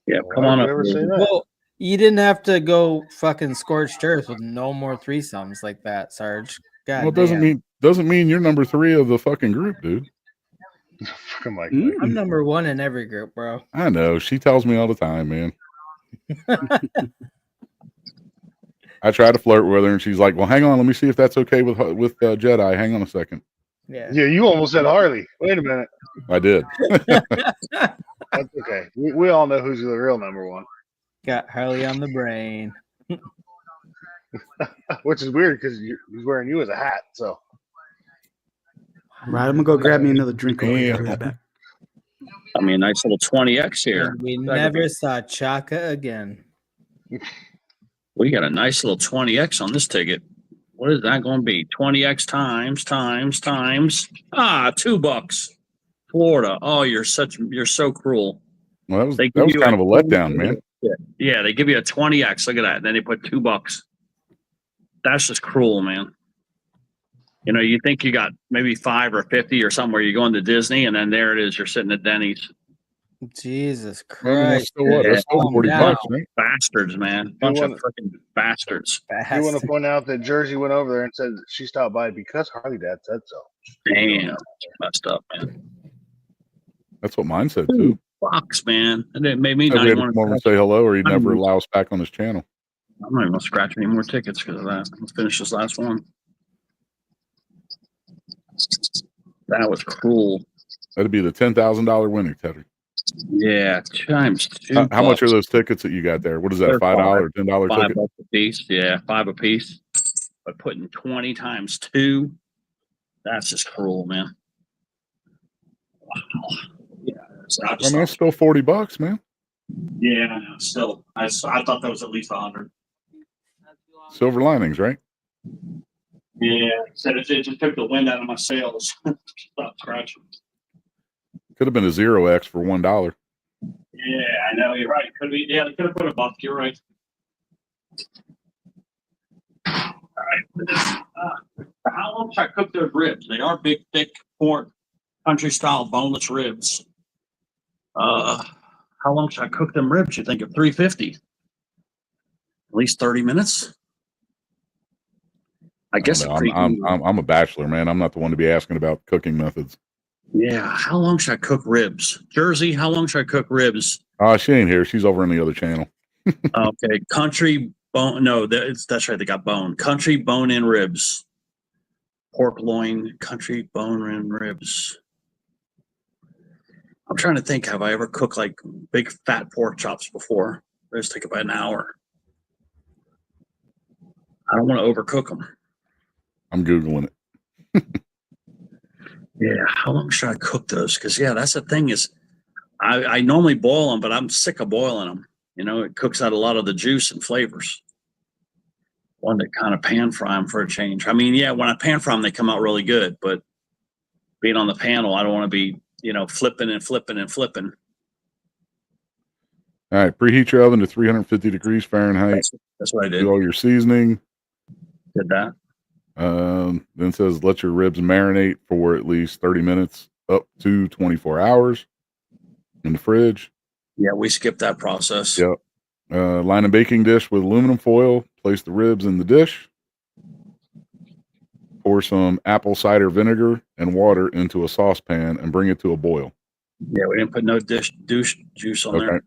Yeah, Why come would on you up. ever say that? Well, you didn't have to go fucking scorched earth with no more threesomes like that, Sarge. God Well, it doesn't mean you're number 3 of the fucking group, dude. I'm number 1 in every group, bro. I know. She tells me all the time, man. I try to flirt with her, and she's like, "Well, hang on, let me see if that's okay with Jedi. Hang on a second." Yeah. Yeah, you almost said Harley. Wait a minute. I did. That's okay. We all know who's the real number 1. Got Harley on the brain. Which is weird because he's wearing you as a hat. So. Right, I'm gonna go grab me another drink real quick. I'll be right back. I mean, nice little 20x here. And we never saw Chaka again. We got a nice little 20x on this ticket. What is that going to be? 20x times. $2. Florida. Oh, you're so cruel. Well, that was kind of a letdown, man. Yeah, they give you a 20x. Look at that. Then they put $2. That's just cruel, man. You know, you think you got maybe 5 or 50 or somewhere. You're going to Disney, and then there it is. You're sitting at Denny's. Jesus I mean, that's Christ. still what? That's still $40, right? Bastards, man. Bunch of freaking bastards. You want to point out that Jersey went over there and said that she stopped by because Harley Dad said so. Damn. Messed up, man. That's what mine said, too. $2, man. And it made me I not had even to want come over and say hello, or he'd never allow us back on his channel. I'm not even going to scratch any more tickets because of that. Let's finish this last one. That was cruel. That'd be the $10,000 winner, Teddy. Yeah, times 2. How much are those tickets that you got there? What is that, They're $5 or $10 ticket? $5 a piece. Yeah, $5 a piece. But putting 20 times 2, that's just cruel, man. Wow. Yeah, I mean, that's still $40, man. Yeah, I know. Still, I thought that was at least 100. Silver linings, right? Yeah, said it just took the wind out of my sails. Stop scratching. Could have been a 0x for $1. Yeah, I know. You're right. Could be. Yeah, they could have put a buck. You're right. All right. How long should I cook those ribs? They are big, thick pork, country style boneless ribs. How long should I cook them ribs? You think of 350? At least 30 minutes. I guess I'm a bachelor, man. I'm not the one to be asking about cooking methods. Yeah, how long should I cook ribs? Jersey, how long should I cook ribs? She ain't here. She's over on the other channel. Okay, country bone. No, that's right. They got bone. Country bone-in ribs. Pork loin, country bone-in ribs. I'm trying to think. Have I ever cooked like big fat pork chops before? Those take about an hour. I don't want to overcook them. I'm Googling it. Yeah, how long should I cook those? Because, yeah, that's the thing is I normally boil them, but I'm sick of boiling them. You know, it cooks out a lot of the juice and flavors. One to kind of pan fry them for a change. I mean, yeah, when I pan fry them, they come out really good. But being on the panel, I don't want to be, flipping and flipping and flipping. All right, preheat your oven to 350 degrees Fahrenheit. That's what I did. Do all your seasoning. Did that. Then it says let your ribs marinate for at least 30 minutes up to 24 hours in the fridge. Yeah, we skipped that process. Yep. Line a baking dish with aluminum foil. Place the ribs in the dish. Pour some apple cider vinegar and water into a saucepan and bring it to a boil. Yeah, we didn't put no dish juice on there.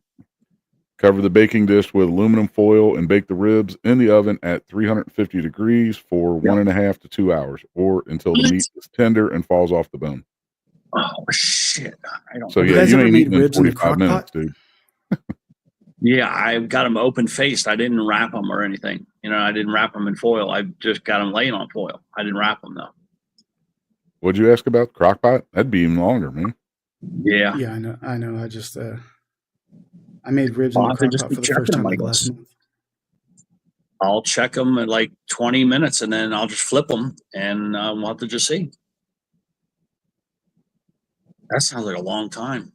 Cover the baking dish with aluminum foil and bake the ribs in the oven at 350 degrees for 1.5 to 2 hours, or until the meat is tender and falls off the bone. Oh shit! I don't. So yeah, you ain't eating in 45 minutes, dude. Yeah, I got them open faced. I didn't wrap them or anything. I didn't wrap them in foil. I just got them laying on foil. I didn't wrap them though. What'd you ask about? Crock pot? That'd be even longer, man. Yeah. Yeah, I know. I just I made ribs in the crock pot for the first time last month. I'll check them at like 20 minutes and then I'll just flip them and we'll have to just see. That sounds like a long time.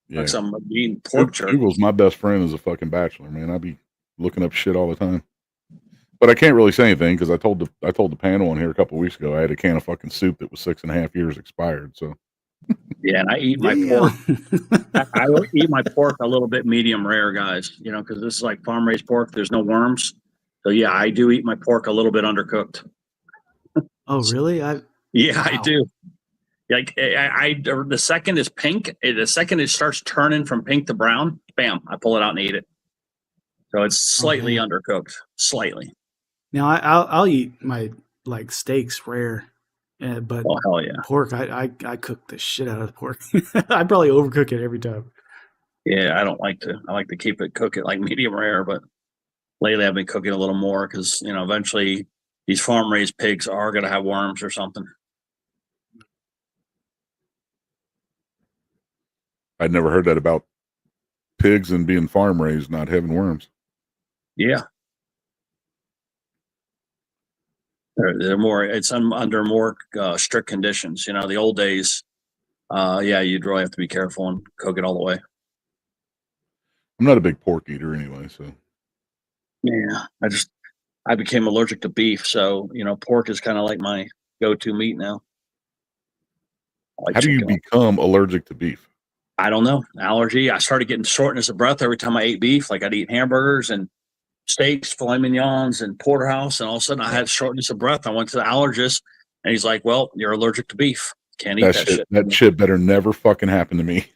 Yeah. Like some eating pork jerky. Google's my best friend as a fucking bachelor, man. I be looking up shit all the time. But I can't really say anything because I told the panel on here a couple of weeks ago I had a can of fucking soup that was 6.5 years expired. So Yeah, and I eat my pork. I will eat my pork a little bit medium rare, guys. You know, because this is like farm raised pork. There's no worms. So yeah, I do eat my pork a little bit undercooked. Oh, really? Yeah, I do. Like the second is pink, the second it starts turning from pink to brown, bam, I pull it out and eat it. So it's slightly undercooked, slightly. Now I'll eat my like steaks rare, but oh hell yeah, pork I cook the shit out of the pork. I probably overcook it every time. Yeah, I like to keep it, cook it like medium rare, but lately I've been cooking a little more because eventually these farm raised pigs are gonna have worms or something. I'd never heard that about pigs and being farm raised not having worms. Yeah. They're more. It's under more strict conditions. The old days. Yeah, you'd really have to be careful and cook it all the way. I'm not a big pork eater anyway, so. Yeah, I became allergic to beef, so pork is kind of like my go-to meat now. How do you become allergic to beef? I don't know. Allergy. I started getting shortness of breath every time I ate beef. Like I'd eat hamburgers and steaks, filet mignons, and porterhouse, and all of a sudden I had shortness of breath. I went to the allergist, and he's like, "Well, you're allergic to beef. Can't eat that shit." That shit better never fucking happen to me.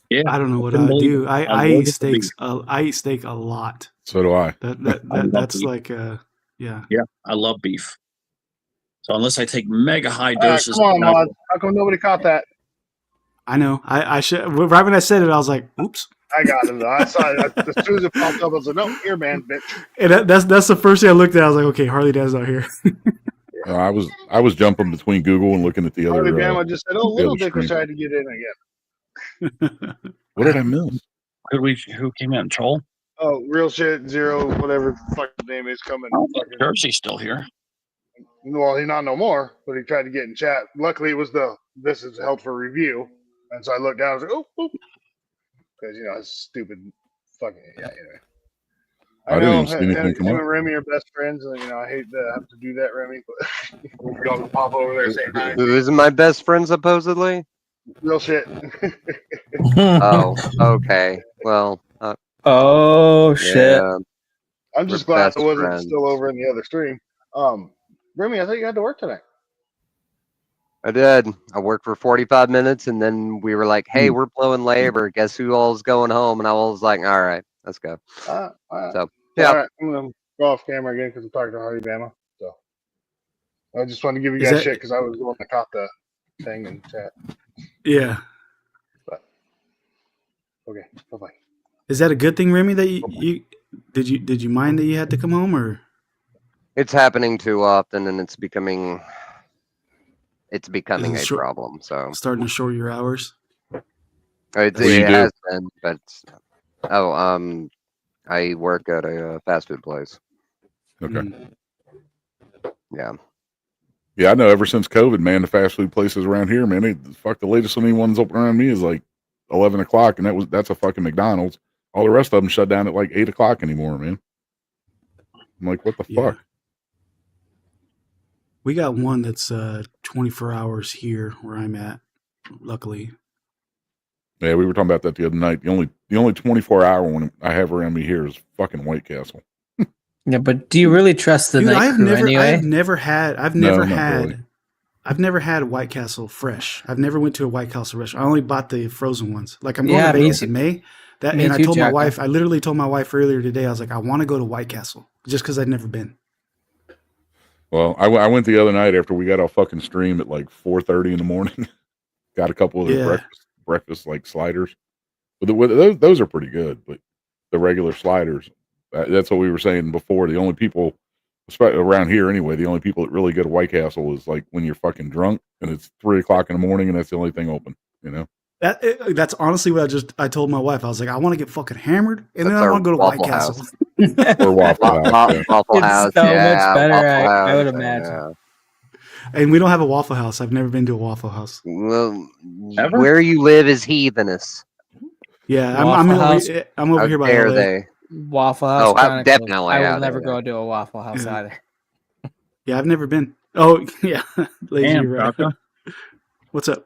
Yeah, I don't know what I would do. I eat steaks. I eat steak a lot. So do I. That's like yeah. Yeah, I love beef. So unless I take mega high All right, doses, come on, Mod. How come nobody caught that? I know. I should. Right when I said it, I was like, "Oops." I got it. I saw it as soon as it popped up. I was like, "No, here, man, bitch." And that's the first thing I looked at. I was like, "Okay, Harley Dad's not here." I was jumping between Google and looking at the other. Harley Bama just said, "Oh, Little Dick was screen. trying to get in again." What did I miss? Who came in? Troll? Oh, real shit, zero, whatever the fuck his name is coming. Jersey's still here. Well, he's not no more, but he tried to get in chat. Luckily, it was this is held for review, and so I looked down. I was like, "Oh," because it's stupid, fucking anyway. I didn't even see anything come him up. and Remy are best friends, and I hate to have to do that, Remy, but we all pop over there saying hi. Who is my best friend supposedly? Real shit. Oh, okay. Well. Oh shit! Yeah. I'm just We're glad best it wasn't friends. still over in the other stream. Remy, I thought you had to work today. I did. I worked for 45 minutes, and then we were like, "Hey, we're blowing labor. Guess who all's going home?" And I was like, "All right, let's go." So yeah. All right, I'm gonna go off camera again because I'm talking to Hardy Bama. So I just wanted to give you guys shit because I was the one that caught the thing in chat. Yeah. But okay, bye bye. Is that a good thing, Remy? That you did you mind that you had to come home, or? It's happening too often, and it's becoming a Is it problem. So starting to short your hours. it has been, but I work at a fast food place. Okay. Yeah. Yeah, I know. Ever since COVID, man, the fast food places around here, man, the latest ones open around me is like 11 o'clock, and that's a fucking McDonald's. All the rest of them shut down at like 8 o'clock anymore, man. I'm like, what the fuck? We got one that's 24 hours here where I'm at. Luckily. Yeah, we were talking about that the other night. The only 24-hour one I have around me here is fucking White Castle. Yeah, but do you really trust the night crew anyway? I've never had White Castle fresh. I've never went to a White Castle restaurant. I only bought the frozen ones. Like I'm going to Vegas in May. And I told my wife, I literally told my wife earlier today, I was like, I want to go to White Castle just because I'd never been. Well, I went the other night after we got off fucking stream at like 4:30 in the morning. Got a couple of the breakfast like sliders. But those are pretty good. But the regular sliders, that's what we were saying before. The only people around here anyway, the only people that really go to White Castle is like when you're fucking drunk and it's 3 o'clock in the morning and that's the only thing open, That's honestly what I told my wife. I was like, I want to get fucking hammered, and then I want to go to White Castle. Or Waffle House. Waffle House. It's so much better, I would imagine. Yeah. And we don't have a Waffle House. I've never been to a Waffle House. Well, where you live is heathenous. Yeah, Waffle House. I'm over How here by dare LA. they? Waffle House. Oh, Chronicles. definitely. I will How never dare go they? to a Waffle House Yeah. either. Yeah, I've never been. Oh, yeah. Lazy, Damn, you're right. Chaka. What's up?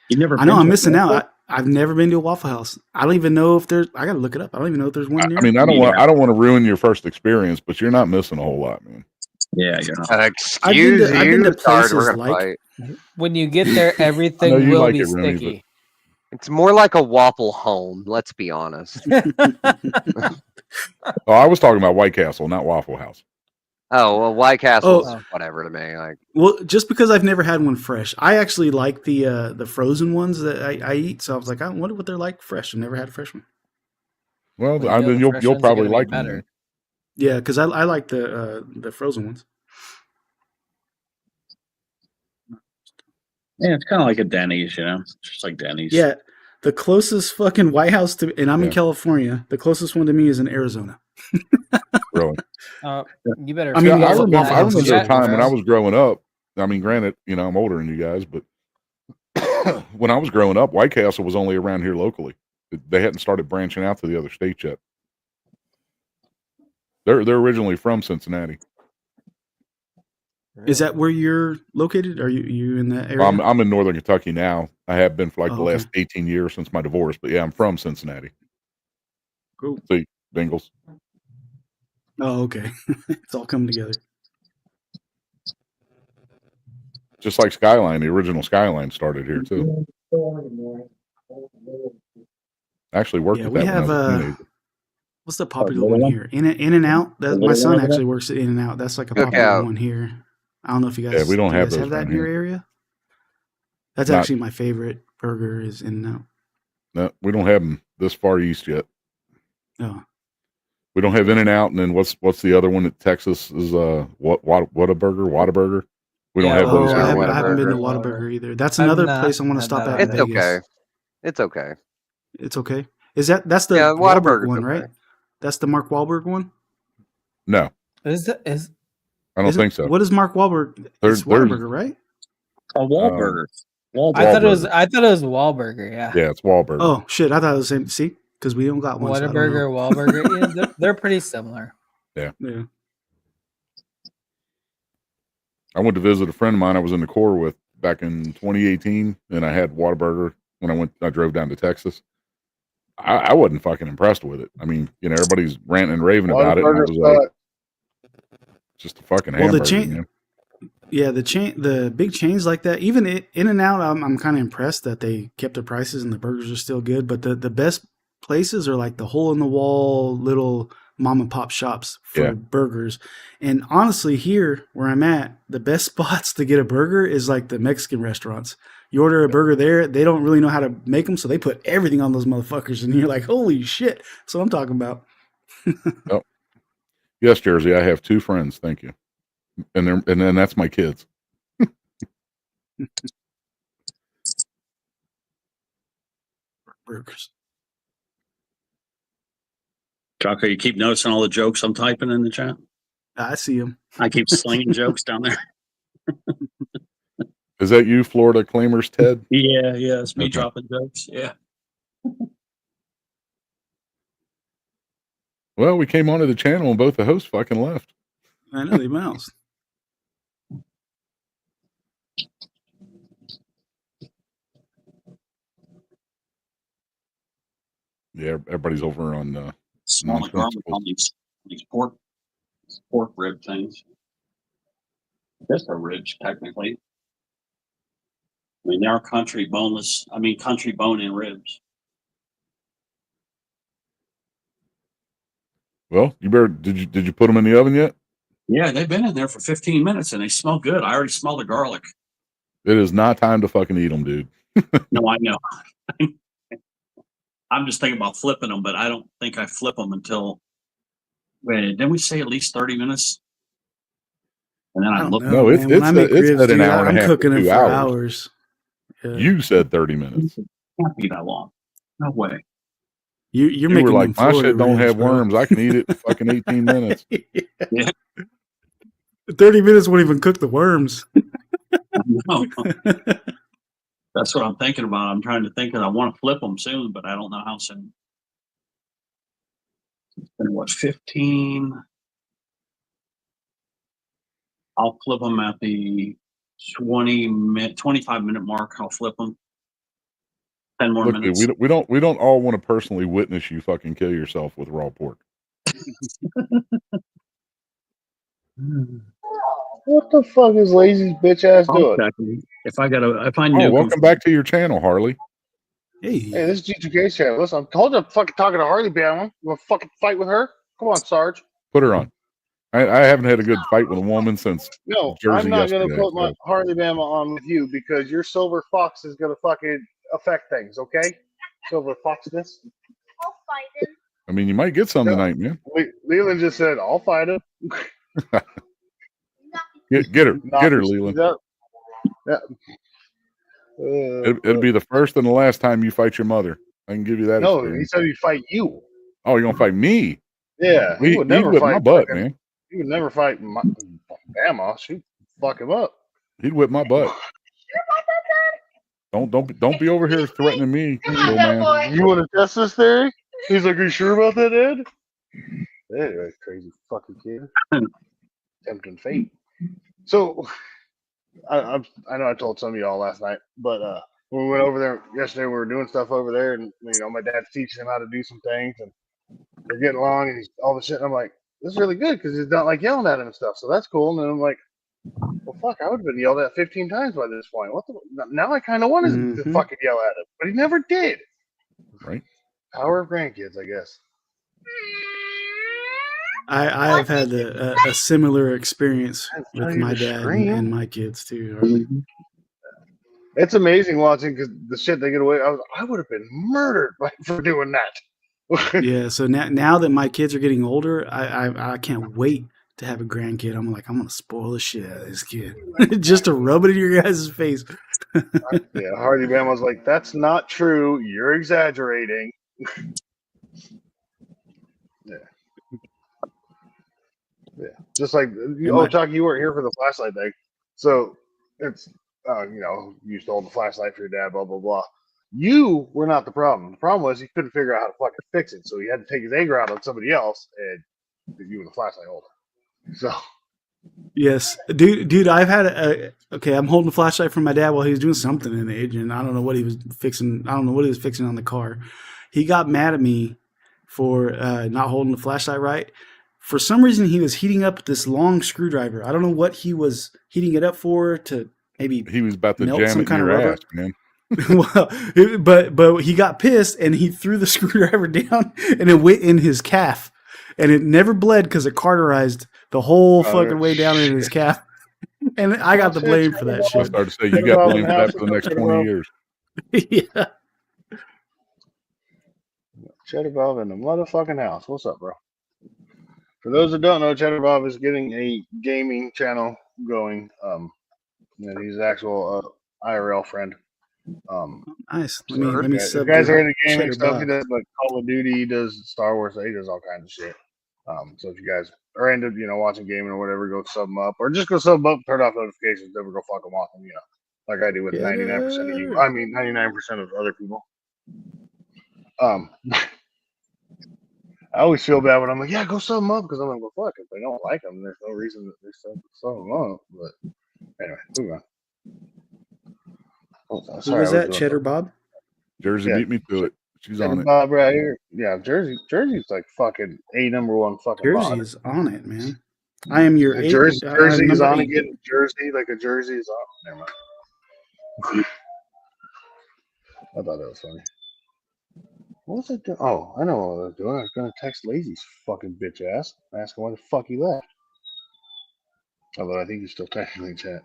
You never I know been I'm to a missing Waffle? out. I've never been to a Waffle House. I don't even know if there's. I gotta look it up. I don't even know if there's one near. I mean, I don't Yeah. want to ruin your first experience, but you're not missing a whole lot, man. Yeah, you're not. Excuse I've been you. to Sorry, places we're gonna like. fight. When you get there, I know everything you will like be it, Rooney, sticky. It's more like a waffle home. Let's be honest. Oh, I was talking about White Castle, not Waffle House. Oh well, White Castle's Oh. whatever to me. Like, Well, just because I've never had one fresh, I actually like the frozen ones that I eat. So I was like, I wonder what they're like fresh. I've never had a fresh one. Well, Well, I you know mean, the fresh you'll ones are probably gonna be like them. better. Then. Yeah, because I like the frozen ones. Yeah, it's kind of like a Denny's, you know? It's just like Denny's. Yeah, the closest fucking White House to, and I'm in Yeah. California. The closest one to me is in Arizona. Really. You better. I mean, Yeah, I Waffle remember House is a really time when I close. was growing up. I mean, granted, you know, I'm older than you guys, but when I was growing up, White Castle was only around here locally. They hadn't started branching out to the other states yet. They're originally from Cincinnati. Is that where you're located? Are you in that area? I'm in Northern Kentucky now. I have been for like Oh, the okay. last 18 years since my divorce. But yeah, I'm from Cincinnati. Cool. See, Bengals. Oh, okay. It's all coming together. Just like Skyline, the original Skyline started here too. I actually worked Yeah, at we that when I have was a teenager. what's the popular one here? In and Out. That, my son actually works at In and Out. That's like a popular Cookout. one here. I don't know if you Yeah, guys we don't do you have guys those have that around in your here. area. That's Not- actually my favorite burger is In and Out. No, we don't have them this far east yet. Oh, We don't have In and Out, and then what's the other one at Texas is Whataburger. We don't have those I here. haven't been to Whataburger. Whataburger either. That's I've another not place I want to had stop that at in it's either. Vegas. okay. It's okay. It's okay. That's the Yeah, Wahlberg Whataburger's one, right? okay. That's the Mark Wahlberg one. No, Is I don't think so. What is Mark Wahlberg? There's- It's Whataburger, right? A Wahlburger. I thought it was. I thought it was Wahlburger. Yeah. Yeah, it's Wahlburger. Oh shit! I thought it was the same. See, because we don't got one. So I don't Whataburger, know. Wahlburger. Yeah, they're pretty similar. Yeah. Yeah. I went to visit a friend of mine I was in the Corps with back in 2018, and I had Whataburger when I drove down to Texas. I wasn't fucking impressed with it. I mean, you know, everybody's ranting and raving about it. And I was like, just a fucking Well, hamburger, the chain, man. yeah, the big chains like that. Even In and Out, I'm kind of impressed that they kept their prices and the burgers are still good. But the best places are like the hole in the wall little mom and pop shops for burgers. And honestly, here where I'm at, the best spots to get a burger is like the Mexican restaurants. You order a burger there, they don't really know how to make them, so they put everything on those motherfuckers, and you're like, holy shit! That's what I'm talking about. Oh. Yes, Jersey. I have 2 friends. Thank you. And then that's my kids. Burgers. Chaka, you keep noticing all the jokes I'm typing in the chat? I see them. I keep slinging jokes down there. Is that you, Florida Claimers, Ted? Yeah, it's me Okay. dropping jokes. Yeah. Well, we came onto the channel and both the hosts fucking left. I know they bounced. Yeah, everybody's over on Smell the garlic on these pork rib things. That's a ribs, technically. I mean, they're country boneless. I mean, country bone-in ribs. Well, you better did you put them in the oven yet? Yeah, they've been in there for 15 minutes and they smell good. I already smell the garlic. It is not time to fucking eat them, dude. No, I know. I'm just thinking about flipping them, but I don't think I flip them until. Wait, didn't we say at least 30 minutes? And then I look. No, it's When I make ribs, at an dude, hour and I'm a half to cooking it 2 for hours. hours. Yeah. You said 30 minutes. Can't be that long. No way. You're You making were like, them my Florida shit don't ribs, have bro. worms. I can eat it in fucking 18 minutes. Yeah. 30 minutes won't even cook the worms. No. That's what I'm thinking about. I'm trying to think that I want to flip them soon, but I don't know how soon. And what, 15? I'll flip them at the 25 minute mark. I'll flip them. 10 more Look, dude, minutes. we don't all want to personally witness you fucking kill yourself with raw pork. What the fuck is Lazy's bitch ass doing? If I Oh, welcome back to your channel, Harley. Hey, this is G2K's channel. Listen, I'm told you fucking talking to Harley Bama. You want to fucking fight with her? Come on, Sarge. Put her on. I haven't had a good fight with a woman since No, Jersey I'm not going to yesterday. put my Harley Bama on with you because your silver fox is going to fucking affect things, okay? Silver foxness. I'll fight him. I mean, you might get some tonight, man. Leland just said, I'll fight him. Get her, Leland. Yeah. It'll be the first and the last time you fight your mother. I can give you that. No, experience. he said he'd fight you. Oh, you're gonna fight me? Yeah, he would never whip fight my butt, fucking- man. He would never fight my Bama. She'd fuck him up. He'd whip my butt. Don't be over here threatening me, little man. You want to test this theory? He's like, are you sure about that, Ed? Anyway, crazy fucking kid. Tempting fate. So, I know I told some of y'all last night, but when we went over there yesterday, we were doing stuff over there, and my dad's teaching him how to do some things, and they're getting along, and he's all the shit. And I'm like, this is really good because he's not like yelling at him and stuff, so that's cool. And then I'm like, well, fuck, I would have been yelled at 15 times by this point. What the? Now I kind of want to fucking yell at him, but he never did. Right. Power of grandkids, I guess. I have had a similar experience with my dad and my kids too. It's amazing watching because the shit they get away. I would have been murdered for doing that. Yeah. So now that my kids are getting older, I can't wait to have a grandkid. I'm gonna spoil the shit out of this kid just to rub it in your guys' face. Yeah, Hardy Bam was like, "That's not true. You're exaggerating." Yeah, just like Chuck, you weren't here for the flashlight thing, so it's you used to hold the flashlight for your dad, blah blah blah. You were not the problem. The problem was he couldn't figure out how to fucking fix it, so he had to take his anger out on somebody else, and you were the flashlight holder. So. Yes, dude. I've had I'm holding the flashlight from my dad while he was doing something in the engine. I don't know what he was fixing. I don't know what he was fixing on the car. He got mad at me for not holding the flashlight right. For some reason, he was heating up this long screwdriver. I don't know what he was heating it up for. To maybe he was about to melt jam some it kind in of your rubber. ass, man. Well, but he got pissed and he threw the screwdriver down and it went in his calf, and it never bled because it cauterized the whole fucking way down in his calf. And I got the blame for that shit. I started to say you got blamed for that for the next 20 years. Yeah. Cheddar Bob in the motherfucking house. What's up, bro? For those that don't know, Cheddar Bob is getting a gaming channel going. He's an actual IRL friend. Nice. Let me if sub you guys to are into gaming Cheddar stuff, Bob. he does like Call of Duty, he does Star Wars, he does all kinds of shit. So if you guys are into watching gaming or whatever, go sub them up, or just go sub them up, turn off notifications, never go fuck them off, and like I do with 99% of you. I mean 99% of other people. I always feel bad when I'm like, yeah, go sub them up, because I'm like, well, fuck, if they don't like them, there's no reason that they sub them up. But anyway, move on. Who was that? Cheddar Bob? Jersey beat me to it. She's Cheddar on it. Bob right here. Yeah, Jersey's like fucking #1 fucking Jersey mod. is on it, man. I am your Jersey is number on 8. again. Jersey, like a jersey is on. Never mind. I thought that was funny. What was I doing? Oh, I know what I was doing. I was going to text Lazy's fucking bitch ass, ask him why the fuck he left. Although I think he's still technically in chat.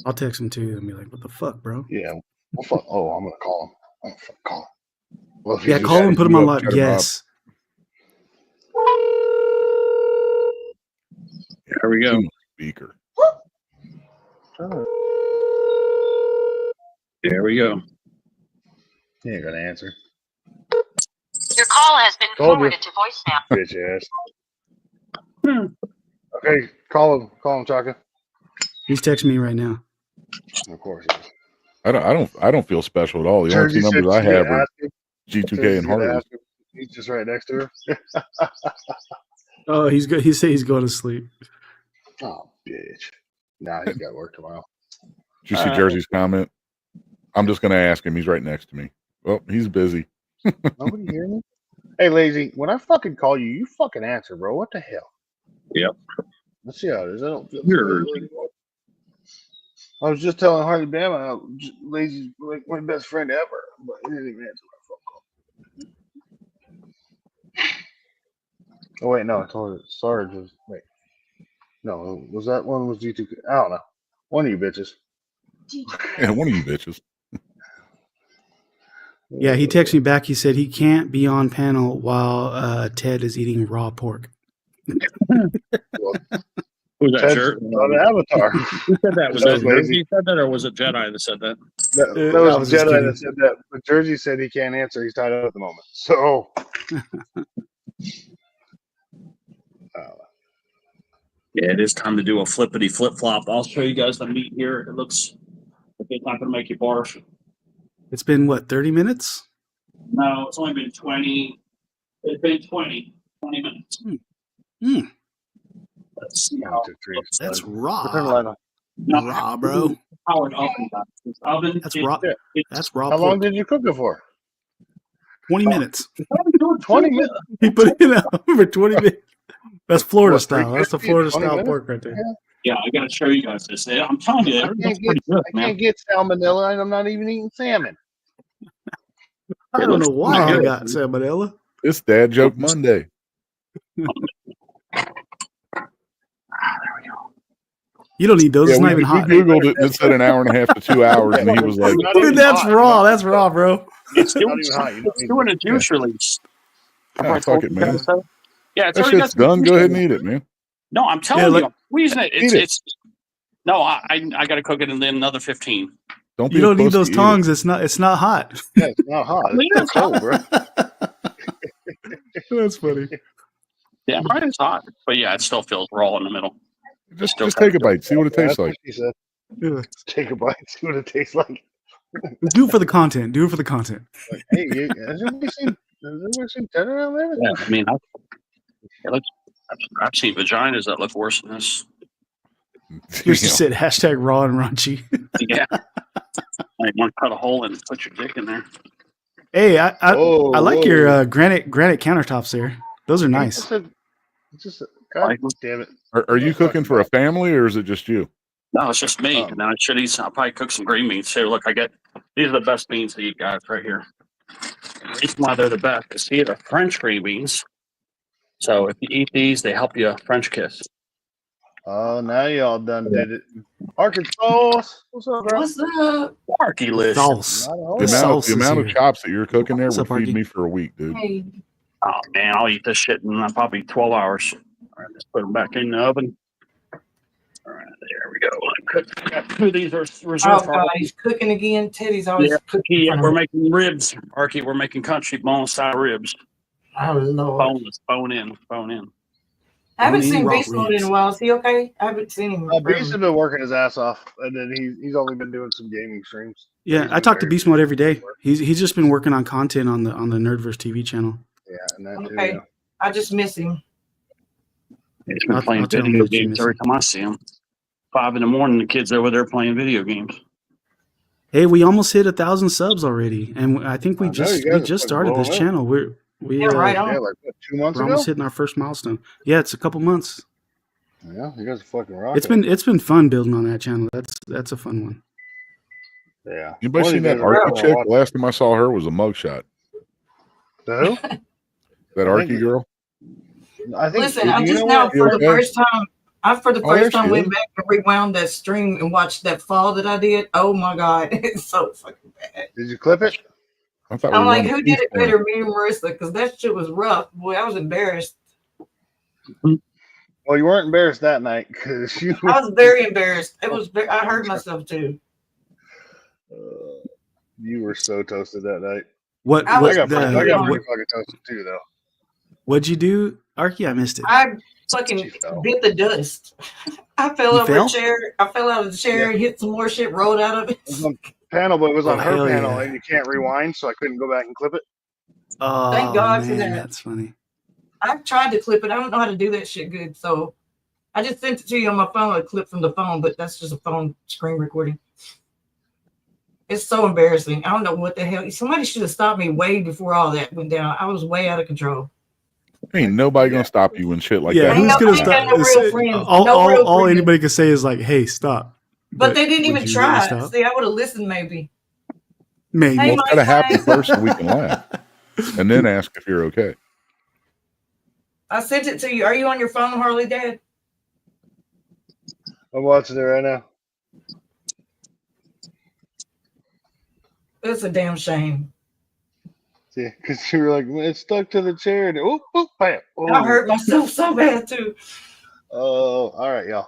I'll text him too and be like, "What the fuck, bro?" Yeah. Well, fuck. Oh, I'm gonna call him. I'm gonna fucking call him. Well, Yeah, call him, put him on lock. Yes. There we go. Speaker. There we go. He ain't gonna answer. Your call has been Told you. forwarded to voicemail. Bitch ass. Okay, call him, Chaka. He's texting me right now. Of course he is. I don't feel special at all. The only two Jersey said numbers I she's gonna have are ask him. G2K Jersey's and gonna Harley. ask him. He's just right next to her. Oh, he's good. He said he's going to sleep. Oh, bitch. Nah, he's got work tomorrow. Did you see Jersey's comment? I'm just going to ask him. He's right next to me. Well, he's busy. Nobody hear me? Hey, Lazy, when I fucking call you, you fucking answer, bro. What the hell? Yep. Let's see how it is. I don't feel anymore. I was just telling Harley Bama how Lazy's like my best friend ever, but he didn't even answer my phone call. Oh, wait, no, I told her. Sarge was, wait. No, was that one was G2K? I don't know. One of you bitches. Yeah, one of you bitches. Yeah, he texted me back. He said he can't be on panel while Ted is eating raw pork. Who's that Ted's shirt? on Avatar. Who said that? Was that Jersey said that, or was it Jedi that said that? That was Jedi that said that. But Jersey said he can't answer. He's tied up at the moment. So. Yeah, it is time to do a flippity flip flop. I'll show you guys the meat here. It looks like it's not going to make you barf. It's been what, 30 minutes? No, it's only been 20. It's been 20 minutes. Let's see how That's raw. Turn the light on. Raw, bro. Powered oven. Oven. That's raw. That's raw. How long pork. did you cook it for? 20 minutes. 20 minutes. He put it in the oven for 20 minutes. That's Florida What, style. That's the 350 Florida 20 style minutes? pork right there. Yeah, I got to show you guys this. I'm telling you, I it's pretty good, I can't get salmonella, and I'm not even eating salmon. I don't know why I got salmonella. It's Dad Joke Monday. You don't need those. Yeah, It's not we even hot. Googled it and it said an hour and a half to 2 hours, and he was like, Dude, that's raw. That's raw, bro. It's not even hot. It's doing a juice release. "Ah, fuck it, man. Yeah, That shit's done. Go ahead and eat it, man." No, I'm telling you, I'm squeezing it. Eat it. It's no, I got to cook it in another 15. Don't You don't need those tongs. It's not hot. Yeah, it's not hot. It's cold, bro. That's funny. Yeah, right. It's hot, but yeah, it still feels raw in the middle. Just take a bite. See what it tastes like. She said. Yeah. Take a bite. See what it tastes like. Do it for the content. Do it for the content. Like, hey, has everybody seen Ted around there? Yeah, I mean, I've seen vaginas that look worse than this. Here's just said hashtag raw and raunchy. Yeah, I want to cut a hole and put your dick in there. Hey, I like your granite countertops there. Those are nice. God damn it. Are you cooking for a family or is it just you? No, it's just me. And then I'll probably cook some green beans too. Look, these are the best beans to eat, guys, right here. The reason why they're the best is see, they're French green beans. So if you eat these, they help you French kiss. Oh, now y'all done did it. Arkansas. What's up, bro? What's up? Arky list. The amount of chops that you're cooking there would feed me for a week, dude. Hey. Oh man, I'll eat this shit in probably 12 hours. All right, let's put them back in the oven. All right, there we go. I got two of these are reserved for God, he's cooking again. Teddy's always cooking. Yeah, we're making ribs. Arky, we're making country bone style ribs. Oh Lord. Boneless, bone in. I haven't seen Beast Mode in a while. Is he okay? I haven't seen him. Beast has been working his ass off, and then he's only been doing some gaming streams. Yeah, I talk to Beast Mode every day. He's just been working on content on the Nerdverse TV channel. Yeah, and that Okay. too. I just miss him. He's been playing video games every time I see him. 5 a.m, the kids over there playing video games. Hey, we almost hit 1,000 subs already, and I think we just started this blowing up. channel. Yeah, like what, 2 months we're ago? almost hitting our first milestone. Yeah, it's a couple months. Yeah, you guys are fucking rocking. It's been fun building on that channel. That's a fun one. Yeah. Anybody seen that Arky chick? Last time I saw her was a mugshot. Who? That Arky girl. I think. Listen, I just now for the first time. I went back and rewound that stream and watched that fall that I did. Oh my God, it's so fucking bad. Did you clip it? I'm like, who did it better, me or Marissa? Because that shit was rough. Boy, I was embarrassed. Well, you weren't embarrassed that night because you. I was very embarrassed. It was. I hurt myself too. You were so toasted that night. I got pretty fucking toasted too, though. What'd you do, Arky? I missed it. I fucking bit the dust. I fell over a chair. I fell out of the chair and hit some more shit, rolled out of it. panel, but it was on her hell panel, yeah. and you can't rewind, so I couldn't go back and clip it. Oh, Thank God for man, that. that's funny. I've tried to clip it. I don't know how to do that shit good, so I just sent it to you on my phone, a clip from the phone, but that's just a phone screen recording. It's so embarrassing. I don't know what the hell. Somebody should have stopped me way before all that went down. I was way out of control. Ain't nobody gonna stop you when shit like Yeah, that. who's gonna ain't stop? got no real friends. All anybody can say is like, "Hey, stop." But they didn't would even you really try. stop? See, I would have listened maybe. Maybe. Hey, Well, it's gotta Mike, happen Mike. first so we can laugh, and then ask if you're okay. I sent it to you. Are you on your phone, Harley Dad? I'm watching it right now. It's a damn shame. See, because you were like, it's stuck to the chair, and whoop, whoop, bam. I hurt myself so bad too. Oh, all right, y'all.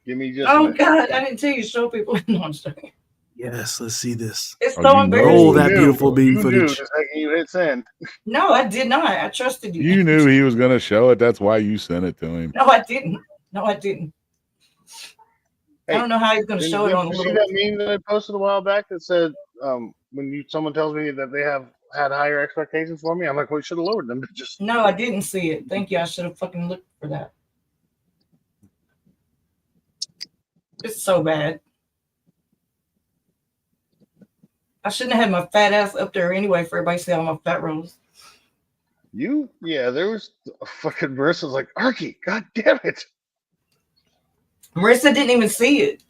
Give me just a Oh minute. God, I didn't tell you to show people. No, I'm joking. Yes, let's see this. It's so embarrassing. Roll that beautiful beam You footage. knew the second you hit send. No, I did not. I trusted you. You knew he was gonna show it. That's why you sent it to him. No, I didn't. No, I didn't. Hey, I don't know how he's going to show it on the Did you see little. that meme that I posted a while back that said, when someone tells me that they have had higher expectations for me, I'm like, well, you should have lowered them. Just No, I didn't see it. Thank you. I should have fucking looked for that. It's so bad. I shouldn't have had my fat ass up there anyway for everybody to see all my fat rolls. yeah, there was fucking Marissa's like, Arky, god damn it. Marissa didn't even see it.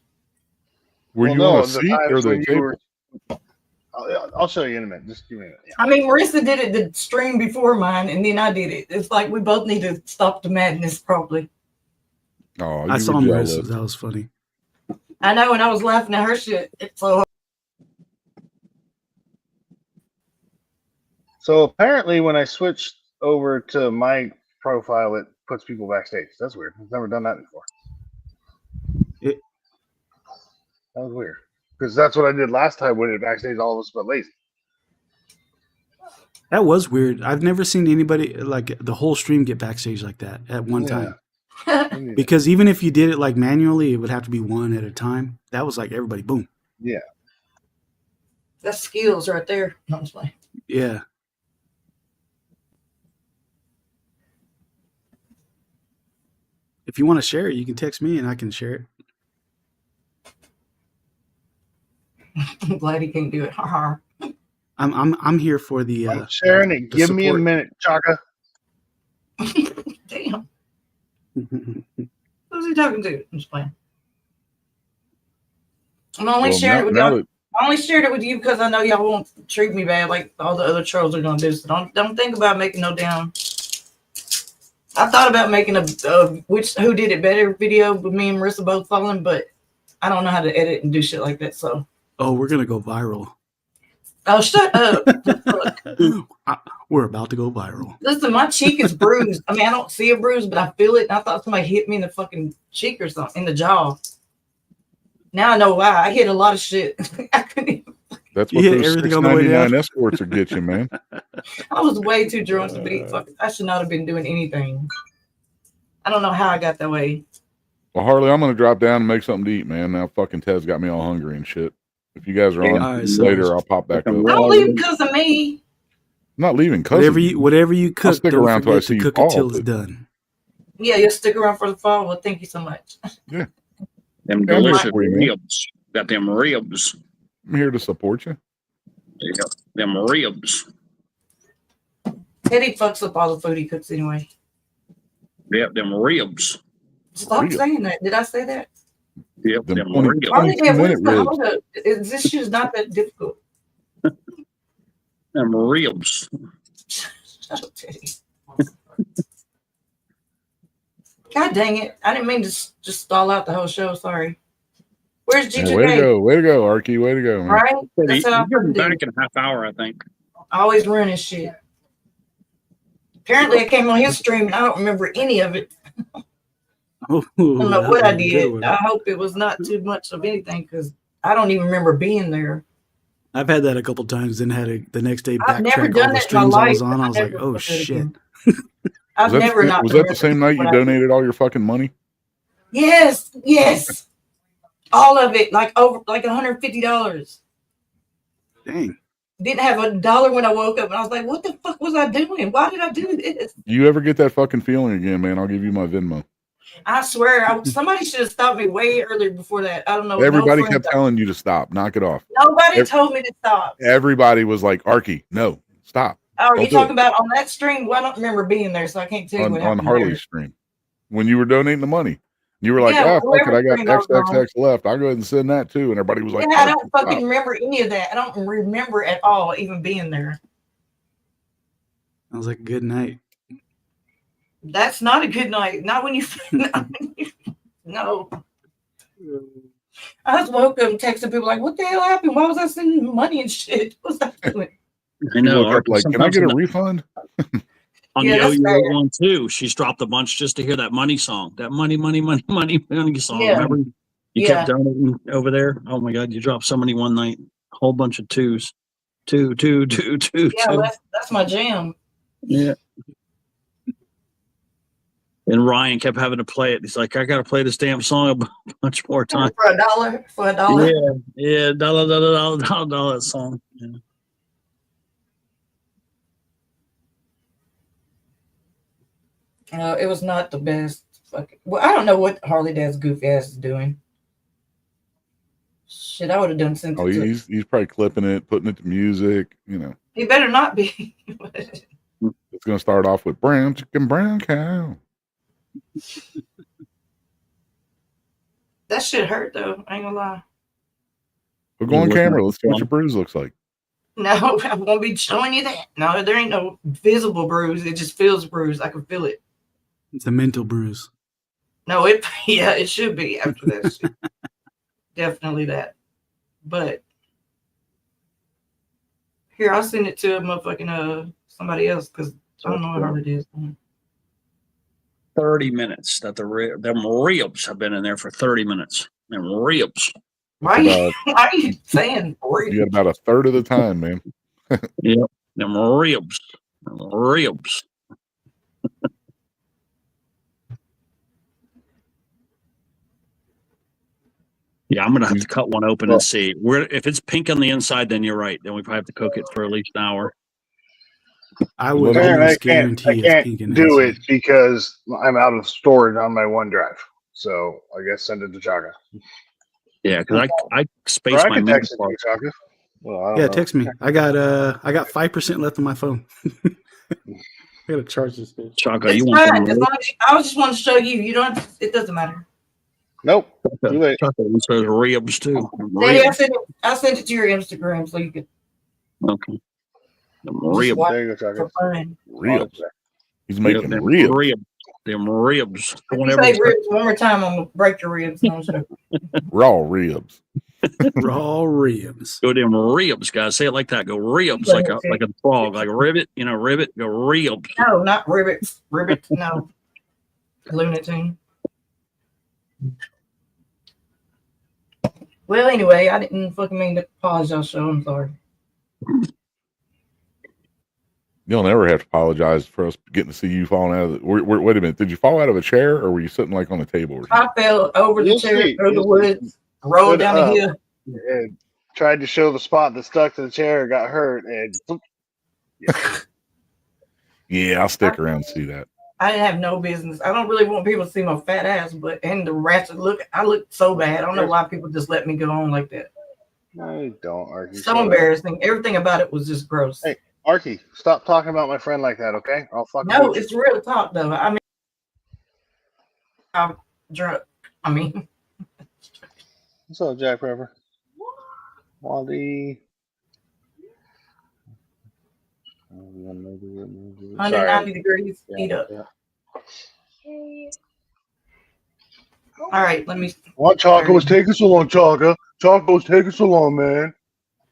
Were you on a seat or the table? I'll show you in a minute. Just give me a minute. I mean, Marissa did it the stream before mine, and then I did it. It's like we both need to stop the madness, probably. Oh, I saw Marissa. That was funny. I know, and I was laughing at her shit. It's so. So apparently, when I switched over to my profile, it puts people backstage. That's weird. I've never done that before. That was weird because that's what I did last time when it backstage. All of us but lazy. That was weird. I've never seen anybody like the whole stream get backstage like that at one time. Because even if you did it like manually, it would have to be one at a time. That was like everybody, boom. Yeah. That's skills right there. No, I'm just playing. Yeah. If you want to share it, you can text me and I can share it. I'm glad he can't do it. I'm here for the I'm sharing it. Give me a minute, Chaka. Damn. Who's he talking to? I'm just playing. I'm only sharing it with y'all. I only shared it with you because I know y'all won't treat me bad like all the other trolls are gonna do. So don't think about making no damn. I thought about making a who did it better video with me and Marissa both falling, but I don't know how to edit and do shit like that. So. Oh, we're gonna go viral. Oh, shut up! We're about to go viral. Listen, my cheek is bruised. I mean, I don't see a bruise, but I feel it. And I thought somebody hit me in the fucking cheek or something, in the jaw. Now I know why. I hit a lot of shit. That's what those $6.99 escorts will get you, man. I was way too drunk to be fucking. I should not have been doing anything. I don't know how I got that way. Well, Harley, I'm gonna drop down and make something to eat, man. Now fucking Ted's got me all hungry and shit. If you guys are on later, I'll pop back up. Don't leave because of me. I'm not leaving because whatever you cook, I'll stick don't around till I forget see to you cook it till it's done. Yeah, you'll stick around for the fall. Well, thank you so much. Yeah. Them delicious ribs. Got them ribs. I'm here to support you. Yeah, them ribs. Teddy fucks up all the food he cooks anyway. Yep, them ribs. Stop saying that. Did I say that? Yep, them ribs. Hold up. This shit is not that difficult. Them ribs. Shut up, Teddy. God dang it. I didn't mean to just stall out the whole show. Sorry. Where's G2K? Yeah, way to go. Way to go, Arky. Way to go, man. Right? That's how You're back in a half hour, I think. Always running shit. Apparently, I came on his stream and I don't remember any of it. I don't know what I did. I hope it was not too much of anything because I don't even remember being there. I've had that a couple times and had to the next day I've never backtrack done all the that in my streams I was life. on. I was I like, never oh put that shit. again. I've never not. Was that the same night you donated all your fucking money? Yes, yes. All of it, like over like $150. Dang. Didn't have $1 when I woke up, and I was like, "What the fuck was I doing? Why did I do this?" You ever get that fucking feeling again, man? I'll give you my Venmo. I swear, somebody should have stopped me way earlier before that. I don't know. Everybody kept telling you to stop. Knock it off. Nobody told me to stop. Everybody was like, Arky, no, stop. Oh, are you Don't do talking it. about on that stream? Well, I don't remember being there, so I can't tell you what on happened Harley's there. stream when you were donating the money? You were like, Yeah, fuck it, I got stream I was on. XXX left. I'll go ahead and send that too. And everybody was like, Yeah, I don't stop. fucking remember any of that. I don't remember at all even being there. I was like, good night. That's not a good night. Not when you. No. I just woke up and texted people like, "What the hell happened? Why was I sending money and shit? What's that doing?" I know. Look up, like, can I get a refund? On the OU one too, she's dropped a bunch just to hear that money song, that money song. Yeah. Remember, you Yeah. kept donating over there. Oh my God, you dropped so many one night, a whole bunch of twos, two. Yeah, that's my jam. Yeah. And Ryan kept having to play it. He's like, I got to play this damn song a bunch more times. For $1. For $1. Yeah, dollar song. Yeah. It was not the best. Well, I don't know what Harley Dad's goofy ass is doing. Shit, I would have done something. Oh, he's probably clipping it, putting it to music. You know, He better not be. it's gonna start off with brown chicken, brown cow. That shit hurt though. I ain't gonna lie. But go on camera. Let's see what your bruise looks like. No, I won't be showing you that. No, there ain't no visible bruise. It just feels bruised. I can feel it. It's a mental bruise. No, it should be after that shit. Definitely that. But here, I'll send it to a motherfucking somebody else because I don't know what Harley is. 30 minutes that them ribs have been in there for 30 minutes. Them ribs. Why are you saying ribs? You got about a third of the time, man. Yep. Them ribs. Ribs. Yeah, I'm gonna have to cut one open and see. If it's pink on the inside, then you're right. Then we probably have to cook it for at least an hour. I would Apparently almost I guarantee it's can't pink in the do inside. it because I'm out of storage on my OneDrive. So I guess send it to Chaka. Yeah, because I Or spaced I my can memory text it to part. you, Chaka. Well, I don't Yeah, know. text me. I got 5% left on my phone. I gotta charge this bitch. Chaka, It's you want fine. some As long as I just want to show you. You don't. It doesn't matter. Nope. Too late. Chaka says ribs too. Maybe Ribs. I'll send it to your Instagram so you can Okay. Them just ribs. watch There you go, it for Chaka. fun. Ribs. He's Yeah, making them ribs. ribs. Them ribs. If Don't you ever say ribs one more time, I'm gonna break your ribs. No, I'm joking. Raw ribs. Raw ribs. go them ribs, guys. Say it like that. Go ribs, like a frog, like a ribbit. You know, ribbit. Go ribs. No, not ribbits. Ribbits. No. Lunatic. Well, anyway, I didn't fucking mean to apologize, so I'm sorry. You'll never have to apologize for us getting to see you falling out of the. Wait a minute. Did you fall out of a chair or were you sitting like on a table? Or I fell over the You'll chair, see. through the You'll woods, rolled down the hill. And tried to show the spot that stuck to the chair, got hurt, and yeah, I'll stick around and see that. I didn't have no business. I don't really want people to see my fat ass, but and the ratchet look, I looked so bad. I don't know why people just let me go on like that. No, you don't, Arky. So embarrassing. Everything about it was just gross. Hey, Arky, stop talking about my friend like that, okay? I'll fucking No, do it. it's real talk though. I mean, I'm drunk. I mean, What's up, Jack Pepper? Wally. 190 degrees, heat up. Yeah. All right, let me. What Chaka was taking so long, Chaka? Chaka was taking so long, man.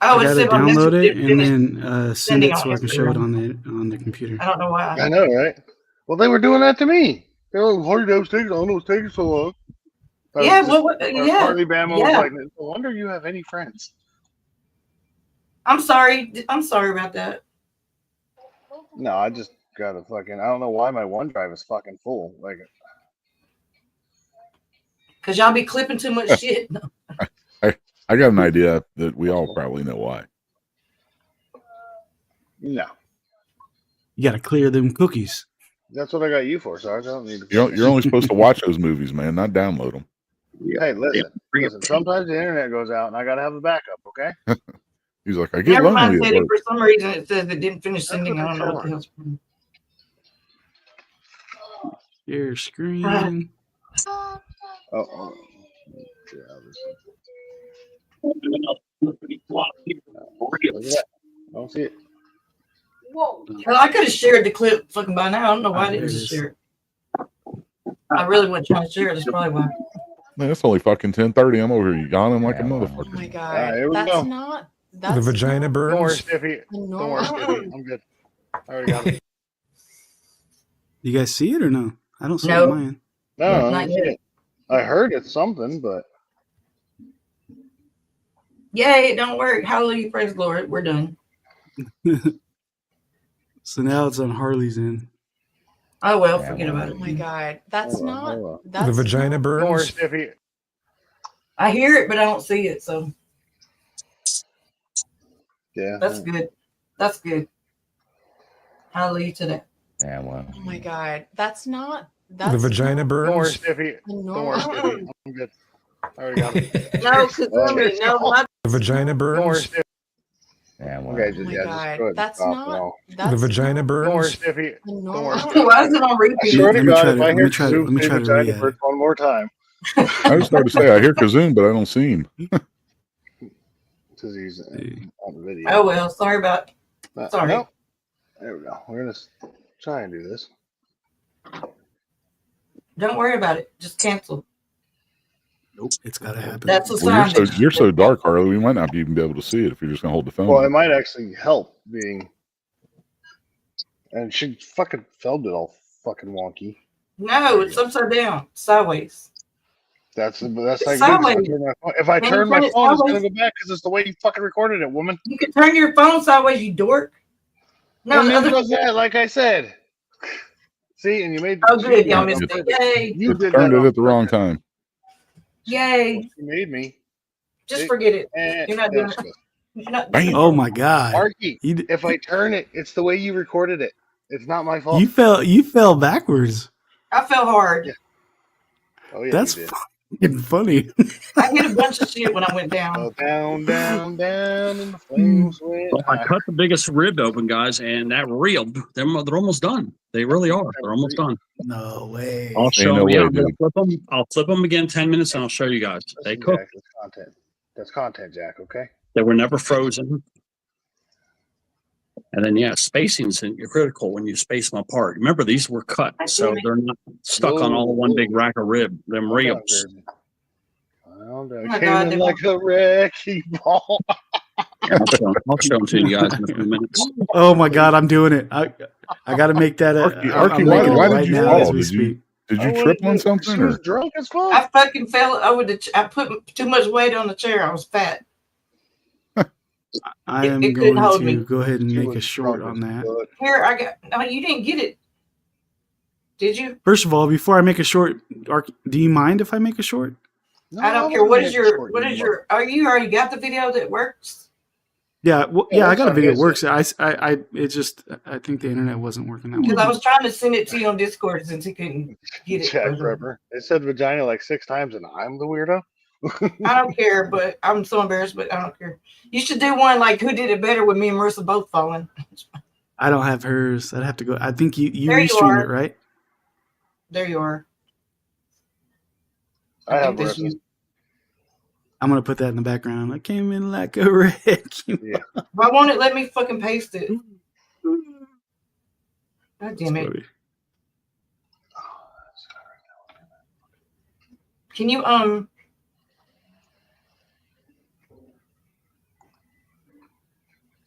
Oh, I it's gotta still on download it Instagram. and then send it Sending so on I can show it Instagram. on the computer. I don't know why. I know, right? Well, they were doing that to me. They were like, Harley was taking. I don't know, it was taking so long. Yeah, yeah, Harley Bama yeah. was like, no wonder you have any friends. I'm sorry. I'm sorry about that. No, I just got a fucking. I don't know why my OneDrive is fucking full. Like, Cause y'all be clipping too much shit. I got an idea that we all probably know why. No. You got to clear them cookies. That's what I got you for, Sarge. I don't need to. You're only supposed to watch those movies, man, not download them. Hey, listen. Sometimes the internet goes out, and I got to have a backup. Okay. He's like, I get Never mind, lonely at Teddy. work. For some reason, it says it didn't finish sending. I don't know what the hell's wrong. Share screen. Oh. Look at that. I don't see it. Whoa. Well, I could have shared the clip fucking by now. I don't know why I didn't just share it. I really wasn't trying to share it. That's probably why. Man, it's only fucking 10:30. I'm over here yawning like a motherfucker. Oh my god, here we that's go. not. That's The vagina not burns. Don't worry, Stiffy. normal. Don't worry, Stiffy. I'm good. I already got it. You guys see it or no? I don't see it No. on mine. No, I Not don't see yet. it. I heard it's something, but Yay, it don't work. Hallelujah, praise the Lord. We're done. So now it's on Harley's end. Oh well, forget about Oh it. my god, that's Hold on, not. hold on. That's The vagina not- don't worry, burns. Stiffy. I hear it, but I don't see it. So Yeah. that's good. That's good. Hallelujah to that. Yeah, well. Oh my god, that's not. That's The vagina not Don't worry, burns. Stiffy. Don't worry, normal. Stiffy. I'm good. I already got it. No, Kazumi, no, my The vagina Don't worry, burns. Stiffy. Yeah, well. Okay, Oh just, my yeah, just god, go ahead. that's Stop not. now. That's The vagina not Don't worry, burns. Stiffy. Don't worry, normal. Stiffy. why is it on I repeat? swear to Let me God, try if to- I let hear me try to- Kazoom let me say try to vagina re-add burst it. one more time, I was starting to say, I hear Kazoon, but I don't see him. because he's on the video. Oh well, sorry about. Sorry. Nope. There we go. We're gonna try and do this. Don't worry about it. Just cancel. Nope, it's got to happen. That's a Well, sign. you're so dark, Harley. We might not even be able to see it if you're just gonna hold the phone. Well, up. it might actually help being. And she fucking filmed it all fucking wonky. No, it's upside down, sideways. That's like It's me, 'cause sideways. if I Can you turn my turn it phone, it's gonna sideways? go back because it's the way you fucking recorded it, woman. You can turn your phone sideways, you dork. No, And the then other. does that, like I said. See, and you made. Oh, good, y'all she did missed that it. on Yay! purpose. You It did turned that it on at the wrong time. Yay! She made me. Just forget it. And You're not doing that's it. good. You're not. Bam. Oh my god! Marky, You if I turn it, it's the way you recorded it. It's not my fault. you fell backwards. I fell hard. Yeah. Oh yeah, That's you did. fucking funny. I hit a bunch of shit when I went down. Oh, down, down, down, and the flames went Well, I high. cut the biggest rib open, guys, and that rib, they're almost done. They really are. They're almost done. No way. I'll show Ain't them no again. way, I'm gonna dude. flip them. I'll flip them again 10 minutes, and I'll show you guys. They Listen, cook. Jack, that's content. That's content, Jack. Okay. They were never frozen. And then, yeah, spacing's critical when you space them apart. Remember, these were cut, so they're not stuck on all one big rack of rib. Them Calm down, ribs. Jersey. Calm down. my Came God, in they like a wrecking ball. I'll show them to you guys in a few minutes. Oh my god, I'm doing it. I got to make that. Archie, I'm why making it did right you now fall? as we Did you speak. trip on something? She was Or? drunk as fuck. I fucking fell over the. I put too much weight on the chair. I was fat. I am it couldn't going hold to me. go ahead and She make a was short drunk on as that. fuck. Here, I got. No, you didn't get it. Did you? First of all, before I make a short, do you mind if I make a short? No, I don't I'm care. gonna What make is it your? short, What you is your? Are you already got the video that works? Yeah, well, Yeah, yeah, I that's got a what video. I It works. It just, I think the internet wasn't working that Because well. I was trying to send it to you on Discord since he couldn't get it. Jack Ripper. It said vagina like 6 times, and I'm the weirdo. I don't care, but I'm so embarrassed, but I don't care. You should do one like who did it better with me and Marissa both falling. I don't have hers. I'd have to go. I think you There you restreamed are. it, right? There you are. I have that's Marissa's. you. I'm gonna put that in the background. I came in like a wreck. Yeah. Why won't it let me fucking paste it? God damn it. Sorry. Can you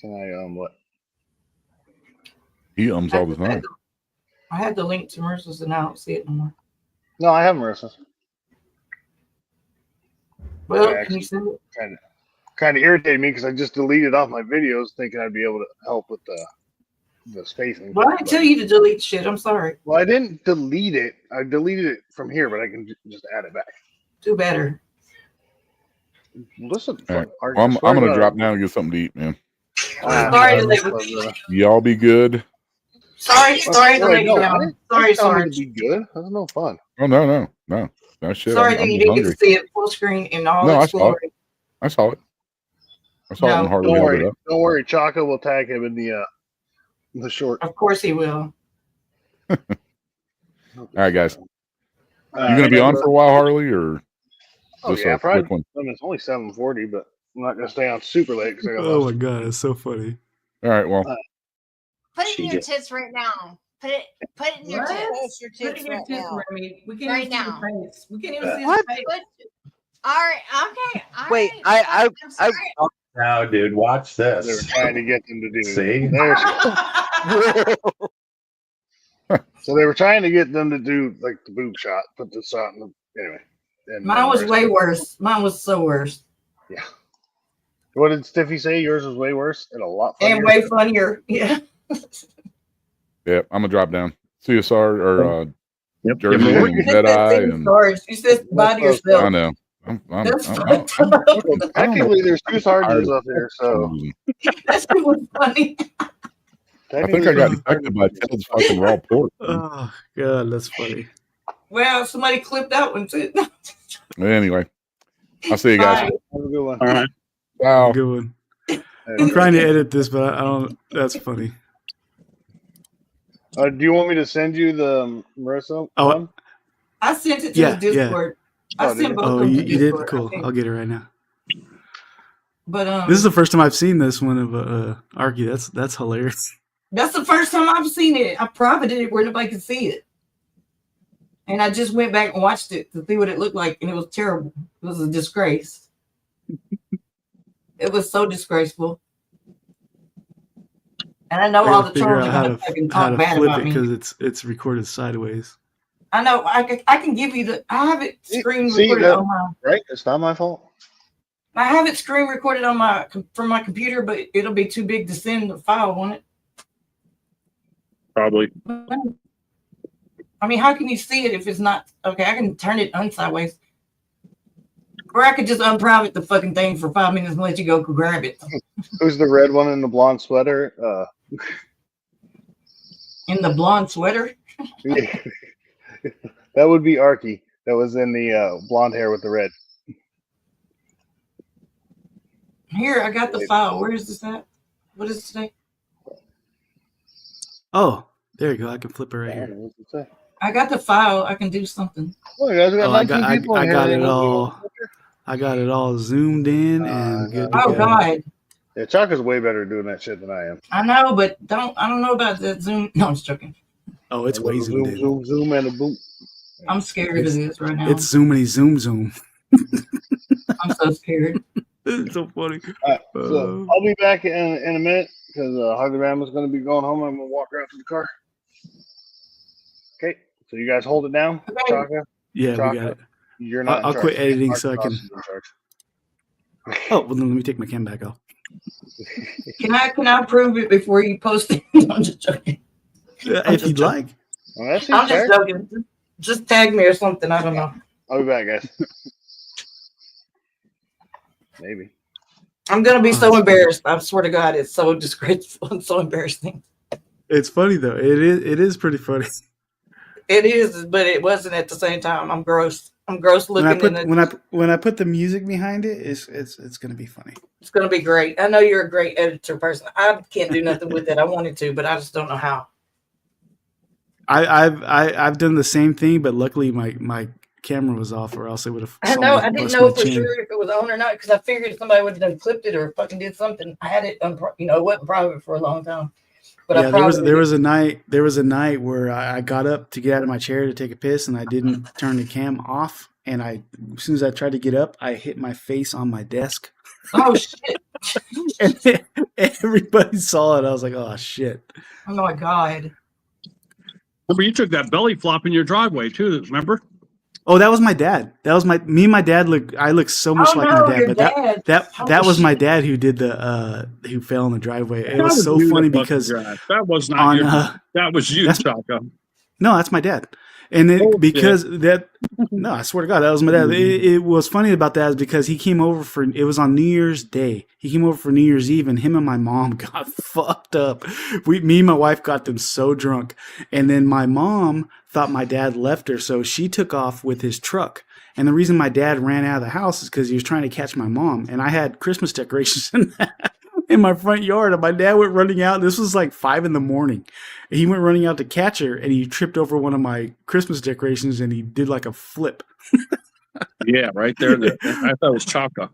Can I what? He all the time. I had the link to Marissa's and I don't see it no more. No, I have Marissa's. Well, I can you send it? Kind of irritated me because I just deleted off my videos thinking I'd be able to help with the spacing. Well, I didn't tell you to delete shit. I'm sorry. Well, I didn't delete it. I deleted it from here, but I can just add it back. Do better. Listen, All right. fuck, Well, I'm swear to gonna God. drop down and get something to eat, man. Sorry to let Y'all be good. Sorry to let you down. Sorry. To be good. That's no fun. Oh no. That shit. Sorry I'm that you didn't get hungry. to see it full screen in all No, its glory. I saw it. I saw it and hardly held it up. Don't worry. Chaka will tag him in the short. Of course he will. All right, guys. You gonna be on for a while, Harley, or just a quick one? I mean, it's only 7:40, but I'm not gonna stay on super late because I got Oh my god, it's so funny. All right, well. Put it in your tits right now. Put it in your tits. Put it in your tits, Remy. We can't Right even see now. the face. We can't even see What? his face. All right. Okay. All Wait, right. I Now, dude, watch this. They were trying to get them to do. See? So they were trying to get them to do like the boob shot, put the shot in the anyway. And Mine was way worse. Mine was so worse. Yeah. What did Stiffy say? Yours was way worse and a lot funnier. And way funnier. Yeah. Yeah, I'm gonna drop down. CSR or Yep. Jersey and Deadeye and You said bye to yourself. I know. Technically, there's two sergeants up here, so that shit was funny. I think I got infected by Ted's fucking raw pork. Oh god, that's funny. Well, somebody clipped that one too. Anyway, I'll see you guys. Bye. Have a good one. All right. Wow. Good one. I'm trying to edit this, but I don't. That's funny. Do you want me to send you the Marissa? Oh, I sent it to the Discord. I sent both Oh, of them you to did? Discord, Cool. I'll get it right now. But This is the first time I've seen this one of Arky. That's hilarious. that's the first time I've seen it. I privated it where nobody could see it. And I just went back and watched it to see what it looked like, and it was terrible. It was a disgrace. It was so disgraceful. And I know I all gotta the figure trolls out are how going to to talk bad flip about it me. because it's recorded sideways. I know. I can give you the. I have it screen See, recorded on my. right? It's not my fault. I have it screen recorded on my from my computer, but it'll be too big to send the file on it. Probably. I mean, how can you see it if it's not okay? I can turn it unsideways, or I could just unprivate the fucking thing for 5 minutes and let you go grab it. Who's the red one in the blonde sweater? In the blonde sweater. That would be Arky. That was in the blonde hair with the red. Here, I got the file. Where is this at? What does it say? Oh, there you go. I can flip it right here. What's it say? I got the file. I can do something. Oh, you guys got I 19 people in I here. got They it don't do all. I got it all zoomed in and good to Oh go. God. Yeah, Chaka's way better at doing that shit than I am. I know, but I don't know about that Zoom. No, I'm just joking. Oh, it's way zoomed in. Zoom, and a boot. I'm scared of this right now. It's zoomity zoom. I'm so scared. It's so funny. So I'll be back in a minute because Harley Rama's going to be going home. I'm going to walk her out to the car. Okay, so you guys hold it down. Chaka. Yeah, Chaka, we got it. You're not. in I'll charge. quit editing Mark so I Ross can. is in charge. Oh, well, then let me take my cam back off. Can I prove it before you post it? I'm just joking. If you'd like. Well, that's I'm fair. just joking. Just tag me or something. I don't know. I'll be back, guys. Maybe. I'm gonna be so embarrassed. I swear to God, it's so disgraceful and so embarrassing. It's funny though. It is pretty funny. It is, but it wasn't at the same time. I'm gross. I'm gross When looking. when I put the music behind it, it's gonna be funny. It's gonna be great. I know you're a great editor person. I can't do nothing with it. I wanted to, but I just don't know how. I've done the same thing, but luckily my camera was off, or else it would have. I know. I didn't know for sure if it was on or not because I figured somebody would have done clipped it or fucking did something. I had it, it wasn't private for a long time. But yeah, there was a night where I got up to get out of my chair to take a piss, and I didn't turn the cam off. And as soon as I tried to get up, I hit my face on my desk. Oh shit! And everybody saw it. I was like, "Oh shit!" Oh my God! Remember, you took that belly flop in your driveway too. Remember? Oh, that was my dad. That was me and my dad I look so much like my dad, but that was my dad who did who fell in the driveway. It was so funny because that was not that was you, Chaka. No, that's my dad. And it, because that, no, I swear to God, that was my dad. It was funny about that is because he came over for, it was on New Year's Day. He came over for New Year's Eve, and him and my mom got fucked up. Me and my wife got them so drunk. And then my mom thought my dad left her, so she took off with his truck. And the reason my dad ran out of the house is because he was trying to catch my mom. And I had Christmas decorations in my front yard, and my dad went running out. This was like 5 a.m. He went running out to catch her, and he tripped over one of my Christmas decorations, and he did like a flip. Yeah, right there. I thought it was Chaka.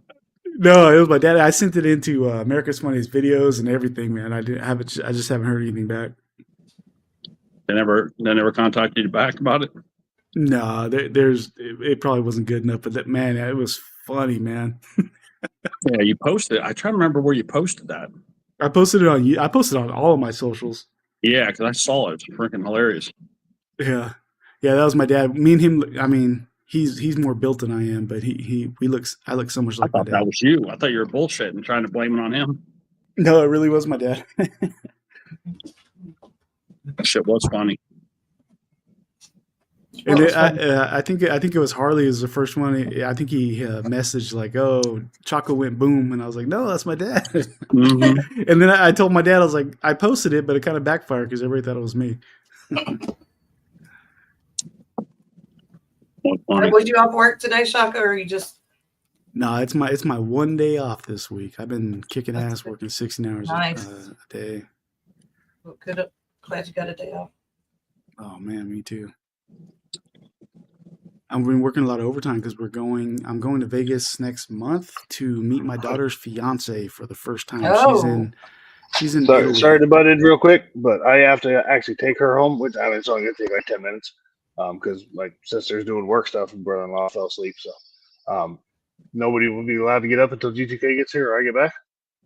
No, it was my dad. I sent it into America's Funniest Videos and everything, man. I didn't have it. I just haven't heard anything back. They never contacted you back about it. No, it probably wasn't good enough, but that, man, it was funny, man. Yeah, you posted it. I try to remember where you posted that. I posted it on all of my socials. Yeah, because I saw it. It's freaking hilarious. Yeah, that was my dad. Me and him. I mean, he's more built than I am, but I look so much like my dad. That was you. I thought you were bullshitting, trying to blame it on him. No, it really was my dad. That shit was funny. And I think it was Harley is the first one. I think he messaged like, "Oh, Choco went boom," and I was like, "No, that's my dad." Mm-hmm. And then I told my dad, I was like, "I posted it, but it kind of backfired because everybody thought it was me." Was you off work today, Shaka, or you just? No, it's my one day off this week. I've been kicking ass, working 16 hours a day. Well, glad you got a day off. Oh man, me too. I've been working a lot of overtime because I'm going to Vegas next month to meet my daughter's fiance for the first time. Oh. She's in Italy. Sorry to butt in real quick, but I have to actually take her home, which I mean, it's only gonna take like 10 minutes. Because my sister's doing work stuff and brother-in-law fell asleep, so nobody will be allowed to get up until G2K gets here or I get back.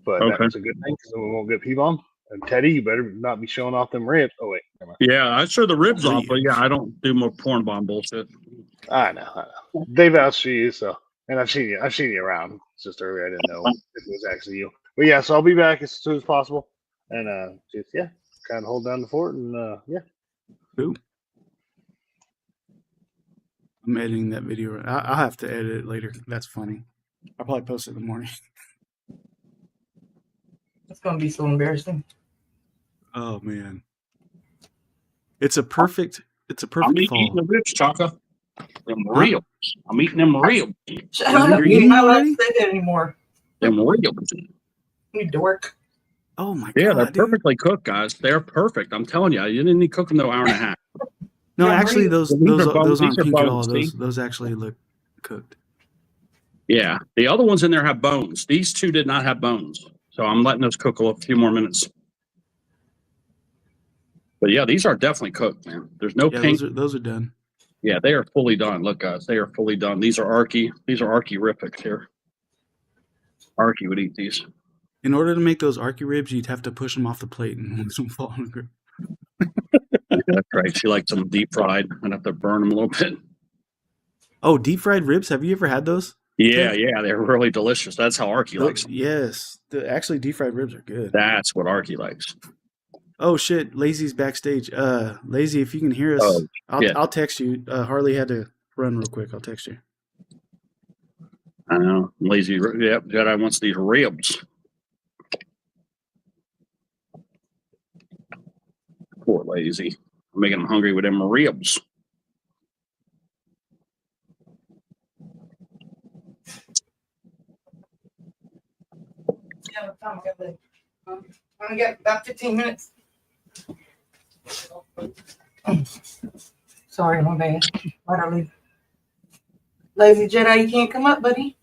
But that's a good thing because then we won't get P-bombed. And Teddy, you better not be showing off them ribs. Oh wait, never mind. Yeah, I show the ribs off, but yeah, I don't do more porn bomb bullshit. I know. They vouched for you, so and I've seen you around. It's just earlier I didn't know if it was actually you. But yeah, so I'll be back as soon as possible, and just kind of hold down the fort, and Cool. I'm editing that video. I'll have to edit it later. That's funny. I'll probably post it in the morning. It's gonna be so embarrassing. Oh man, it's a perfect. I'm eating the ribs, Chaka. Them real. I'm eating them real. I don't have to say that anymore. Them real. You dork. Oh my god. Yeah, they're perfectly cooked, guys. They're perfect. I'm telling you, you didn't need to cook them no hour and a half. No, actually, those aren't pink at all. bones, Those actually look cooked. Yeah, the other ones in there have bones. These two did not have bones, so I'm letting those cook a few more minutes. But yeah, these are definitely cooked, man. There's no pink. Those are done. Yeah, they are fully done. Look, guys, they are fully done. These are Arky-rifics here. Arky would eat these. In order to make those Arky ribs, you'd have to push them off the plate and let them fall on the grill. Yeah, that's right. She likes them deep fried. I'd have to burn them a little bit. Oh, deep fried ribs? Have you ever had those? Yeah, they're really delicious. That's how Arky likes them. Yes, actually, deep fried ribs are good. That's what Arky likes. Oh shit, Lazy's backstage. Lazy, if you can hear us, I'll text you. Harley had to run real quick. I'll text you. I know. Lazy, yep, Jedi wants these ribs. Poor Lazy. I'm making him hungry with them ribs. Yeah, what time I only got about 15 minutes. Sorry, my bad. Why'd I leave? Lazy Jedi, you can't come up, buddy.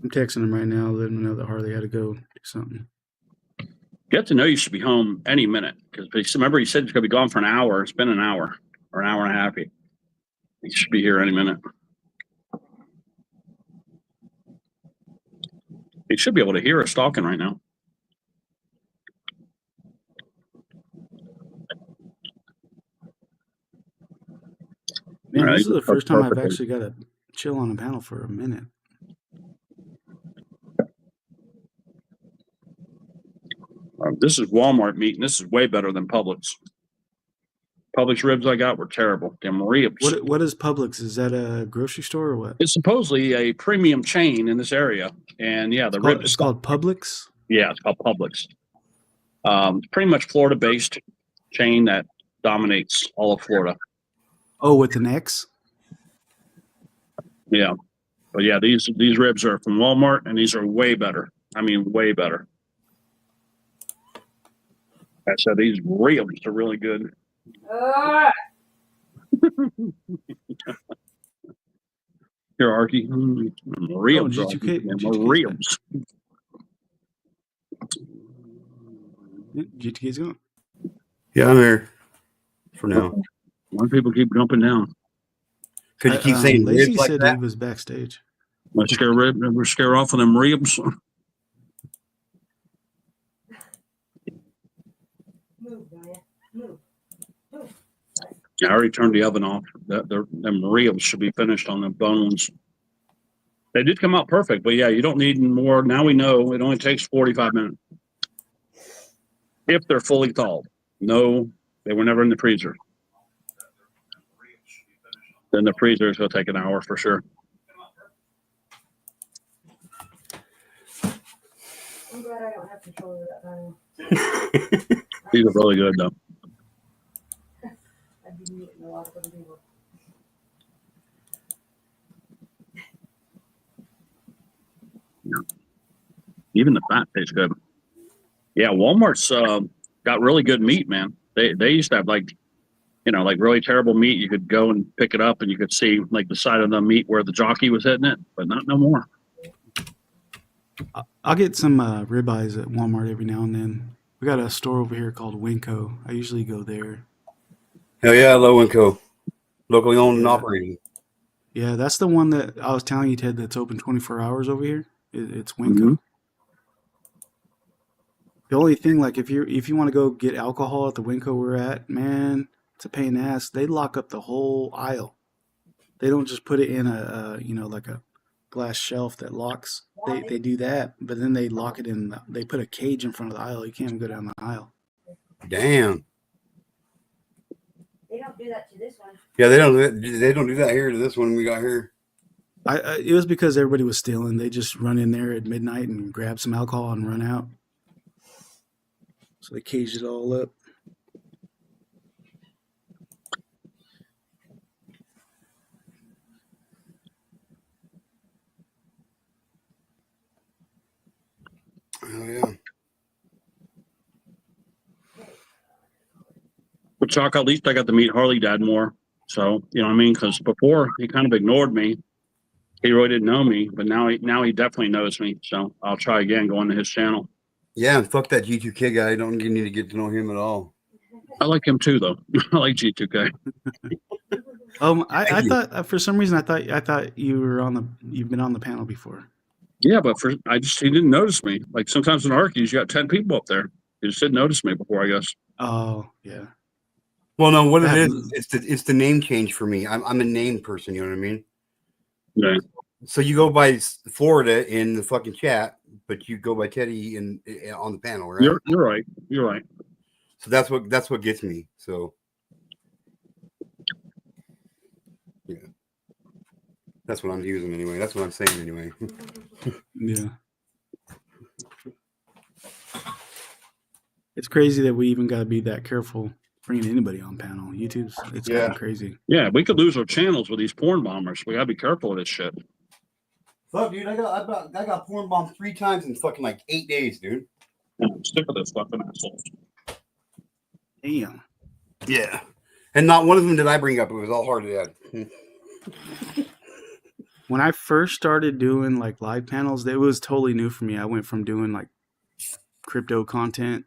I'm texting him right now, letting him know that Harley had to go do something. Get2Know you should be home any minute because remember he said he's going to be gone for an hour. It's been an hour or an hour and a half. He should be here any minute. He should be able to hear us talking right now. Man, this is the first time I've actually got to chill on a panel for a minute. This is Walmart meat, and this is way better than Publix. Publix ribs I got were terrible. Them ribs. What is Publix? Is that a grocery store or what? It's supposedly a premium chain in this area, and yeah, the ribs. It's called Publix. Yeah, it's called Publix. Pretty much Florida-based chain that dominates all of Florida. Oh, with an X. Yeah, but yeah, these ribs are from Walmart, and these are way better. I mean, way better. I said these ribs are really good. Here, Arky. Ribs. Oh, G2K, ribs. GTK's going. Yeah, I'm here for now. Why do people keep jumping down? Could you keep saying Lacey ribs like said that? he was backstage. Let's scare off of them ribs. I already turned the oven off. Them ribs should be finished on the bones. They did come out perfect, but yeah, you don't need more. Now we know it only takes 45 minutes. If they're fully thawed. No, they were never in the freezer. Then the freezer is going to take an hour for sure. I'm glad I don't have control of that now. These are really good though. I'd be meeting a lot of other people. Even the fat tastes good. Yeah, Walmart's got really good meat, man. They used to have like really terrible meat. You could go and pick it up and you could see like the side of the meat where the jockey was hitting it, but not no more. I'll get some ribeyes at Walmart every now and then. We got a store over here called Winco. I usually go there. Hell yeah, I love Winco. Locally owned and operated. Yeah, that's the one that I was telling you, Ted, that's open 24 hours over here. It's Winco. Mm-hmm. The only thing, like if you want to go get alcohol at the Winco we're at, man, it's a pain in the ass. They lock up the whole aisle. They don't just put it in a like a glass shelf that locks. They do that, but then they lock it in. They put a cage in front of the aisle. You can't even go down the aisle. Damn. They don't do that to this one. Yeah, they don't do that here to this one we got here. It was because everybody was stealing. They just run in there at midnight and grab some alcohol and run out. So they caged it all up. Oh yeah. But Chuck, at least I got to meet Harley Dad more. So, you know what I mean? Because before he kind of ignored me. He really didn't know me, but now he definitely knows me. So I'll try again going to his channel. Yeah, and fuck that G2K guy. I don't need to get to know him at all. I like him too, though. I like G2K. I thought for some reason I thought you were you've been on the panel before. Yeah, but he didn't notice me. Like sometimes in Arkies, you got 10 people up there. He just didn't notice me before, I guess. Oh yeah. Well, no, what it is, it's the name change for me. I'm a name person. You know what I mean? Yeah. So you go by Florida in the fucking chat, but you go by Teddy on the panel, right? You're right. You're right. So that's what gets me. So yeah, that's what I'm using anyway. That's what I'm saying anyway. Yeah. It's crazy that we even got to be that careful bringing anybody on panel. It's gotten crazy. Yeah, we could lose our channels with these porn bombers. We gotta be careful of this shit. Fuck, dude, I got porn bombed 3 times in fucking like 8 days, dude. I'm sick of this fucking assholes. Damn. Yeah, and not one of them did I bring up. It was all hard to add. When I first started doing like live panels, it was totally new for me. I went from doing like crypto content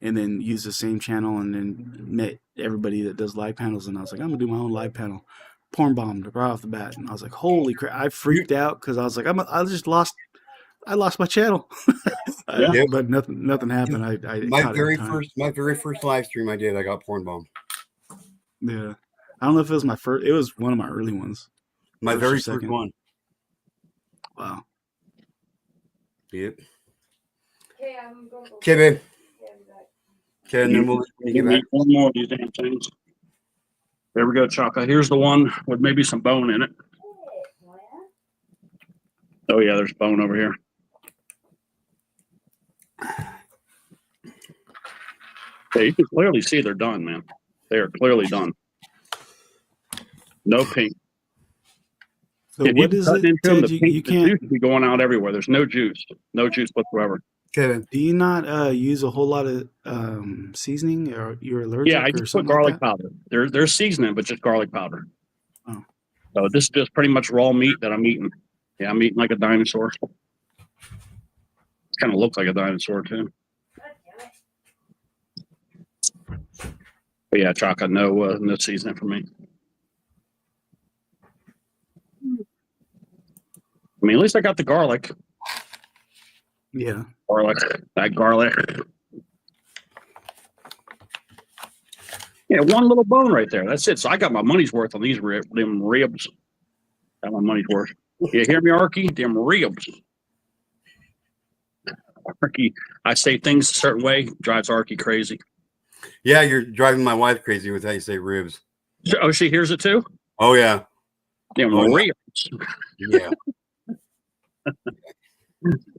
and then used the same channel and then met everybody that does live panels. And I was like, I'm gonna do my own live panel. Porn bombed right off the bat. And I was like, holy crap. I freaked out because I was like, I lost my channel. Yeah. But nothing happened. My very first live stream I did, I got porn bombed. Yeah. I don't know if it was my first. It was one of my early ones. My very first one. Wow. Yep. Okay, I'm going. Okay, babe. Okay, and then we'll get back. One more of these damn things. There we go, Chaka. Here's the one with maybe some bone in it. Oh yeah, there's bone over here. Yeah, you can clearly see they're done, man. They are clearly done. No pink. So If you what is cut it, into them, Ted? the You juice can't. would be going out everywhere. There's no juice whatsoever. Kevin, do you not use a whole lot of seasoning, or you're allergic, Yeah, I or just put something like garlic that? powder. There's seasoning, but just garlic powder. Oh. So this is just pretty much raw meat that I'm eating. Yeah, I'm eating like a dinosaur. It kind of looks like a dinosaur too. But yeah, Chaka, no seasoning for me. I mean, at least I got the garlic. Yeah. Garlic. That garlic. Yeah, one little bone right there. That's it. So I got my money's worth on these them ribs. Got my money's worth. You hear me, Arky? Them ribs. Arky, I say things a certain way, drives Arky crazy. Yeah, you're driving my wife crazy with how you say ribs. Oh, she hears it too? Oh yeah. Them Oh, yeah. ribs. Yeah.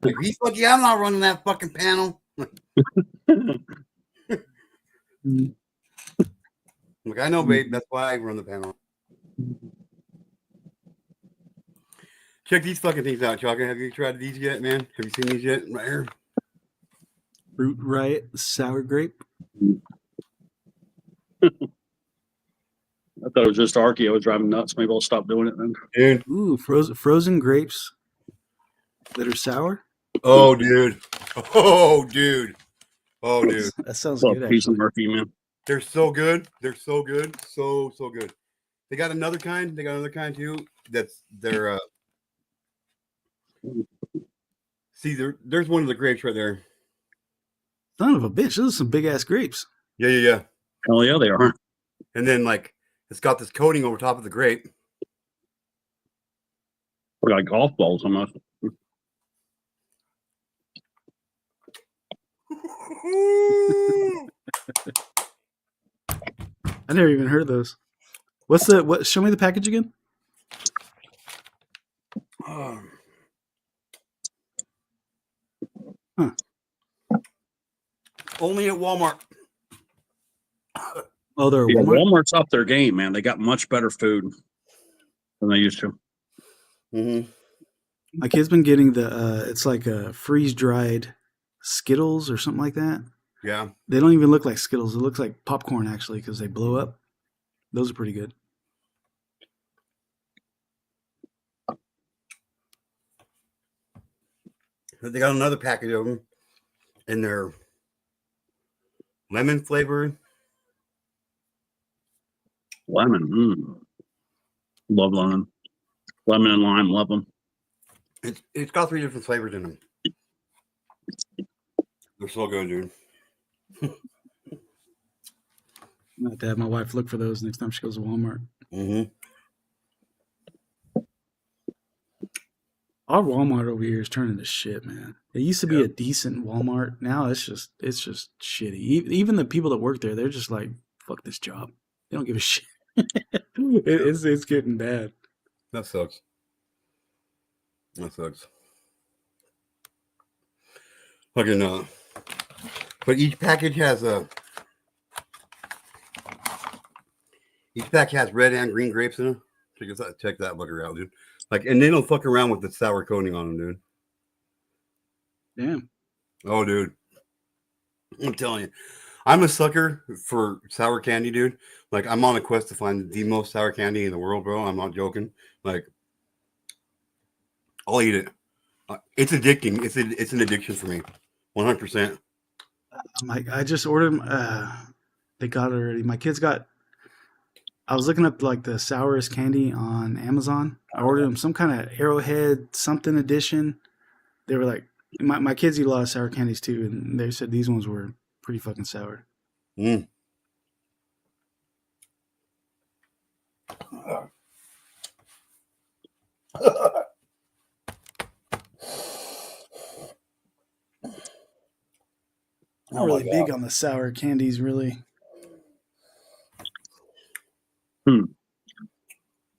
Like, he's like, yeah, I'm not running that fucking panel. Look, I know, babe. That's why I run the panel. Check these fucking things out, Chaka. Have you tried these yet, man? Have you seen these yet? Right here. Fruit Riot sour grape. I thought it was just Arky. I was driving nuts. Maybe I'll stop doing it then. Dude. Ooh, frozen grapes that are sour. Oh, dude. Oh, dude. Oh, dude. That sounds Well, good. piece of Actually, Murphy, man. They're so good. They're so good. So good. They got another kind. They got another kind too. That's their see there's one of the grapes right there. son of a bitch! Those are some big ass grapes. Yeah. Hell yeah, they are. And then like it's got this coating over top of the grape. We're like golf balls almost. I never even heard of those. What's the what? Show me the package again. Huh. Only at Walmart. Oh, they're Yeah, Walmart. Walmart's up their game, man. They got much better food than they used to. Mm-hmm. My kid's been getting the it's like a freeze dried Skittles or something like that. Yeah. They don't even look like Skittles. It looks like popcorn actually because they blow up. Those are pretty good. They got another package of them in their lemon flavor. Lemon. Love lemon. Lemon and lime. Love them. It's got 3 different flavors in them. They're so good, dude. I have to have my wife look for those next time she goes to Walmart. Mm-hmm. Our Walmart over here is turning to shit, man. It used to be a decent Walmart. Now it's just shitty. Even the people that work there, they're just like, fuck this job. They don't give a shit. It's getting bad. That sucks. Fucking but each package has red and green grapes in it. Check that bugger out, dude. Like, and they don't fuck around with the sour coating on them, dude. Damn. Oh, dude. I'm telling you, I'm a sucker for sour candy, dude. Like, I'm on a quest to find the most sour candy in the world, bro. I'm not joking. Like, I'll eat it. It's addicting. It's an addiction for me. 100%. I just ordered them. They got it already. My kids got. I was looking up like the sourest candy on Amazon. I ordered them some kind of Arrowhead something edition. They were like, my kids eat a lot of sour candies too, and they said these ones were pretty fucking sour. Mm. Not really big on the sour candies, really.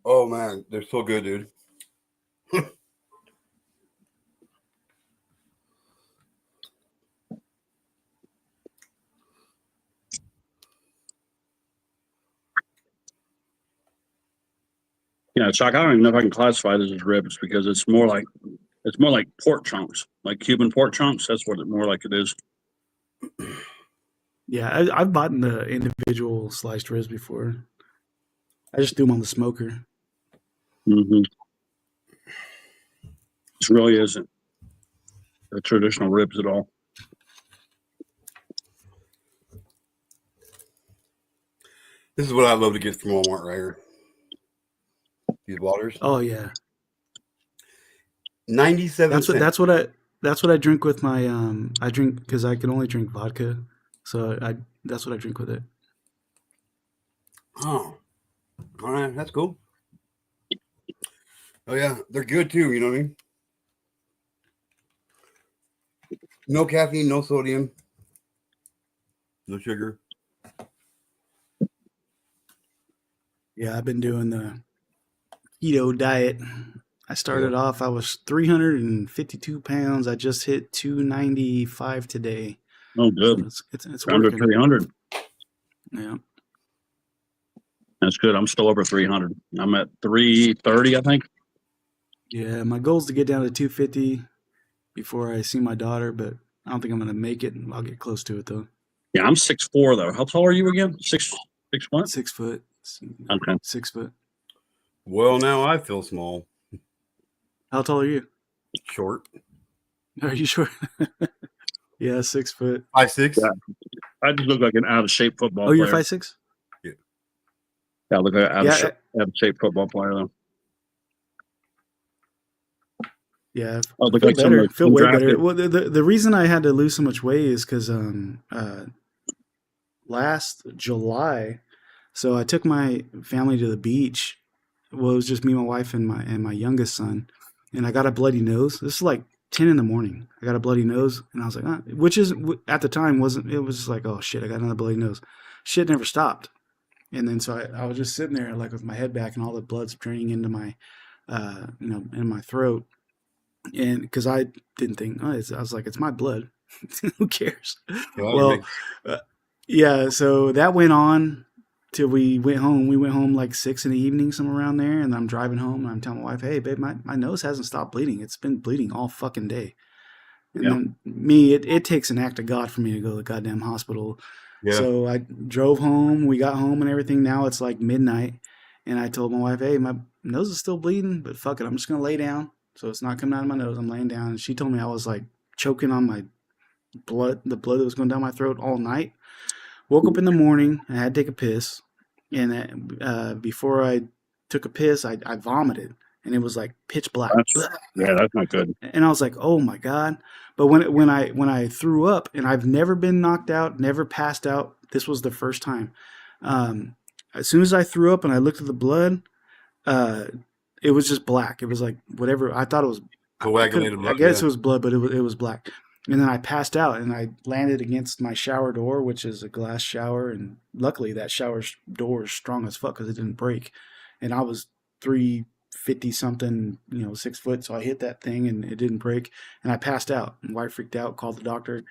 Oh man, they're so good, dude. You know, Chuck, I don't even know if I can classify this as ribs because it's more like pork chunks, like Cuban pork chunks. That's what it more like it is. Yeah, I've bought the individual sliced ribs before. I just do them on the smoker. Mm-hmm. This really isn't a traditional ribs at all. This is what I love to get from Walmart right here. These waters. Oh yeah. 97 cents. That's what I drink with my I drink because I can only drink vodka, so that's what I drink with it. Oh, all right, that's cool. Oh yeah, they're good too. You know what I mean? No caffeine, no sodium, no sugar. Yeah, I've been doing the keto diet. I started off, I was 352 pounds. I just hit 295 today. Oh, good. So it's under working. 300. Yeah. That's good. I'm still over 300. I'm at 330, I think. Yeah, my goal is to get down to 250 before I see my daughter, but I don't think I'm going to make it. I'll get close to it, though. Yeah, I'm 6'4", though. How tall are you again? Six what? 6 foot. Okay. 6 foot. Well, now I feel small. How tall are you? Short. Are you short? Yeah, 6 foot. 5'6". Yeah. I just look like an out of shape football Oh, player. you're 5'6"? Yeah, I look like an out of shape football player, though. Yeah, I look feel like better. Feel way better. undrafted. Well, the reason I had to lose so much weight is because last July, so I took my family to the beach. Well, it was just me, my wife, and my youngest son, and I got a bloody nose. This is like 10 in the morning. I got a bloody nose, and I was like, which is at the time wasn't. It was just like, oh shit, I got another bloody nose. Shit never stopped, and then so I was just sitting there like with my head back, and all the blood's draining into my, in my throat. And because I didn't think, I was like, it's my blood. Who cares? Well, yeah. So that went on till we went home. We went home like 6 in the evening, somewhere around there. And I'm driving home, and I'm telling my wife, "Hey, babe, my nose hasn't stopped bleeding. It's been bleeding all fucking day." And then it takes an act of God for me to go to the goddamn hospital. Yeah. So I drove home. We got home and everything. Now it's like midnight, and I told my wife, "Hey, my nose is still bleeding, but fuck it, I'm just gonna lay down." So it's not coming out of my nose. I'm laying down. And she told me I was like choking on my blood, the blood that was going down my throat all night. Woke up in the morning. I had to take a piss. And before I took a piss, I vomited. And it was like pitch black. That's not good. And I was like, oh my God. But when I threw up, and I've never been knocked out, never passed out. This was the first time. As soon as I threw up and I looked at the blood, it was just black. It was like whatever. I thought it was. Coagulated blood. I guess it was blood, but it was black. And then I passed out, and I landed against my shower door, which is a glass shower. And luckily, that shower door is strong as fuck because it didn't break. And I was 350 something, 6 foot. So I hit that thing, and it didn't break. And I passed out. And wife freaked out, called the doctor.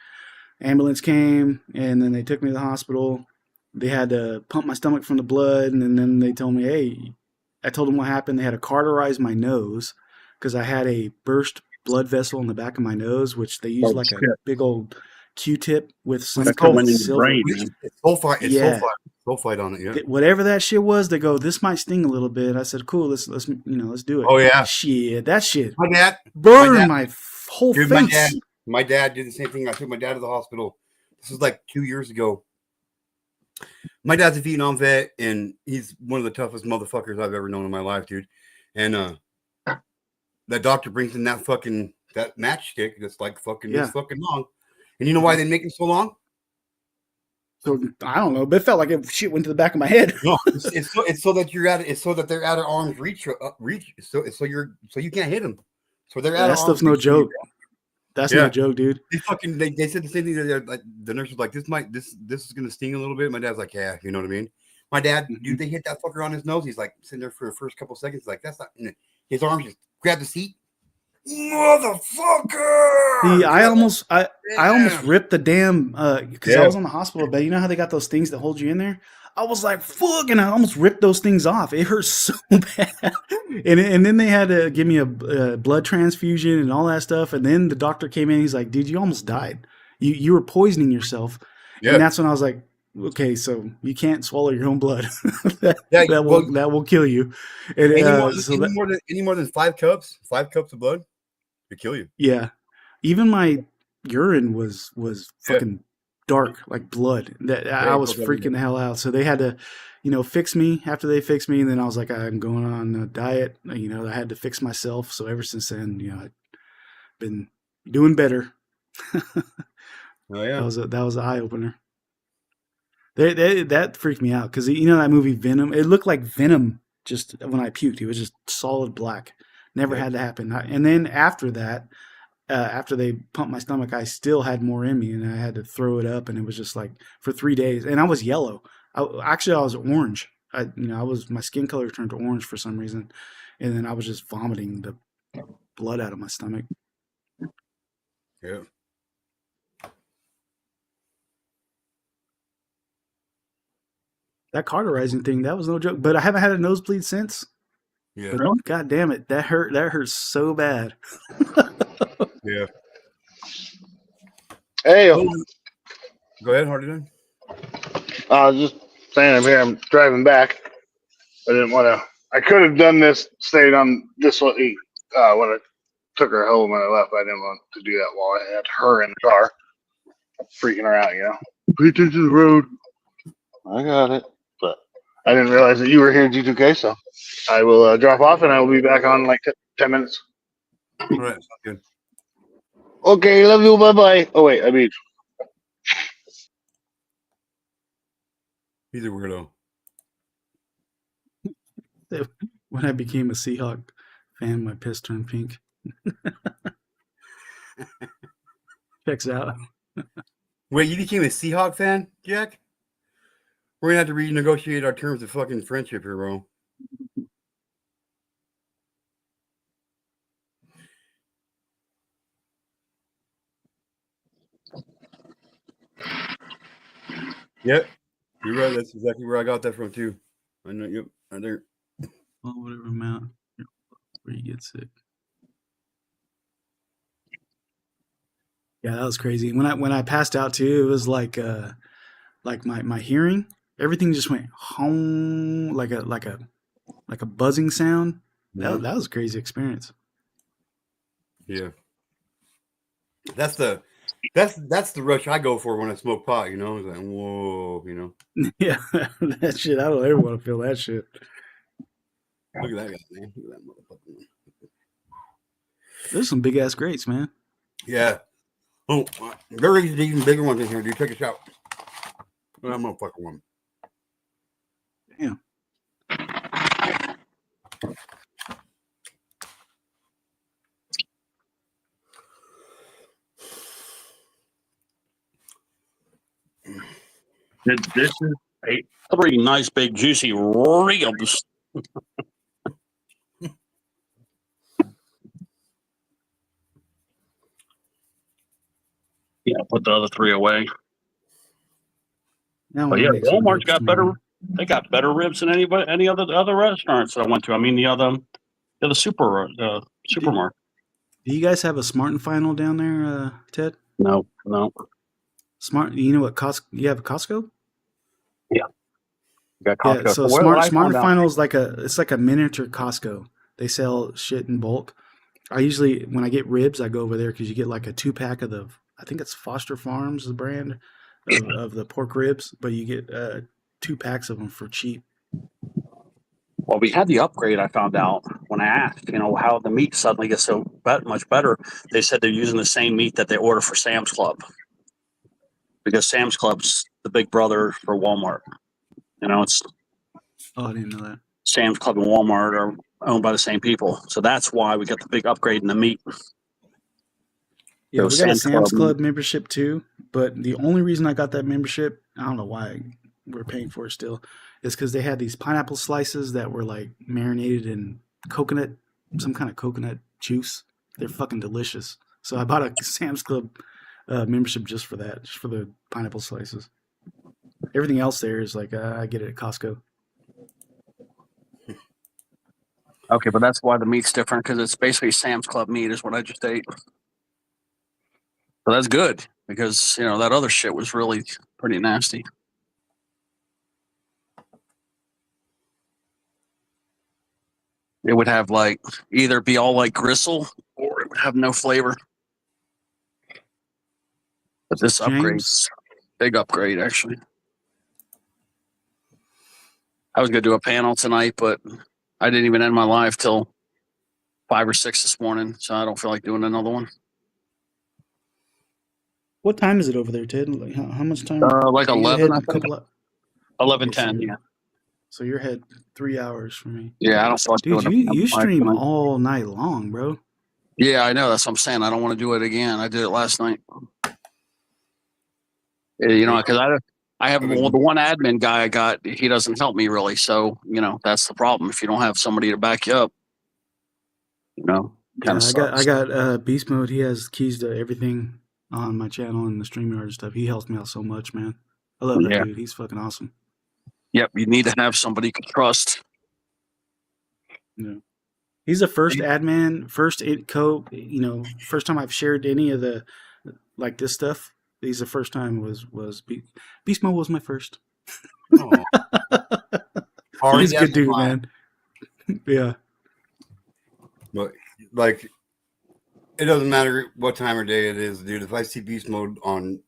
Ambulance came, and then they took me to the hospital. They had to pump my stomach from the blood, and then they told me, hey. I told them what happened. They had to cauterize my nose because I had a burst blood vessel in the back of my nose, which they use a big old Q-tip with some kind of silver. It's sulfite on it. Yeah. Whatever that shit was, they go, this might sting a little bit. I said, cool, let's do it. Oh yeah. Shit, that shit. My dad burned my whole face. My dad did the same thing. I took my dad to the hospital. This was like 2 years ago. My dad's a Vietnam vet, and he's one of the toughest motherfuckers I've ever known in my life, dude. And that doctor brings in that matchstick that's like this fucking long. And you know why they make it so long? So I don't know, but it felt like shit went to the back of my head. No, it's so that they're out of arm's reach. So you can't hit them. So they're out. That stuff's no joke. That's no joke, dude. They said the same thing. Like the nurse was like, "This is gonna sting a little bit." My dad's like, "Yeah, you know what I mean." My dad, dude, they hit that fucker on his nose. He's like sitting there for the first couple seconds, like that's not. His arms just grab the seat. Motherfucker! See, I almost ripped the damn because I was on the hospital bed. You know how they got those things that hold you in there? I was like, fuck, and I almost ripped those things off. It hurt so bad. And then they had to give me a blood transfusion and all that stuff. And then the doctor came in. He's like, dude, you almost died. You were poisoning yourself. Yeah. And that's when I was like, okay, so you can't swallow your own blood. that will kill you. And, any more than 5 cups of blood could kill you. Yeah. Even my urine was fucking dark, like blood. I was freaking the hell out. So they had to, fix me after they fixed me. And then I was like, I'm going on a diet. I had to fix myself. So ever since then, I've been doing better. Oh yeah. That was an eye opener. That freaked me out because that movie Venom. It looked like Venom just when I puked. It was just solid black. Never had to happen. And then after that, after they pumped my stomach, I still had more in me, and I had to throw it up. And it was just like for 3 days, and I was yellow. I was orange. My skin color turned to orange for some reason, and then I was just vomiting the blood out of my stomach. Yeah. That cauterizing thing, that was no joke. But I haven't had a nosebleed since. Yeah. But God damn it, that hurt. That hurts so bad. Yeah. Hey. Go ahead, Hardy. I was just saying I'm here. I'm driving back. I didn't want to. I could have done this, stayed on this one when I took her home when I left. I didn't want to do that while I had her in the car, freaking her out. Pay attention to the road. I got it. But I didn't realize that you were here in G2K, so I will drop off and I will be back on like 10 minutes. All right, sounds good. Okay, love you. Bye bye. Oh wait, I mean, he's a weirdo. When I became a Seahawk fan, my piss turned pink. Checks out. Wait, you became a Seahawk fan, Jack? We're gonna have to renegotiate our terms of fucking friendship here, bro. Yep, you're right. That's exactly where I got that from too. I know. Yep, right there. Well, whatever amount where you get sick. Yeah, that was crazy. When I passed out too, it was like my hearing, everything just went home like a buzzing sound. That was a crazy experience. Yeah. That's the rush I go for when I smoke pot, It's like, whoa, Yeah, that shit. I don't ever want to feel that shit. Look at that guy, man. Look at that motherfucker. There's some big ass grapes, man. Yeah. Oh, there is even bigger ones in here, dude. Check us out. Look at that motherfucker one. Damn. This is 3 nice big juicy ribs. Yeah, put the other 3 away. But yeah, Walmart's got better. They got better ribs than any other restaurants that I went to. I mean the other supermarket. Do you guys have a Smart and Final down there, Ted? No. Smart. You know what Costco? You have a Costco? Yeah. Got Costco. Yeah. So Smart and Final is like a miniature Costco. They sell shit in bulk. I usually, when I get ribs, I go over there because you get like a 2-pack of I think it's Foster Farms, the brand of the pork ribs, but you get 2 packs of them for cheap. Well, we had the upgrade. I found out when I asked, how the meat suddenly gets so much better. They said they're using the same meat that they order for Sam's Club, because Sam's Club's the big brother for Walmart. It's. Oh, I didn't know that. Sam's Club and Walmart are owned by the same people, so that's why we got the big upgrade in the meat. Yeah, we got a Sam's Club membership too, but the only reason I got that membership, I don't know why we're paying for it still, is because they had these pineapple slices that were like marinated in coconut, some kind of coconut juice. They're fucking delicious. So I bought a Sam's Club membership just for that, just for the pineapple slices. Everything else there is like I get it at Costco. Okay, but that's why the meat's different, because it's basically Sam's Club meat is what I just ate. So that's good, because that other shit was really pretty nasty. It would have like either be all like gristle or it would have no flavor. But this upgrade's big upgrade actually. I was gonna do a panel tonight, but I didn't even end my live till 5 or 6 this morning, so I don't feel like doing another one. What time is it over there, Ted? Like how much time? Like Are you 11, ahead I a think. couple 11:10, yeah. So you're ahead 3 hours from me. Yeah, I don't feel like Dude, doing you live stream tonight. all night long, bro. Yeah, I know. That's what I'm saying. I don't want to do it again. I did it last night. Because I have the one admin guy I got. He doesn't help me really. So that's the problem. If you don't have somebody to back you up, kind Yeah, of I sucks. got Beast Mode. He has keys to everything on my channel and the StreamYard and stuff. He helps me out so much, man. I love that Yeah. dude. He's fucking awesome. Yep, you need to have somebody you can trust. Yeah. He's the first admin, first first time I've shared any of the like this stuff. He's the first time was Beast Mode was my first. Oh. He's a good dude, man. Yeah. But like, it doesn't matter what time of day it is, dude. If I see Beast Mode on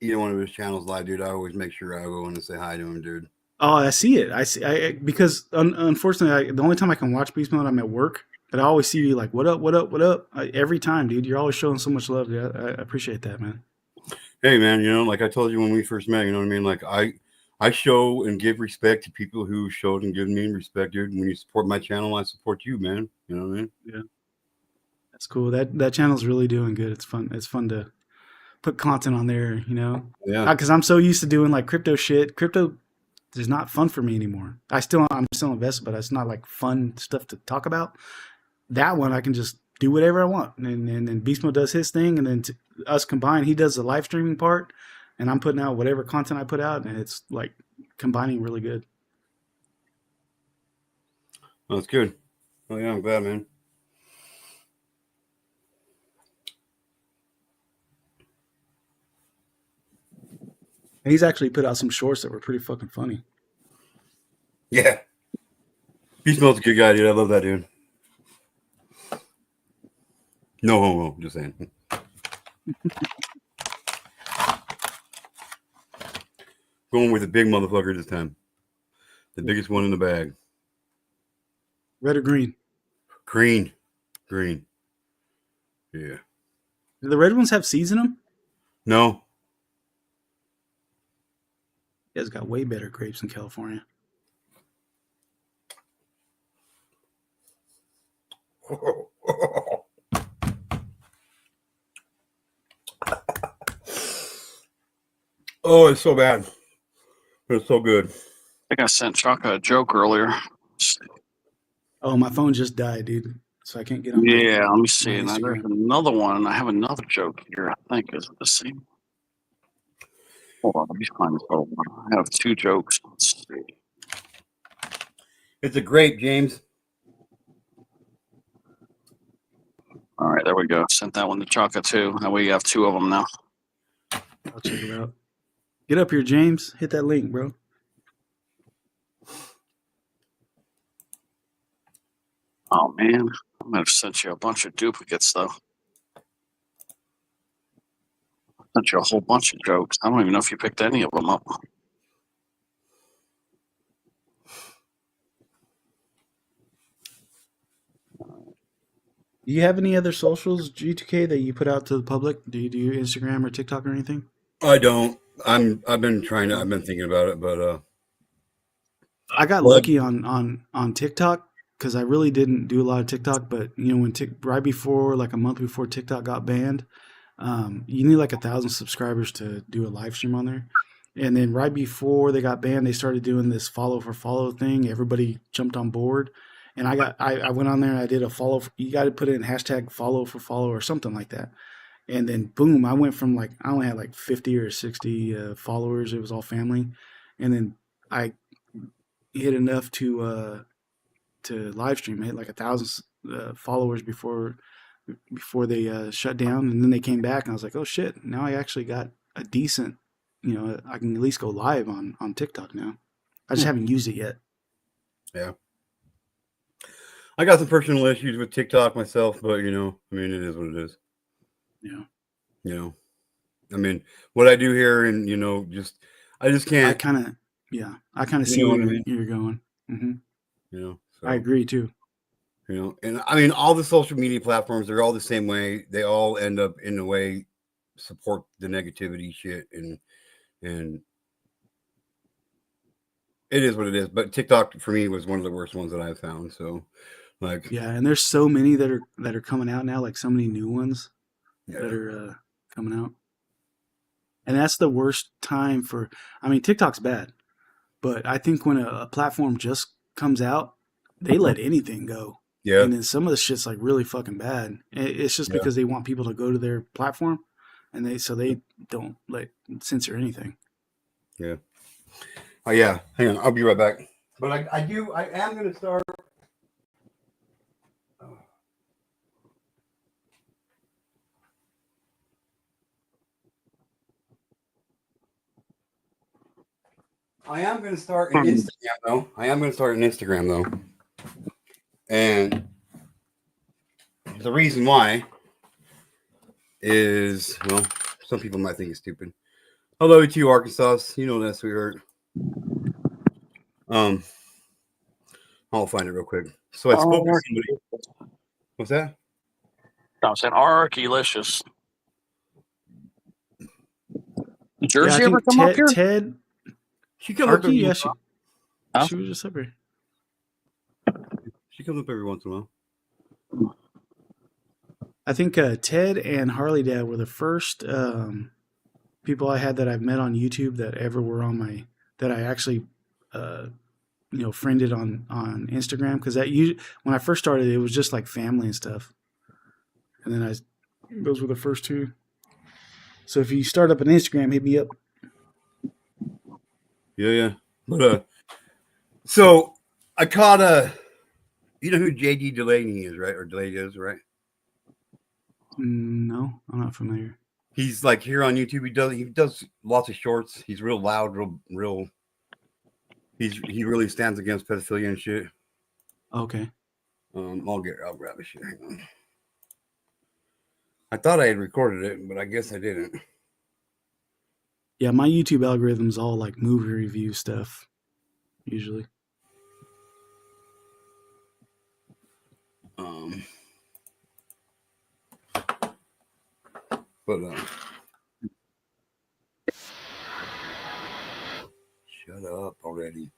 either one of his channels live, dude, I always make sure I go in and say hi to him, dude. Oh, I see it. I see. Because unfortunately, the only time I can watch Beast Mode, I'm at work. But I always see you like, what up, what up, what up? Every time, dude. You're always showing so much love. Dude. I appreciate that, man. Hey, man, like I told you when we first met, you know what I mean? Like I show and give respect to people who showed and given me respect, dude. When you support my channel, I support you, man. You know what I mean? Yeah. That's cool. That channel's really doing good. It's fun. It's fun to put content on there, Yeah. Because I'm so used to doing like crypto shit. Crypto is not fun for me anymore. I'm still invested, but it's not like fun stuff to talk about. That one I can just do whatever I want, and then Beast Mode does his thing, and then us combined, he does the live streaming part, and I'm putting out whatever content I put out, and it's like combining really good. Oh, that's good. Oh yeah, I'm glad, man. And he's actually put out some shorts that were pretty fucking funny. Yeah. Beast Mode's a good guy, dude. I love that dude. No homo, just saying. Going with the big motherfucker this time. The biggest one in the bag. Red or green? Green. Green. Yeah. Do the red ones have seeds in them? No. You guys got way better grapes in California. Oh, it's so bad. But it's so good. I think I sent Chuck a joke earlier. Oh, my phone just died, dude. So I can't get on. Yeah, let me see. my Now there's Instagram. another one. I have another joke here. I think is the same. Hold on, let me find this other one. I have 2 jokes. Let's see. It's a grape, James. All right, there we go. Sent that one to Chaka too. That way you have 2 of them now. I'll check it out. Get up here, James. Hit that link, bro. Oh man, I might have sent you a bunch of duplicates though. I sent you a whole bunch of jokes. I don't even know if you picked any of them up. Do you have any other socials, G2K, that you put out to the public? Do you do Instagram or TikTok or anything? I don't. I've been thinking about it, but I got lucky on TikTok because I really didn't do a lot of TikTok. But when right before, like a month before TikTok got banned, you need like 1,000 subscribers to do a live stream on there. And then right before they got banned, they started doing this follow for follow thing. Everybody jumped on board. And I went on there and I did a follow. You got to put in hashtag follow for follow or something like that. And then boom, I went from like, I only had like 50 or 60 followers. It was all family. And then I hit enough to live stream. I hit like 1,000 followers before they shut down. And then they came back and I was like, oh shit, now I actually got a decent, I can at least go live on TikTok now. I just haven't used it yet. Yeah. I got some personal issues with TikTok myself, but I mean, it is what it is. Yeah. I mean, what I do here, and I just can't. I kind of see where you're going. Mm-hmm. So, I agree too. And I mean, all the social media platforms, they're all the same way. They all end up in a way support the negativity shit, and it is what it is. But TikTok for me was one of the worst ones that I've found. So, like, yeah, and there's so many that are coming out now, like so many new ones that are coming out, and that's the worst time for. I mean, TikTok's bad, but I think when a platform just comes out, they let anything go. Yeah. And then some of the shit's like really fucking bad. It's just because they want people to go to their platform, and they don't like censor anything. Yeah. Oh yeah. Hang on, I'll be right back. But I am going to start. I am going to start an Instagram though. And the reason why is, well, some people might think it's stupid. Hello to you, Arkansas. You know that, sweetheart. I'll find it real quick. So I spoke to somebody. What's that? I'm saying Archilicious. Jersey Yeah, ever come up here? Ted. She comes up every yeah, once in a while. she was just up here. She comes up every once in a while. I think Ted and Harley Dad were the first people I had that I've met on YouTube that ever were on that I actually friended on Instagram, because when I first started it was just like family and stuff, and then those were the first two. So if you start up an Instagram, hit me up. Yeah. But so I caught you know who JD Delaney is, right? Or Delaney is, right? No, I'm not familiar. He's like here on YouTube. He does lots of shorts. He's real loud, real. He really stands against pedophilia and shit. Okay. I'll grab a shit. Hang on. I thought I had recorded it, but I guess I didn't. Yeah, my YouTube algorithm's all like movie review stuff, usually. But shut up already.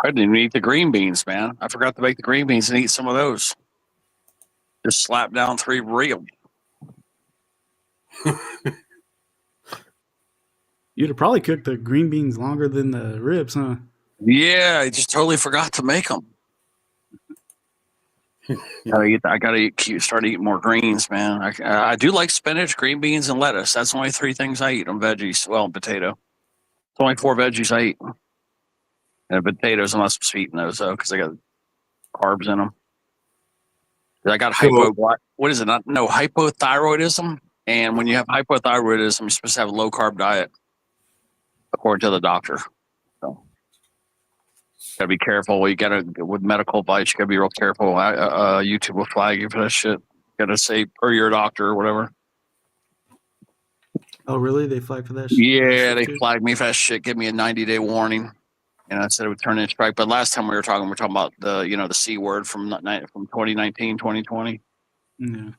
I didn't even eat the green beans, man. I forgot to make the green beans and eat some of those. Just slap down 3 real. You'd have probably cooked the green beans longer than the ribs, huh? Yeah, I just totally forgot to make them. I gotta start eating more greens, man. I do like spinach, green beans, and lettuce. That's the only 3 things I eat on veggies. Well, potato. It's only 4 veggies I eat. And potatoes, I'm not supposed to eat those though, because I got carbs in them. I got hypothyroidism, and when you have hypothyroidism, you're supposed to have a low carb diet, according to the doctor. So, gotta be careful. With medical advice, you gotta be real careful. YouTube will flag you for that shit. Gotta say per your doctor or whatever. Oh, really? They flag for that shit? Yeah, they flagged me for that shit. Give me a 90-day warning. And I said it would turn into strike. But last time we were talking about the C word from 2019, 2020. Yeah.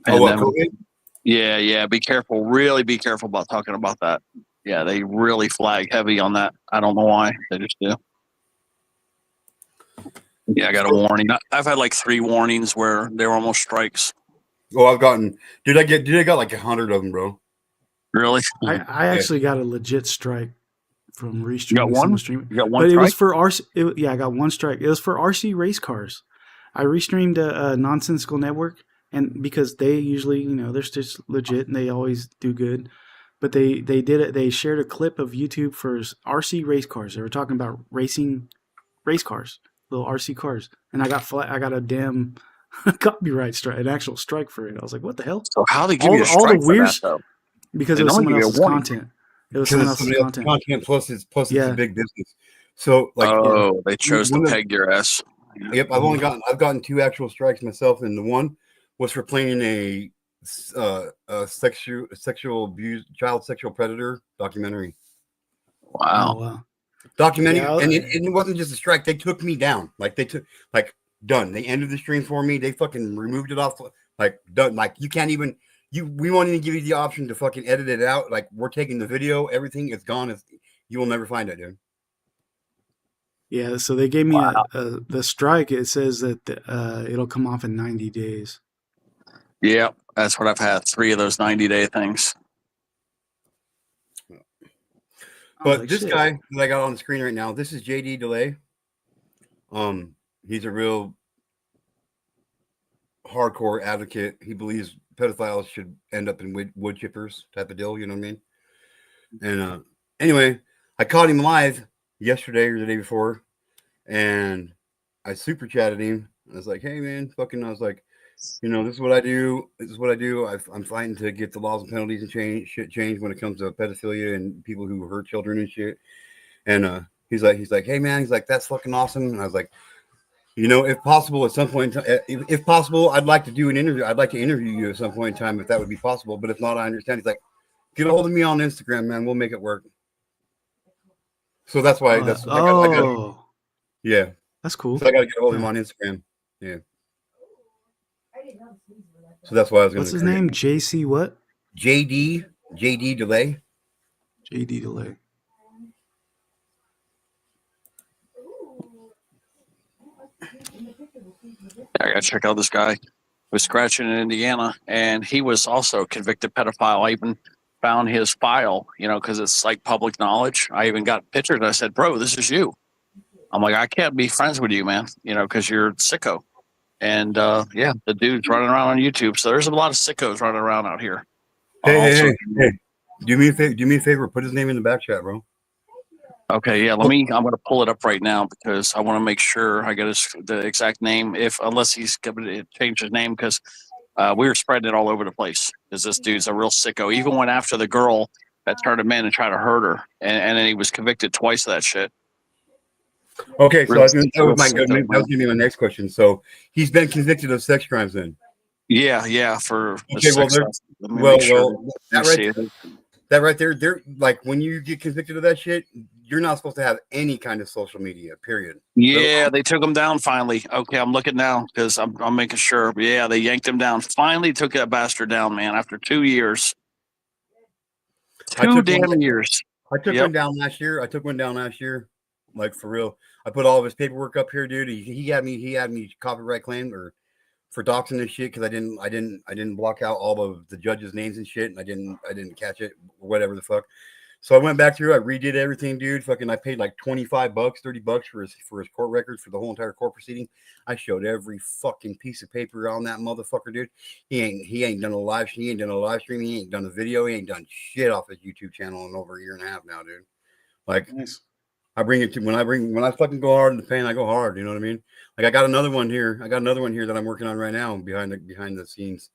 Oh, what, COVID? Yeah, yeah. Be careful. Really be careful about talking about that. Yeah, they really flag heavy on that. I don't know why. They just do. Yeah, I got a warning. I've had like 3 warnings where they were almost strikes. Oh, I've gotten. Dude, I got like 100 of them, bro. Really? I actually got a legit strike from restreaming. You got one? Someone streaming. You got one But strike? it was for RC. Yeah, I got one strike. It was for RC race cars. I restreamed a nonsensical network, and because they usually, they're just legit and they always do good. But they did it. They shared a clip of YouTube for RC race cars. They were talking about racing race cars, little RC cars, and I got a damn copyright strike, an actual strike for it. I was like, what the hell? So how they give you a all the strike for weird that, though? because They it was normally someone give you a else's warning. content. It was Because someone it's else's somebody else's content. plus it's Yeah. a big business. So like, Oh, they chose to one of- peg your ass. Yep, I've gotten 2 actual strikes myself, and the one was for playing a sexual abuse, child sexual predator documentary. Wow. Oh, wow. Documentary, Yeah, and it wasn't just a strike. They took me down. Like they took done. They ended the stream for me. They fucking removed it off. Like done. Like you can't even. We won't even give you the option to fucking edit it out. Like we're taking the video. Everything is gone. You will never find it, dude. Yeah, so they gave me the strike. It says that it'll come off in 90 days. Yeah, that's what I've had. 3 of those 90-day things. But like, this shit. guy that I got on the screen right now, this is JD Delay. He's a real hardcore advocate. He believes pedophiles should end up in wood chippers type of deal. You know what I mean? And anyway, I caught him live yesterday or the day before, and I super chatted him. I was like, "Hey man, fucking," I was like, this is what I do. This is what I do. I'm fighting to get the laws and penalties and change when it comes to pedophilia and people who hurt children and shit. And he's like, "Hey man," he's like, "That's fucking awesome." And I was like, if possible, at some point, if possible, I'd like to do an interview. I'd like to interview you at some point in time if that would be possible. But if not, I understand. He's like, "Get a hold of me on Instagram, man. We'll make it work." So that's why I got yeah, that's cool. So I got to get a hold of him on Instagram. Yeah. So that's why I was going to. What's his name? JC what? JD Delay. JD Delay. I gotta check out this guy who was scratching in Indiana, and he was also a convicted pedophile. I even found his file, because it's like public knowledge. I even got pictures. I said, "Bro, this is you." I'm like, I can't be friends with you, man, because you're sicko. And yeah, the dude's running around on YouTube. So there's a lot of sickos running around out here. Hey. Do me a favor. Put his name in the back chat, bro. Okay, yeah. I'm gonna pull it up right now because I want to make sure I get the exact name. Unless he's going to change his name, because we were spreading it all over the place. Because this dude's a real sicko. He even went after the girl that turned him in and tried to hurt her, and then he was convicted twice of that shit. Okay, so that was going to be my next question. So he's been convicted of sex crimes, then? Yeah. For okay, that right there, they're like when you get convicted of that shit, you're not supposed to have any kind of social media. Period. Yeah, they took him down finally. Okay, I'm looking now because I'm making sure. Yeah, they yanked him down. Finally took that bastard down, man. After 2 years. 2 damn years. I took one down last year. Like for real. I put all of his paperwork up here, dude. He had me copyright claimed or for doxing this shit because I didn't block out all of the judges' names and shit, and I didn't catch it or whatever the fuck. So I went back through, I redid everything, dude. Fucking I paid like $25, $30 for his court records for the whole entire court proceeding. I showed every fucking piece of paper on that motherfucker, dude. He ain't done a live stream, he ain't done a video, he ain't done shit off his YouTube channel in over a year and a half now, dude. Like nice. I bring it to when I fucking go hard in the paint, I go hard. You know what I mean? Like I got another one here that I'm working on right now behind the scenes.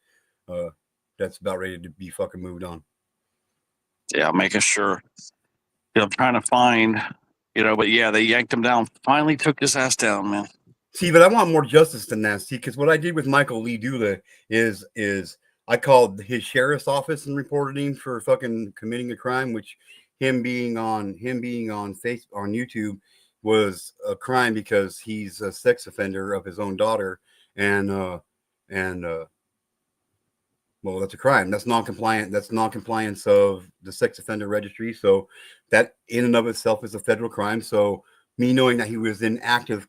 That's about ready to be fucking moved on. Yeah, making sure. I'm trying to find, but yeah, they yanked him down. Finally took his ass down, man. See, but I want more justice than that. See, because what I did with Michael Lee Dula is I called his sheriff's office and reported him for fucking committing a crime, which him being on YouTube was a crime because he's a sex offender of his own daughter, and Well, that's a crime. That's non-compliant. That's non-compliance of the sex offender registry. So that in and of itself is a federal crime. So me knowing that he was in active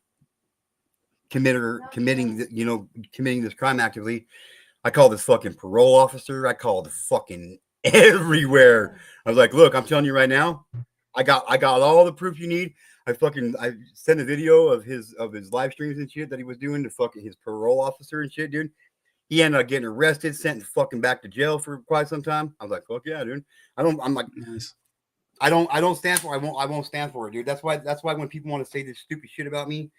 committing this crime actively, I called this fucking parole officer. I called fucking everywhere. I was like, look, I'm telling you right now, I got all the proof you need. I sent a video of his live streams and shit that he was doing to fucking his parole officer and shit, dude. He ended up getting arrested, sent fucking back to jail for quite some time. I was like, fuck yeah, dude. I'm like, nice. I don't stand for it. I won't stand for it, dude. That's why when people want to say this stupid shit about me,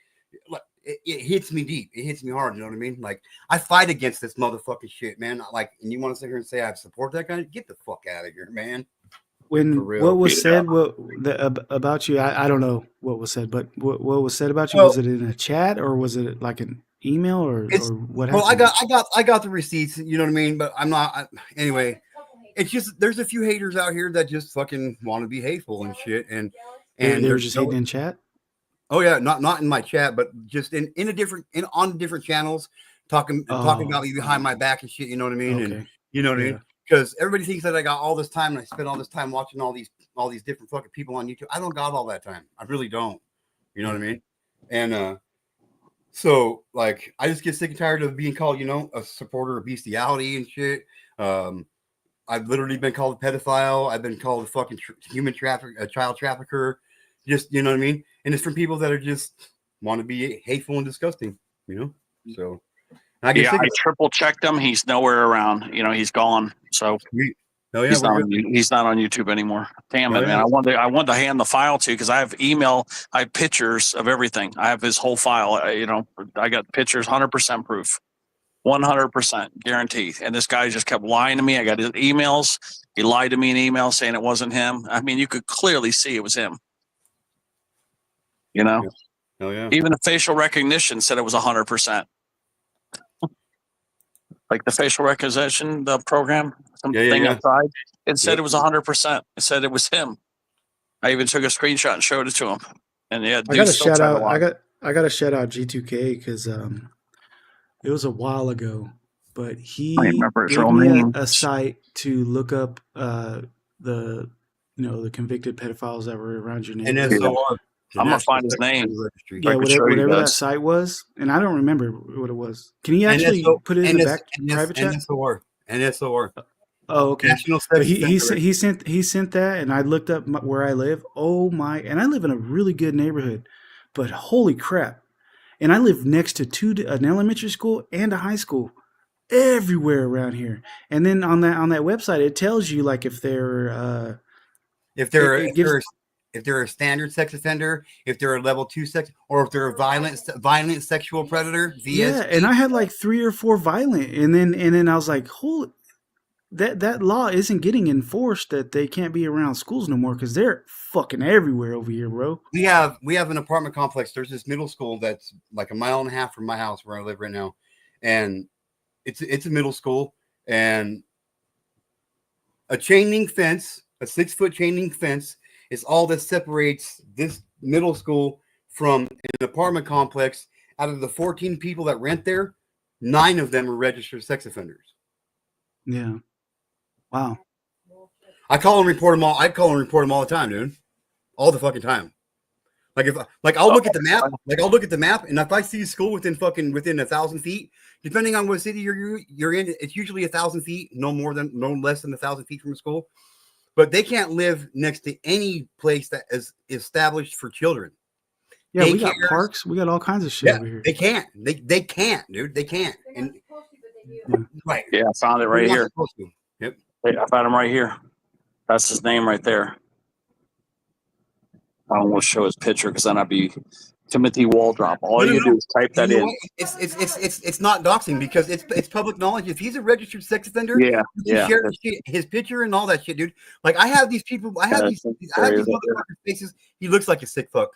like it hits me deep. It hits me hard. You know what I mean? Like I fight against this motherfucking shit, man. Like, and you want to sit here and say I support that guy? Get the fuck out of here, man. When what was said about you, I don't know what was said, but what was said about you, was it in a chat or was it like an email or what happened? Well, I got the receipts, you know what I mean, but I'm not anyway. It's just there's a few haters out here that just fucking want to be hateful and shit, and they're just hating in chat. Oh yeah, not in my chat, but just on different channels, talking about me behind my back and shit. You know what I mean? Okay. And you know what I mean? Because everybody thinks that I got all this time and I spent all this time watching all these different fucking people on YouTube. I don't got all that time. I really don't. You know what I mean? And so like I just get sick and tired of being called, a supporter of bestiality and shit. I've literally been called a pedophile. I've been called a fucking child trafficker. Just, you know what I mean? And it's from people that are just want to be hateful and disgusting, So I triple checked him. He's nowhere around. He's gone. So he's not on YouTube anymore. Damn it, man. I wanted to hand the file to because I have I have pictures of everything. I have his whole file. I got pictures, 100% proof. 100% guaranteed. And this guy just kept lying to me. I got his emails. He lied to me in email saying it wasn't him. I mean, you could clearly see it was him. Oh yeah. Even the facial recognition said it was 100%. Like the facial recognition, the program, something outside, it said it was 100%. It said it was him. I even took a screenshot and showed it to him. And yeah, I got to shout out. I got to shout out G2K because it was a while ago, but he gave me a site to look up the convicted pedophiles that were around your neighborhood. NSOR. I'm gonna find his name. Yeah, whatever that site was, and I don't remember what it was. Can you actually put it in the back private chat? NSOR. Oh, okay. But he sent that, and I looked up where I live. Oh my! And I live in a really good neighborhood, but holy crap! And I live next to an elementary school and a high school, everywhere around here. And then on that website, it tells you like if they're a standard sex offender, if they're a level 2 sex, or if they're a violent sexual predator. Yeah, and I had like 3 or 4 violent, and then I was like, holy, that law isn't getting enforced that they can't be around schools no more because they're fucking everywhere over here, bro. We have an apartment complex. There's this middle school that's like a mile and a half from my house where I live right now, and it's a middle school, and a chain link fence, a 6-foot chain link fence, is all that separates this middle school from an apartment complex. Out of the 14 people that rent there, 9 of them are registered sex offenders. Yeah. Wow. I call and report them all. I call and report them all the time, dude. All the fucking time. I'll look at the map, and if I see a school within 1,000 feet, depending on what city you're in, it's usually 1,000 feet, no less than 1,000 feet from a school. But they can't live next to any place that is established for children. Yeah, we got parks. We got all kinds of shit over here. They can't. They can't, dude. They can't. And right. Yeah, I found it right here. Yep. I found him right here. That's his name right there. I don't want to show his picture because then I'd be Timothy Waldrop. All you do is type that in. It's not doxing because it's public knowledge. If he's a registered sex offender, share his picture and all that shit, dude. Like I have these people, I have these motherfuckers' faces. He looks like a sick fuck.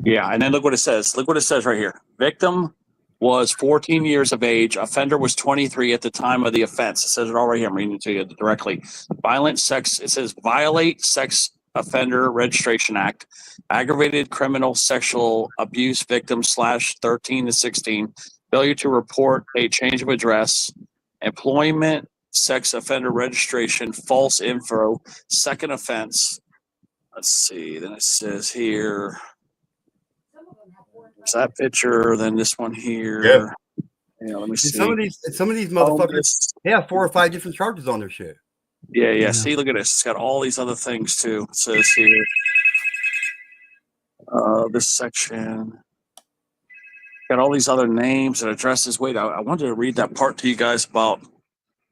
Yeah, and then look what it says. Look what it says right here. Victim was 14 years of age. Offender was 23 at the time of the offense. It says it all right here. I'm reading it to you directly. Violent sex. It says violate sex offender registration act, aggravated criminal sexual abuse victim /13 to 16, failure to report a change of address, employment sex offender registration, false info, second offense. Let's see. Then it says here, there's that picture. Then this one here. Yeah, let me see. Some of these motherfuckers, Homeless. they have 4 or 5 different charges on their shit. Yeah. See, look at this. It's got all these other things too. It says here, this section got all these other names and addresses. Wait, I wanted to read that part to you guys about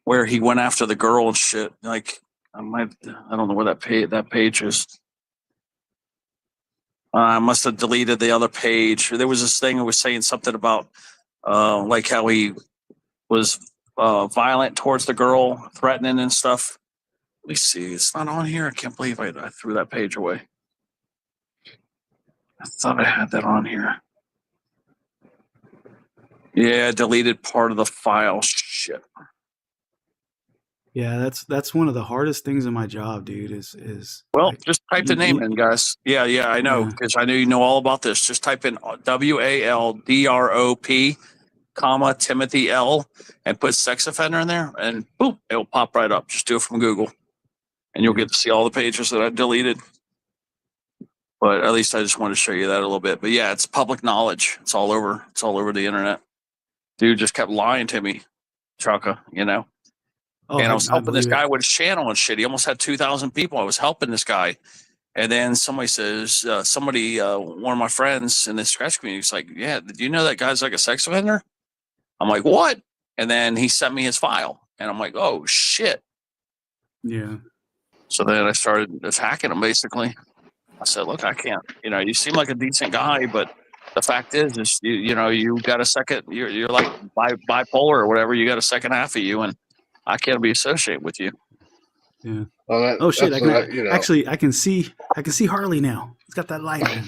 where he went after the girl and shit. Like, I don't know where that page is. I must have deleted the other page. There was this thing that was saying something about like how he was violent towards the girl, threatening and stuff. Let me see. It's not on here. I can't believe I threw that page away. I thought I had that on here. Yeah, I deleted part of the file. Shit. Yeah, that's one of the hardest things in my job, dude. Is well, just type the name in, guys. Yeah, I know, because I know you know all about this. Just type in WALDROP, comma Timothy L, and put sex offender in there, and boom, it'll pop right up. Just do it from Google, and you'll get to see all the pages that I deleted. But at least I just wanted to show you that a little bit. But yeah, it's public knowledge. It's all over. It's all over the internet. Dude just kept lying to me, Chaka, you know. And I was helping this guy with his channel and shit. He almost had 2,000 people. I was helping this guy. And then somebody says, one of my friends in the scratch community, he's like, yeah, did you know that guy's like a sex offender? I'm like, what? And then he sent me his file. And I'm like, oh, shit. Yeah. So then I started just hacking him, basically. I said, look, I can't. You know, you seem like a decent guy, but the fact is you got a second. You're like bipolar or whatever. You got a second half of you, and I can't be associated with you. Yeah. Well, oh shit! Actually, I can see Harley now. It's got that light on.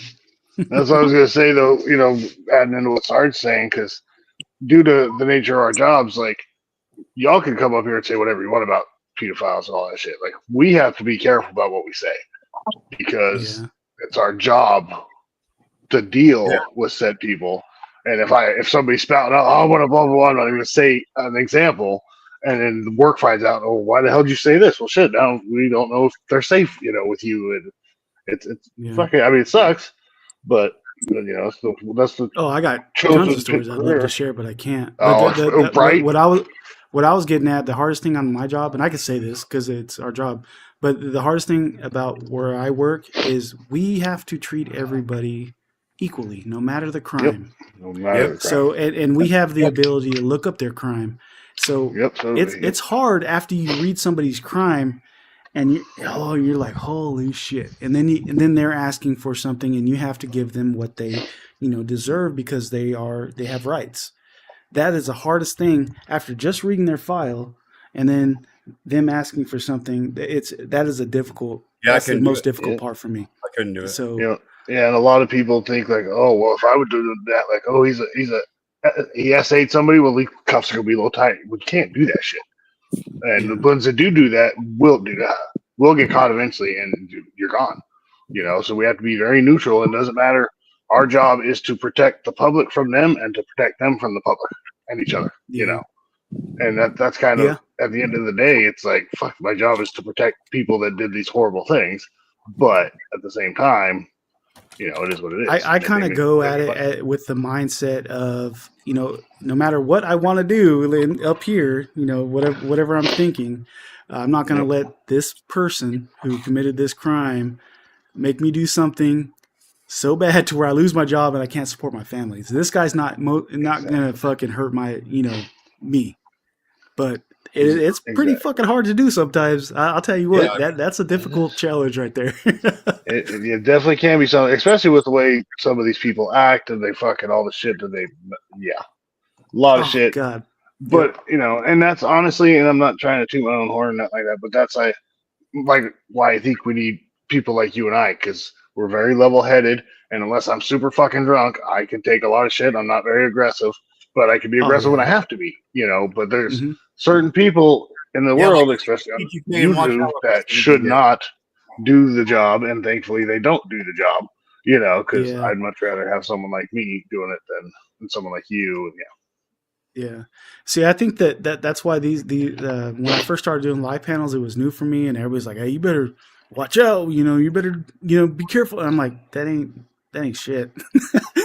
That's what I was gonna say, though. You know, adding into what Sarge's saying, because due to the nature of our jobs, like y'all can come up here and say whatever you want about pedophiles and all that shit. Like we have to be careful about what we say because it's our job to deal with said people. And if somebody's spouting out, oh, I want to blah blah blah, I'm not even gonna say an example. And then the work finds out, oh, why the hell did you say this? Well, shit, now we don't know if they're safe, with you. And it's fucking, I mean, it sucks, but, that's the. Oh, I got tons of stories I'd love to share, but I can't. But right. What I was getting at, the hardest thing on my job, and I can say this because it's our job, but the hardest thing about where I work is we have to treat everybody equally, no matter the crime. Yep. No matter the crime. So, and we have the ability to look up their crime. So it's hard after you read somebody's crime and you're like, holy shit. And then they're asking for something and you have to give them what they, deserve because they have rights. That is the hardest thing after just reading their file and then them asking for something. That is a difficult, that's the most difficult part for me. I couldn't do it. So, yeah. And a lot of people think like, oh, well, if I would do that, like, oh, he S8 somebody, well, the cuffs are gonna be a little tight. We can't do that shit. And the ones that do that will do that. We'll get caught eventually, and you're gone. So we have to be very neutral. It doesn't matter. Our job is to protect the public from them, and to protect them from the public and each other. And that's kind of at the end of the day, it's like, fuck. My job is to protect people that did these horrible things, but at the same time, it is what it is. I kind of go at it with the mindset of, no matter what I want to do up here, whatever I'm thinking, I'm not going to let this person who committed this crime make me do something so bad to where I lose my job and I can't support my family. So this guy's not going to fucking hurt my, me. But it's pretty fucking hard to do sometimes. I'll tell you what, that's a difficult challenge right there. it definitely can be something, especially with the way some of these people act and they fucking all the shit that a lot of shit. God. But and that's honestly, and I'm not trying to toot my own horn, not like that, but that's why I think we need people like you and I, because we're very level-headed, and unless I'm super fucking drunk, I can take a lot of shit. I'm not very aggressive, but I can be aggressive when I have to be, but there's certain people in the world, especially on YouTube, that should not do the job, and thankfully they don't do the job, because I'd much rather have someone like me doing it than someone like you. Yeah. See, I think that's why when I first started doing live panels, it was new for me, and everybody's like, "Hey, you better watch out. You better be careful." And I'm like, that ain't shit.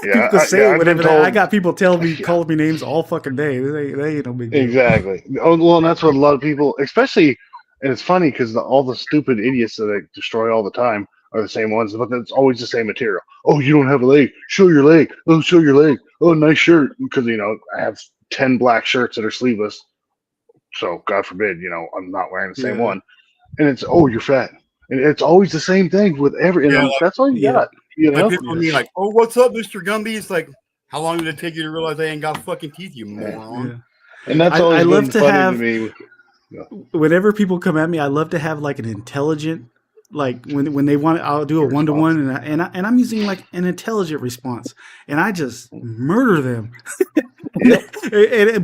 Yeah, People say it I've been whatever. I told. got people telling me, calling me names all fucking day. They ain't no big deal. Exactly. Oh, well, and that's what a lot of people, especially, and it's funny because all the stupid idiots that I destroy all the time are the same ones, but it's always the same material. Oh, you don't have a leg. Show your leg. Oh, show your leg. Oh, nice shirt. Because, I have 10 black shirts that are sleeveless. So, God forbid, I'm not wearing the same Yeah. one. And it's, oh, you're fat. And it's always the same thing with every, and Yeah, like- that's all you got, Like people me like, oh, what's up, Mr. Gumby? It's like, how long did it take you to realize I ain't got fucking teeth, you moron? And that's always I love been to funny have, to me. whenever people come at me, I love to have like an intelligent, like when they want, I'll do a 1-to-1 and I'm using like an intelligent response, and I just murder them.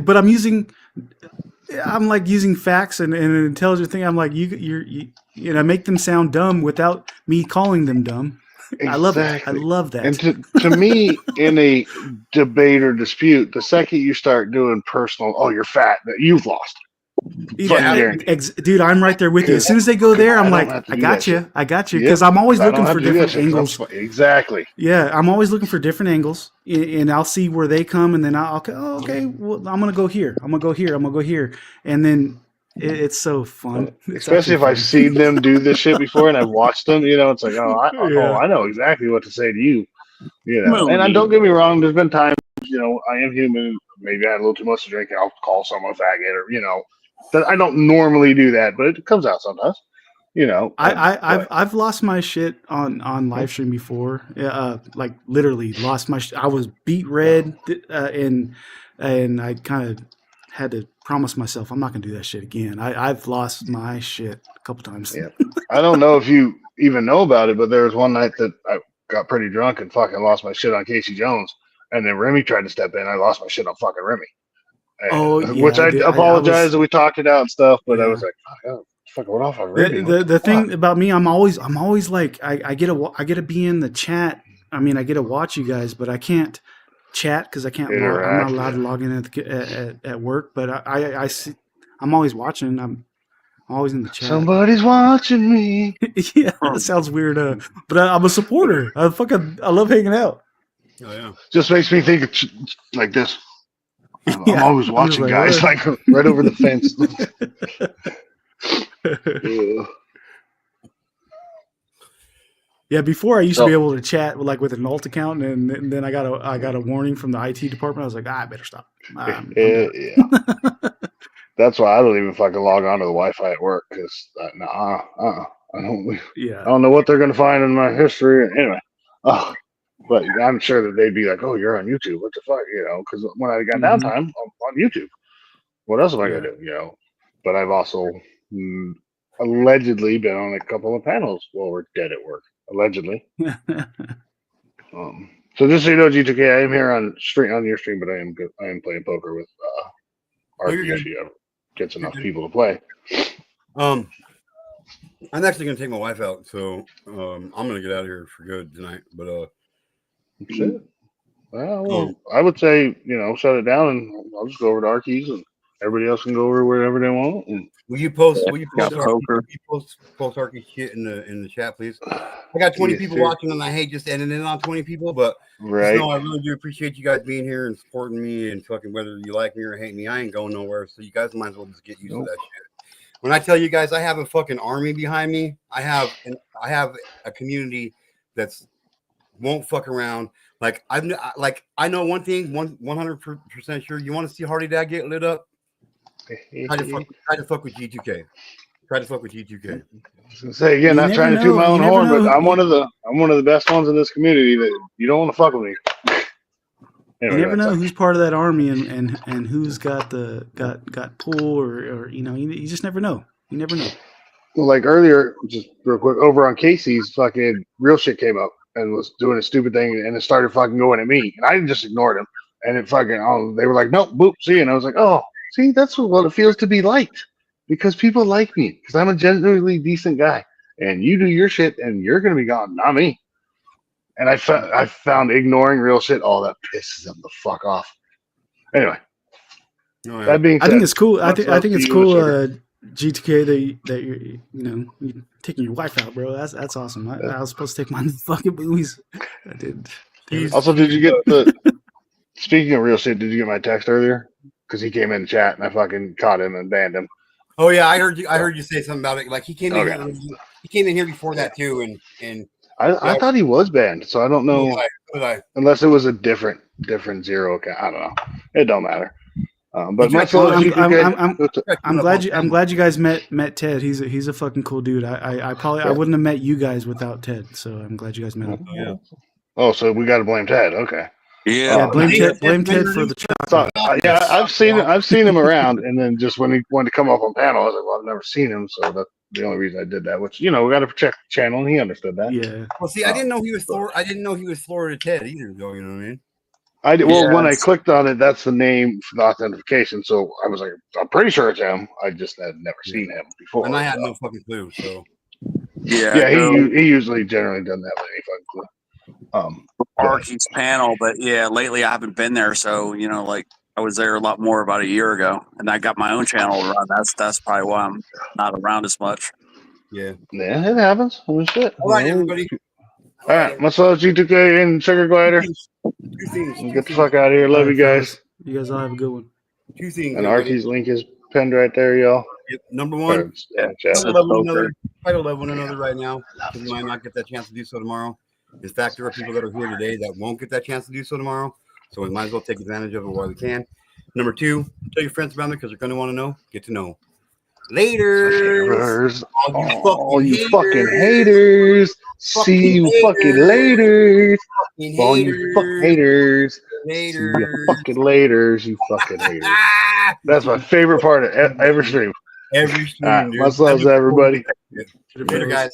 But I'm like using facts and an intelligent thing. I'm like, you make them sound dumb without me calling them dumb. Exactly. I love it. I love that. And to me, in a debate or dispute, the second you start doing personal, oh, you're fat, you've lost. Dude, I'm right there with you. As soon as they go there, I'm like, I got you. Because I'm always looking for different angles. Exactly. Yeah, I'm always looking for different angles, and I'll see where they come, and then I'll okay, well, I'm gonna go here. I'm gonna go here. I'm gonna go here, and then it's so fun. Especially if I've seen them do this shit before and I've watched them, it's like, I know exactly what to say to you, And don't get me wrong, there's been times, I am human. Maybe I had a little too much to drink, and I'll call someone a faggot, or that I don't normally do that, but it comes out sometimes. I've lost my shit on live stream before. Like literally lost my. I was beat red, and I kind of had to promise myself I'm not gonna do that shit again. I've lost my shit a couple times. Yeah. I don't know if you even know about it, but there was one night that I got pretty drunk and fucking lost my shit on Casey Jones, and then Remy tried to step in. I lost my shit on fucking Remy. Which I apologize that we talked it out and stuff, but I was like, fucking went off on Remy. The thing about me, I'm always like I get to be in the chat. I mean, I get to watch you guys, but I can't chat because I can't. I'm not allowed to log in at work. But I see. I'm always watching. I'm always in the chat. Somebody's watching me. Yeah, that sounds weird. But I'm a supporter. I love hanging out. Oh yeah. Just makes me think like this. I'm always watching guys like right over the fence. Yeah, before I used to be able to chat with an alt account, and then I got a warning from the IT department. I was like, I better stop. Yeah. That's why I don't even fucking log on to the Wi-Fi at work because I don't. Yeah. I don't know what they're gonna find in my history. Anyway, but I'm sure that they'd be like, "Oh, you're on YouTube. What the fuck?" Because when I got downtime, I'm on YouTube. What else am I gonna do? But I've also allegedly been on a couple of panels while we're dead at work. Allegedly. So just so you know, G2K, I am here on your stream, but I am playing poker with RP if she ever gets enough people to play. I'm actually gonna take my wife out, so I'm gonna get out of here for good tonight. But shit. Well, I would say shut it down, and I'll just go over to Arky's, and everybody else can go over wherever they want. And will you post Arky shit in the chat, please? I got 20 people watching, and I hate just ending it on 20 people, but I really do appreciate you guys being here and supporting me, and fucking whether you like me or hate me, I ain't going nowhere. So you guys might as well just get used to that shit. When I tell you guys I have a fucking army behind me, I have a community that's won't fuck around. Like I know one thing, 100% sure. You want to see Hardy Dad get lit up? Try to fuck with G2K. Try to fuck with G2K. I was gonna say again, not trying to toot my own horn, but I'm one of the best ones in this community that you don't want to fuck with me. Anyway, you never know who's part of that army and who's got pull or you just never know. You never know. Well, like earlier, just real quick, over on Casey's fucking real shit came up and was doing a stupid thing, and it started fucking going at me, and I just ignored him, and it fucking they were like, nope, boop, see, and I was like, oh, see, that's what it feels to be liked, because people like me, because I'm a genuinely decent guy, and you do your shit, and you're gonna be gone, not me. And I found ignoring real shit, that pisses them the fuck off. Anyway, Oh, yeah. That being said, I think it's cool. I much think love it's to you, cool. sugar. G2K that you're taking your wife out, bro. That's awesome. I was supposed to take mine to fucking movies. I did. Also, did you get the? Speaking of real shit, did you get my text earlier? Because he came in the chat and I fucking caught him and banned him. Oh yeah, I heard you. I heard you say something about it. Like he came in Okay. here. He came in here before that too, and I thought he was banned, so I don't know I unless it was a different zero account. I don't know. It don't matter. But much Well, love, G2K. I'm glad you guys met Ted. He's a fucking cool dude. I wouldn't have met you guys without Ted. So I'm glad you guys met him. Yeah. Oh, so we got to blame Ted. Okay. Yeah, blame Ted for the So, yeah, I've seen him around, and then just when he wanted to come up on panel, I was like, well, I've never seen him, so that's the only reason I did that. Which we got to protect the channel, and he understood that. Yeah. Well, see, I didn't know he was Florida. I didn't know he was Florida Ted either, though. You know what I mean? I did, well, when I clicked on it, that's the name for the authentication. So I was like, I'm pretty sure it's him. I just had never seen him before. And I had no fucking clue. So Yeah, he usually generally doesn't have any fucking clue. Arky's panel, but yeah, lately I haven't been there. So like I was there a lot more about a year ago, and I got my own channel to run. That's probably why I'm not around as much. Yeah, it happens. I mean, shit. All right, everybody. All right, much love, G2K and Sugar Glider. Get the fuck out of here. Love you guys. You guys all have a good one. Two things. And Arky's link is pinned right there, y'all. Yep. Number one, try to love one another right now. We might not get that chance to do so tomorrow. In fact, there are people that are here today that won't get that chance to do so tomorrow. So we might as well take advantage of it while we can. Number two, tell your friends about me because they're going to want to know. Get to know. Later. All you fucking haters. See you fucking later. All you fucking haters. See you fucking laters. You fucking haters. That's my favorite part of every stream. Every stream, dude. Much love to everybody. Later, guys.